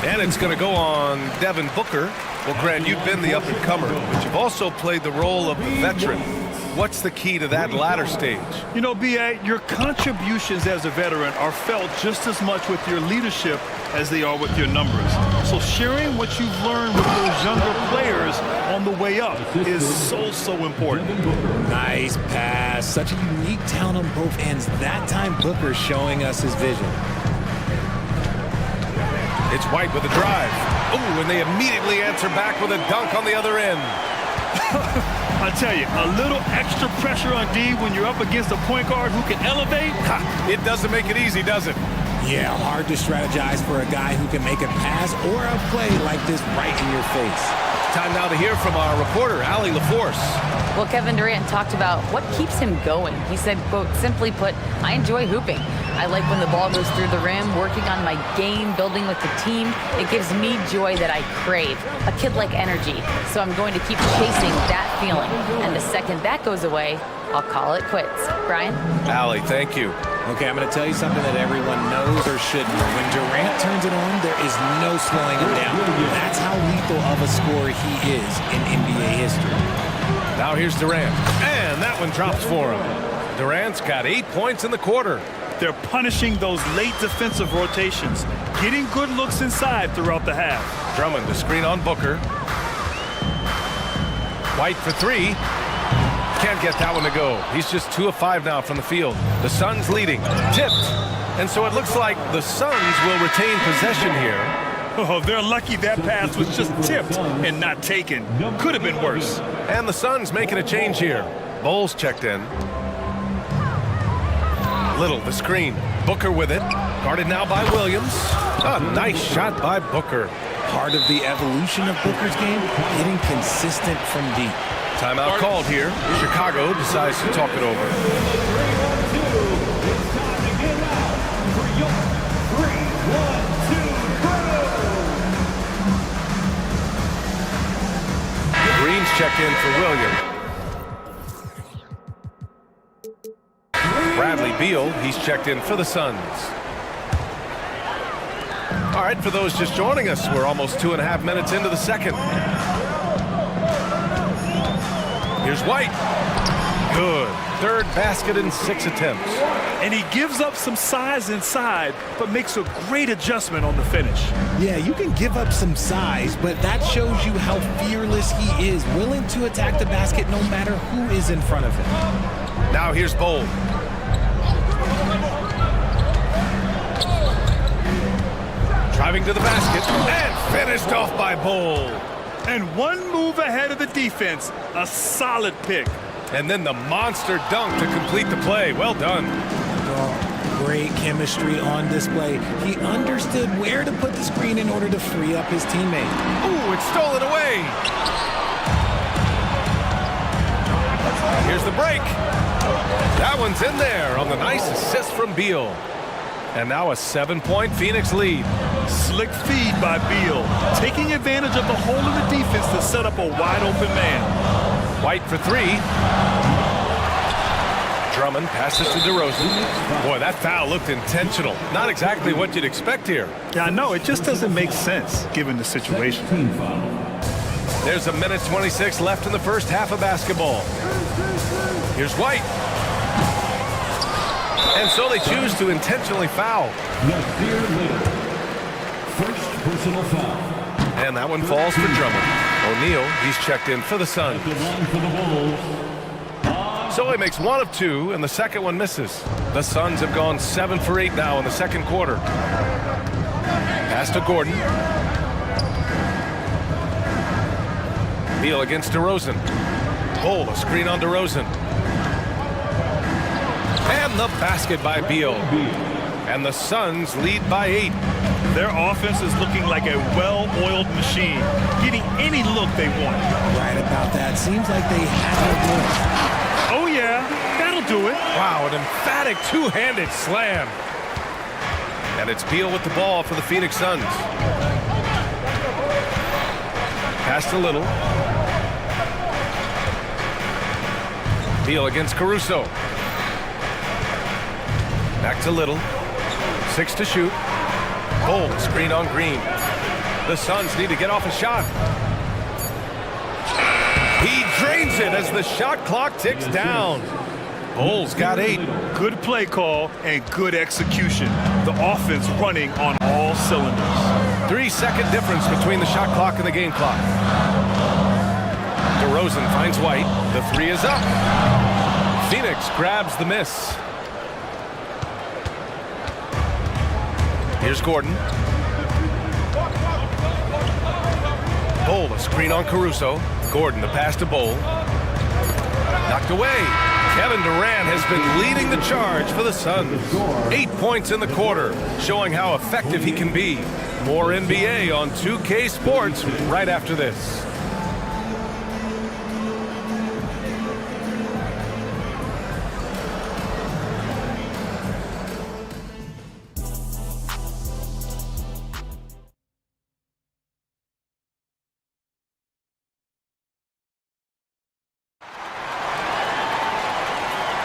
And it's going to go on Devin Booker. Well, Grant, you've been the up-and-comer, but you've also played the role of the veteran. What's the key to that latter stage? You know, B.A., your contributions as a veteran are felt just as much with your leadership as they are with your numbers. So sharing what you've learned with those younger players on the way up is so important. Nice pass. Such a unique talent on both ends. That time, Booker showing us his vision. It's White with a drive. Oh, and they immediately answer back with a dunk on the other end. I tell you, a little extra pressure on D when you're up against a point guard who can elevate. It doesn't make it easy, does it? Yeah, hard to strategize for a guy who can make a pass or a play like this right in your face. Time now to hear from our reporter, Allie LaForce. Well, Kevin Durant talked about what keeps him going. He said, quote, simply put, I enjoy hooping. I like when the ball goes through the rim, working on my game, building with the team. It gives me joy that I crave, a kid-like energy. So I'm going to keep chasing that feeling. And the second that goes away, I'll call it quits. Brian? Allie, thank you. Okay, I'm going to tell you something that everyone knows or should know. When Durant turns it on, there is no slowing him down. That's how lethal of a scorer he is in NBA history. Now here's Durant. And that one drops for him. Durant's got 8 points in the quarter. They're punishing those late defensive rotations, getting good looks inside throughout the half. Drummond to screen on Booker. White for 3. Can't get that one to go. He's just 2 of 5 now from the field. The Suns leading. Tipped. And so it looks like the Suns will retain possession here. Oh, they're lucky that pass was just tipped and not taken. Could have been worse. And the Suns making a change here. Bowles checked in. Little, the screen. Booker with it. Guarded now by Williams. A nice shot by Booker. Part of the evolution of Booker's game, getting consistent from deep. Timeout called here. Chicago decides to talk it over. Green he's checked in for William. Bradley Beal, he's checked in for the Suns. All right, for those just joining us, we're almost 2.5 minutes into the second. Here's White. Good. Third basket in 6 attempts. And he gives up some size inside, but makes a great adjustment on the finish. Yeah, you can give up some size, but that shows you how fearless he is, willing to attack the basket no matter who is in front of him. Now here's Bowl. Driving to the basket and finished off by Bowl. And one move ahead of the defense. A solid pick. And then the monster dunk to complete the play. Well done. Oh, great chemistry on display. He understood where to put the screen in order to free up his teammate. Ooh, it's stolen away. Here's the break. That one's in there on the nice assist from Beal. And now a 7-point Phoenix lead. Slick feed by Beal, taking advantage of the hole in the defense to set up a wide open man. White for three. Drummond passes to DeRozan. Boy, that foul looked intentional. Not exactly what you'd expect here. Yeah, I know. It just doesn't make sense given the situation. There's a minute 26 left in the first half of basketball. Here's White. And so they choose to intentionally foul. First personal foul. And that one falls for Drummond. O'Neal, he's checked in for the Suns. So he makes 1 of 2, and the second one misses. The Suns have gone 7 for 8 now in the second quarter. Pass to Gordon. Beal against DeRozan. Bowl, a screen on DeRozan. And the basket by Beal. And the Suns lead by 8. Their offense is looking like a well-oiled machine, getting any look they want. Right about that. Seems like they have a look. Oh, yeah. That'll do it. Wow, an emphatic two-handed slam. And it's Beal with the ball for the Phoenix Suns. Pass to Little. Beal against Caruso. Back to Little. 6 to shoot. Bowl, screen on Green. The Suns need to get off a shot. He drains it as the shot clock ticks down. Bowl's got 8. Good play call and good execution. The offense running on all cylinders. 3-second difference between the shot clock and the game clock. DeRozan finds White. The 3 is up. Phoenix grabs the miss. Here's Gordon. Bowl, a screen on Caruso. Gordon, the pass to Bowl. Knocked away. Kevin Durant has been leading the charge for the Suns. 8 points in the quarter, showing how effective he can be. More NBA on 2K Sports right after this.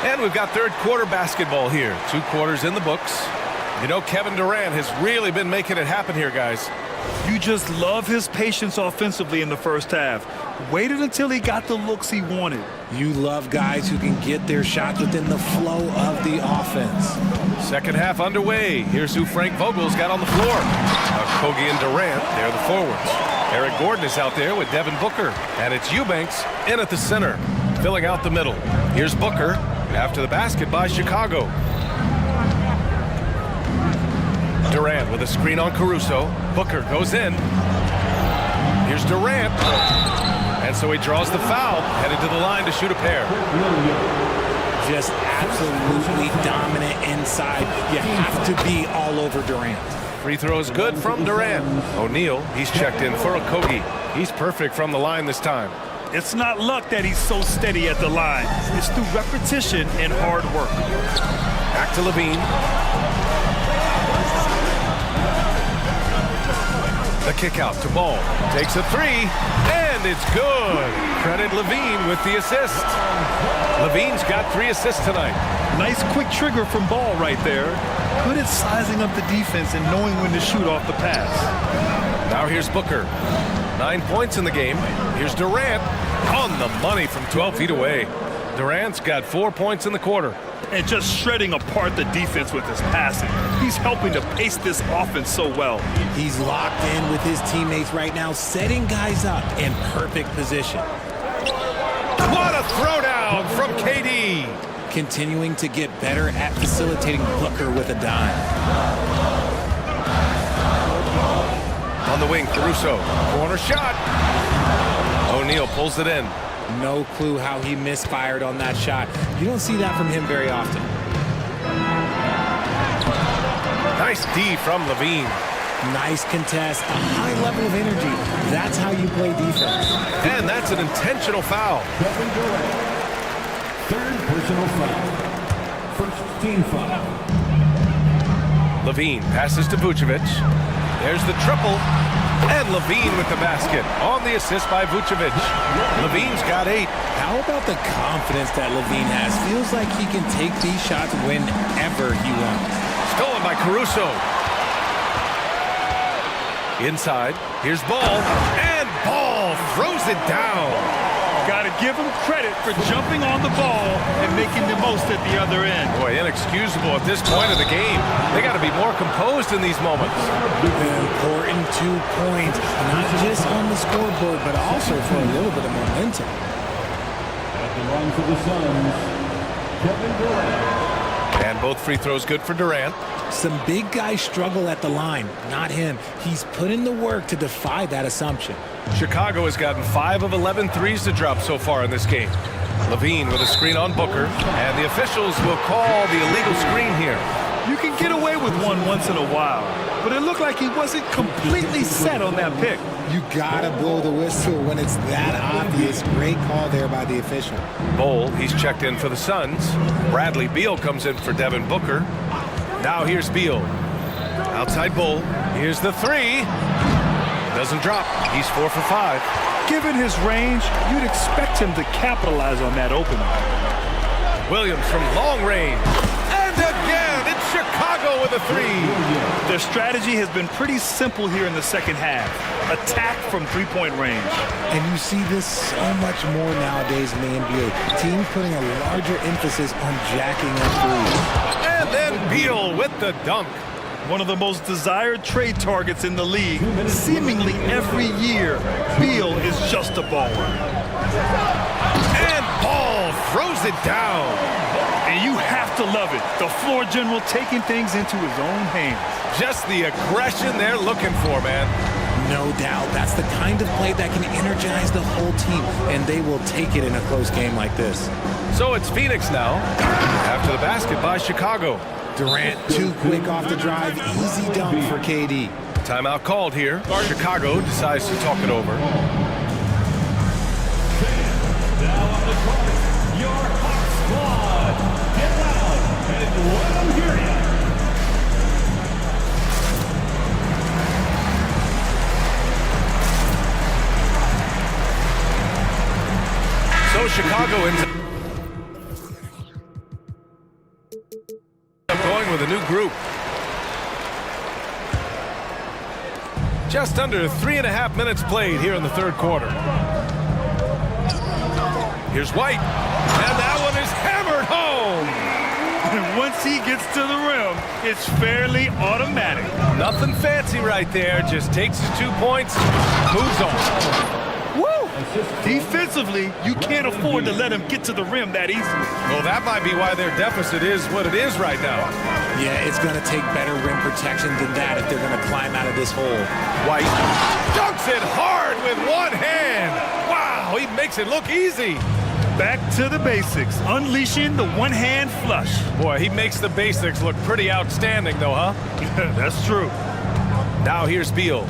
And we've got third quarter basketball here. 2 quarters in the books. You know, Kevin Durant has really been making it happen here, guys. You just love his patience offensively in the first half. Waited until he got the looks he wanted. You love guys who can get their shots within the flow of the offense. Second half underway. Here's who Frank Vogel's got on the floor. Kogi and Durant, they're the forwards. Eric Gordon is out there with Devin Booker. And it's Eubanks in at the center, filling out the middle. Here's Booker after the basket by Chicago. Durant with a screen on Caruso. Booker goes in. Here's Durant. And so he draws the foul, headed to the line to shoot a pair. Just absolutely dominant inside. You have to be all over Durant. Free throw is good from Durant. O'Neal, he's checked in for Kogi. He's perfect from the line this time. It's not luck that he's so steady at the line. It's through repetition and hard work. Back to Levine. The kick out to Ball. Takes a 3 and And it's good. Credit Levine with the assist. Levine's got 3 assists tonight. Nice quick trigger from Ball right there. Good at sizing up the defense and knowing when to shoot off the pass. Now here's Booker. 9 points in the game. Here's Durant on the money from 12 feet away. Durant's got 4 points in the quarter. And just shredding apart the defense with his passing. He's helping to pace this offense so well. He's locked in with his teammates right now, setting guys up in perfect position. What a throwdown from KD. Continuing to get better at facilitating Booker with a dime. On the wing, Caruso. Corner shot. O'Neal pulls it in. No clue how he misfired on that shot. You don't see that from him very often. Nice D from Levine. Nice contest, a high level of energy. That's how you play defense. And that's an intentional foul. Kevin Durant. Third personal foul. First team foul. Levine passes to Vucevic. There's the triple. And Levine with the basket on the assist by Vucevic. Levine's got 8. How about the confidence that Levine has? Feels like he can take these shots whenever he wants. Stolen by Caruso. Inside, here's Ball. And Ball throws it down. Got to give him credit for jumping on the ball and making the most at the other end. Boy, inexcusable at this point of the game. They got to be more composed in these moments. Important 2 points, not just on the scoreboard, but also for a little bit of momentum. At the line for the Suns, Kevin Durant. And both free throws good for Durant. Some big guys struggle at the line, not him. He's put in the work to defy that assumption. Chicago has gotten 5 of 11 threes to drop so far in this game. Levine with a screen on Booker, and the officials will call the illegal screen here. You can get away with one once in a while, but it looked like he wasn't completely set on that pick. You gotta blow the whistle when it's that obvious. Great call there by the official. Bol, he's checked in for the Suns. Bradley Beal comes in for Devin Booker. Now here's Beal. Outside Bol. Here's the 3. Doesn't drop. He's 4 for 5. Given his range, you'd expect him to capitalize on that opening. Williams from long range. And again, it's Chicago with a 3. Their strategy has been pretty simple here in the second half. Attack from three-point range. And you see this so much more nowadays in the NBA. Teams putting a larger emphasis on jacking up threes. And then Beal with the dunk. One of the most desired trade targets in the league. Seemingly every year, Beal is just a baller. And Ball throws it down. And you have to love it. The floor general taking things into his own hands. Just the aggression they're looking for, man. No doubt. That's the kind of play that can energize the whole team, and they will take it in a close game like this. So it's Phoenix now. After the basket by Chicago. Durant too quick off the drive. Easy dunk for KD. Timeout called here. Chicago decides to talk it over. Now on the court, your Hawk squad. Get loud and let them hear you. So Chicago ends up going with a new group. Just under 3.5 minutes played here in the third quarter. Here's White, and that one is hammered home. And once he gets to the rim, it's fairly automatic. Nothing fancy right there, just takes his 2 points, moves on. Woo! Defensively, you can't afford to let him get to the rim that easily. Well, that might be why their deficit is what it is right now. Yeah, it's going to take better rim protection than that if they're going to climb out of this hole. White dunks it hard with one hand. Wow, he makes it look easy. Back to the basics, unleashing the one-hand flush. Boy, he makes the basics look pretty outstanding, though, huh? That's true. Now here's Beal.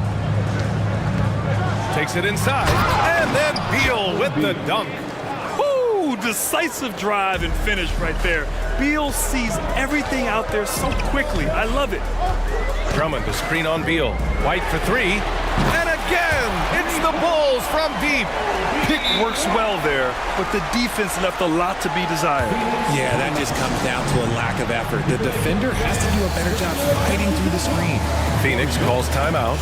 Takes it inside, and then Beal with the dunk. Ooh, decisive drive and finish right there. Beal sees everything out there so quickly. I love it. Drummond to screen on Beal. White for 3, and again. It's the Bulls from deep. Pick works well there, but the defense left a lot to be desired. Yeah, that just comes down to a lack of effort. The defender has to do a better job fighting through the screen. Phoenix calls timeout.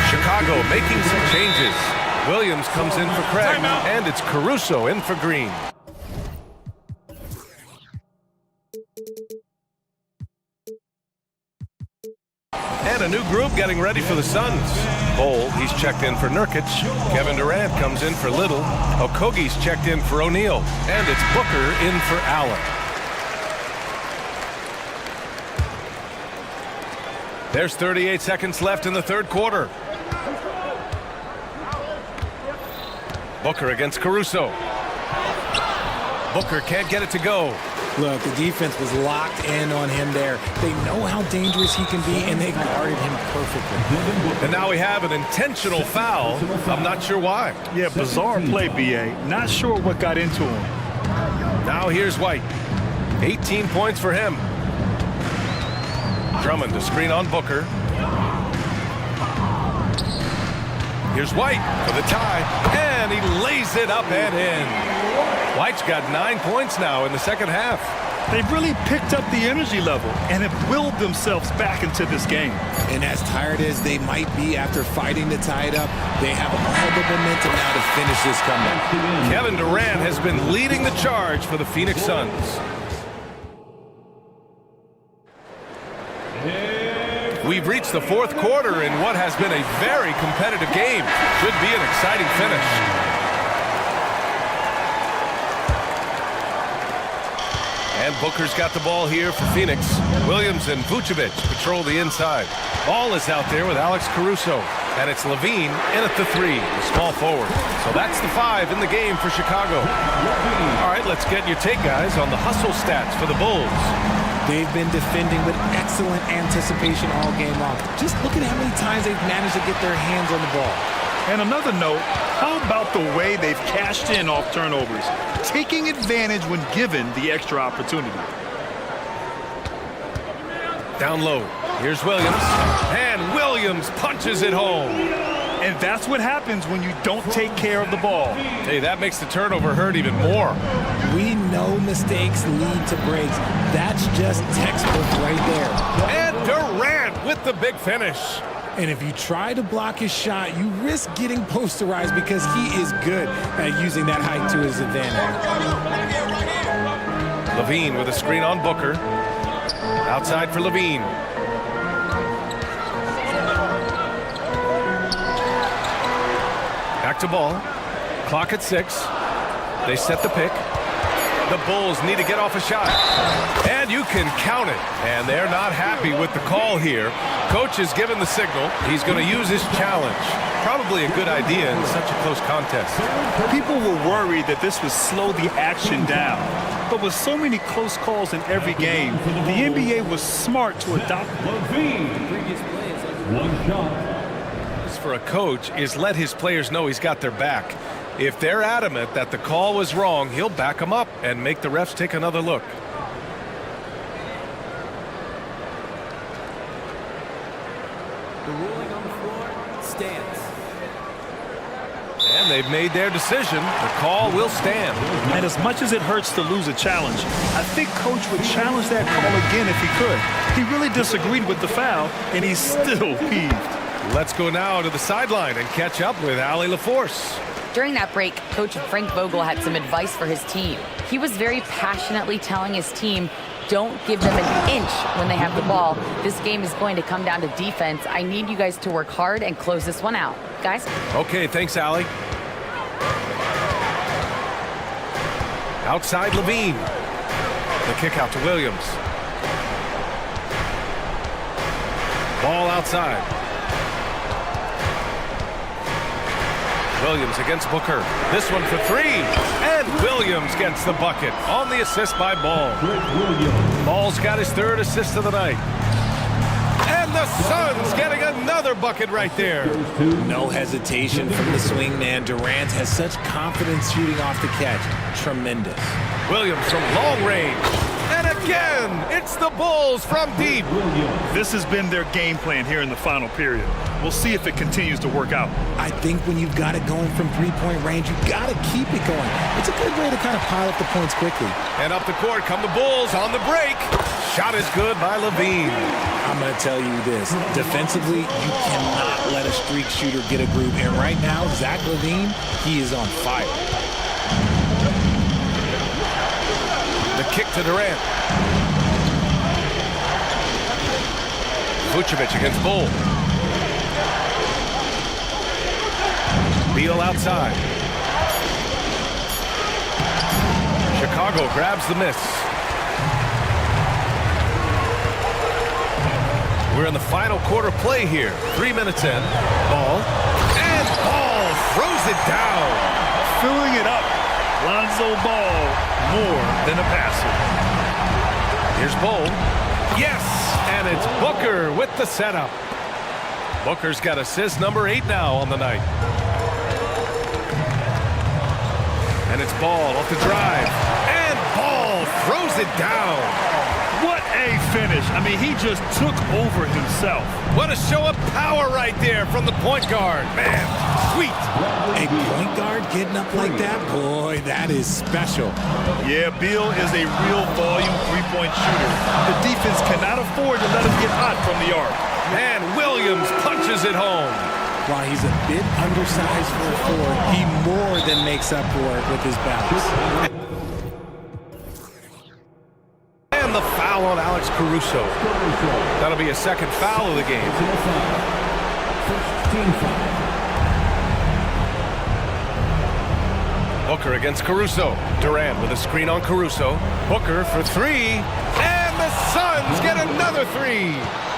Chicago making some changes. Williams comes in for Craig, and it's Caruso in for Green. And a new group getting ready for the Suns. Cole, he's checked in for Nurkic. Kevin Durant comes in for Little. Okogie's checked in for O'Neal. And it's Booker in for Allen. There's 38 seconds left in the third quarter. Booker against Caruso. Booker can't get it to go. Look, the defense was locked in on him there. They know how dangerous he can be, and they guarded him perfectly. And now we have an intentional foul. I'm not sure why. Yeah, bizarre play, B.A. Not sure what got into him. Now here's White. 18 points for him. Drummond to screen on Booker. Here's White for the tie, and he lays it up and in. White's got 9 points now in the second half. They've really picked up the energy level and have willed themselves back into this game. And as tired as they might be after fighting to tie it up, they have all the momentum now to finish this comeback. Kevin Durant has been leading the charge for the Phoenix Suns. We've reached the fourth quarter in what has been a very competitive game. Should be an exciting finish. And Booker's got the ball here for Phoenix. Williams and Vucevic patrol the inside. Ball is out there with Alex Caruso. And it's Levine in at the three, the small forward. So that's the 5 in the game for Chicago. All right, let's get your take, guys, on the hustle stats for the Bulls. They've been defending with excellent anticipation all game long. Just look at how many times they've managed to get their hands on the ball. And another note, how about the way they've cashed in off turnovers, taking advantage when given the extra opportunity? Down low, here's Williams, and Williams punches it home. And that's what happens when you don't take care of the ball. Hey, that makes the turnover hurt even more. We know mistakes lead to breaks. That's just textbook right there. And Durant with the big finish. And if you try to block his shot, you risk getting posterized because he is good at using that height to his advantage. Levine with a screen on Booker. Outside for Levine. Back to ball. Clock at 6. They set the pick. The Bulls need to get off a shot. And you can count it. And they're not happy with the call here. Coach has given the signal. He's going to use his challenge. Probably a good idea in such a close contest. People were worried that this would slow the action down. But with so many close calls in every game, the NBA was smart to adopt One shot. For a coach is let his players know he's got their back. If they're adamant that the call was wrong, he'll back them up and make the refs take another look. The ruling on the floor stands. And they've made their decision. The call will stand. And as much as it hurts to lose a challenge, I think Coach would challenge that call again if he could. He really disagreed with the foul, and he's still peeved. Let's go now to the sideline and catch up with Allie LaForce. During that break, Coach Frank Vogel had some advice for his team. He was very passionately telling his team, don't give them an inch when they have the ball. This game is going to come down to defense. I need you guys to work hard and close this one out. Guys? Okay, thanks, Allie. Outside Levine. The kick out to Williams. Ball outside. Williams against Booker. This one for 3. And Williams gets the bucket on the assist by Ball. Ball's got his 3rd assist of the night. And the Suns getting another bucket right there. No hesitation from the swing man. Durant has such confidence shooting off the catch. Tremendous. Williams from long range. And a again, it's the Bulls from deep. This has been their game plan here in the final period. We'll see if it continues to work out. I think when you've got it going from three-point range, you've got to keep it going. It's a good way to kind of pile up the points quickly. And up the court come the Bulls on the break. Shot is good by Levine. I'm going to tell you this. Defensively, you cannot let a streak shooter get a groove. And right now, Zach Levine, he is on fire. The kick to Durant. Vucevic against Bull. Beal outside. Chicago grabs the miss. We're in the final quarter play here. 3 minutes in. Ball. And Ball throws it down. Filling it up. Lonzo Ball, more than a passer. Here's Bull. Yes! And it's Booker with the setup. Booker's got assist number 8 now on the night. And it's Ball off the drive. And Ball throws it down. What a finish. I mean, he just took over himself. What a show of power right there from the point guard. Man, sweet. A point guard getting up like that? Boy, that is special. Yeah, Beal is a real volume three-point shooter. The defense cannot afford to let him get hot from the arc. And Williams punches it home. While he's a bit undersized for a forward, he more than makes up for it with his bounce. And the foul on Alex Caruso. That'll be a second foul of the game. Booker against Caruso. Durant with a screen on Caruso. Booker for 3. And the Suns get another 3.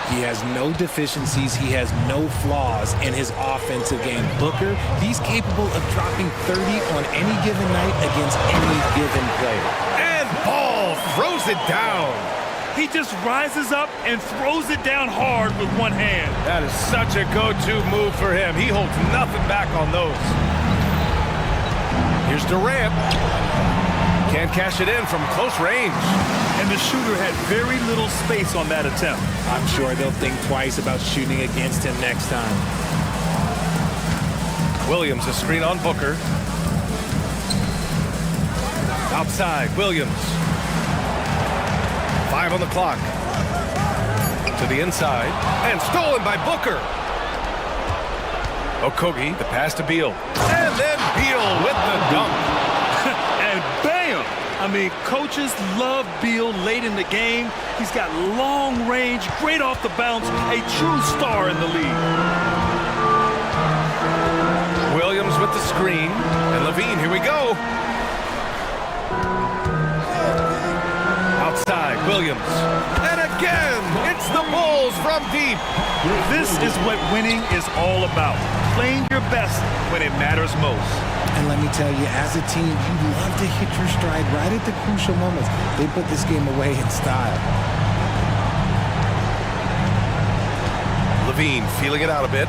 He has no deficiencies. He has no flaws in his offensive game. Booker, he's capable of dropping 30 on any given night against any given player. And Ball throws it down. He just rises up and throws it down hard with one hand. That is such a go-to move for him. He holds nothing back on those. Here's Durant. Can't cash it in from close range. And the shooter had very little space on that attempt. I'm sure they'll think twice about shooting against him next time. Williams, a screen on Booker. Outside, Williams. 5 on the clock. To the inside. And stolen by Booker. Okogie, the pass to Beal. And then Beal with the dunk. And bam! I mean, coaches love Beal late in the game. He's got long range, great off the bounce, a true star in the league. Williams with the screen. And Levine, here we go. Outside, Williams. And again, it's the Bulls from deep. This is what winning is all about. Playing your best when it matters most. And let me tell you, as a team, you love to hit your stride right at the crucial moments. They put this game away in style. Levine feeling it out a bit.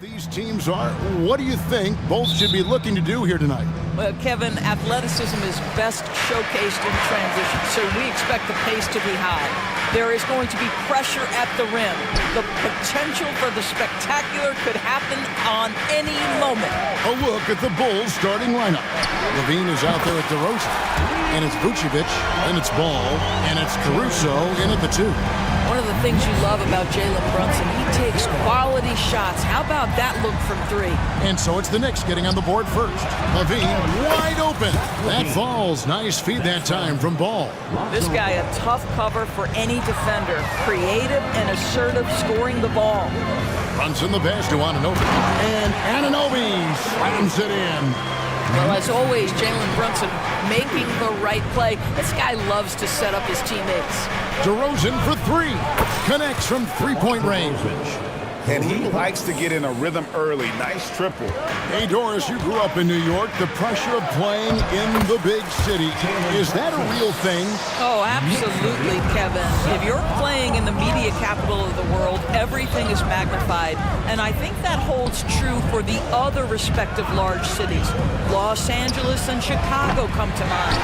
These teams are. What do you think both should be looking to do here tonight? Well, Kevin, athleticism is best showcased in transition, so we expect the pace to be high. There is going to be pressure at the rim. The potential for the spectacular could happen on any moment. A look at the Bulls starting lineup. Levine is out there at DeRozan. And it's Vucevic, and it's Ball, and it's Caruso in at the 2. One of the things you love about Jalen Brunson, he takes quality shots. How about that look from 3? And so it's the Knicks getting on the board first. Levine wide open. That falls. Nice feed that time from Ball. This guy a tough cover for any defender. Creative and assertive scoring the ball. Brunson the pass to Anunoby. And Anunoby slams it in. Well, as always, Jalen Brunson making the right play. This guy loves to set up his teammates. DeRozan for 3. Connects from three-point range. And he likes to get in a rhythm early. Nice triple. Hey, Doris, you grew up in New York. The pressure of playing in the big city, is that a real thing? Oh, absolutely, Kevin. If you're playing in the media capital of the world, everything is magnified. And I think that holds true for the other respective large cities. Los Angeles and Chicago come to mind.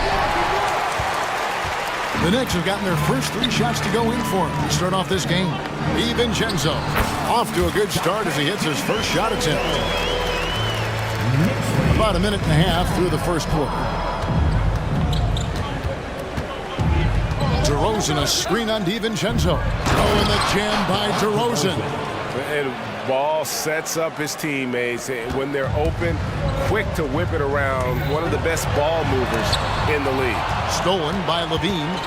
The Knicks have gotten their first 3 shots to go in for him to start off this game. DiVincenzo off to a good start as he hits his first shot attempt. About a minute and a half through the first quarter. DeRozan, a screen on DiVincenzo. Oh, and the jam by DeRozan. And Ball sets up his teammates. When they're open, quick to whip it around. One of the best ball movers in the league. Stolen by Levine.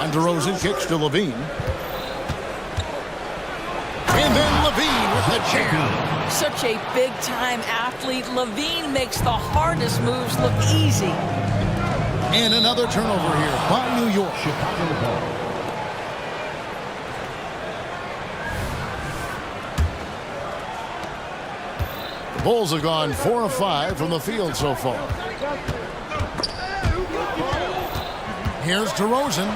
And DeRozan kicks to Levine. And then Levine with the jam. Such a big-time athlete. Levine makes the hardest moves look easy. And another turnover here by New York. The Bulls have gone 4 of 5 from the field so far. Here's DeRozan.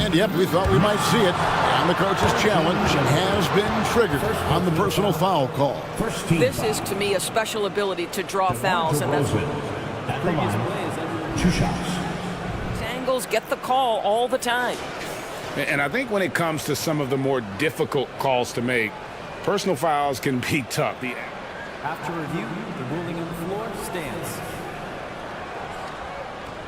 And yep, we thought we might see it. And the coach's challenge has been triggered on the personal foul call. This is, to me, a special ability to draw fouls. And that's Two shots. angles get the call all the time. And I think when it comes to some of the more difficult calls to make, personal fouls can be tough. After review, the ruling on the floor stands.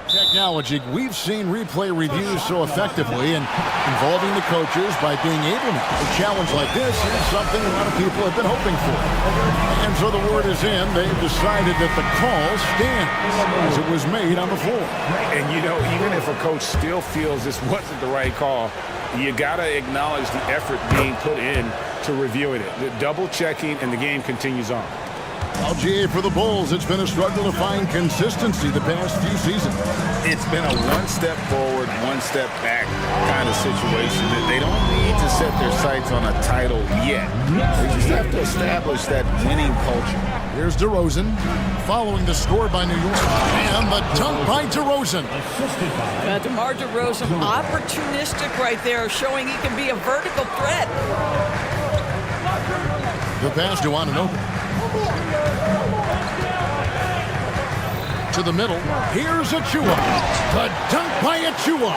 Technology, we've seen replay reviews so effectively and involving the coaches by being able to. A challenge like this is something a lot of people have been hoping for. And so the word is in, they've decided that the call stands as it was made on the floor. And you know, even if a coach still feels this wasn't the right call, you gotta acknowledge the effort being put in to reviewing it. The double checking, and the game continues on. LGA for the Bulls, it's been a struggle to find consistency the past few seasons. It's been a one step forward, one step back kind of situation. They don't need to set their sights on a title yet. They just have to establish that winning culture. Here's DeRozan, following the score by New York, and the dunk by DeRozan. DeMar DeRozan, opportunistic right there, showing he can be a vertical threat. The pass to Anunoby. To the middle, here's Achua. The dunk by Achua.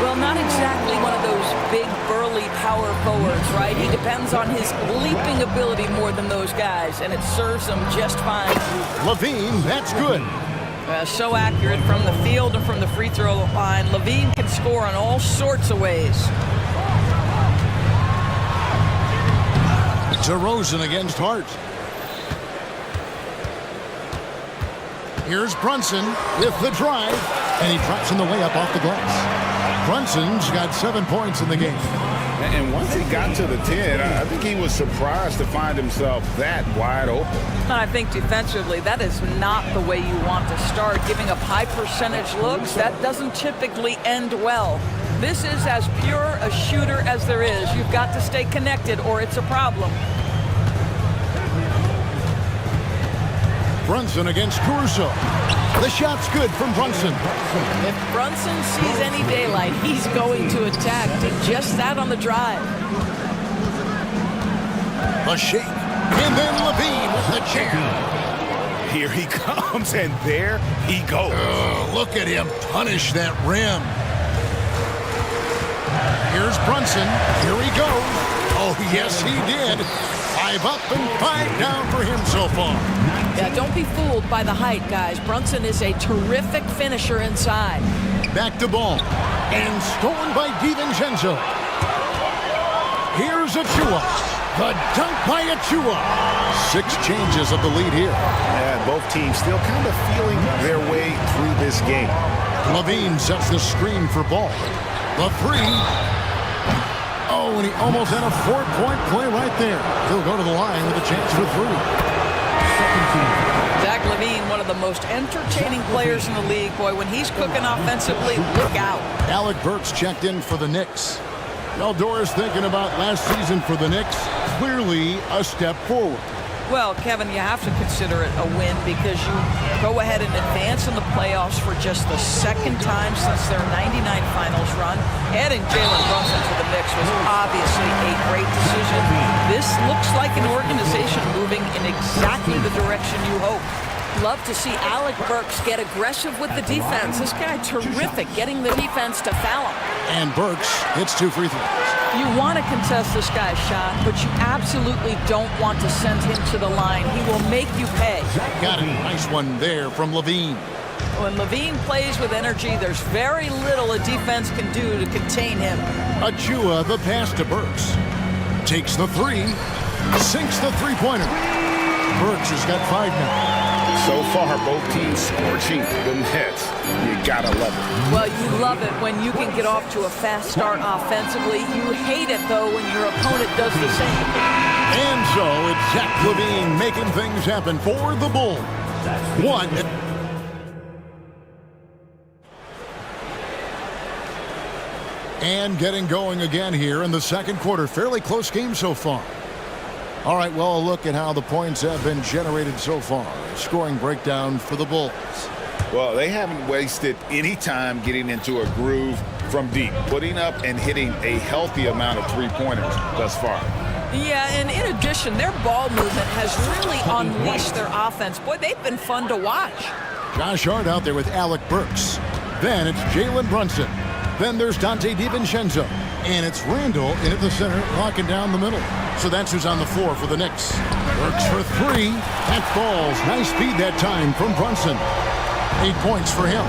Well, not exactly one of those big, burly power forwards, right? He depends on his leaping ability more than those guys, and it serves him just fine. Levine, that's good. So accurate from the field and from the free throw line. Levine can score in all sorts of ways. DeRozan against Hart. Here's Brunson with the drive, and he drops in the layup off the glass. Brunson's got 7 points in the game. And once he got to the 10, I think he was surprised to find himself that wide open. And I think defensively, that is not the way you want to start. Giving up high percentage looks, that doesn't typically end well. This is as pure a shooter as there is. You've got to stay connected or it's a problem. Brunson against Caruso. The shot's good from Brunson. If Brunson sees any daylight, he's going to attack. Did just that on the drive. A shake. And then Levine with the chair. Here he comes, and there he goes. Oh, look at him punish that rim. Here's Brunson. Here he goes. Oh, yes, he did. 5 up and 5 down for him so far. Yeah, don't be fooled by the height, guys. Brunson is a terrific finisher inside. Back to ball. And stolen by DiVincenzo. Here's Achua. The dunk by Achua. 6 changes of the lead here. Yeah, both teams still kind of feeling their way through this game. Levine sets the screen for ball. The 3. Oh, and he almost had a 4-point play right there. He'll go to the line with a chance for 3. Zach LaVine, one of the most entertaining players in the league. Boy, when he's cooking offensively, look out. Alec Burks checked in for the Knicks. Eldor's thinking about last season for the Knicks. Clearly a step forward. Well, Kevin, you have to consider it a win because you go ahead and advance in the playoffs for just the second time since their '99 finals run. Adding Jalen Brunson to the mix was obviously a great decision. This looks like an organization moving in exactly the direction you hope. Love to see Alec Burks get aggressive with the defense. This guy terrific getting the defense to foul him. And Burks hits 2 free throws. You want to contest this guy's shot, but you absolutely don't want to send him to the line. He will make you pay. Got a nice one there from Levine. When Levine plays with energy, there's very little a defense can do to contain him. Achua, the pass to Burks. Takes the 3. Sinks the three-pointer. Burks has got 5 now. So far, both teams scorching the nets. You gotta love it. Well, you love it when you can get off to a fast start offensively. You hate it, though, when your opponent does the same. And so it's Zach LaVine making things happen for the Bulls. 1. And getting going again here in the second quarter. Fairly close game so far. All right, well, a look at how the points have been generated so far. Scoring breakdown for the Bulls. Well, they haven't wasted any time getting into a groove from deep, putting up and hitting a healthy amount of three-pointers thus far. Yeah, and in addition, their ball movement has really unleashed their offense. Boy, they've been fun to watch. Josh Hart out there with Alec Burks. Then it's Jalen Brunson. Then there's Dante DiVincenzo. And it's Randall in at the center, locking down the middle. So that's who's on the floor for the Knicks. Burks for 3. That falls. Nice speed that time from Brunson. 8 points for him.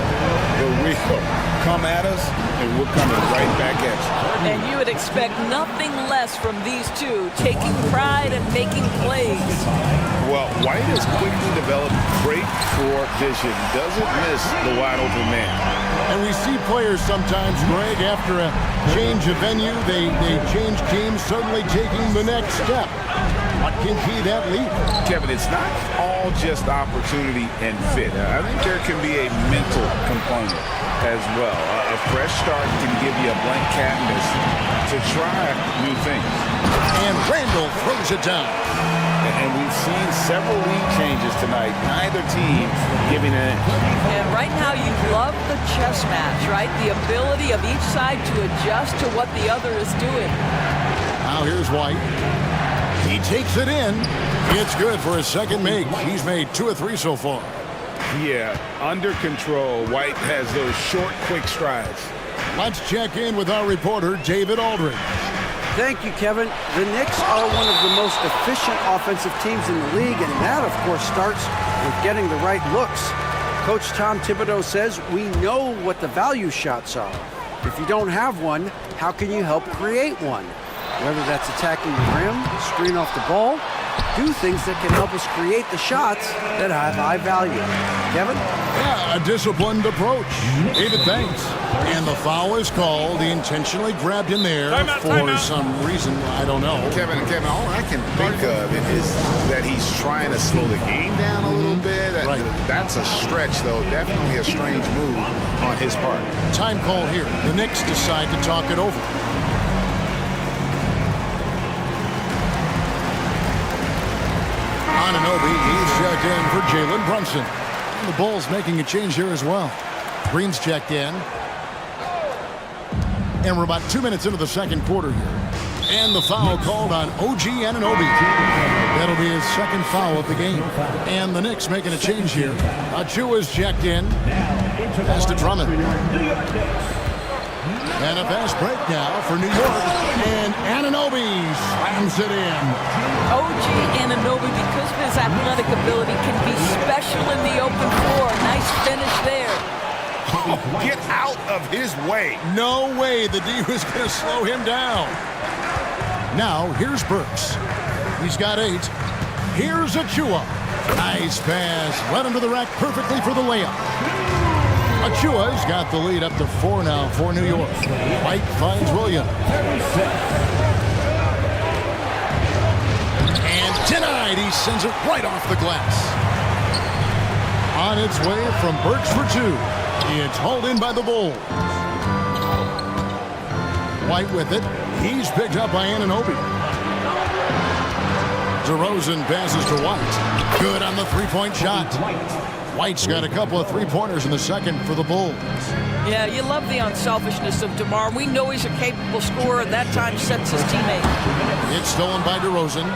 The real come at us, and we're coming right back at you. And you would expect nothing less from these two, taking pride and making plays. Well, White has quickly developed great floor vision. Doesn't miss the wide open man. And we see players sometimes, Greg, after a change of venue, they change teams, suddenly taking the next step. What can key that lead? Kevin, it's not all just opportunity and fit. I think there can be a mental component as well. A fresh start can give you a blank canvas to try new things. And Randall throws it down. And we've seen several lead changes tonight. Neither team giving in. And right now you love the chess match, right? The ability of each side to adjust to what the other is doing. Now here's White. He takes it in. It's good for his second make. He's made 2 of 3 so far. Yeah, under control. White has those short, quick strides. Let's check in with our reporter, David Aldridge. Thank you, Kevin. The Knicks are one of the most efficient offensive teams in the league, and that, of course, starts with getting the right looks. Coach Tom Thibodeau says we know what the value shots are. If you don't have one, how can you help create one? Whether that's attacking the rim, screen off the ball, do things that can help us create the shots that have high value. Kevin? Yeah, a disciplined approach. David, thanks. And the foul is called. He intentionally grabbed in there for some reason. I don't know. Kevin, all I can think of is that he's trying to slow the game down a little bit. Right. That's a stretch, though. Definitely a strange move on his part. Time call here. The Knicks decide to talk it over. Ananobi, he's checked in for Jalen Brunson. And the Bulls making a change here as well. Green's checked in. And we're about 2 minutes into the second quarter here. And the foul called on OG Anunoby. That'll be his second foul of the game. And the Knicks making a change here. Achua's checked in. Pass to Drummond. And a fast break now for New York. And Anunoby slams it in. OG Anunoby, because of his athletic ability, can be special in the open floor. Nice finish there. Get out of his way. No way the D was going to slow him down. Now, here's Burks. He's got 8. Here's Achua. Nice pass. Led him to the rack perfectly for the layup. Achua's got the lead up to 4 now for New York. White finds Williams. And denied. He sends it right off the glass. On its way from Burks for 2. It's hauled in by the Bulls. White with it. He's picked up by Anunoby. DeRozan passes to White. Good on the three-point shot. White's got a couple of three-pointers in the second for the Bulls. Yeah, you love the unselfishness of DeMar. We know he's a capable scorer, and that time sets his teammate. It's stolen by DeRozan.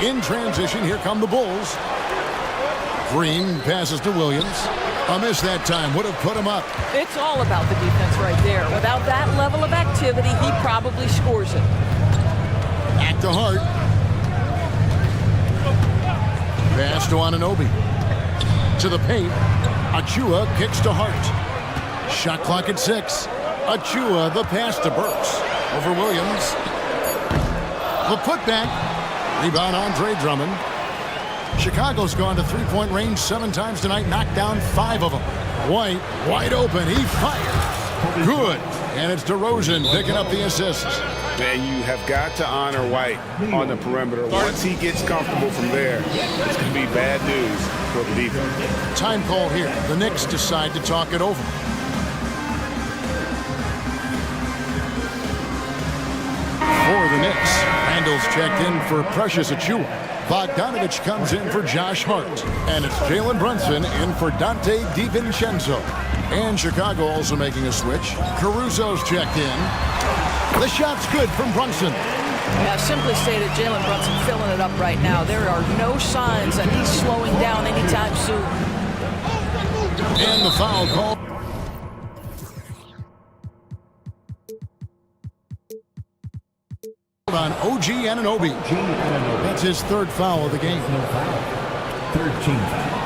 In transition, here come the Bulls. Green passes to Williams. A miss that time would have put him up. It's all about the defense right there. Without that level of activity, he probably scores it. Back to Hart. Pass to Anunoby. To the paint. Achua kicks to Hart. Shot clock at 6. Achua, the pass to Burks. Over Williams. The putback. Rebound Andre Drummond. Chicago's gone to three-point range 7 times tonight, knocked down 5 of them. White, wide open, he fires. Good. And it's DeRozan picking up the assist. Man, you have got to honor White on the perimeter. Once he gets comfortable from there, it's going to be bad news for the defense. Time call here. The Knicks decide to talk it over. For the Knicks, Randall's checked in for Precious Achua. Bogdanovich comes in for Josh Hart. And it's Jalen Brunson in for Dante DiVincenzo. And Chicago also making a switch. Caruso's checked in. The shot's good from Brunson. Yeah, simply stated, Jalen Brunson filling it up right now. There are no signs that he's slowing down anytime soon. And the foul call. On OG Anunoby. That's his 3rd foul of the game. 13 foul.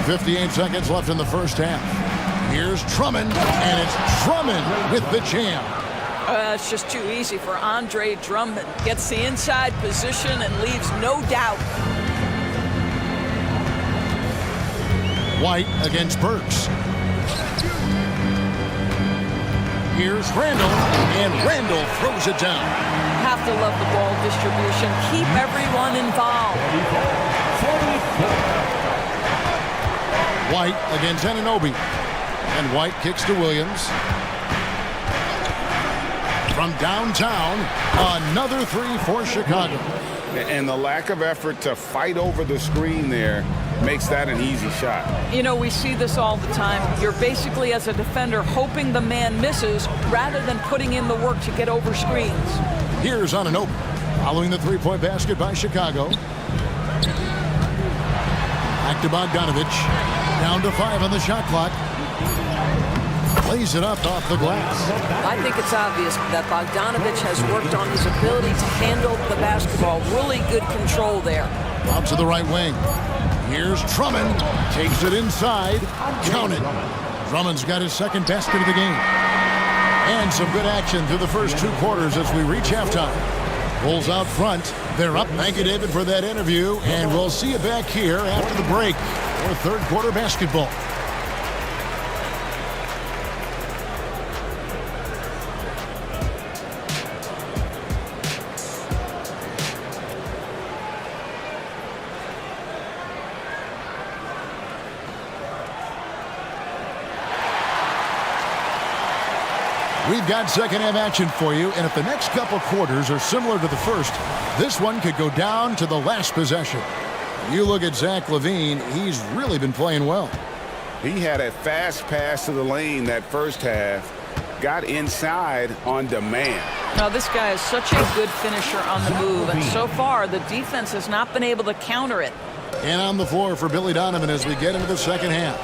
58 seconds left in the first half. Here's Drummond, and it's Drummond with the jam. It's just too easy for Andre Drummond. Gets the inside position and leaves no doubt. White against Burks. Here's Randall, and Randall throws it down. Have to love the ball distribution. Keep everyone involved. White against Anunoby. And White kicks to Williams. From downtown, another 3 for Chicago. And the lack of effort to fight over the screen there makes that an easy shot. You know, we see this all the time. You're basically, as a defender, hoping the man misses rather than putting in the work to get over screens. Here's Anunoby, following the three-point basket by Chicago. Back to Bogdanovich. Down to 5 on the shot clock. Plays it up off the glass. I think it's obvious that Bogdanovich has worked on his ability to handle the basketball. Really good control there. Out to the right wing. Here's Drummond. Takes it inside. Count it. Drummond's got his 2nd basket of the game. And some good action through the first 2 quarters as we reach halftime. Bulls out front. They're up. Thank you, David, for that interview. And we'll see you back here after the break for 3rd quarter basketball. We've got second half action for you, and if the next couple quarters are similar to the first, this one could go down to the last possession. You look at Zach LaVine, he's really been playing well. He had a fast pass to the lane that first half, got inside on demand. Now, this guy is such a good finisher on the move, and so far the defense has not been able to counter it. And on the floor for Billy Donovan as we get into the second half.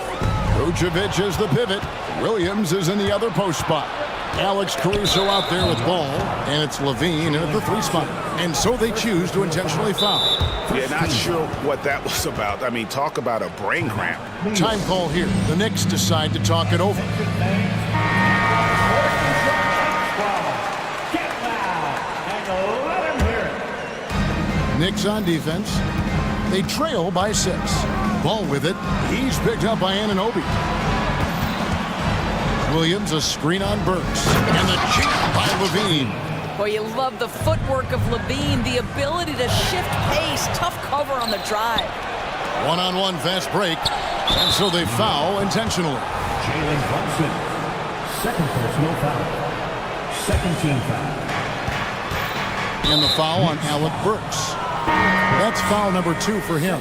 Vucevic is the pivot. Williams is in the other post spot. Alex Caruso out there with ball, and it's LaVine in at the 3 spot. And so they choose to intentionally foul. Yeah, not sure what that was about. I mean, talk about a brain cramp. Time call here. The Knicks decide to talk it over. Knicks on defense. They trail by 6. Ball with it. He's picked up by Anunoby. Williams, a screen on Burks. And the jam by LaVine. Boy, you love the footwork of LaVine, the ability to shift pace, tough cover on the drive. One-on-one fast break. And so they foul intentionally. Jalen Brunson, second personal foul. Second team foul. And the foul on Alec Burks. That's foul number 2 for him.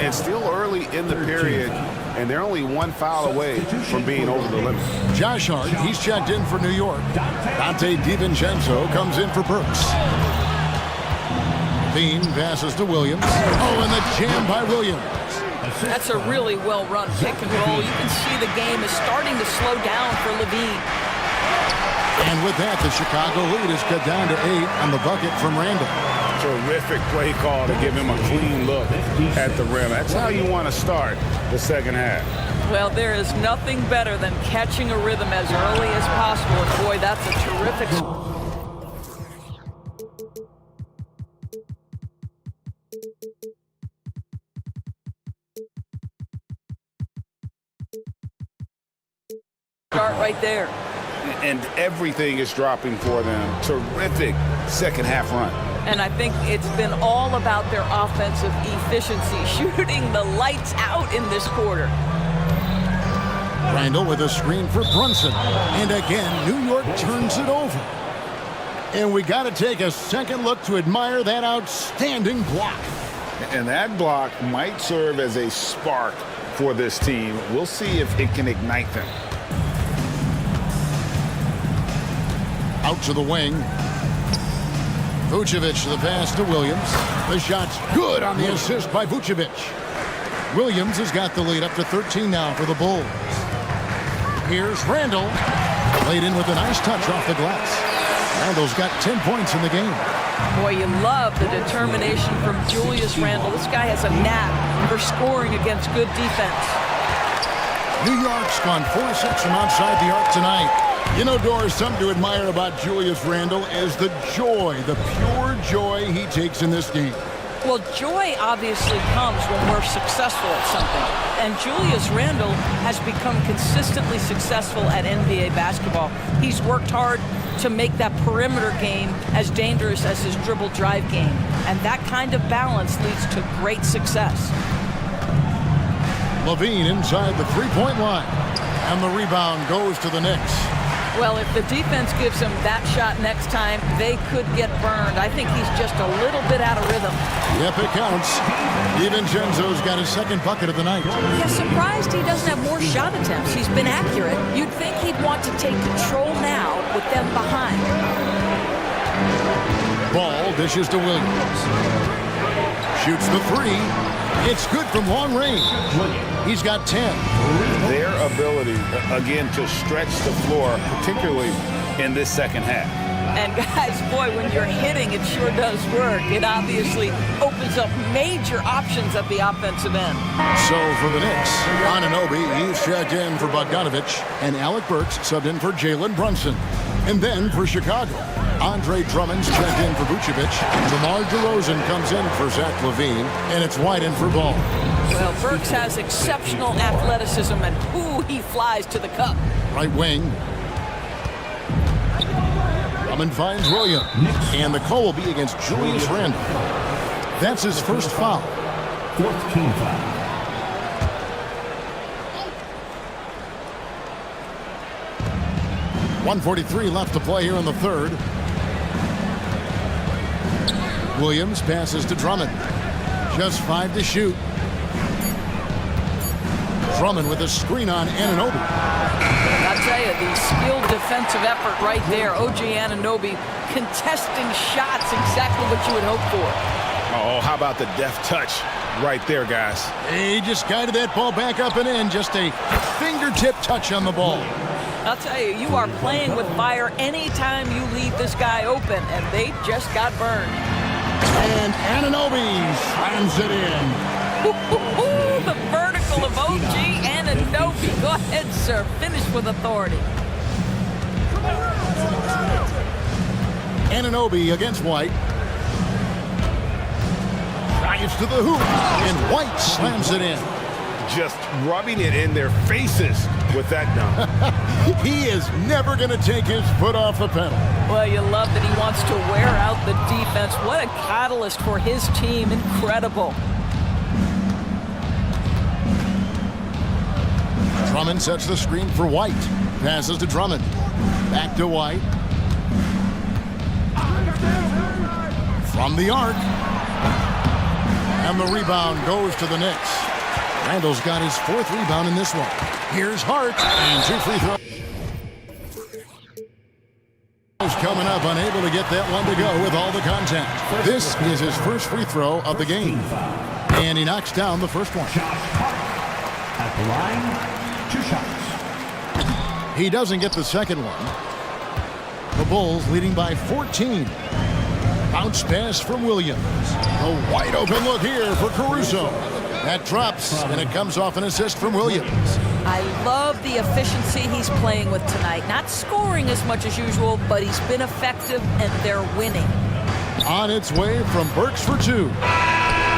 It's still early in the period, and they're only 1 foul away from being over the limit. Josh Hart, he's checked in for New York. Dante DiVincenzo comes in for Burks. Bean passes to Williams. Oh, and the jam by Williams. That's a really well-run pick and roll. You can see the game is starting to slow down for LaVine. And with that, the Chicago lead is cut down to 8 on the bucket from Randall. Terrific play call to give him a clean look at the rim. That's how you want to start the second half. Well, there is nothing better than catching a rhythm as early as possible. And boy, that's a terrific. Start right there. And everything is dropping for them. Terrific second half run. And I think it's been all about their offensive efficiency, shooting the lights out in this quarter. Randall with a screen for Brunson. And again, New York turns it over. And we got to take a second look to admire that outstanding block. And that block might serve as a spark for this team. We'll see if it can ignite them. Out to the wing. Vucevic, the pass to Williams. The shot's good on the assist by Vucevic. Williams has got the lead up to 13 now for the Bulls. Here's Randall. Laid in with a nice touch off the glass. Randall's got 10 points in the game. Boy, you love the determination from Julius Randle. This guy has a knack for scoring against good defense. New York's gone 4-6 from outside the arc tonight. You know, Doris, something to admire about Julius Randle is the joy, the pure joy he takes in this game. Well, joy obviously comes when we're successful at something. And Julius Randle has become consistently successful at NBA basketball. He's worked hard to make that perimeter game as dangerous as his dribble drive game. And that kind of balance leads to great success. LaVine inside the three-point line. And the rebound goes to the Knicks. Well, if the defense gives him that shot next time, they could get burned. I think he's just a little bit out of rhythm. Yep, it counts. DiVincenzo's got his second bucket of the night. Yeah, surprised he doesn't have more shot attempts. He's been accurate. You'd think he'd want to take control now with them behind. Ball dishes to Williams. Shoots the 3. It's good from long range. He's got 10. Their ability, again, to stretch the floor, particularly in this second half. And guys, boy, when you're hitting, it sure does work. It obviously opens up major options at the offensive end. So for the Knicks, Anunoby, he's checked in for Bogdanovich, and Alec Burks subbed in for Jalen Brunson. And then for Chicago, Andre Drummond's checked in for Vucevic. DeMar DeRozan comes in for Zach LaVine, and it's White in for Ball. Well, Burks has exceptional athleticism, and ooh, he flies to the cup. Right wing. Drummond finds Williams, and the call will be against Julius Randle. That's his first foul. Fourth team foul. 1:43 left to play here in the third. Williams passes to Drummond. Just 5 to shoot. Drummond with a screen on Anunoby. I'll tell you, the skilled defensive effort right there. OG Anunoby contesting shots, exactly what you would hope for. Oh, how about the deft touch right there, guys? He just guided that ball back up and in. Just a fingertip touch on the ball. I'll tell you, you are playing with fire anytime you leave this guy open, and they just got burned. And Anunoby slams it in. The vertical of OG Anunoby. Go ahead, sir. Finish with authority. Anunoby against White. Drives to the hoop, and White slams it in. Just rubbing it in their faces with that dunk. He is never going to take his foot off the pedal. Well, you love that he wants to wear out the defense. What a catalyst for his team. Incredible. Drummond sets the screen for White. Passes to Drummond. Back to White. From the arc. And the rebound goes to the Knicks. Randall's got his 4th rebound in this one. Here's Hart, and 2 free throws coming up, unable to get that one to go with all the contact. This is his first free throw of the game. And he knocks down the first one. At the line, 2 shots. He doesn't get the second one. The Bulls leading by 14. Bounce pass from Williams. A wide open look here for Caruso. That drops, and it comes off an assist from Williams. I love the efficiency he's playing with tonight. Not scoring as much as usual, but he's been effective, and they're winning. On its way from Burks for 2.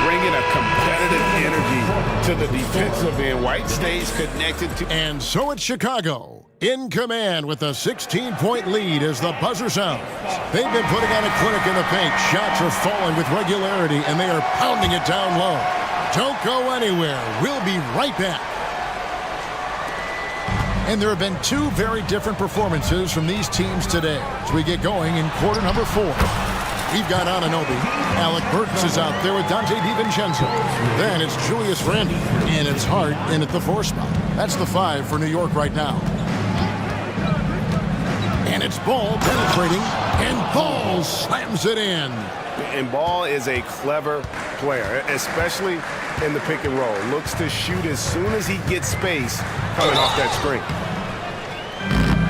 Bringing a competitive energy to the defensive end. White stays connected to... And so it's Chicago in command with a 16-point lead as the buzzer sounds. They've been putting on a clinic in the paint. Shots are falling with regularity, and they are pounding it down low. Don't go anywhere. We'll be right back. And there have been 2 very different performances from these teams today as we get going in quarter number 4. We've got Anunoby. Alec Burks is out there with Dante DiVincenzo. Then it's Julius Randle. And it's Hart in at the 4 spot. That's the 5 for New York right now. And it's Ball penetrating. And Ball slams it in. And Ball is a clever player, especially in the pick and roll. Looks to shoot as soon as he gets space coming off that screen.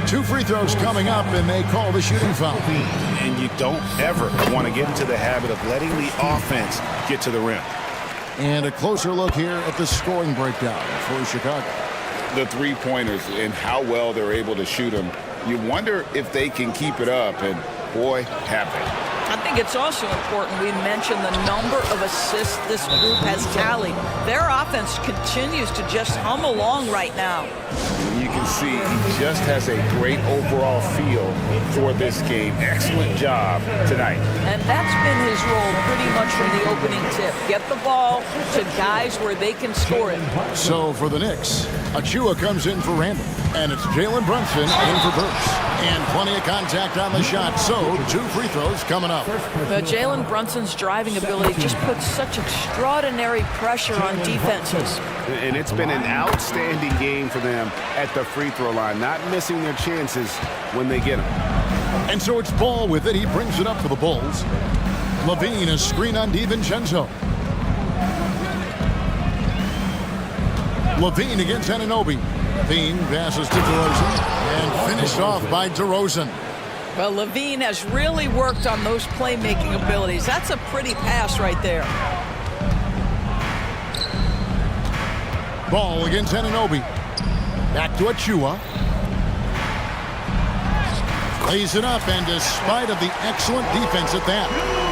2 free throws coming up, and they call the shooting foul. And you don't ever want to get into the habit of letting the offense get to the rim. And a closer look here at the scoring breakdown for Chicago. The 3-pointers and how well they're able to shoot them. You wonder if they can keep it up, and boy, have they. I think it's also important we mention the number of assists this group has tallied. Their offense continues to just hum along right now. You can see he just has a great overall feel for this game. Excellent job tonight. And that's been his role pretty much from the opening tip. Get the ball to guys where they can score it. So for the Knicks, Achua comes in for Randall. And it's Jalen Brunson in for Burks. And plenty of contact on the shot, so 2 free throws coming up. Jalen Brunson's driving ability just puts such extraordinary pressure on defenses. And it's been an outstanding game for them at the free throw line, not missing their chances when they get them. And so it's Ball with it. He brings it up for the Bulls. Levine, a screen on DiVincenzo. Levine against Anunoby. Levine passes to DeRozan and finished off by DeRozan. Well, Levine has really worked on those playmaking abilities. That's a pretty pass right there. Ball against Anunoby. Back to Achua. Lays it up, and despite of the excellent defense at that.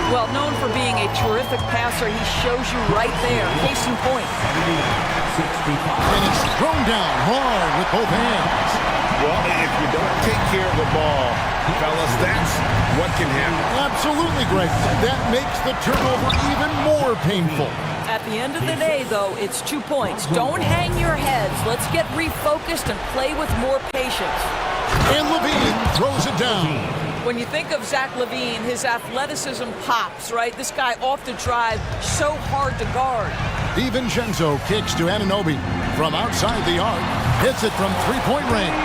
Well, known for being a terrific passer, he shows you right there. Case in point. And it's thrown down hard with both hands. Well, if you don't take care of the ball, fellas, that's what can happen. Absolutely, Greg. That makes the turnover even more painful. At the end of the day, though, it's 2 points. Don't hang your heads. Let's get refocused and play with more patience. And Levine throws it down. When you think of Zach LaVine, his athleticism pops, right? This guy off the drive, so hard to guard. DiVincenzo kicks to Anunoby from outside the arc, hits it from three-point range.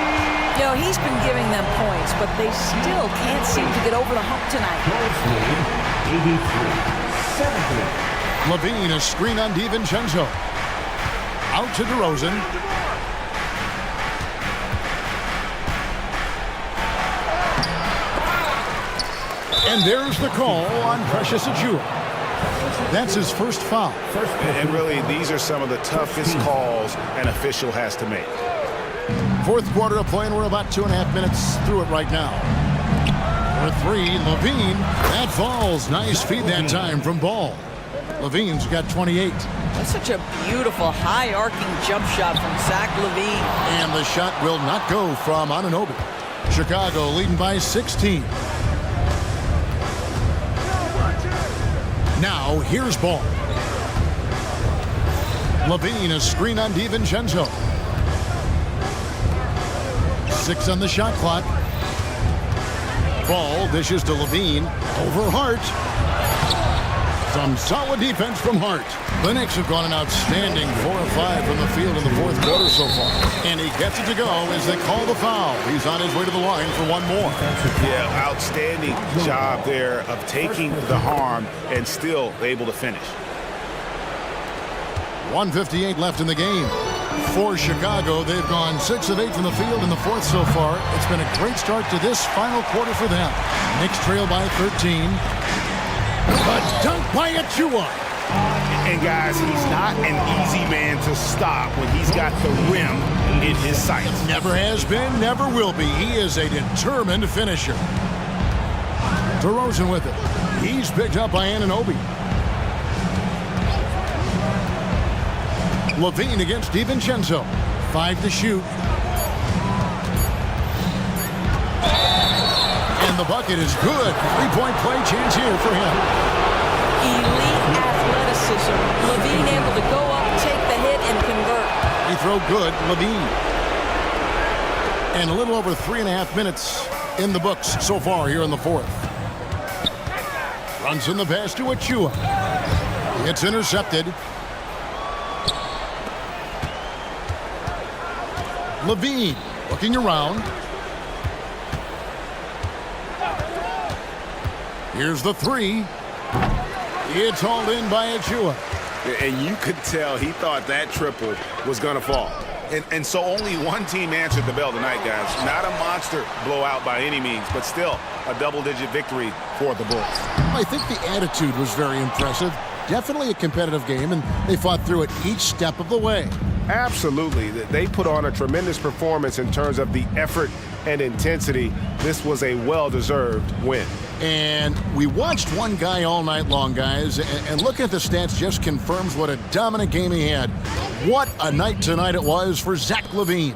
You know, he's been giving them points, but they still can't seem to get over the hump tonight. 83-70. Levine, a screen on DiVincenzo. Out to DeRozan. And there's the call on Precious Achiuwa. That's his first foul. And really, these are some of the toughest calls an official has to make. Fourth quarter of play, and we're about 2.5 minutes through it right now. For three, Levine. That falls. Nice feed that time from Ball. Levine's got 28. That's such a beautiful, high-arcing jump shot from Zach LaVine. And the shot will not go from Anunoby. Chicago leading by 16. Now, here's Ball. Levine, a screen on DiVincenzo. 6 on the shot clock. Ball dishes to Levine. Over Hart. Some solid defense from Hart. The Knicks have gone an outstanding 4 of 5 from the field in the fourth quarter so far. And he gets it to go as they call the foul. He's on his way to the line for one more. Yeah, outstanding job there of taking the harm and still able to finish. 1:58 left in the game. For Chicago, they've gone 6 of 8 from the field in the fourth so far. It's been a great start to this final quarter for them. Knicks trail by 13. A dunk by Achiuwa. And guys, he's not an easy man to stop when he's got the rim in his sights. Never has been, never will be. He is a determined finisher. DeRozan with it. He's picked up by Anunoby. Levine against DiVincenzo. 5 to shoot. And the bucket is good. Three-point play chance here for him. Elite athleticism. LaVine able to go up, take the hit, and convert. He throw good, Levine. And a little over 3.5 minutes in the books so far here in the fourth. Runs in the pass to Achiuwa. It's intercepted. Levine looking around. Here's the three. It's hauled in by Achiuwa. And you could tell he thought that triple was going to fall. And so only one team answered the bell tonight, guys. Not a monster blowout by any means, but still a double-digit victory for the Bulls. I think the attitude was very impressive. Definitely a competitive game, and they fought through it each step of the way. Absolutely. They put on a tremendous performance in terms of the effort and intensity. This was a well-deserved win. And we watched one guy all night long, guys, and looking at the stats just confirms what a dominant game he had. What a night tonight it was for Zach LaVine.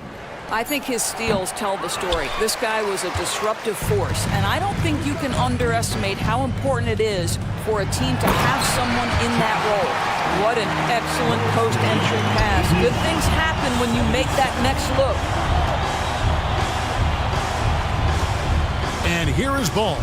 I think his steals tell the story. This guy was a disruptive force, and I don't think you can underestimate how important it is for a team to have someone in that role. What an excellent post-entry pass. Good things happen when you make that next look. And here is Ball.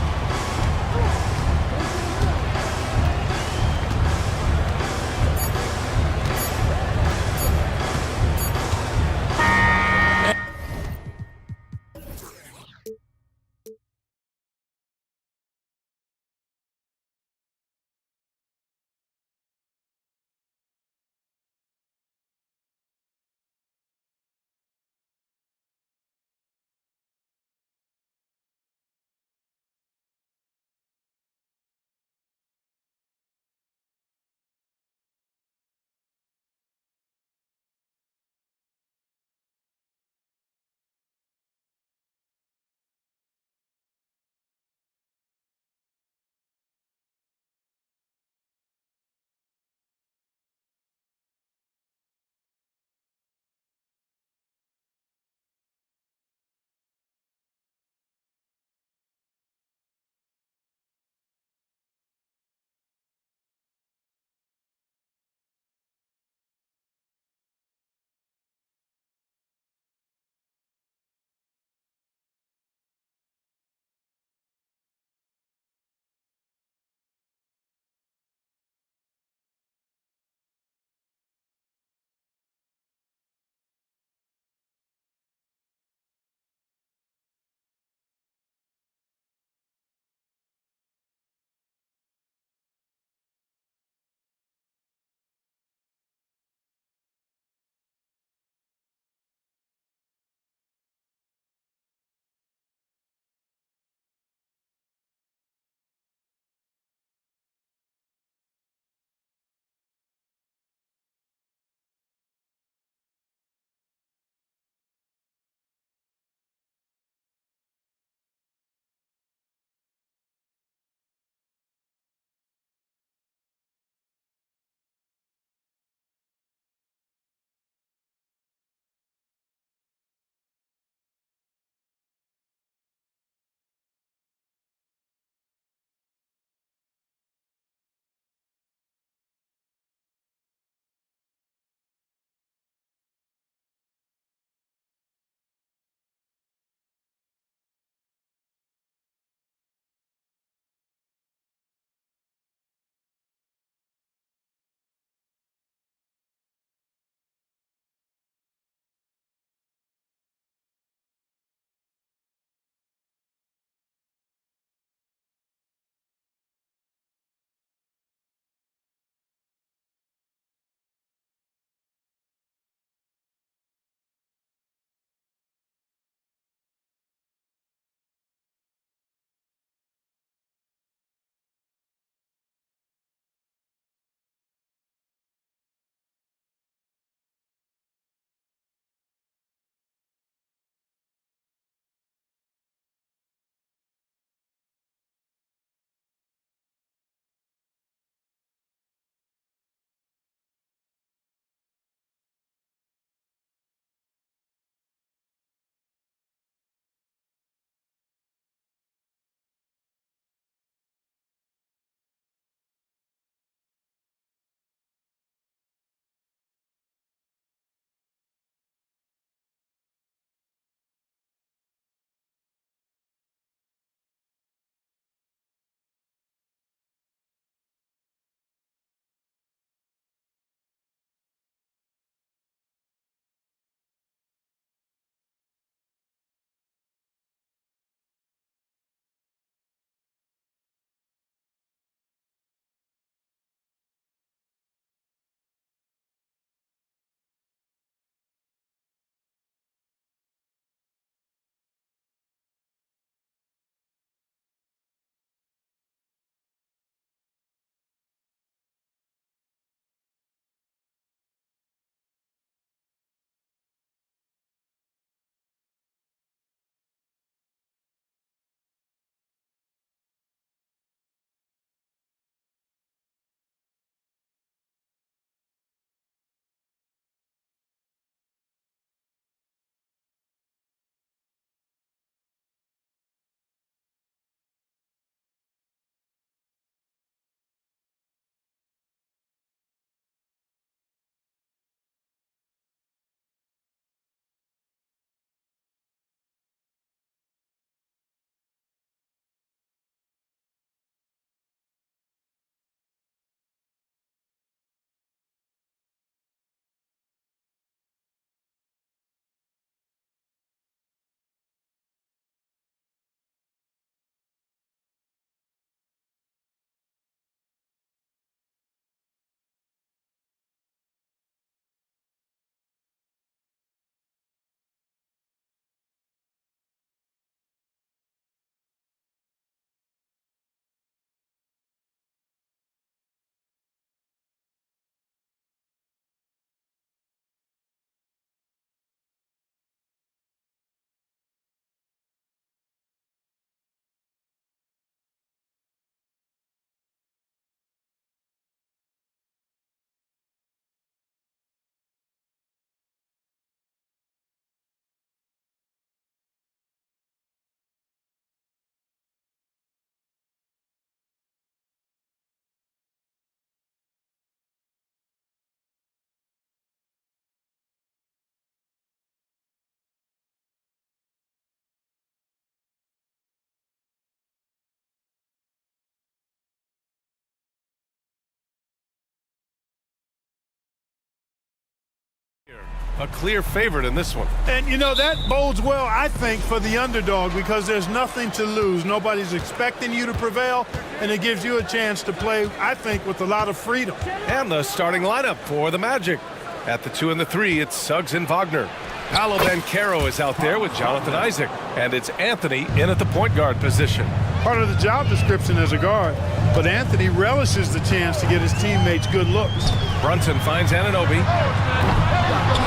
a clear favorite in this one. And, you know, that bodes well, I think, for the underdog because there's nothing to lose. Nobody's expecting you to prevail, and it gives you a chance to play, I think, with a lot of freedom. And the starting lineup for the Magic. At the 2 and the 3, it's Suggs and Wagner. Paolo Banchero is out there with Jonathan Isaac, and it's Anthony in at the point guard position. Part of the job description as a guard, but Anthony relishes the chance to get his teammates good looks. Brunson finds Anunoby.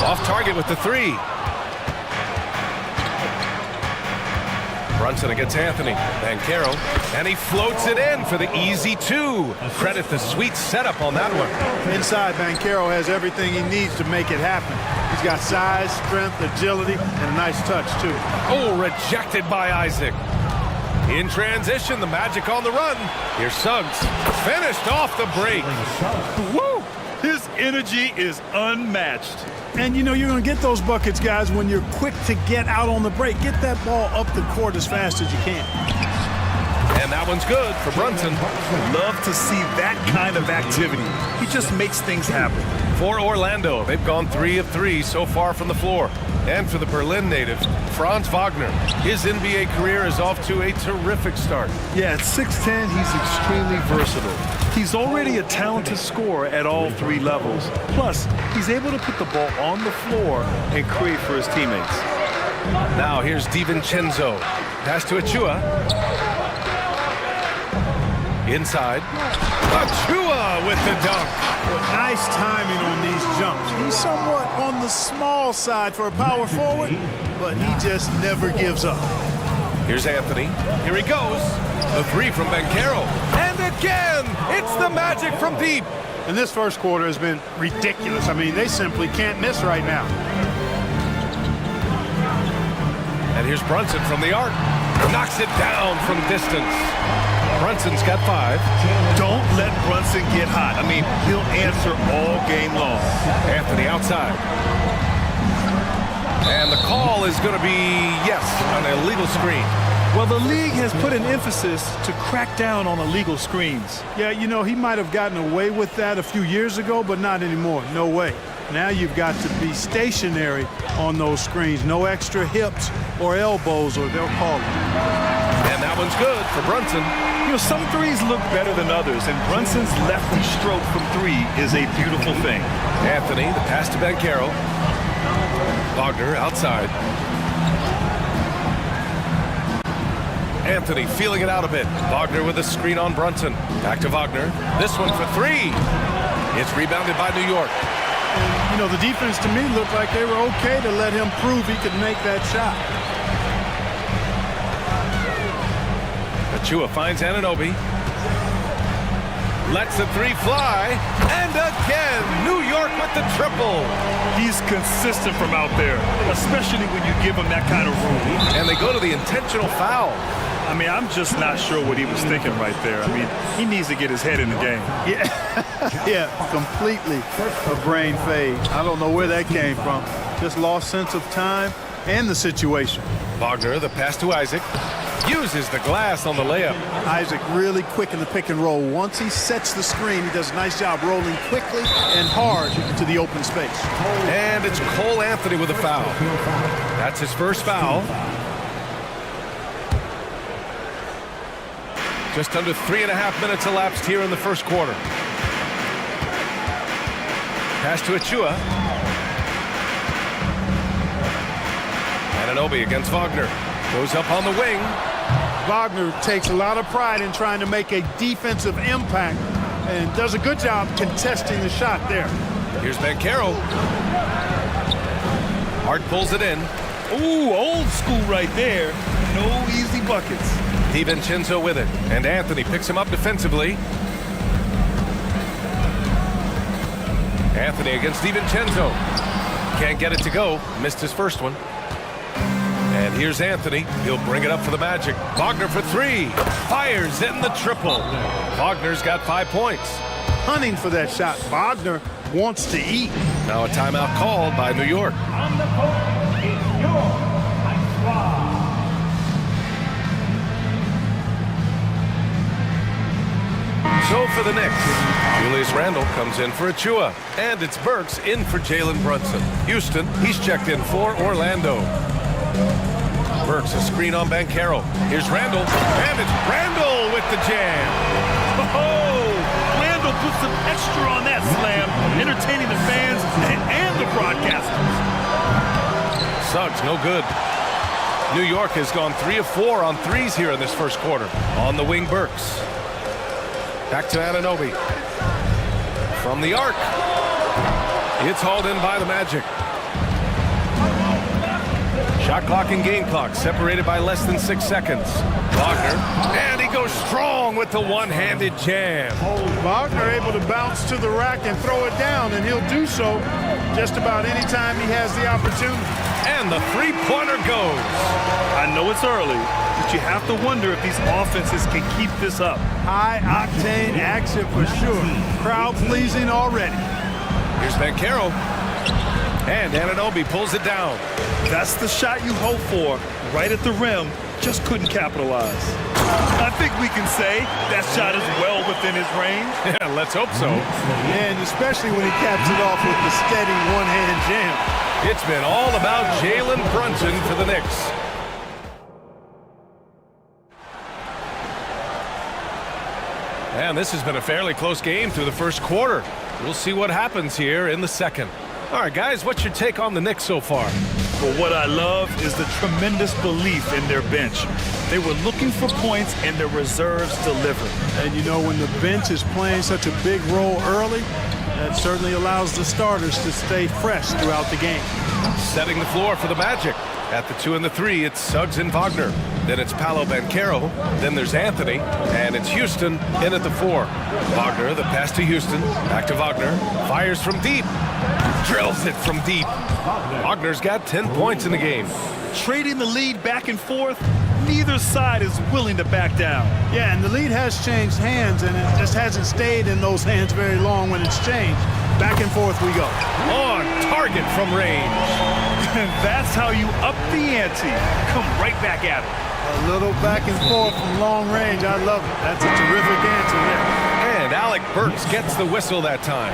Off target with the 3. Brunson against Anthony. Banchero, and he floats it in for the easy 2. Credit the sweet setup on that one. Inside, Banchero has everything he needs to make it happen. He's got size, strength, agility, and a nice touch, too. Oh, rejected by Isaac. In transition, the Magic on the run. Here's Suggs. Finished off the break. Woo! His energy is unmatched. And, you know, you're going to get those buckets, guys, when you're quick to get out on the break. Get that ball up the court as fast as you can. And that one's good for Brunson. Love to see that kind of activity. He just makes things happen. For Orlando, they've gone 3 of 3 so far from the floor. And for the Berlin native, Franz Wagner, his NBA career is off to a terrific start. Yeah, at 6'10", he's extremely versatile. He's already a talented scorer at all 3 levels. Plus, he's able to put the ball on the floor and create for his teammates. Now here's DiVincenzo. Pass to Achua. Inside. Achua with the dunk. Nice timing on these jumps. He's somewhat on the small side for a power forward, but he just never gives up. Here's Anthony. Here he goes. The 3 from Banchero. And again, it's the Magic from deep. And this first quarter has been ridiculous. I mean, they simply can't miss right now. And here's Brunson from the arc. Knocks it down from distance. Brunson's got 5. Don't let Brunson get hot. I mean, he'll answer all game long. Anthony outside. And the call is going to be, yes, an illegal screen. Well, the league has put an emphasis to crack down on illegal screens. Yeah, you know, he might have gotten away with that a few years ago, but not anymore. No way. Now you've got to be stationary on those screens. No extra hips or elbows, or they'll call it. And that one's good for Brunson. You know, some threes look better than others, and Brunson's lefty stroke from 3 is a beautiful thing. Anthony, the pass to Banchero. Wagner outside. Anthony feeling it out a bit. Wagner with a screen on Brunson. Back to Wagner. This one for 3. It's rebounded by New York. And, you know, the defense to me looked like they were okay to let him prove he could make that shot. Achua finds Anunoby. Lets the 3 fly. And again, New York with the triple. He's consistent from out there, especially when you give him that kind of room. And they go to the intentional foul. I mean, I'm just not sure what he was thinking right there. I mean, he needs to get his head in the game. Yeah, yeah, completely a brain fade. I don't know where that came from. Just lost sense of time and the situation. Wagner, the pass to Isaac. Uses the glass on the layup. Isaac really quick in the pick and roll. Once he sets the screen, he does a nice job rolling quickly and hard to the open space. And it's Cole Anthony with a foul. That's his first foul. Just under 3.5 minutes elapsed here in the first quarter. Pass to Achua. Anunoby against Wagner. Goes up on the wing. Wagner takes a lot of pride in trying to make a defensive impact and does a good job contesting the shot there. Here's Banchero. Hart pulls it in. Ooh, old school right there. No easy buckets. DiVincenzo with it, and Anthony picks him up defensively. Anthony against DiVincenzo. Can't get it to go. Missed his first one. And here's Anthony. He'll bring it up for the Magic. Wagner for 3. Fires in the triple. Wagner's got 5 points. Hunting for that shot. Wagner wants to eat. Now a timeout called by New York. On the court, it's your squad. So for the Knicks, Julius Randle comes in for Achua. And it's Burks in for Jalen Brunson. Houston, he's checked in for Orlando. Burks, a screen on Banchero. Here's Randle, and it's Randle with the jam. Oh, Randle puts some extra on that slam, entertaining the fans and the broadcasters. Suggs, no good. New York has gone 3 of 4 on threes here in this first quarter. On the wing, Burks. Back to Anunoby. From the arc. It's hauled in by the Magic. Shot clock and game clock separated by less than 6 seconds. Wagner, and he goes strong with the one-handed jam. Wagner able to bounce to the rack and throw it down, and he'll do so just about any time he has the opportunity. And the three-pointer goes. I know it's early, but you have to wonder if these offenses can keep this up. High-octane action for sure. Crowd-pleasing already. Here's Banchero. And Anunoby pulls it down. That's the shot you hope for, right at the rim, just couldn't capitalize. I think we can say that shot is well within his range. Yeah, let's hope so. And especially when he caps it off with the steady one-hand jam. It's been all about Jalen Brunson for the Knicks. And this has been a fairly close game through the first quarter. We'll see what happens here in the second. All right, guys, what's your take on the Knicks so far? But what I love is the tremendous belief in their bench. They were looking for points and their reserves delivered. And you know, when the bench is playing such a big role early, that certainly allows the starters to stay fresh throughout the game. Setting the floor for the Magic. At the 2 and the 3, it's Suggs and Wagner. Then it's Paolo Banchero. Then there's Anthony. And it's Houston in at the 4. Wagner, the pass to Houston. Back to Wagner. Fires from deep. Drills it from deep. Wagner's got 10 points in the game. Trading the lead back and forth, neither side is willing to back down. Yeah, and the lead has changed hands, and it just hasn't stayed in those hands very long when it's changed. Back and forth we go. On target from range. And that's how you up the ante. Come right back at it. A little back and forth from long range. I love it. That's a terrific answer there. And Alec Burks gets the whistle that time.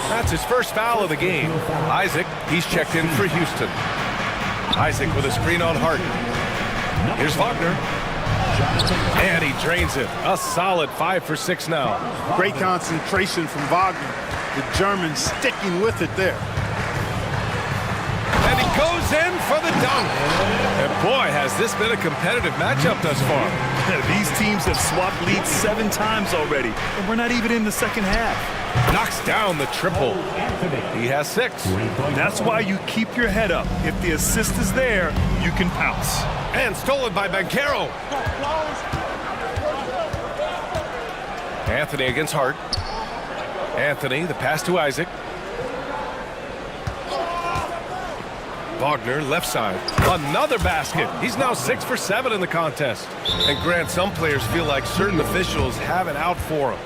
That's his first foul of the game. Isaac, he's checked in for Houston. Isaac with a screen on Hart. Here's Wagner. And he drains it. A solid 5 for 6 now. Great concentration from Wagner. The German sticking with it there. And he goes in for the dunk. And boy, has this been a competitive matchup thus far. These teams have swapped leads 7 times already, and we're not even in the second half. Knocks down the triple. He has 6. That's why you keep your head up. If the assist is there, you can pounce. And stolen by Banchero. Anthony against Hart. Anthony, the pass to Isaac. Wagner, left side. Another basket. He's now 6 for 7 in the contest. And Grant, some players feel like certain officials have it out for them.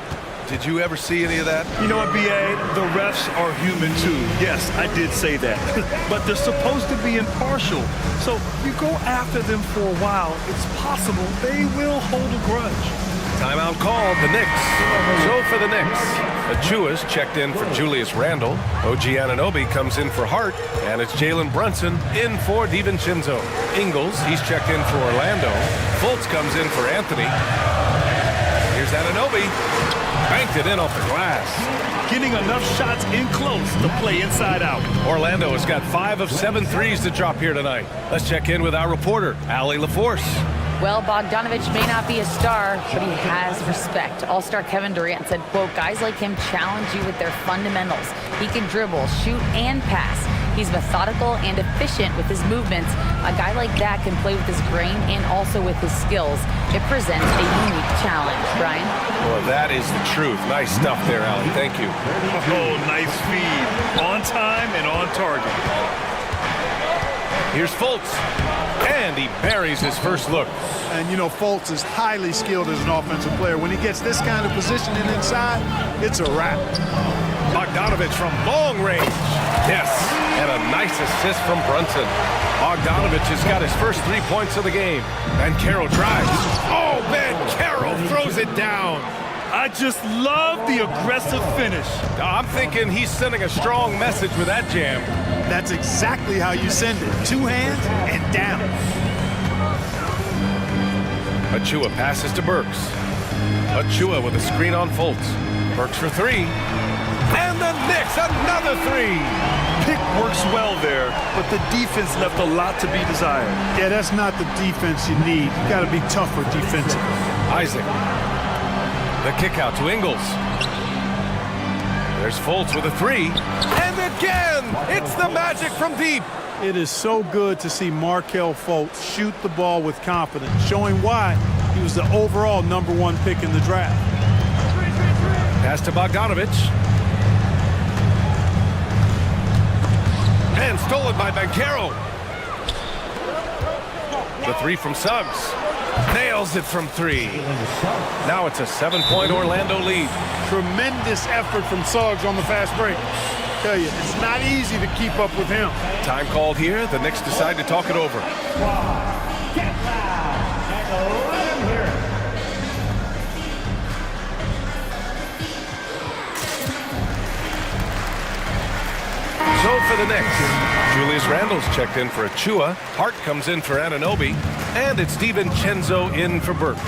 Did you ever see any of that? You know what, B.A.? The refs are human, too. Yes, I did say that. But they're supposed to be impartial. So you go after them for a while, it's possible they will hold a grudge. Timeout called, the Knicks. So for the Knicks, Achua's checked in for Julius Randle. OG Anunoby comes in for Hart. And it's Jalen Brunson in for DiVincenzo. Ingles, he's checked in for Orlando. Fultz comes in for Anthony. Here's Anunoby. Banked it in off the glass. Getting enough shots in close to play inside out. Orlando has got 5 of 7 threes to drop here tonight. Let's check in with our reporter, Allie LaForce. Well, Bogdanovich may not be a star, but he has respect. All-star Kevin Durant said, quote, guys like him challenge you with their fundamentals. He can dribble, shoot, and pass. He's methodical and efficient with his movements. A guy like that can play with his brain and also with his skills. It presents a unique challenge. Brian? Well, that is the truth. Nice stuff there, Allie. Thank you. Oh, nice feed. On time and on target. Here's Fultz. And he buries his first look. And, you know, Fultz is highly skilled as an offensive player. When he gets this kind of positioning inside, it's a wrap. Bogdanovich from long range. Yes, and a nice assist from Brunson. Bogdanovich has got his first 3 points of the game. Banchero drives. Oh, Banchero throws it down. I just love the aggressive finish. I'm thinking he's sending a strong message with that jam. That's exactly how you send it. Two hands and down. Achua passes to Burks. Achua with a screen on Fultz. Burks for three. And the Knicks, another three. Pick works well there, but the defense left a lot to be desired. Yeah, that's not the defense you need. You got to be tougher defensively. Isaac. The kick out to Ingles. There's Fultz with a three. And again, it's the magic from deep. It is so good to see Markelle Fultz shoot the ball with confidence, showing why he was the overall #1 pick in the draft. Pass to Bogdanovich. And stolen by Banchero. The three from Suggs. Nails it from three. Now it's a 7-point Orlando lead. Tremendous effort from Suggs on the fast break. I tell you, it's not easy to keep up with him. Time called here. The Knicks decide to talk it over. Get loud and let him hear it. So for the Knicks, Julius Randle's checked in for Achua. Hart comes in for Anunoby. And it's DiVincenzo in for Burks.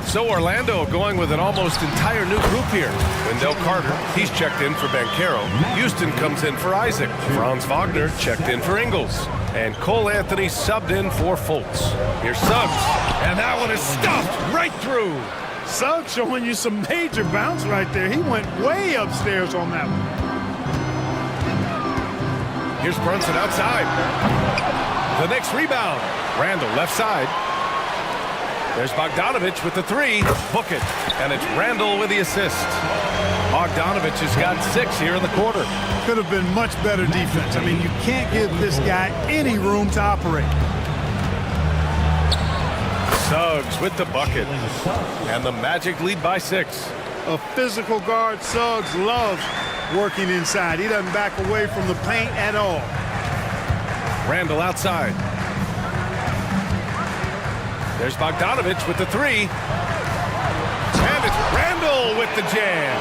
So Orlando going with an almost entire new group here. Wendell Carter, he's checked in for Banchero. Houston comes in for Isaac. Franz Wagner checked in for Ingles. And Cole Anthony subbed in for Fultz. Here's Suggs. And that one is stuffed right through. Suggs showing you some major bounce right there. He went way upstairs on that one. Here's Brunson outside. The Knicks rebound. Randle left side. There's Bogdanovich with the three. Book it. And it's Randle with the assist. Bogdanovich has got 6 here in the quarter. Could have been much better defense. I mean, you can't give this guy any room to operate. Suggs with the bucket. And the Magic lead by 6. A physical guard, Suggs loves working inside. He doesn't back away from the paint at all. Randle outside. There's Bogdanovich with the three. And it's Randle with the jam.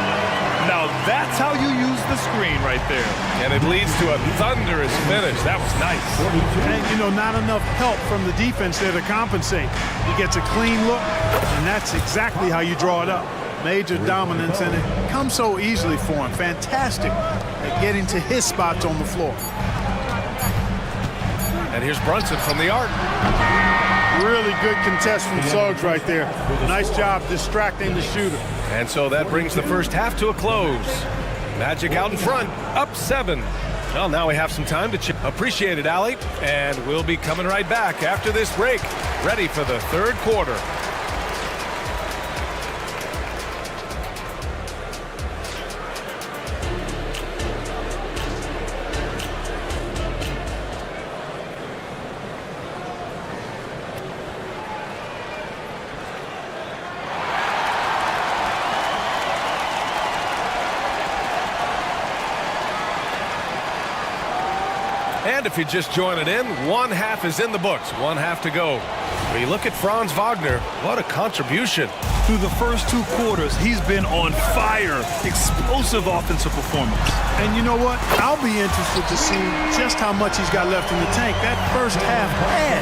Now that's how you use the screen right there. And it leads to a thunderous finish. That was nice. And, you know, not enough help from the defense there to compensate. He gets a clean look, and that's exactly how you draw it up. Major dominance, and it comes so easily for him. Fantastic at getting to his spots on the floor. And here's Brunson from the arc. Really good contest from Suggs right there. Nice job distracting the shooter. And so that brings the first half to a close. Magic out in front, up 7. Well, now we have some time to appreciate it, Allie. And we'll be coming right back after this break, ready for the third quarter. And if you're just joining in, one half is in the books, one half to go. When you look at Franz Wagner, what a contribution. Through the first 2 quarters, he's been on fire. Explosive offensive performance. And you know what? I'll be interested to see just how much he's got left in the tank. That first half had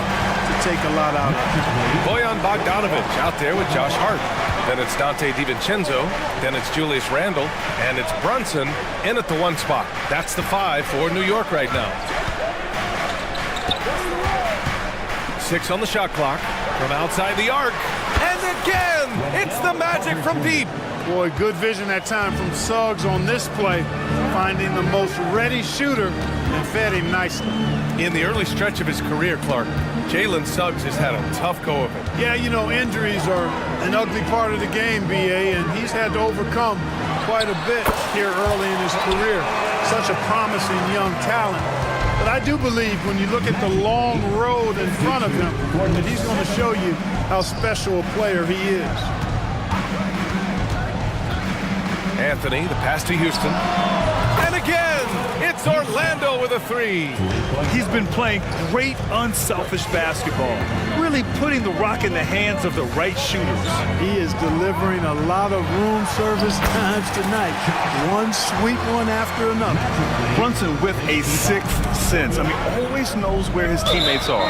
to take a lot out of him. Bojan Bogdanovich out there with Josh Hart. Then it's Dante DiVincenzo. Then it's Julius Randle. And it's Brunson in at the 1 spot. That's the 5 for New York right now. 6 on the shot clock from outside the arc. And again, it's the Magic from deep. Boy, good vision that time from Suggs on this play, finding the most ready shooter and fed him nicely. In the early stretch of his career, Clark, Jalen Suggs has had a tough go of it. Yeah, you know, injuries are an ugly part of the game, B.A., and he's had to overcome quite a bit here early in his career. Such a promising young talent. But I do believe when you look at the long road in front of him, that he's going to show you how special a player he is. Anthony, the pass to Houston. And again, it's Orlando Orlando with a three. He's been playing great unselfish basketball, really putting the rock in the hands of the right shooters. He is delivering a lot of room service times tonight. One sweet one after another. Brunson with a sixth sense. I mean, always knows where his teammates are.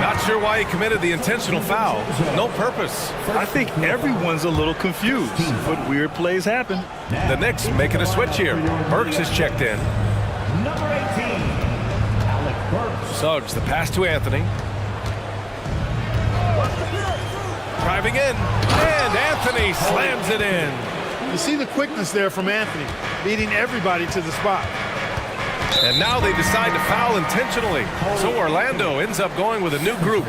Not sure why he committed the intentional foul. No purpose. I think everyone's a little confused, but weird plays happen. The Knicks making a switch here. Burks is checked in. Number 18, Alec Burks. Suggs, the pass to Anthony. Driving in, and Anthony slams it in. You see the quickness there from Anthony, beating everybody to the spot. And now they decide to foul intentionally. So Orlando ends up going with a new group.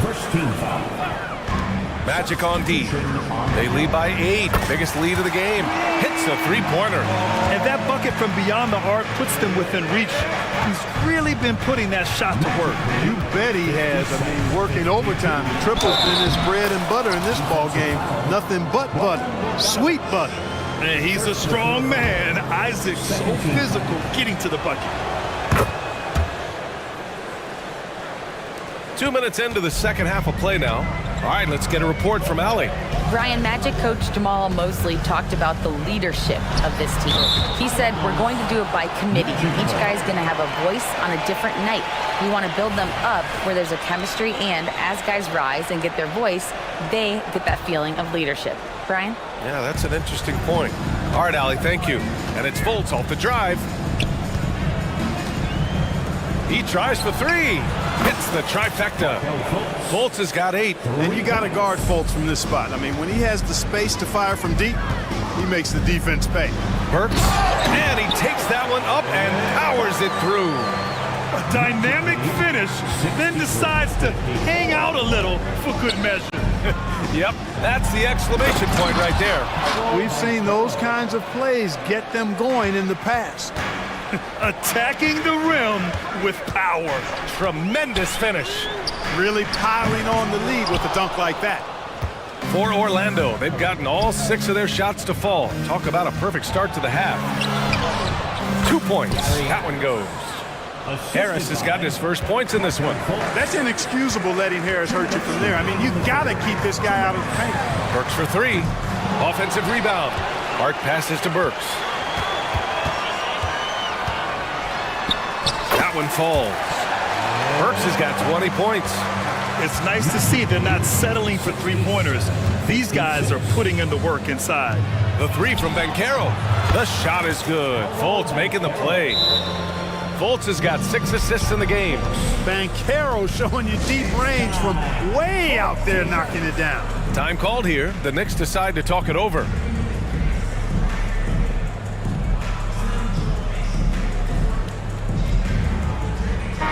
First team foul. Magic on D. They lead by 8. Biggest lead of the game. Hits a three-pointer. And that bucket from beyond the arc puts them within reach. He's really been putting that shot to work. You bet he has. I mean, working overtime. The triple's been his bread and butter in this ball game. Nothing but butter. Sweet butter. And he's a strong man. Isaac, so physical, getting to the bucket. 2 minutes into the second half of play now. All right, let's get a report from Allie. Brian, Magic coach Jamal Mosley talked about the leadership of this team. He said, we're going to do it by committee. Each guy's going to have a voice on a different night. We want to build them up where there's a chemistry, and as guys rise and get their voice, they get that feeling of leadership. Brian? Yeah, that's an interesting point. All right, Allie, thank you. And it's Fultz off the drive. He tries for three. Hits the trifecta. Fultz has got 8. And you got to guard Fultz from this spot. I mean, when he has the space to fire from deep, he makes the defense pay. Burks, and he takes that one up and powers it through. A dynamic finish, then decides to hang out a little for good measure. Yep, that's the exclamation point right there. We've seen those kinds of plays get them going in the past. Attacking the rim with power. Tremendous finish. Really piling on the lead with a dunk like that. For Orlando, they've gotten all 6 of their shots to fall. Talk about a perfect start to the half. 2 points. That one goes. Harris has gotten his first points in this one. That's inexcusable letting Harris hurt you from there. I mean, you got to keep this guy out of the paint. Burks for 3. Offensive rebound. Hart passes to Burks. That one falls. Burks has got 20 points. It's nice to see they're not settling for three-pointers. These guys are putting in the work inside. The 3 from Banchero. The shot is good. Fultz making the play. Fultz has got 6 assists in the game. Banchero showing you deep range from way out there, knocking it down. Time called here. The Knicks decide to talk it over.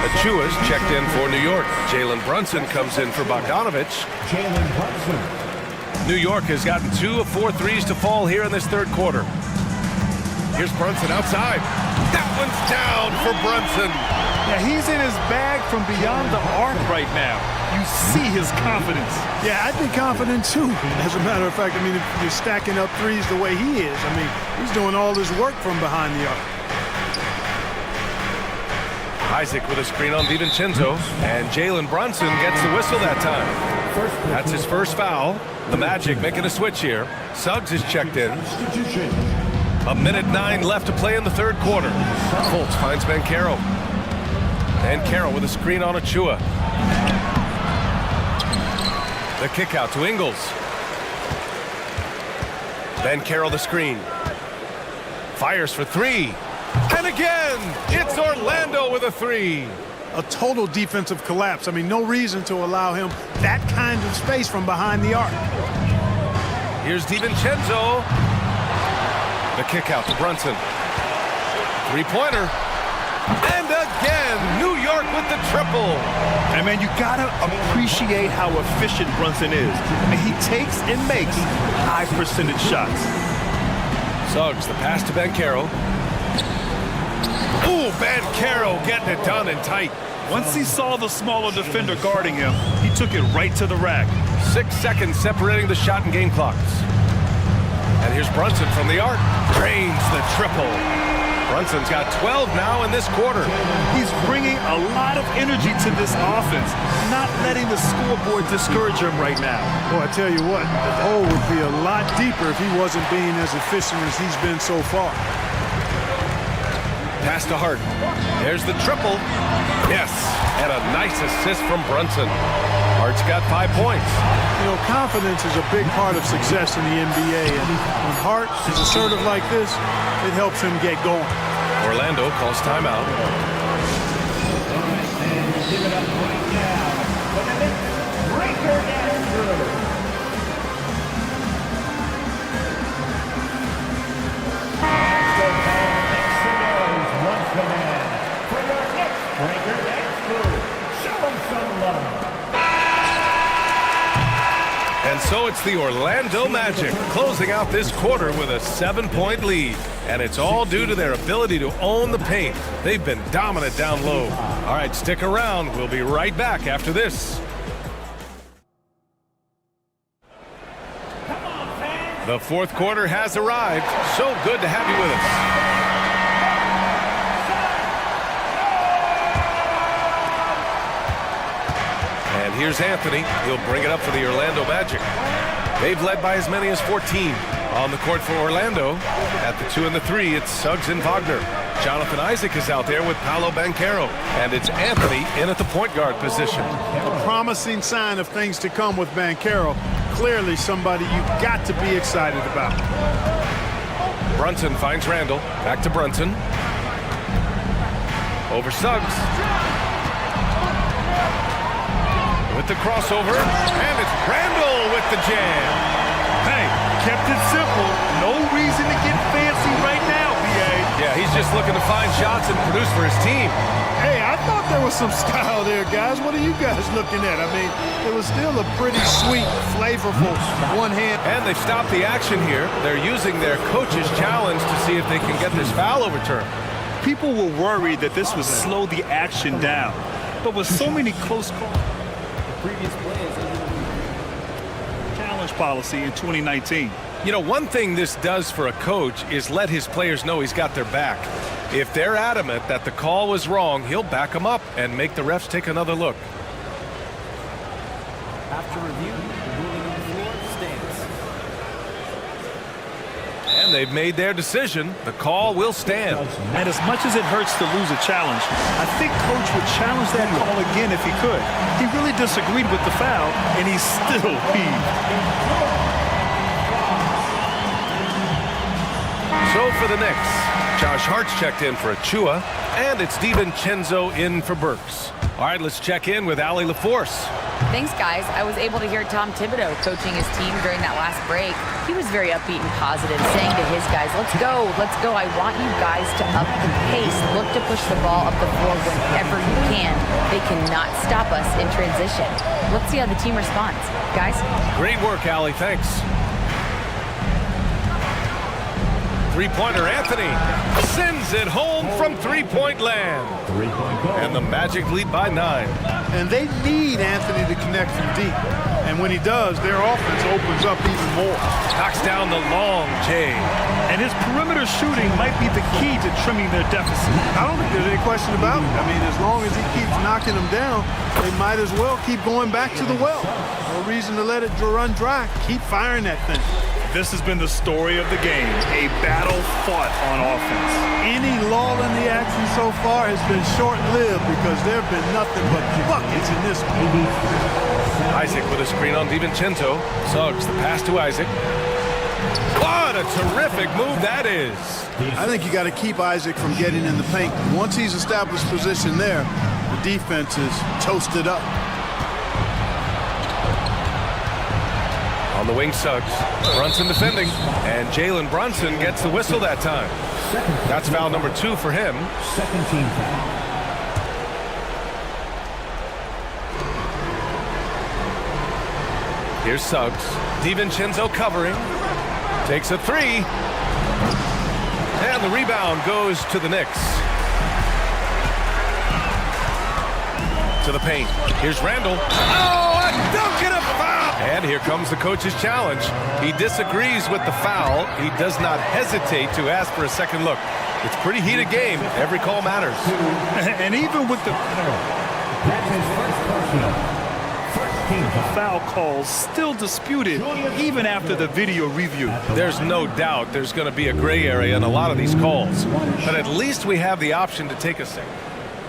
Achua's checked in for New York. Jalen Brunson comes in for Bogdanovich. Jalen Brunson. New York has gotten 2 of 4 threes to fall here in this third quarter. Here's Brunson outside. That one's down for Brunson. Yeah, he's in his bag from beyond the arc right now. You see his confidence. Yeah, I'd be confident too. As a matter of fact, I mean, if you're stacking up threes the way he is, I mean, he's doing all this work from behind the arc. Isaac with a screen on DiVincenzo, and Jalen Brunson gets the whistle that time. That's his first foul. The Magic making a switch here. Suggs is checked in. 1:09 left to play in the third quarter. Fultz finds Banchero. Banchero with a screen on Achua. The kick out to Ingles. Banchero the screen. Fires for 3. And again, it's Orlando with a 3. A total defensive collapse. I mean, no reason to allow him that kind of space from behind the arc. Here's DiVincenzo. The kick out to Brunson. 3-pointer. And again, New York with the triple. And man, you gotta appreciate how efficient Brunson is. I mean, he takes and makes high percentage shots. Suggs, the pass to Banchero. Ooh, Banchero getting it done and tight. Once he saw the smaller defender guarding him, he took it right to the rack. 6 seconds separating the shot and game clocks. And here's Brunson from the arc. Drains the triple. Brunson's got 12 now in this quarter. He's bringing a lot of energy to this offense, not letting the scoreboard discourage him right now. Well, I tell you what, the hole would be a lot deeper if he wasn't being as efficient as he's been so far. Pass to Hart. There's the triple. Yes, and a nice assist from Brunson. Hart's got 5 points. You know, confidence is a big part of success in the NBA, and when Hart is assertive like this, it helps him get going. Orlando calls timeout. Give it up right now for the Knicks, Breaker Andrew. And so it's the Orlando Magic closing out this quarter with a 7-point lead. And it's all due to their ability to own the paint. They've been dominant down low. All right, stick around. We'll be right back after this. The fourth quarter has arrived. So good to have you with us. And here's Anthony. He'll bring it up for the Orlando Magic. They've led by as many as 14. On the court for Orlando, at the 2 and the 3, it's Suggs and Wagner. Jonathan Isaac is out there with Paolo Banchero. And it's Anthony in at the point guard position. A promising sign of things to come with Banchero. Clearly somebody you've got to be excited about. Brunson finds Randall. Back to Brunson. Over Suggs. With the crossover, and it's Randall with the jam. Hey, kept it simple. No reason to get fancy right now, B.A. Yeah, he's just looking to find shots and produce for his team. Hey, I thought there was some style there, guys. What are you guys looking at? I mean, it was still a pretty sweet, flavorful one hand. And they've stopped the action here. They're using their coach's challenge to see if they can get this foul overturned. People were worried that this would slow the action down. But with so many close calls, Previous players challenge policy in 2019. You know, one thing this does for a coach is let his players know he's got their back. If they're adamant that the call was wrong, he'll back them up and make the refs take another look. after review, the ruling on the floor stands. And they've made their decision. The call will stand. And as much as it hurts to lose a challenge, I think Coach would challenge that call again if he could. He really disagreed with the foul, and he's still peeved. So for the Knicks, Josh Hart's checked in for Achua, and it's DiVincenzo in for Burks. All right, let's check in with Allie LaForce. Thanks, guys. I was able to hear Tom Thibodeau coaching his team during that last break. He was very upbeat and positive, saying to his guys, let's go. I want you guys to up the pace. Look to push the ball up the floor whenever you can. They cannot stop us in transition. Let's see how the team responds. Guys? Great work, Allie. Thanks. Three-pointer Anthony sends it home from three-point land. And the Magic lead by 9. And they need Anthony to connect from deep. And when he does, their offense opens up even more. Knocks down the long J. And his perimeter shooting might be the key to trimming their deficit. I don't think there's any question about it. I mean, as long as he keeps knocking them down, they might as well keep going back to the well. No reason to let it run dry. Keep firing that thing. This has been the story of the game, a battle fought on offense. Any lull in the action so far has been short-lived because there have been nothing but buckets in this one. Isaac with a screen on DiVincenzo. Suggs the pass to Isaac. What a terrific move that is. I think you got to keep Isaac from getting in the paint. Once he's established position there, the defense is toasted up. On the wing, Suggs. Brunson defending. And Jalen Brunson gets the whistle that time. That's foul number 2 for him. Second team foul. Here's Suggs. DiVincenzo covering. Takes a 3. And the rebound goes to the Knicks. To the paint. Here's Randall. Oh, a dunk and a foul! And here comes the coach's challenge. He disagrees with the foul. He does not hesitate to ask for a second look. It's a pretty heated game. Every call matters. And even with the foul calls still disputed even after the video review. There's no doubt there's going to be a gray area in a lot of these calls. But at least we have the option to take a second.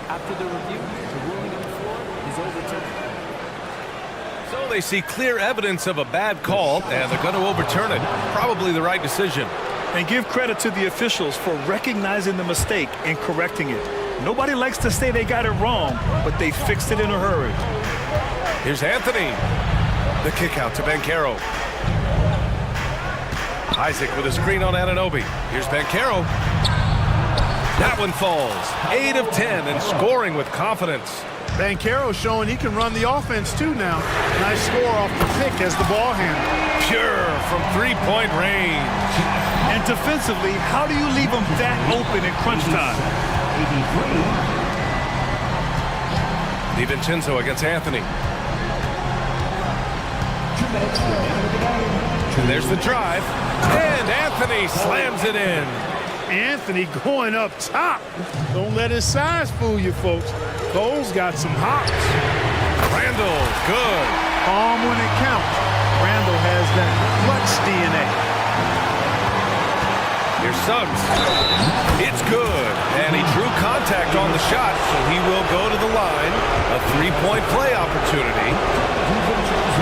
After the review, the ruling on the floor is overturned. So they see clear evidence of a bad call, and they're going to overturn it. Probably the right decision. And give credit to the officials for recognizing the mistake and correcting it. Nobody likes to say they got it wrong, but they fixed it in a hurry. Here's Anthony. The kick out to Banchero. Isaac with a screen on Anunoby. Here's Banchero. That one falls. 8 of 10 and scoring with confidence. Banchero showing he can run the offense too now. Nice score off the pick as the ball handler. Pure from three-point range. And defensively, how do you leave them that open in crunch time? DiVincenzo against Anthony. And there's the drive. And Anthony slams it in. Anthony going up top. Don't let his size fool you, folks. Cole's got some hops. Randall, good. Palm when it counts. Randall has that clutch DNA. Here's Suggs. It's good. And he drew contact on the shot, so he will go to the line. A three-point play opportunity.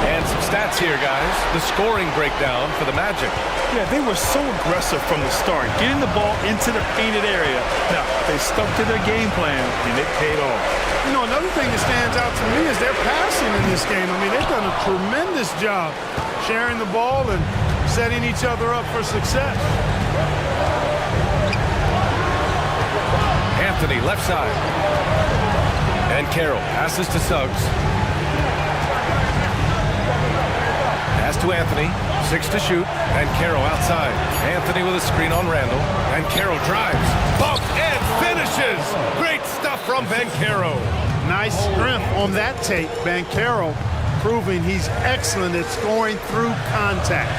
And some stats here, guys. The scoring breakdown for the Magic. Yeah, they were so aggressive from the start, getting the ball into the painted area. Now, they stuck to their game plan, and it paid off. You know, another thing that stands out to me is their passing in this game. I mean, they've done a tremendous job sharing the ball and setting each other up for success. Anthony, left side. And Carroll passes to Suggs. Pass to Anthony. 6 to shoot. And Carroll outside. Anthony with a screen on Randall. And Carroll drives. Bump and finishes. Great stuff from Banchero. Nice strength on that tape. Banchero proving he's excellent at scoring through contact.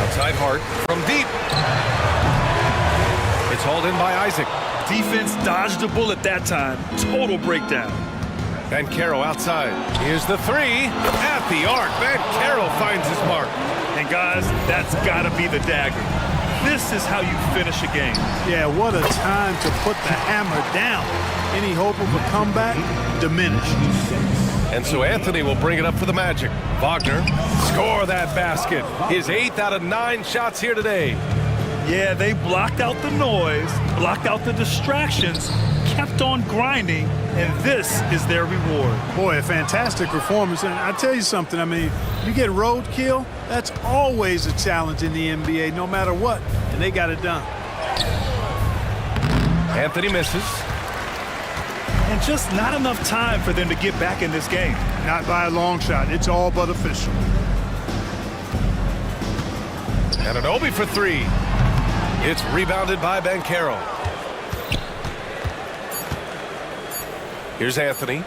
Outside Hart from deep. It's hauled in by Isaac. Defense dodged a bullet that time. Total breakdown. Banchero outside. Here's the three. At the arc. Banchero finds his mark. And guys, that's got to be the dagger. This is how you finish a game. Yeah, what a time to put the hammer down. Any hope of a comeback diminished. And so Anthony will bring it up for the Magic. Wagner, score that basket. His 8th out of 9 shots here today. Yeah, they blocked out the noise, blocked out the distractions, kept on grinding, and this is their reward. Boy, a fantastic performance. And I tell you something, I mean, you get roadkill, that's always a challenge in the NBA, no matter what, and they got it done. Anthony misses. And just not enough time for them to get back in this game. Not by a long shot. It's all but official. Anunoby for 3. It's rebounded by Banchero. Here's Anthony.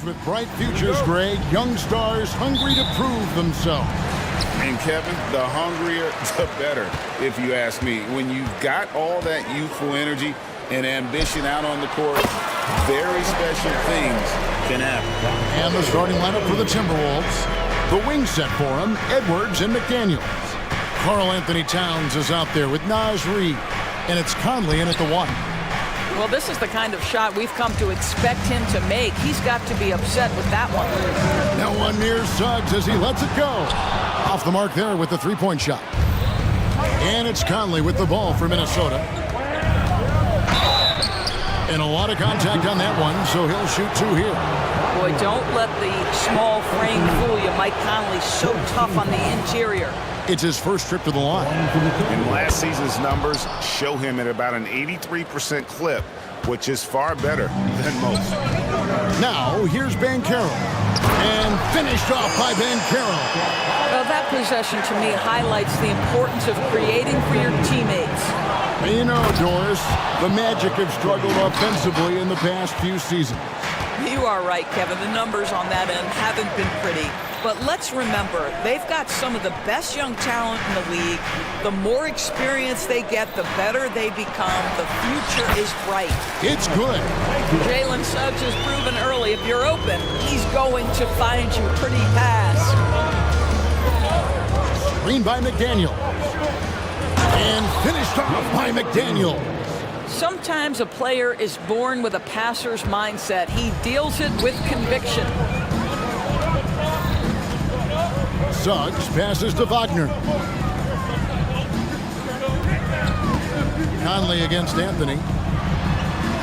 With bright futures, Greg, young stars hungry to prove themselves. And Kevin, the hungrier, the better, if you ask me. When you've got all that youthful energy and ambition out on the court, very special things can happen. And the starting lineup for the Timberwolves. The wing set for him, Edwards and McDaniels. Karl Anthony Towns is out there with Naz Reid. And it's Conley in at the 1. Well, this is the kind of shot we've come to expect him to make. He's got to be upset with that one. Now one near Suggs as he lets it go. Off the mark there with the three-point shot. And it's Conley with the ball for Minnesota. And a lot of contact on that one, so he'll shoot 2 here. Boy, don't let the small frame fool you. Mike Conley's so tough on the interior. It's his first trip to the line. And last season's numbers show him at about an 83% clip, which is far better than most. Now, here's Banchero. And finished off by Banchero. Well, that possession to me highlights the importance of creating for your teammates. You know, Doris, the Magic have struggled offensively in the past few seasons. You are right, Kevin. The numbers on that end haven't been pretty. But let's remember, they've got some of the best young talent in the league. The more experience they get, the better they become. The future is bright. It's good. Jalen Suggs has proven early, if you're open, he's going to find you. Pretty pass. Screen by McDaniel. And finished off by McDaniel. Sometimes a player is born with a passer's mindset. He deals it with conviction. Suggs passes to Wagner. Conley against Anthony.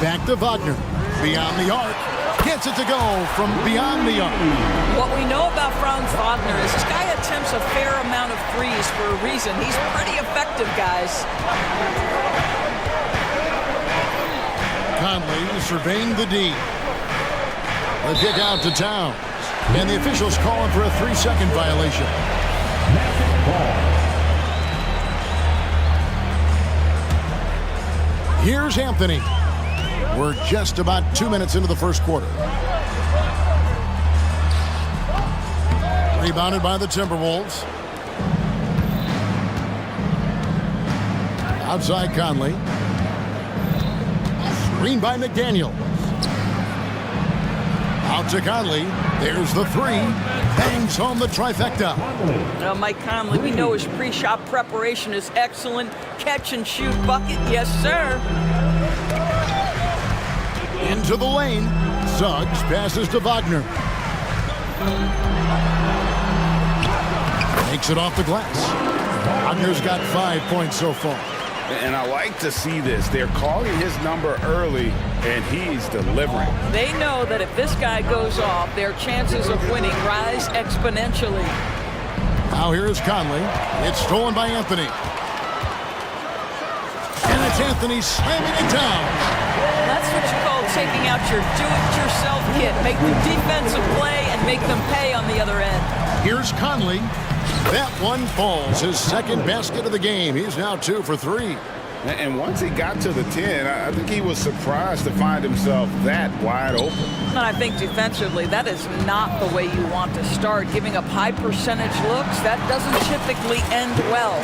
Back to Wagner. Beyond the arc. Gets it to go from beyond the arc. What we know about Franz Wagner is this guy attempts a fair amount of threes for a reason. He's pretty effective, guys. Conley surveying the D. The kick out to Towns. And the officials calling for a 3-second violation. Here's Anthony. We're just about 2 minutes into the first quarter. Rebounded by the Timberwolves. Outside Conley. Screen by McDaniel. Out to Conley. There's the 3. Bangs home the trifecta. Now, Mike Conley, we know his pre-shot preparation is excellent. Catch and shoot bucket, yes, sir. Into the lane. Suggs passes to Wagner. Makes it off the glass. Wagner's got 5 points so far. And I like to see this. They're calling his number early, and he's delivering. They know that if this guy goes off, their chances of winning rise exponentially. Now here is Conley. It's stolen by Anthony. And it's Anthony slamming it down. That's what you call taking out your do-it-yourself kit. Make the defensive play and make them pay on the other end. Here's Conley. That one falls. His second basket of the game. He's now 2 for 3. And once he got to the 10, I think he was surprised to find himself that wide open. And I think defensively, that is not the way you want to start. Giving up high percentage looks, that doesn't typically end well.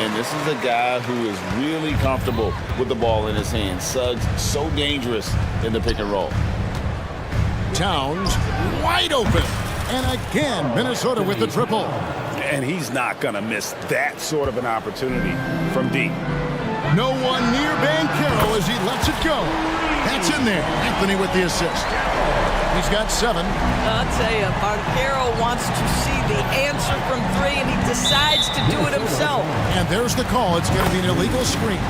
And this is a guy who is really comfortable with the ball in his hands. Suggs, so dangerous in the pick and roll. Towns wide open. And again, Minnesota with the triple. And he's not going to miss that sort of an opportunity from deep. No one near Banchero as he lets it go. That's in there. Anthony with the assist. He's got 7. I'll tell you, Banchero wants to see the answer from 3, and he decides to do it himself. And there's the call. It's going to be an illegal screen.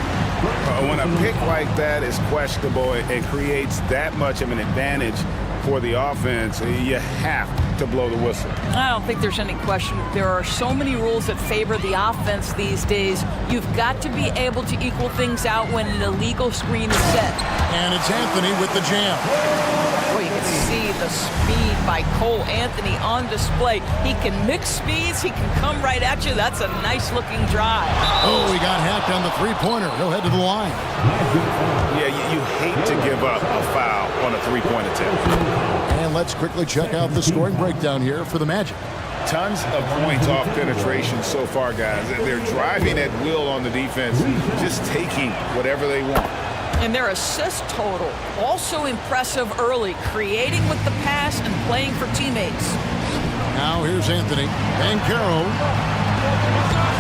When a pick like that is questionable, it creates that much of an advantage for the offense. You have to blow the whistle. I don't think there's any question. There are so many rules that favor the offense these days. You've got to be able to equal things out when an illegal screen is set. And it's Anthony with the jam. Boy, you can see the speed by Cole Anthony on display. He can mix speeds. He can come right at you. That's a nice-looking drive. Oh, he got hacked on the three-pointer. He'll head to the line. Yeah, you hate to give up a foul on a three-point attempt. And And let's quickly check out the scoring breakdown here for the Magic. Tons of points off penetration so far, guys. They're driving at will on the defense, just taking whatever they want. And their assist total, also impressive early, creating with the pass and playing for teammates. Now here's Anthony. Banchero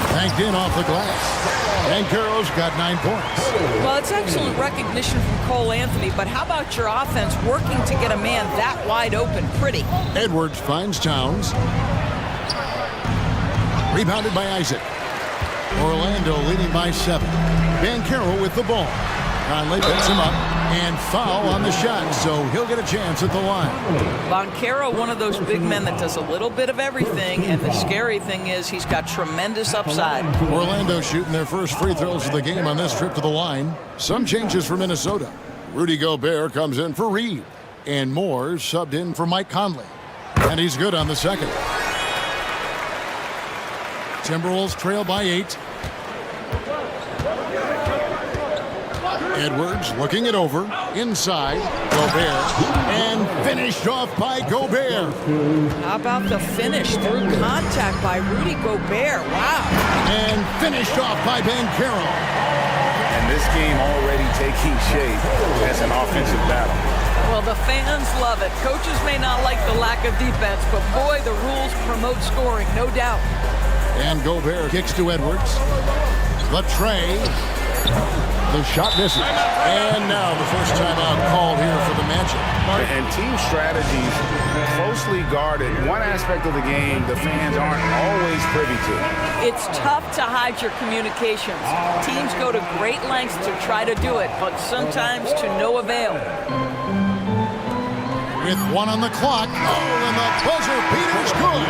banked in off the glass. Banchero's got 9 points. Well, it's excellent recognition from Cole Anthony, but how about your offense working to get a man that wide open? Pretty. Edwards finds Towns. Rebounded by Isaac. Orlando leading by 7. Banchero with the ball. Conley picks him up and foul on the shot, so he'll get a chance at the line. Banchero, one of those big men that does a little bit of everything, and the scary thing is he's got tremendous upside. Orlando shooting their first free throws of the game on this trip to the line. Some changes for Minnesota. Rudy Gobert comes in for Reed, and Moore subbed in for Mike Conley. And he's good on the second. Timberwolves trail by 8. Edwards looking it over. Inside. Gobert. And finished off by Gobert. How about the finish through contact by Rudy Gobert? Wow. And finished off by Banchero. And this game already taking shape as an offensive battle. Well, the fans love it. Coaches may not like the lack of defense, but boy, the rules promote scoring, no doubt. And Gobert kicks to Edwards. Latre. The shot misses. And now the first timeout called here for the Magic. And team strategies closely guarded. One aspect of the game the fans aren't always privy to. It's tough to hide your communications. Teams go to great lengths to try to do it, but sometimes to no avail. With 1 on the clock. Oh, and the buzzer beater's good.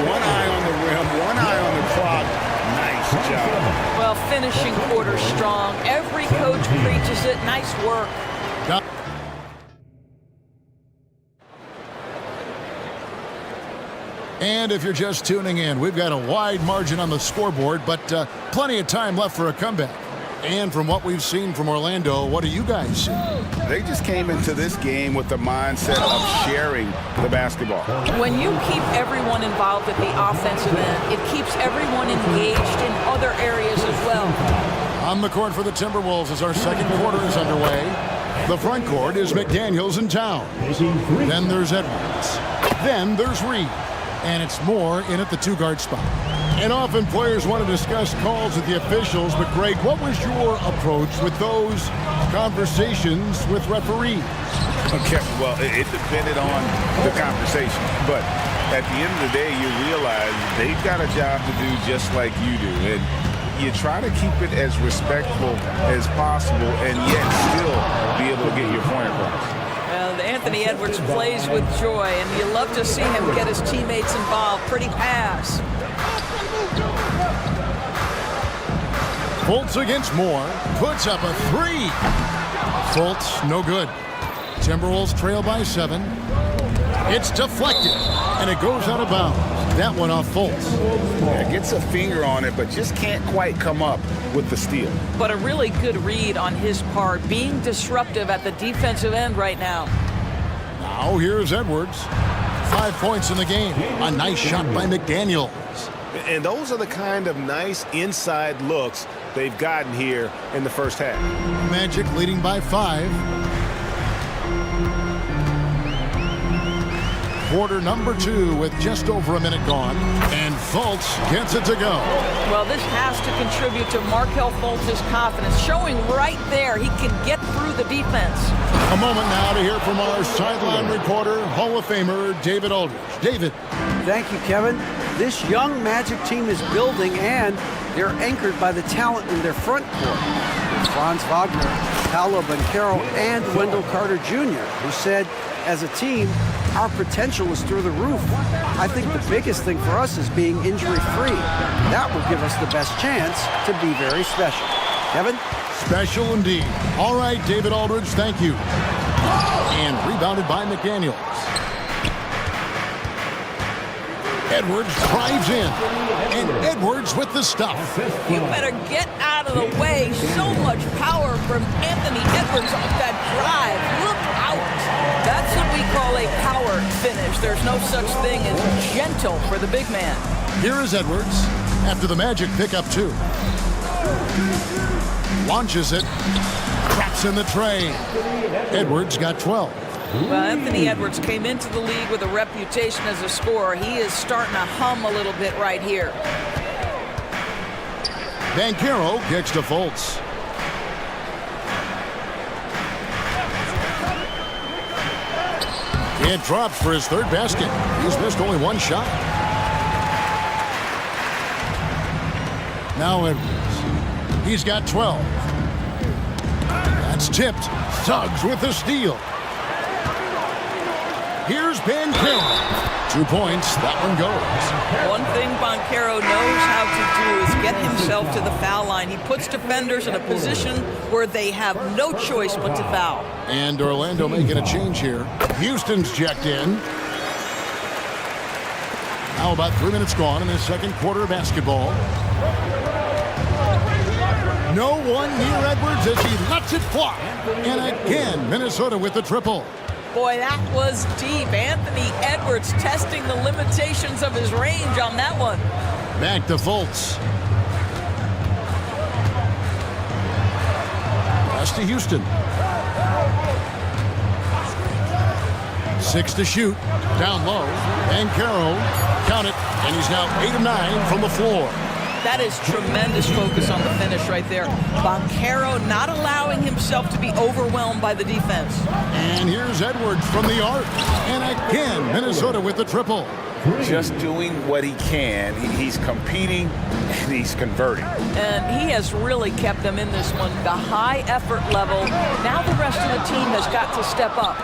One eye on the rim, one eye on the clock. Nice job. Well, finishing quarter strong. Every coach preaches it. Nice work. And if you're just tuning in, we've got a wide margin on the scoreboard, but plenty of time left for a comeback. And from what we've seen from Orlando, what do you guys see? They just came into this game with the mindset of sharing the basketball. When you keep everyone involved at the offensive end, it keeps everyone engaged in other areas as well. On the court for the Timberwolves as our second quarter is underway. The front court is McDaniels and Towns. Then there's Edwards. Then there's Reed. And it's Moore in at the 2-guard spot. And often players want to discuss calls with the officials, but Greg, what was your approach with those conversations with referees? Okay, well, it depended on the conversation. But at the end of the day, you realize they've got a job to do just like you do. And you try to keep it as respectful as possible and yet still be able to get your point across. Anthony Edwards plays with joy, and you love to see him get his teammates involved. Pretty pass. Fultz against Moore. Puts up a 3. Fultz, no good. Timberwolves trail by 7. It's deflected, and it goes out of bounds. That one off Fultz. Yeah, gets a finger on it, but just can't quite come up with the steal. But a really good read on his part, being disruptive at the defensive end right now. Now here's Edwards. 5 points in the game. A nice shot by McDaniels. And those are the kind of nice inside looks they've gotten here in the first half. Magic leading by 5. Quarter number 2 with just over a minute gone. And Fultz gets it to go. Well, this has to contribute to Markelle Fultz's confidence, showing right there he can get through the defense. A moment now to hear from our sideline reporter, Hall of Famer David Aldridge. David. Thank you, Kevin. This young Magic team is building, and they're anchored by the talent in their front court. There's Franz Wagner, Paolo Banchero, and Wendell Carter Jr., who said, as a team, our potential is through the roof. I think the biggest thing for us is being injury-free. That will give us the best chance to be very special. Kevin? Special indeed. All right, David Aldridge, thank you. And rebounded by McDaniels. Edwards drives in. And Edwards with the stuff. You better get out of the way. So much power from Anthony Edwards off that drive. Look out. That's what we call a power course, there's no such thing as gentle for the big man. Here is Edwards after the Magic pick up 2. Launches it. Traps in the tray. Edwards got 12. Well, Anthony Edwards came into the league with a reputation as a scorer. He is starting to hum a little bit right here. Banchero kicks to Fultz. It drops for his 3rd basket. He's missed only 1 shot. Now Edwards. He's got 12. That's tipped. Suggs with the steal. Here's Banchero. 2 points. That one goes. One thing Banchero knows how to do is get himself to the foul line. He puts defenders in a position where they have no choice but to foul. And Orlando making a change here. Houston's checked in. Now about 3 minutes gone in the second quarter of basketball. No one near Edwards as he lets it fly. And again, Minnesota with the triple. Boy, that was deep. Anthony Edwards testing the limitations of his range on that one. Back to Fultz. Pass to Houston. 6 to shoot. Down low. Banchero. Count it. And he's now 8 of 9 from the floor. That is tremendous focus on the finish right there. Banchero not allowing himself to be overwhelmed by the defense. And here's Edwards from the arc. And again, Minnesota with the triple. Just doing what he can. He's competing and he's converting. And he has really kept them in this one. The high effort level. Now the rest of the team has got to step up.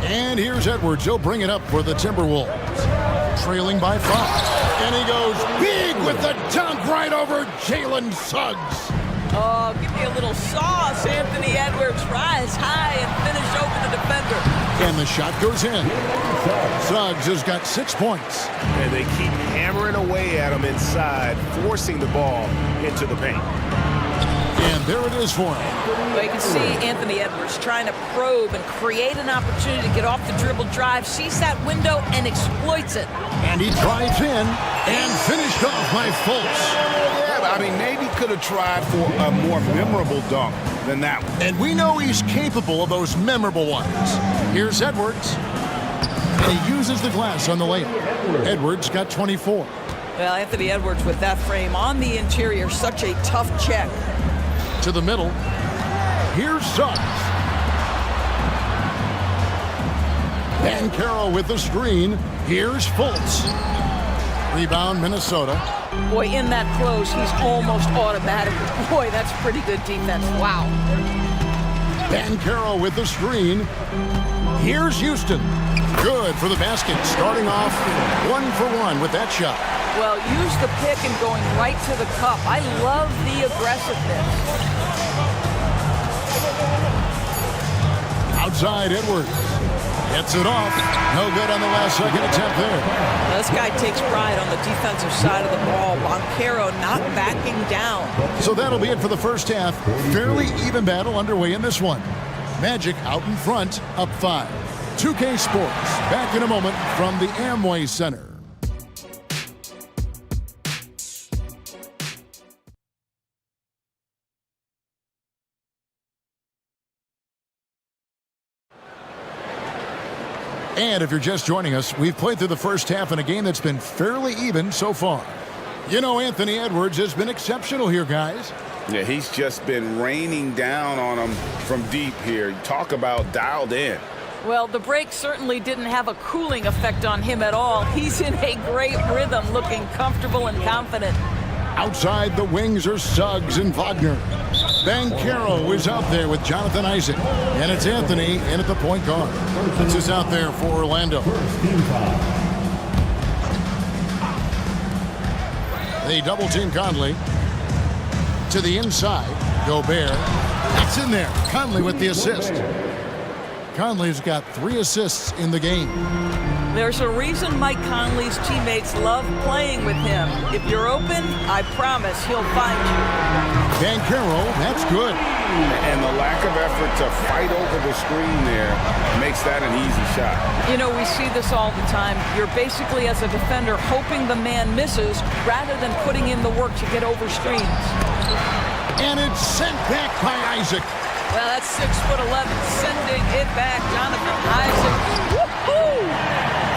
And here's Edwards. He'll bring it up for the Timberwolves. Trailing by 5. And he goes big with the dunk right over Jalen Suggs. Oh, give me a little sauce, Anthony Edwards. Rise high and finish over the defender. And the shot goes in. Suggs has got 6 points. And they keep hammering away at him inside, forcing the ball into the paint. And there it is for him. Well, you can see Anthony Edwards trying to probe and create an opportunity to get off the dribble drive, sees that window and exploits it. And he drives in and finished off by Fultz. Yeah, but I mean, maybe could have tried for a more memorable dunk than that one. And we know he's capable of those memorable ones. Here's Edwards. And he uses the glass on the layup. Edwards got 24. Well, Anthony Edwards with that frame on the interior, such a tough check. To the middle. Here's Suggs. Banchero with the screen. Here's Fultz. Rebound, Minnesota. Boy, in that close, he's almost automatic. Boy, that's pretty good defense. Wow. Banchero with the screen. Here's Houston. Good for the basket. Starting off 1 for 1 with that shot. Well, use the pick and going right to the cup. I love the aggressiveness. Outside Edwards. Gets it off. No good on the last second attempt there. This guy takes pride on the defensive side of the ball. Banchero not backing down. So that'll be it for the first half. Fairly even battle underway in this one. Magic out in front, up 5. 2K Sports, back in a moment from the Amway Center. And if you're just joining us, we've played through the first half in a game that's been fairly even so far. You know, Anthony Edwards has been exceptional here, guys. Yeah, he's just been raining down on them from deep here. Talk about dialed in. Well, the break certainly didn't have a cooling effect on him at all. He's in a great rhythm, looking comfortable and confident. Outside the wings are Suggs and Wagner. Banchero is out there with Jonathan Isaac. And it's Anthony in at the point guard. This is out there for Orlando. They double team Conley. To the inside, Gobert. That's in there. Conley with the assist. Conley's got 3 assists in the game. There's a reason Mike Conley's teammates love playing with him. If you're open, I promise he'll find you. Banchero, that's good. And the lack of effort to fight over the screen there makes that an easy shot. You know, we see this all the time. You're basically, as a defender, hoping the man misses rather than putting in the work to get over screens. And it's sent back by Isaac. Well, that's 6'11", sending it back. Jonathan Isaac. Woo-hoo!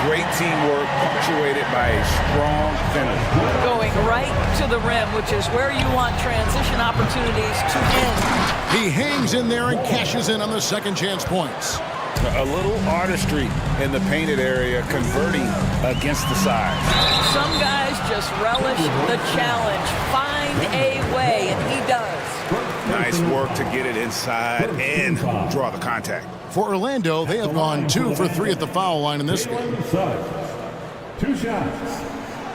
Great teamwork, punctuated by a strong finish. Going right to the rim, which is where you want transition opportunities to end. He hangs in there and cashes in on the second chance points. A little artistry in the painted area, converting against the side. Some guys just relish the challenge. Find a way, and he does. Nice work to get it inside and draw the contact. For Orlando, they have gone 2 for 3 at the foul line in this one. 2 shots.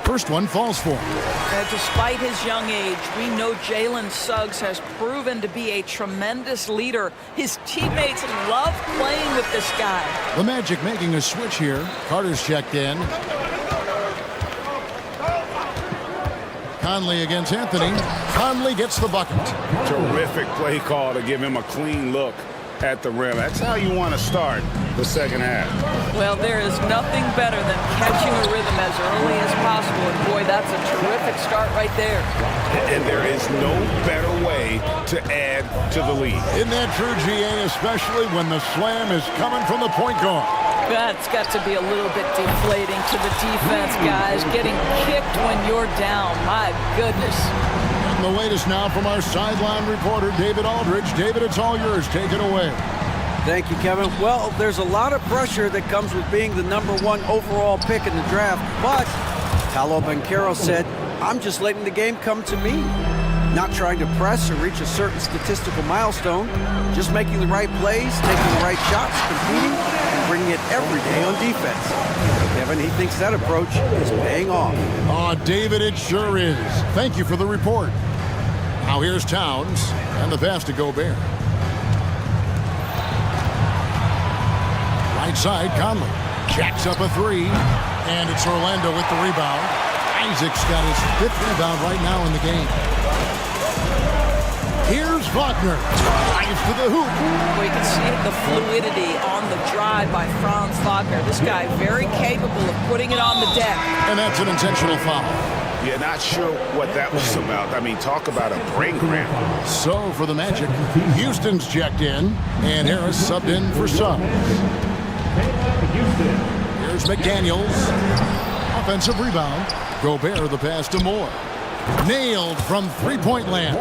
First one falls for him. Despite his young age, we know Jalen Suggs has proven to be a tremendous leader. His teammates love playing with this guy. The Magic making a switch here. Carter's checked in. Conley against Anthony. Conley gets the bucket. Terrific play call to give him a clean look at the rim. That's how you want to start the second half. Well, there is nothing better than catching a rhythm as early as possible. And boy, that's a terrific start right there. And there is no better way to add to the lead. Isn't that true, GA, especially when the slam is coming from the point guard? That's got to be a little bit deflating to the defense, guys. Getting kicked when you're down. My goodness. And the latest now from our sideline reporter, David Aldridge. David, it's all yours. Take it away. Thank you, Kevin. Well, there's a lot of pressure that comes with being the #1 overall pick in the draft, but Paolo Banchero said, I'm just letting the game come to me. Not trying to press or reach a certain statistical milestone, just making the right plays, taking the right shots, competing, and bringing it every day on defense. Kevin, he thinks that approach is paying off. Oh, David, it sure is. Thank you for the report. Now here's Towns, and the pass to Gobert. Right side, Conley. Jacks up a 3, and it's Orlando with the rebound. Isaac's got his 5th rebound right now in the game. Here's Wagner. Drives to the hoop. Well, you can see the fluidity on the drive by Franz Wagner. This guy very capable of putting it on the deck. And that's an intentional foul. Yeah, not sure what that was about. I mean, talk about a brain cramp. So for the Magic, Houston's checked in, and Harris subbed in for Suggs. Here's McDaniels. Offensive rebound. Gobert the pass to Moore. Nailed from three-point land.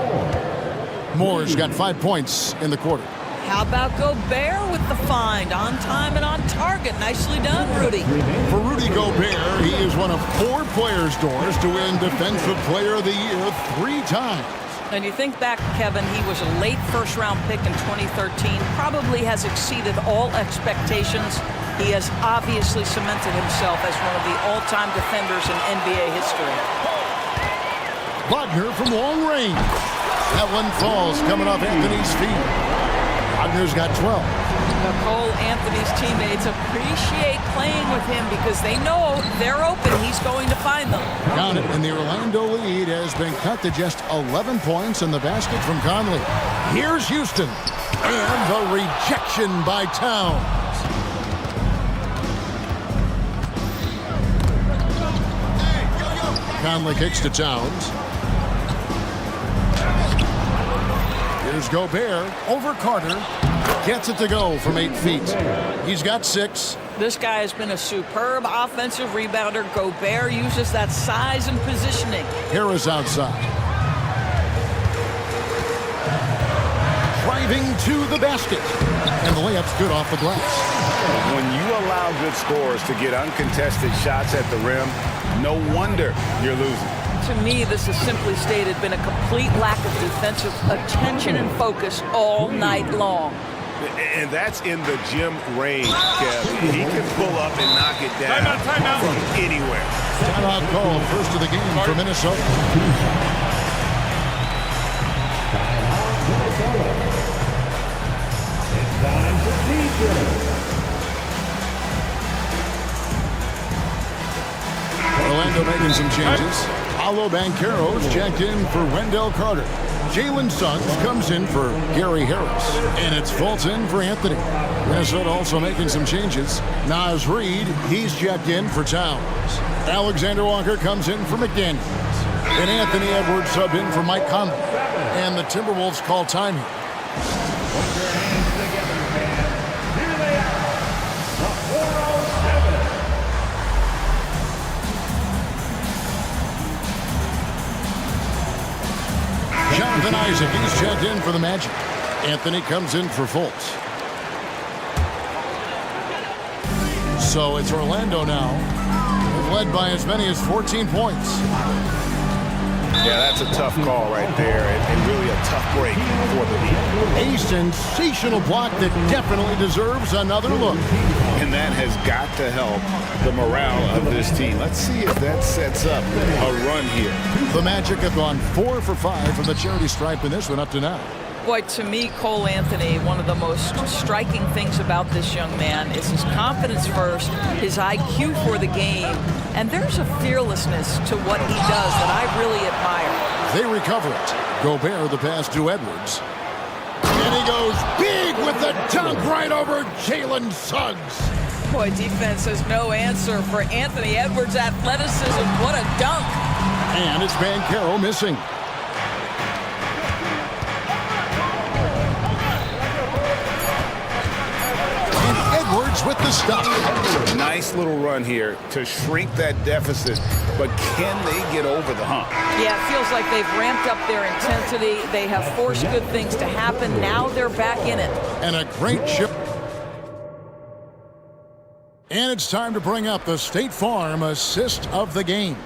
Moore's got 5 points in the quarter. How about Gobert with the find? On time and on target. Nicely done, Rudy. For Rudy Gobert, he is one of 4 players, Doris, to win Defensive Player of the Year 3 times. And you think back, Kevin, he was a late first-round pick in 2013. Probably has exceeded all expectations. He has obviously cemented himself as one of the all-time defenders in NBA history. Wagner from long range. That one falls coming off Anthony's feet. Wagner's got 12. Cole Anthony's teammates appreciate playing with him because they know they're open. He's going to find them. Count it, and the Orlando lead has been cut to just 11 points in the basket from Conley. Here's Houston. And the rejection by Towns. Conley kicks to Towns. Here's Gobert over Carter. Gets it to go from 8 feet. He's got 6. This guy has been a superb offensive rebounder. Gobert uses that size and positioning. Harris outside. Driving to the basket. And the layup's good off the glass. When you allow good scorers to get uncontested shots at the rim, no wonder you're losing. To me, this has simply stated been a complete lack of defensive attention and focus all night long. And that's in the gym range, Kev. He can pull up and knock it down from anywhere. Timeout call, first of the game for Minnesota. It's time for feature. Orlando making some changes. Paolo Banchero's checked in for Wendell Carter. Jalen Suggs comes in for Gary Harris. And it's Fulton for Anthony. Minnesota also making some changes. Naz Reid, he's checked in for Towns. Alexander Walker comes in for McDaniels. And Anthony Edwards subbed in for Mike Conley. And the Timberwolves call time here. Put your hands together, fans. Here they are, the 407. Jonathan Isaac, he's checked in for the Magic. Anthony comes in for Fultz. So it's Orlando now. They've led by as many as 14 points. Yeah, that's a tough call right there, and really a tough break for the Heat. A sensational block that definitely deserves another look. And that has got to help the morale of this team. Let's see if that sets up a run here. The Magic have gone 4 for 5 from the charity stripe in this one up to now. Boy, to me, Cole Anthony, one of the most striking things about this young man is his confidence first, his IQ for the game, and there's a fearlessness to what he does that I really admire. They recover it. Gobert, the pass to Edwards. And he goes big with the dunk right over Jalen Suggs. Boy, defense has no answer for Anthony Edwards' athleticism. What a dunk. And it's Banchero missing. With the stuff. Nice little run here to shrink that deficit, but can they get over the hump? Yeah, it feels like they've ramped up their intensity. They have forced good things to happen. Now they're back in it. And a great chip. And it's time to bring up the State Farm assist of the game.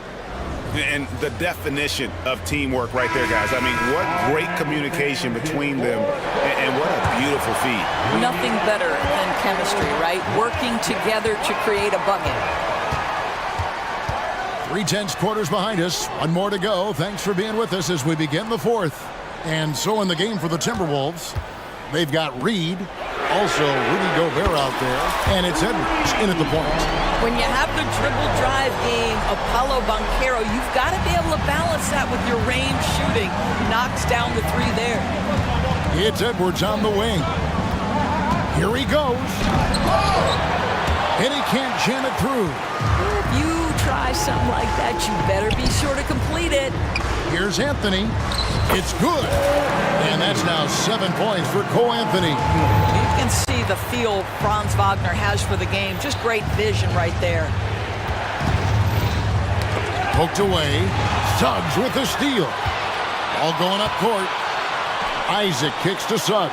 And the definition of teamwork right there, guys. I mean, what great communication between them, and what a beautiful feed. Nothing better than chemistry, right? Working together to create a bucket. 3/10 quarters behind us. One more to go. Thanks for being with us as we begin the fourth. And so in the game for the Timberwolves, they've got Reid, also Rudy Gobert out there, and it's Edwards in at the point. When you have the dribble drive game of Paolo Banchero, you've got to be able to balance that with your range shooting. Knocks down the three there. It's Edwards on the wing. Here he goes. And he can't jam it through. If you try something like that, you better be sure to complete it. Here's Anthony. It's good. And that's now 7 points for Cole Anthony. You can see the feel Franz Wagner has for the game. Just great vision right there. Poked away. Suggs with the steal. All going up court. Isaac kicks to Suggs.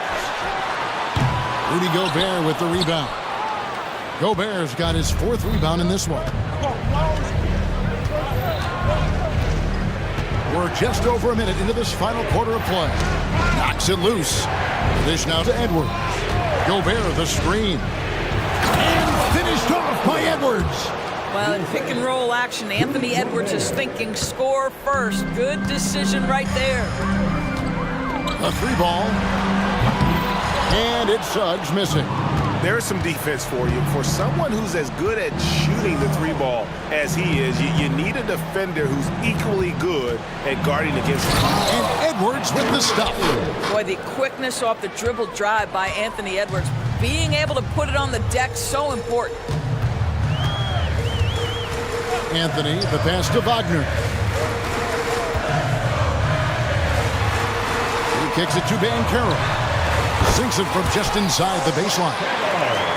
Rudy Gobert with the rebound. Gobert's got his 4th rebound in this one. We're just over a minute into this final quarter of play. Knocks it loose. The dish now to Edwards. Gobert the screen. And finished off by Edwards. Well, in pick and roll action, Anthony Edwards is thinking score first. Good decision right there. A 3-ball. And it's Suggs missing. There's some defense for you. For someone who's as good at shooting the 3-ball as he is, you need a defender who's equally good at guarding against him. And Edwards with the stop. Boy, the quickness off the dribble drive by Anthony Edwards. Being able to put it on the deck, so important. Anthony, the pass to Wagner. He kicks it to Banchero. Sinks it from just inside the baseline.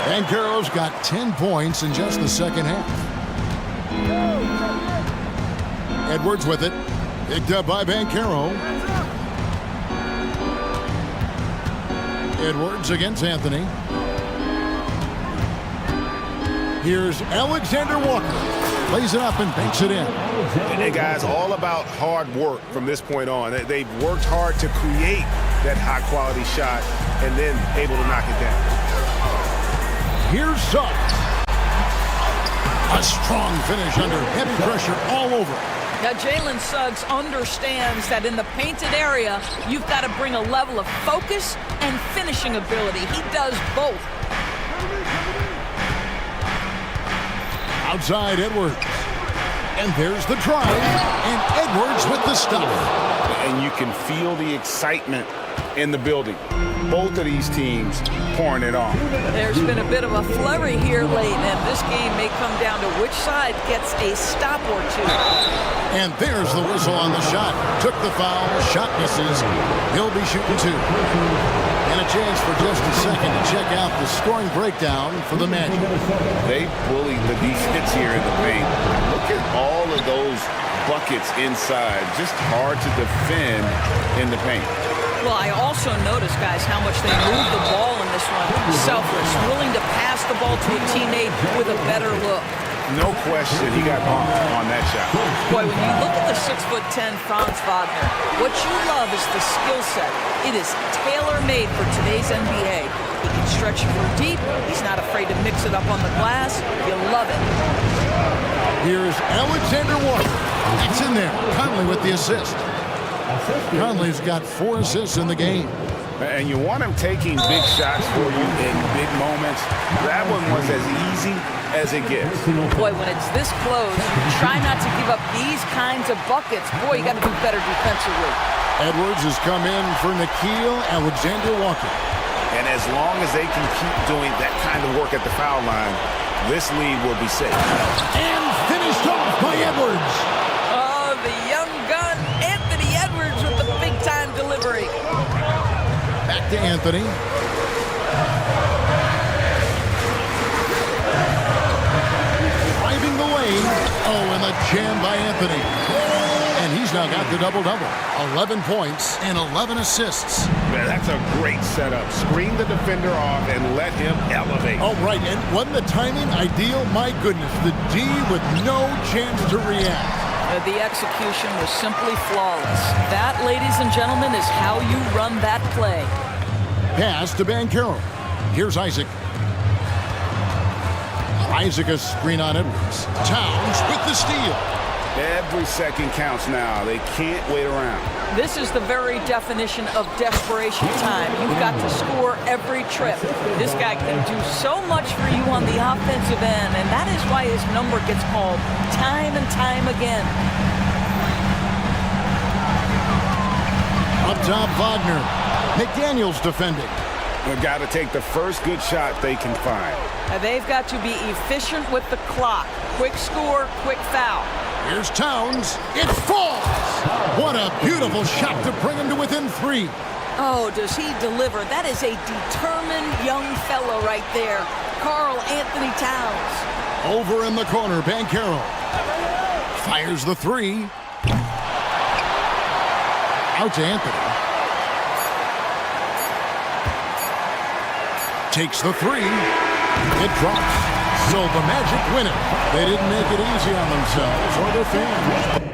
Banchero's got 10 points in just the second half. Edwards with it. Picked up by Banchero. Edwards against Anthony. Here's Alexander Walker. Lays it up and banks it in. And guys, all about hard work from this point on. They've worked hard to create that high-quality shot and then able to knock it down. Here's Suggs. A strong finish under heavy pressure all over. Now, Jalen Suggs understands that in the painted area, you've got to bring a level of focus and finishing ability. He does both. Outside Edwards. And there's the drive. And Edwards with the stuff. and you can feel the excitement in the building. Both of these teams pouring it on. There's been a bit of a flurry here late, and this game may come down to which side gets a stop or two. And there's the whistle on the shot. Took the foul, shot misses. He'll be shooting two. And a chance for just a second to check out the scoring breakdown for the Magic. They bullied the defense here in the paint. Look at all of those buckets inside. Just hard to defend in the paint. Well, I also noticed, guys, how much they moved the ball in this one. Selfless, willing to pass the ball to a teammate with a better look. No question, he got bumped on that shot. Boy, when you look at the 6'10" Franz Wagner, what you love is the skill set. It is tailor-made for today's NBA. He can stretch you from deep. He's not afraid to mix it up on the glass. You love it. Here's Alexander Walker. It's in there. Conley with the assist. Conley's got 4 assists in the game. And you want him taking big shots for you in big moments. That one was as easy as it gets. Boy, when it's this close, try not to give up these kinds of buckets. Boy, you got to do better defensively. Edwards has come in for Nickeil Alexander-Walker. And as long as they can keep doing that kind of work at the foul line, this lead will be safe. And finished off by Edwards. Oh, the young gun, Anthony Edwards with the big-time delivery. Back to Anthony. Driving the lane. Oh, and the jam by Anthony. And he's now got the double-double. 11 points and 11 assists. Man, that's a great setup. Screen the defender off and let him elevate. Oh, right. And wasn't the timing ideal? My goodness. The D with no chance to react. The execution was simply flawless. That, ladies and gentlemen, is how you run that play. Pass to Banchero. Here's Isaac. Isaac a screen on Edwards. Towns with the steal. Every second counts now. They can't wait around. This is the very definition of desperation time. You've got to score every trip. This guy can do so much for you on the offensive end, and that is why his number gets called time and time again. Up top, Wagner. McDaniels defending. They've got to take the first good shot they can find. They've got to be efficient with the clock. Quick score, quick foul. Here's Towns. It falls! What a beautiful shot to bring him to within 3. Oh, does he deliver? That is a determined young fellow right there. Karl Anthony Towns. Over in the corner, Banchero. Fires the 3. Out to Anthony. Takes the 3. It drops. So the Magic win it. They didn't make it easy on themselves or their fans.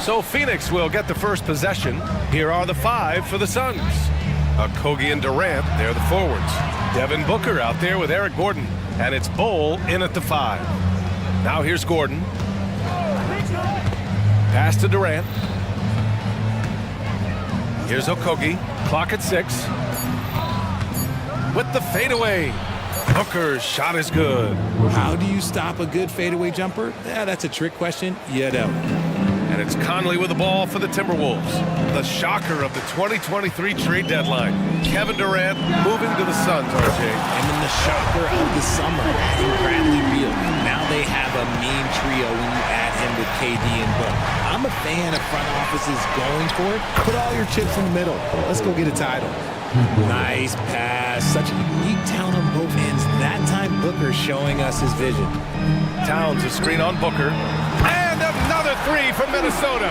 So Phoenix will get the first possession. Here are the 5 for the Suns. Okogie and Durant, they're the forwards. Devin Booker out there with Eric Gordon. And it's Bol in at the 5. Now here's Gordon. Pass to Durant. Here's Okogie. Clock at 6. With the fadeaway. Booker's shot is good. How do you stop a good fadeaway jumper? Yeah, that's a trick question. You don't. And it's Conley with the ball for the Timberwolves. The shocker of the 2023 trade deadline. Kevin Durant moving to the Suns, RJ. And then the shocker of the summer, adding Bradley Beal. Now they have a mean trio when you add him with KD and Book. I'm a fan of front offices going for it. Put all your chips in the middle. Let's go get a title. Nice pass. Such a unique talent on both ends. That time Booker showing us his vision. Towns a screen on Booker. And another 3 from Minnesota.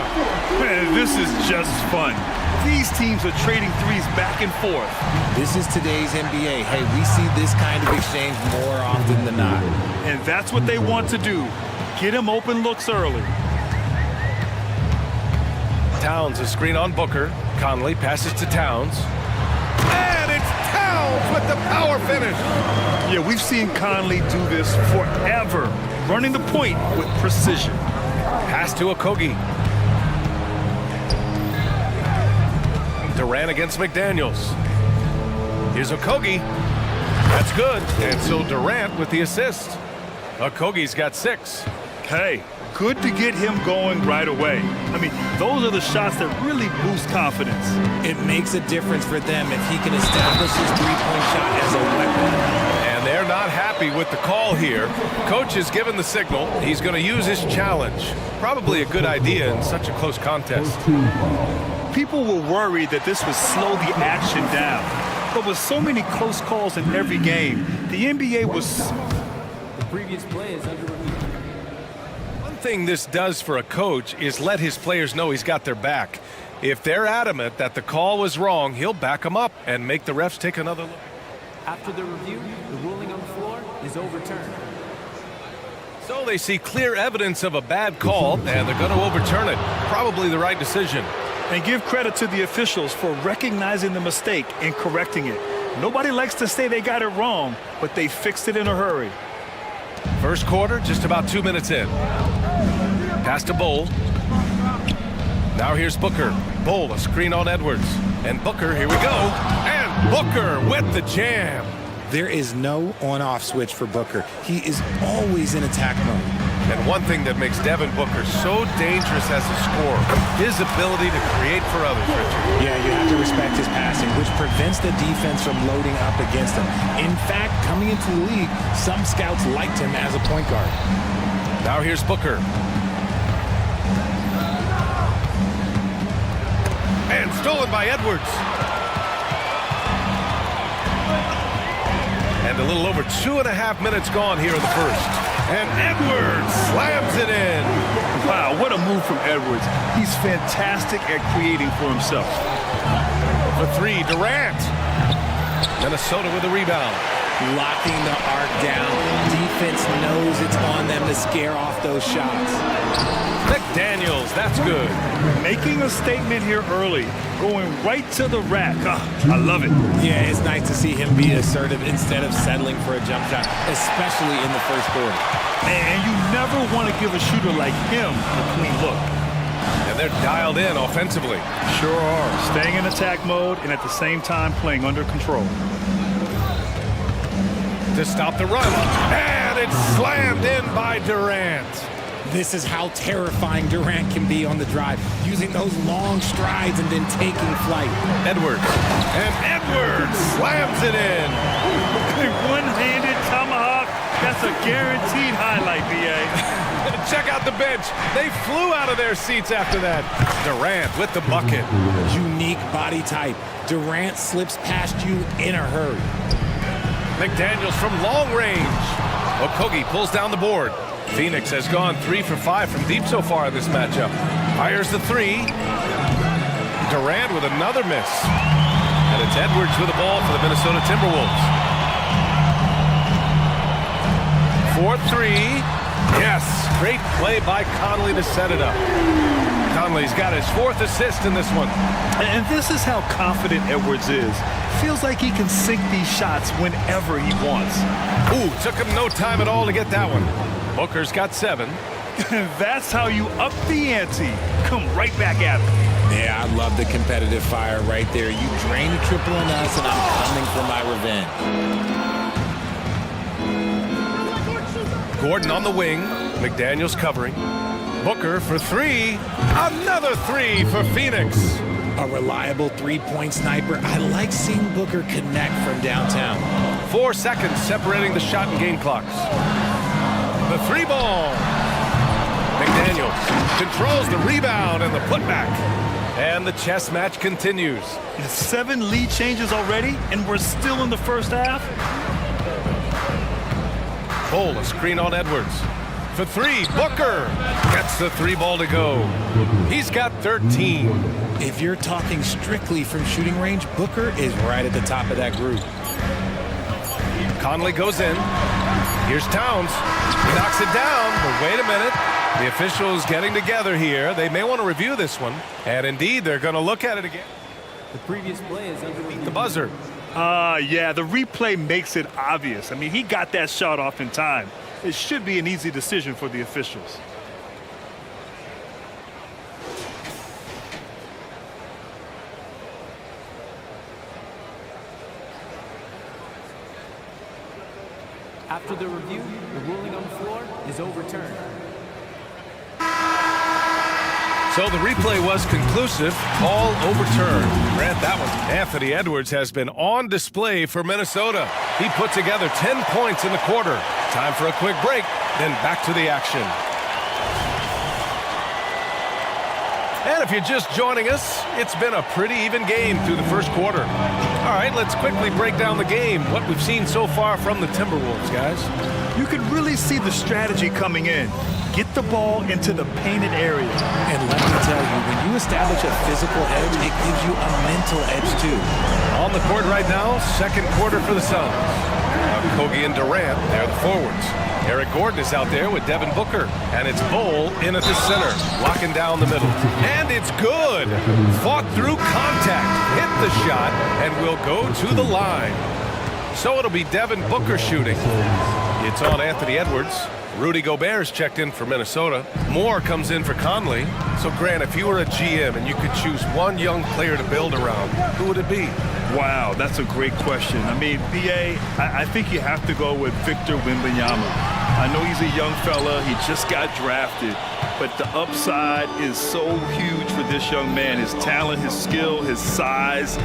Man, this is just fun. These teams are trading threes back and forth. This is today's NBA. Hey, we see this kind of exchange more often than not. And that's what they want to do. Get him open looks early. Towns a screen on Booker. Conley passes to Towns. And it's Towns with the power finish. Yeah, we've seen Conley do this forever. Running the point with precision. Pass to Okogie. Durant against McDaniels. Here's Okogie. That's good. And so Durant with the assist. Okogie's got 6. Hey, good to get him going right away. I mean, those are the shots that really boost confidence. It makes a difference for them if he can establish his three-point shot as a weapon. And they're not happy with the call here. Coach has given the signal. He's going to use his challenge. Probably a good idea in such a close contest. People were worried that this would slow the action down. But with so many close calls in every game, the NBA was... The previous play is under review. One thing this does for a coach is let his players know he's got their back. If they're adamant that the call was wrong, he'll back them up and make the refs take another look. After the review, the ruling on the floor is overturned. So they see clear evidence of a bad call, and they're going to overturn it. Probably the right decision. And give credit to the officials for recognizing the mistake and correcting it. Nobody likes to say they got it wrong, but they fixed it in a hurry. First quarter, just about 2 minutes in. Pass to Bol. Now here's Booker. Bol, a screen on Edwards. And Booker, here we go. And Booker with the jam. There is no on-off switch for Booker. He is always in attack mode. And one thing that makes Devin Booker so dangerous as a scorer, his ability to create for others, Richard. Yeah, you have to respect his passing, which prevents the defense from loading up against him. In fact, coming into the league, some scouts liked him as a point guard. Now here's Booker. And stolen by Edwards. And a little over 2.5 minutes gone here in the first. And Edwards slams it in. Wow, what a move from Edwards. He's fantastic at creating for himself. For 3, Durant. Minnesota with a rebound. Locking the arc down. Defense knows it's on them to scare off those shots. McDaniels, that's good. Making a statement here early. Going right to the rack. I love it. Yeah, it's nice to see him be assertive instead of settling for a jump shot, especially in the first quarter. And you never want to give a shooter like him a clean look. And they're dialed in offensively. Sure are. Staying in attack mode and at the same time playing under control. To stop the run. And it's slammed in by Durant. This is how terrifying Durant can be on the drive, using those long strides and then taking flight. Edwards. And Edwards slams it in. One-handed tomahawk. That's a guaranteed highlight, BA. Check out the bench. They flew out of their seats after that. Durant with the bucket. Unique body type. Durant slips past you in a hurry. McDaniels from long range. Okogie pulls down the board. Phoenix has gone 3 for 5 from deep so far in this matchup. Fires the 3. Durant with another miss. And it's Edwards with the ball for the Minnesota Timberwolves. 4-3. Yes, great play by Conley to set it up. Conley's got his 4th assist in this one. And this is how confident Edwards is. Feels like he can sink these shots whenever he wants. Ooh, took him no time at all to get that one. Booker's got 7. That's how you up the ante. Come right back at him. Yeah, I love the competitive fire right there. You drain a triple on us, and I'm coming for my revenge. Gordon on the wing. McDaniels covering. Booker for 3. Another 3 for Phoenix. A reliable three-point sniper. I like seeing Booker connect from downtown. 4 seconds separating the shot and game clocks. The 3 ball. McDaniels controls the rebound and the putback. And the chess match continues. 7 lead changes already, and we're still in the first half. Cole, a screen on Edwards. For 3, Booker gets the 3 ball to go. He's got 13. If you're talking strictly from shooting range, Booker is right at the top of that group. Conley goes in. Here's Towns. He knocks it down, but wait a minute. The officials getting together here. They may want to review this one. And indeed, they're going to look at it again. The previous play is underneath the buzzer. Yeah, the replay makes it obvious. I mean, he got that shot off in time. It should be an easy decision for the officials. After the review, the ruling on the floor is overturned. So the replay was conclusive, all overturned. Grant that one. Anthony Edwards has been on display for Minnesota. He put together 10 points in the quarter. Time for a quick break, then back to the action. And if you're just joining us, it's been a pretty even game through the first quarter. All right, let's quickly break down the game, what we've seen so far from the Timberwolves, guys. You can really see the strategy coming in. Get the ball into the painted area. And let me tell you, when you establish a physical edge, it gives you a mental edge too. On the court right now, second quarter for the Suns. Kogi and Durant, they're the forwards. Eric Gordon is out there with Devin Booker. And it's Bol in at the center, locking down the middle. And it's good. Fought through contact, hit the shot, and will go to the line. So it'll be Devin Booker shooting. It's on Anthony Edwards. Rudy Gobert's checked in for Minnesota. Moore comes in for Conley. So, Grant, if you were a GM and you could choose one young player to build around, who would it be? Wow, that's a great question. I mean, BA, I think you have to go with Victor Wembanyama. I know he's a young fella. He just got drafted. But the upside is so huge for this young man. His talent, his skill, his size.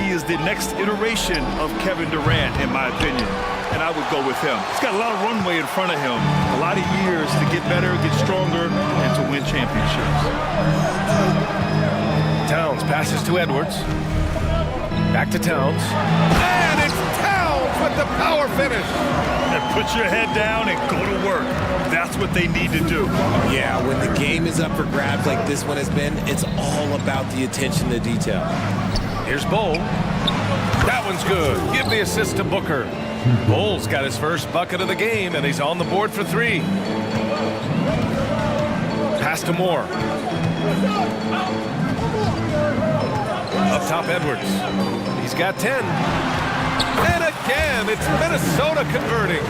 He is the next iteration of Kevin Durant, in my opinion. And I would go with him. He's got a lot of runway in front of him. A lot of years to get better, get stronger, and to win championships. Towns passes to Edwards. Back to Towns. And it's Towns with the power finish. And put your head down and go to work. That's what they need to do. Yeah, when the game is up for grabs like this one has been, it's all about the attention to detail. Here's Bol. That one's good. Give the assist to Booker. Bol's got his first bucket of the game, and he's on the board for 3. Pass to Moore. Up top, Edwards. He's got 10. And again, it's Minnesota converting.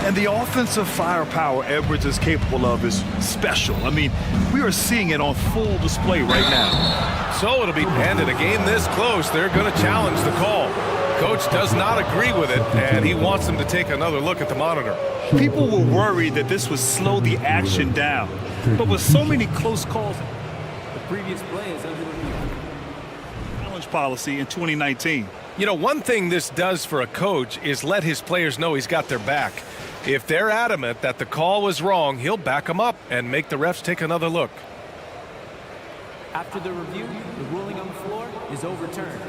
And the offensive firepower Edwards is capable of is special. I mean, we are seeing it on full display right now. So it'll be handed a game this close. They're going to challenge the call. Coach does not agree with it, and he wants them to take another look at the monitor. People were worried that this would slow the action down. But with so many close calls, the previous play is under review. Challenge policy in 2019. You know, one thing this does for a coach is let his players know he's got their back. If they're adamant that the call was wrong, he'll back them up and make the refs take another look. After the review, the ruling on the floor is overturned.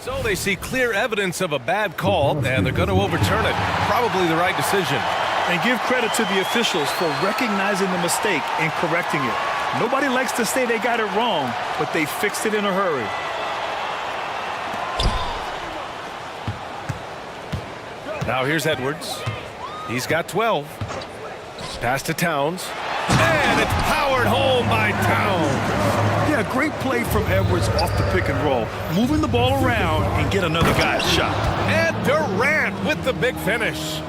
So they see clear evidence of a bad call, and they're going to overturn it. Probably the right decision. And give credit to the officials for recognizing the mistake and correcting it. Nobody likes to say they got it wrong, but they fixed it in a hurry. Now here's Edwards. He's got 12. Pass to Towns. And it's powered home by Towns. Yeah, great play from Edwards off the pick and roll. Moving the ball around and get another guy's shot. And Durant with the big finish.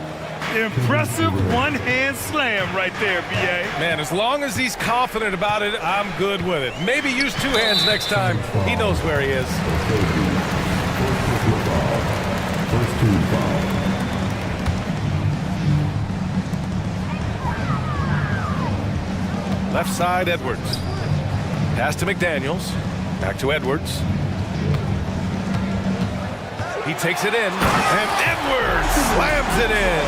Impressive one-hand slam right there, B.A. Man, as long as he's confident about it, I'm good with it. Maybe use two hands next time. He knows where he is. First team foul. Left side, Edwards. Pass to McDaniels. Back to Edwards. He takes it in, and Edwards slams it in.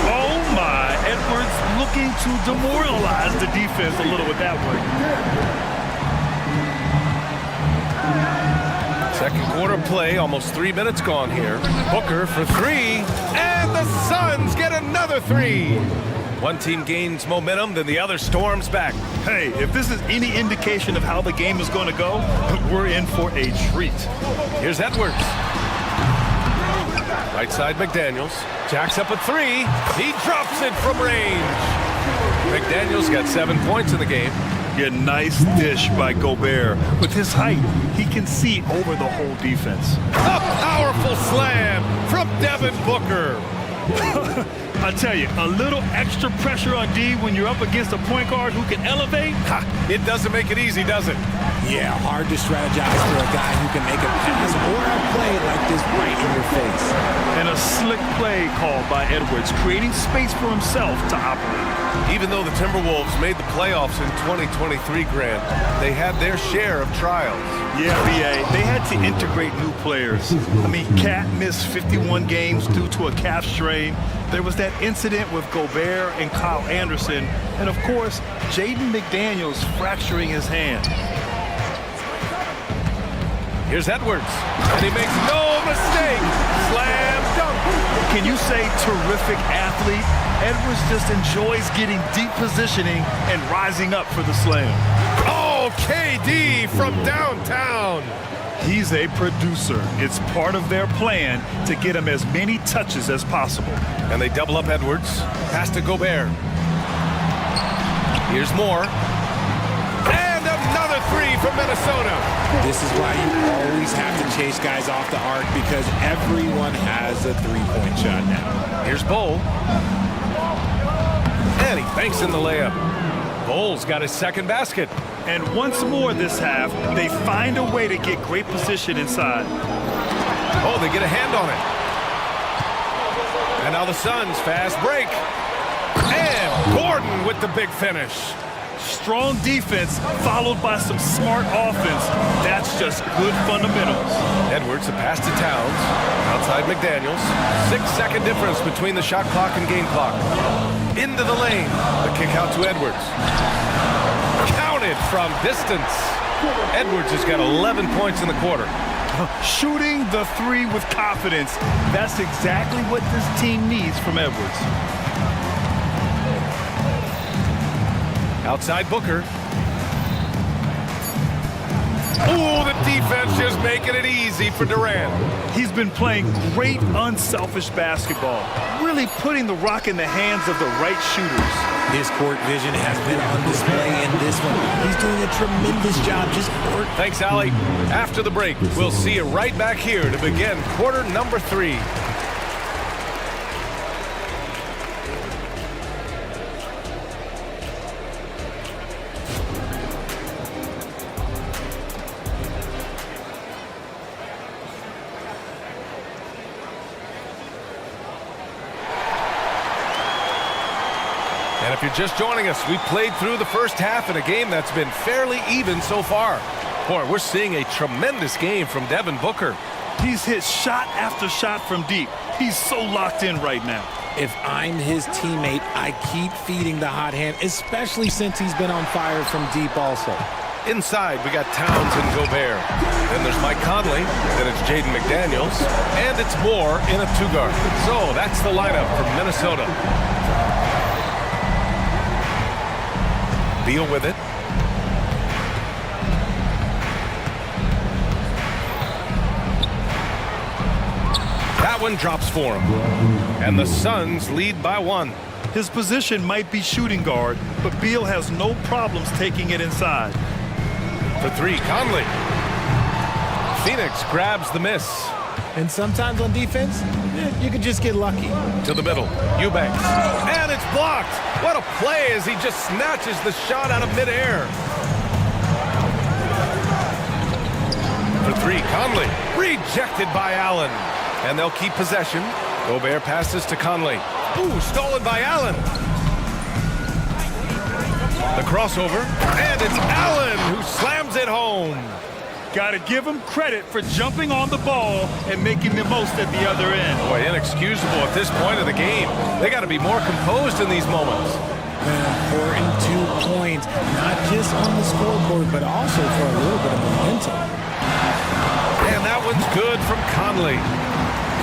Oh my, Edwards looking to demoralize the defense a little with that one. Second quarter play, almost 3 minutes gone here. Booker for three, and the Suns get another three. One team gains momentum, then the other storms back. Hey, if this is any indication of how the game is going to go, we're in for a treat. Here's Edwards. Right side, McDaniels. Jacks up a three. He drops it from range. McDaniels got 7 points in the game. Yeah, nice dish by Gobert. With his height, he can see over the whole defense. A powerful slam from Devin Booker. I tell you, a little extra pressure on D when you're up against a point guard who can elevate. Ha, it doesn't make it easy, does it? Yeah, hard to strategize for a guy who can make a pass or a play like this right in your face. And a slick play called by Edwards, creating space for himself to operate. Even though the Timberwolves made the playoffs in 2023, Grant, they had their share of trials. Yeah, B.A., they had to integrate new players. I mean, Cat missed 51 games due to a calf strain. There was that incident with Gobert and Kyle Anderson. And, of course, Jaden McDaniels fracturing his hand. Here's Edwards, and he makes no mistake. Slam dunk. Can you say terrific athlete? Edwards just enjoys getting deep positioning and rising up for the slam. Oh, KD from downtown. He's a producer. It's part of their plan to get him as many touches as possible. And they double up Edwards. Pass to Gobert. Here's more. And another three from Minnesota. This is why you always have to chase guys off the arc because everyone has a three-point shot now. Here's Bowl. And he banks in the layup. Bowl's got his second basket. And once more this half, they find a way to get great position inside. Oh, they get a hand on it. And now the Suns fast break. And Gordon with the big finish. Strong defense followed by some smart offense. That's just good fundamentals. Edwards, a pass to Towns. Outside McDaniels. 6-second difference between the shot clock and game clock. Into the lane. The kick out to Edwards. Counted from distance. Edwards has got 11 points in the quarter. Shooting the three with confidence. That's exactly what this team needs from Edwards. Outside Booker. Oh, the defense just making it easy for Durant. He's been playing great unselfish basketball, really putting the rock in the hands of the right shooters. His court vision has been on display in this one. He's doing a tremendous job just court. Thanks, Allie. After the break, we'll see you right back here to begin quarter number 3. And if you're just joining us, we played through the first half in a game that's been fairly even so far. Boy, we're seeing a tremendous game from Devin Booker. He's hit shot after shot from deep. He's so locked in right now. If I'm his teammate, I keep feeding the hot hand, especially since he's been on fire from deep also. Inside, we got Towns and Gobert. Then there's Mike Conley. Then it's Jaden McDaniels. And it's Moore in a two-guard. So that's the lineup from Minnesota. Deal with it. That one drops for him. And the Suns lead by 1. His position might be shooting guard, but Beal has no problems taking it inside. For three, Conley. Phoenix grabs the miss. And sometimes on defense, you can just get lucky. To the middle, Eubanks. And it's blocked. What a play as he just snatches the shot out of midair. For three, Conley. Rejected by Allen. And they'll keep possession. Gobert passes to Conley. Ooh, stolen by Allen. The crossover. And it's Allen who slams it home. Got to give him credit for jumping on the ball and making the most at the other end. Boy, inexcusable at this point of the game. They got to be more composed in these moments. An important 2 points, not just on the scoreboard, but also for a little bit of momentum. And that one's good from Conley.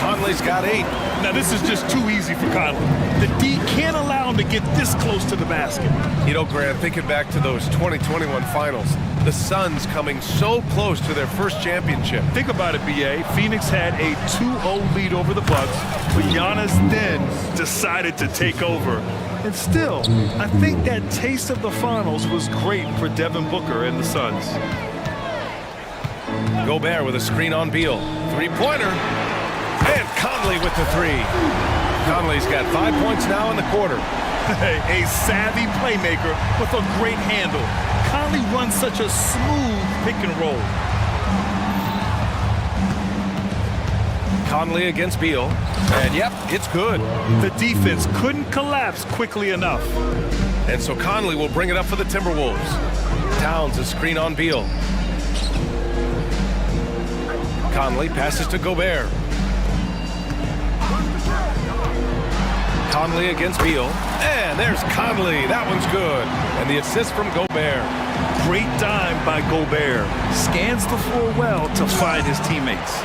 Conley's got 8. Now this is just too easy for Conley. The D can't allow him to get this close to the basket. You know, Grant, thinking back to those 2021 finals, the Suns coming so close to their first championship. Think about it, B.A. Phoenix had a 2-0 lead over the Bucks, but Giannis then decided to take over. And still, I think that taste of the finals was great for Devin Booker and the Suns. Gobert with a screen on Beal. Three-pointer. And Conley with the 3. Conley's got 5 points now in the quarter. A savvy playmaker with a great handle. Conley runs such a smooth pick and roll. Conley against Beal. And yep, it's good. The defense couldn't collapse quickly enough. And so Conley will bring it up for the Timberwolves. Towns a screen on Beal. Conley passes to Gobert. Conley against Beal. And there's Conley. That one's good. And the assist from Gobert. Great dime by Gobert. Scans the floor well to find his teammates.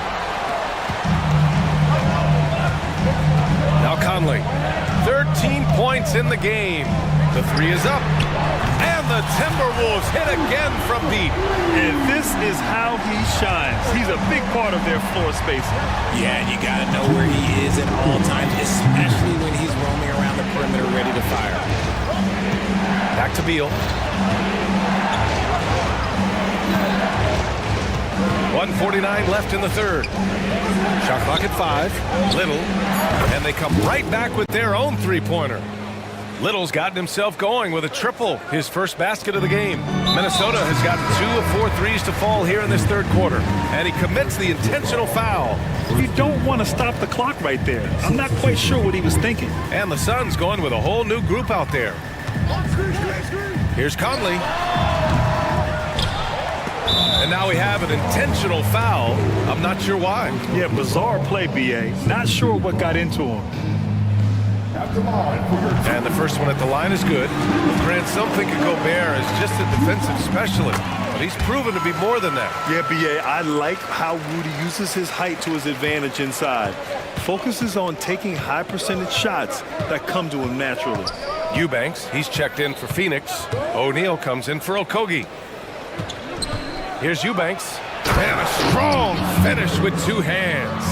Now Conley. 13 points in the game. The 3 is up. And the Timberwolves hit again from deep. And this is how he shines. He's a big part of their floor spacing. Yeah, and you got to know where he is at all times, especially when he's roaming around the perimeter ready to fire. Back to Beal. 1:49 left in the third. Shot clock at 5. Little. And they come right back with their own three-pointer. Little's gotten himself going with a triple, his first basket of the game. Minnesota has gotten 2 of 4 threes to fall here in this third quarter, and he commits the intentional foul. You don't want to stop the clock right there. I'm not quite sure what he was thinking. And the Suns going with a whole new group out there. Here's Conley. And now we have an intentional foul. I'm not sure why. Yeah, bizarre play, B.A. Not sure what got into him. And the first one at the line is good. Grant, some think of Gobert as just a defensive specialist, but he's proven to be more than that. Yeah, B.A., I like how Rudy uses his height to his advantage inside. Focuses on taking high percentage shots that come to him naturally. Eubanks, he's checked in for Phoenix. O'Neal comes in for Okogie. Here's Eubanks. And a strong finish with 2 hands.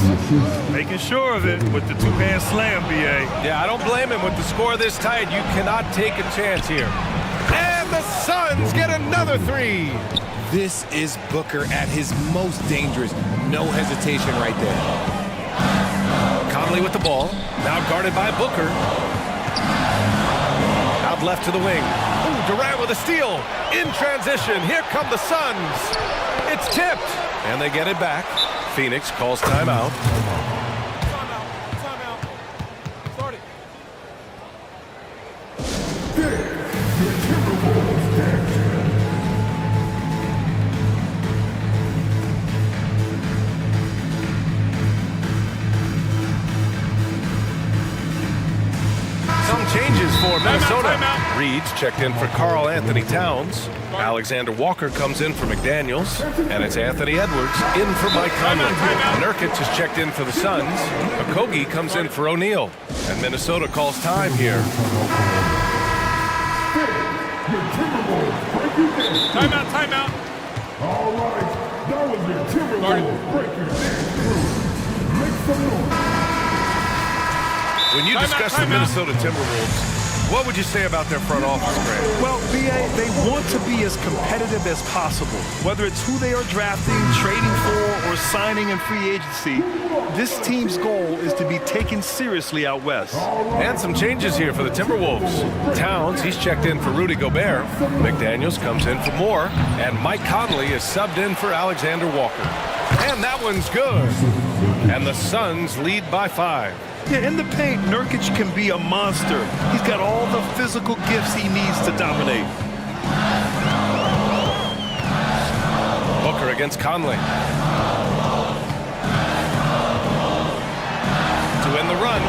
Making sure of it with the 2-hand slam, B.A. Yeah, I don't blame him. With the score this tight, you cannot take a chance here. And the Suns get another 3. This is Booker at his most dangerous. No hesitation right there. Conley with the ball. Now guarded by Booker. Out left to the wing. Ooh, Durant with a steal. In transition. Here come the Suns. It's tipped. And they get it back. Phoenix calls timeout. Start it. Some changes for Minnesota. Reed's checked in for Karl Anthony Towns. Alexander Walker comes in for McDaniels. And it's Anthony Edwards in for Mike Conley. Nurkic is checked in for the Suns. Okogie comes in for O'Neal. And Minnesota calls time here. Timeout, timeout. All right, that was the Timberwolves breaking through. Make some noise. When you discuss the Minnesota Timberwolves, what would you say about their front office, Grant? Well, BA, they want to be as competitive as possible. Whether it's who they are drafting, trading for, or signing in free agency, this team's goal is to be taken seriously out west. And some changes here for the Timberwolves. Towns, he's checked in for Rudy Gobert. McDaniels comes in for Moore. And Mike Conley is subbed in for Alexander Walker. And that one's good. And the Suns lead by 5. Yeah, in the paint, Nurkic can be a monster. He's got all the physical gifts he needs to dominate. Booker against Conley. To win the run,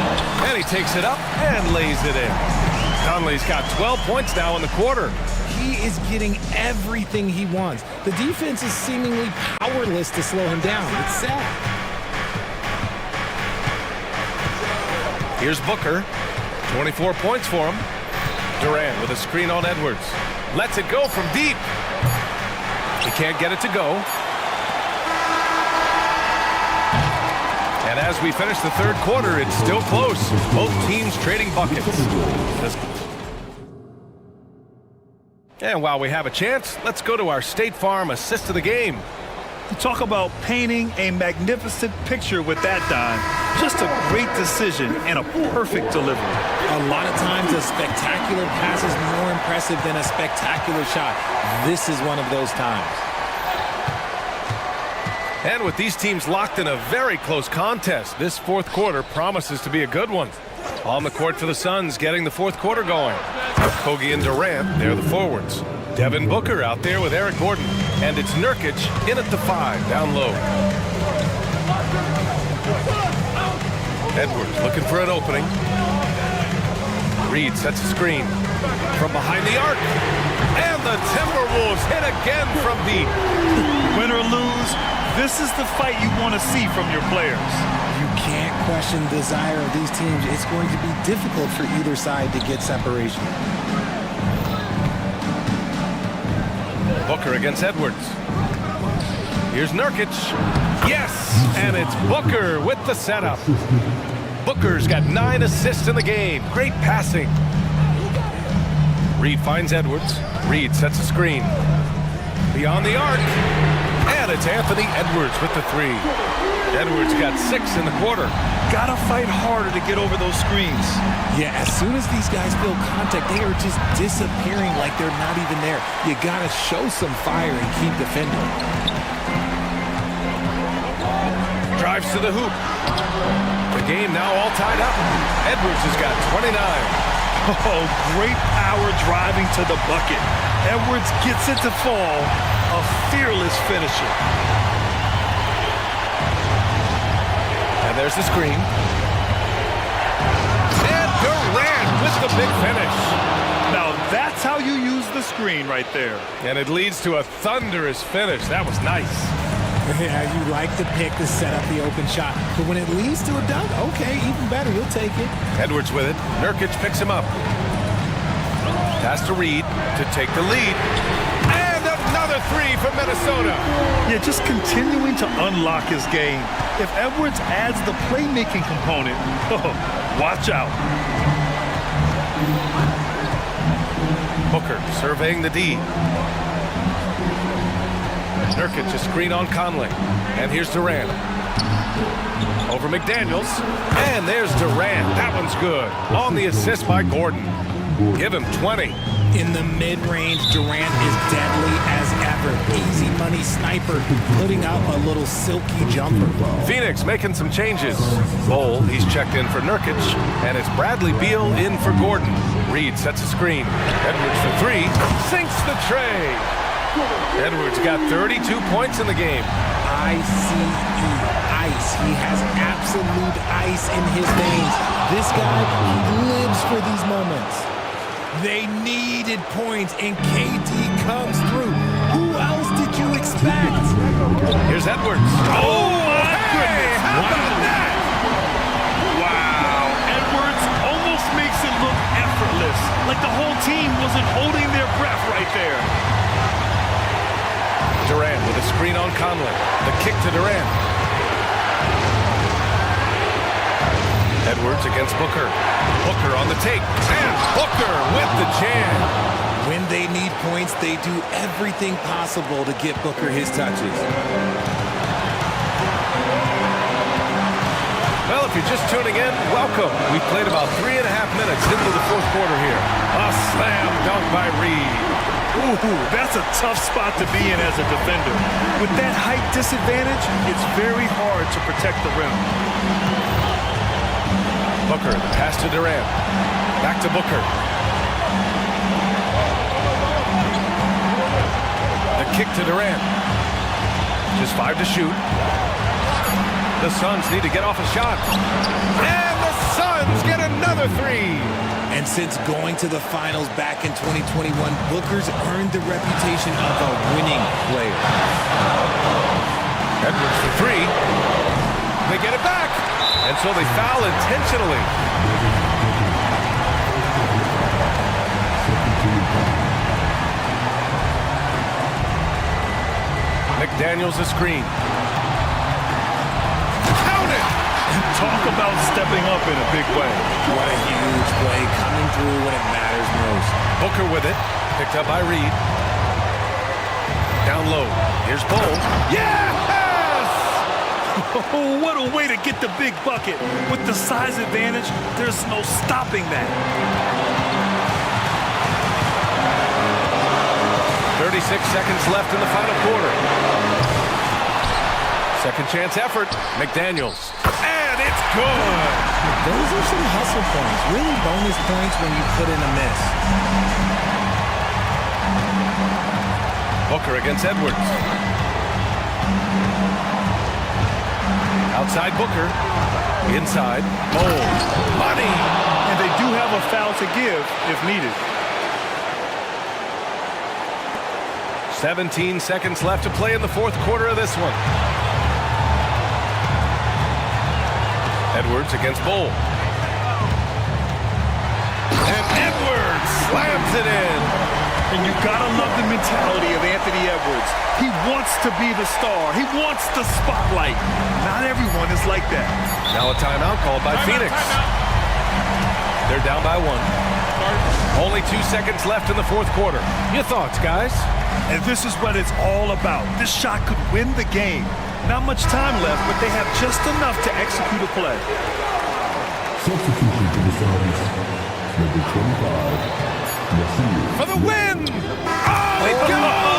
and he takes it up and lays it in. Conley's got 12 points now in the quarter. He is getting everything he wants. The defense is seemingly powerless to slow him down. It's sad. Here's Booker. 24 points for him. Durant with a screen on Edwards. Lets it go from deep. He can't get it to go. And as we finish the third quarter, it's still close. Both teams trading buckets. And while we have a chance, let's go to our State Farm assist of the game. You talk about painting a magnificent picture with that, Don. Just a great decision and a perfect delivery. A lot of times a spectacular pass is more impressive than a spectacular shot. This is one of those times. And with these teams locked in a very close contest, this fourth quarter promises to be a good one. On the court for the Suns, getting the fourth quarter going. Kogi and Durant, they're the forwards. Devin Booker out there with Eric Gordon. And it's Nurkic in at the 5, down low. Edwards looking for an opening. Reed sets a screen from behind the arc. And the Timberwolves hit again from deep. Win or lose, this is the fight you want to see from your players. You can't question the desire of these teams. It's going to be difficult for either side to get separation. Booker against Edwards. Here's Nurkic. Yes! And it's Booker with the setup. Booker's got 9 assists in the game. Great passing. Reed finds Edwards. Reed sets a screen. Beyond the arc. And it's Anthony Edwards with the 3. Edwards got 6 in the quarter. Gotta fight harder to get over those screens. Yeah, as soon as these guys feel contact, they are just disappearing like they're not even there. You gotta show some fire and keep defending. Drives to the hoop. The game now all tied up. Edwards has got 29. Oh, great power driving to the bucket. Edwards gets it to fall. A fearless finisher. And there's the screen. And Durant with the big finish. Now that's how you use the screen right there. And it leads to a thunderous finish. That was nice. Yeah, you like to pick to set up the open shot. But when it leads to a dunk, okay, even better, you'll take it. Edwards with it. Nurkic picks him up. Pass to Reed to take the lead. And another 3 from Minnesota. Yeah, just continuing to unlock his game. If Edwards adds the playmaking component, watch out. Booker surveying the D. Nurkic a screen on Conley. And here's Durant. Over McDaniels. And there's Durant. That one's good. On the assist by Gordon. Give him 20. In the mid-range, Durant is deadly as ever. Easy money sniper, putting out a little silky jumper. Phoenix making some changes. Bowl, he's checked in for Nurkic. And it's Bradley Beal in for Gordon. Reed sets a screen. Edwards for 3. Sinks the tray. Edwards got 32 points in the game. ICE, ice. He has absolute ice in his veins. This guy, he lives for these moments. They needed points, and KD comes through. Who else did you expect? Here's Edwards. Oh, my goodness. How about that? Wow. Edwards almost makes it look effortless, like the whole team wasn't holding their breath right there. Durant with a screen on Conley. The kick to Durant. Edwards against Booker. Booker on the take. And Booker with the jam. When they need points, they do everything possible to get Booker his touches. Well, if you're just tuning in, welcome. We've played about 3.5 minutes into the fourth quarter here. A slam dunk by Reed. Ooh, that's a tough spot to be in as a defender. With that height disadvantage, it's very hard to protect the rim. Booker, the pass to Durant. Back to Booker. The kick to Durant. Just 5 to shoot. The Suns need to get off a shot. And the Suns get another 3. And since going to the finals back in 2021, Booker's earned the reputation of a winning player. Edwards for 3. They get it back. And so they foul intentionally. McDaniels a screen. Talk about stepping up in a big way. What a huge play, coming through when it matters most. Booker with it, picked up by Reed. Down low, here's Bull. Yes! Oh, what a way to get the big bucket. With the size advantage, there's no stopping that. 36 seconds left in the final quarter. Second chance effort, McDaniels. And it's good. Those are some hustle points, really bonus points when you put in a miss. Booker against Edwards. Outside Booker. Inside. Bowl. Money. And they do have a foul to give if needed. 17 seconds left to play in the fourth quarter of this one. Edwards against Bull. And Edwards slams it in. And you gotta love the mentality of Anthony Edwards. He wants to be the star. He wants the spotlight. Not everyone is like that. Now a timeout called by Phoenix. They're down by 1. Only 2 seconds left in the fourth quarter. Your thoughts, guys? And this is what it's all about. This shot could win the game. Not much time left, but they have just enough to execute a play. Substitution for the Suns, number 25, for the win! Oh, it goes!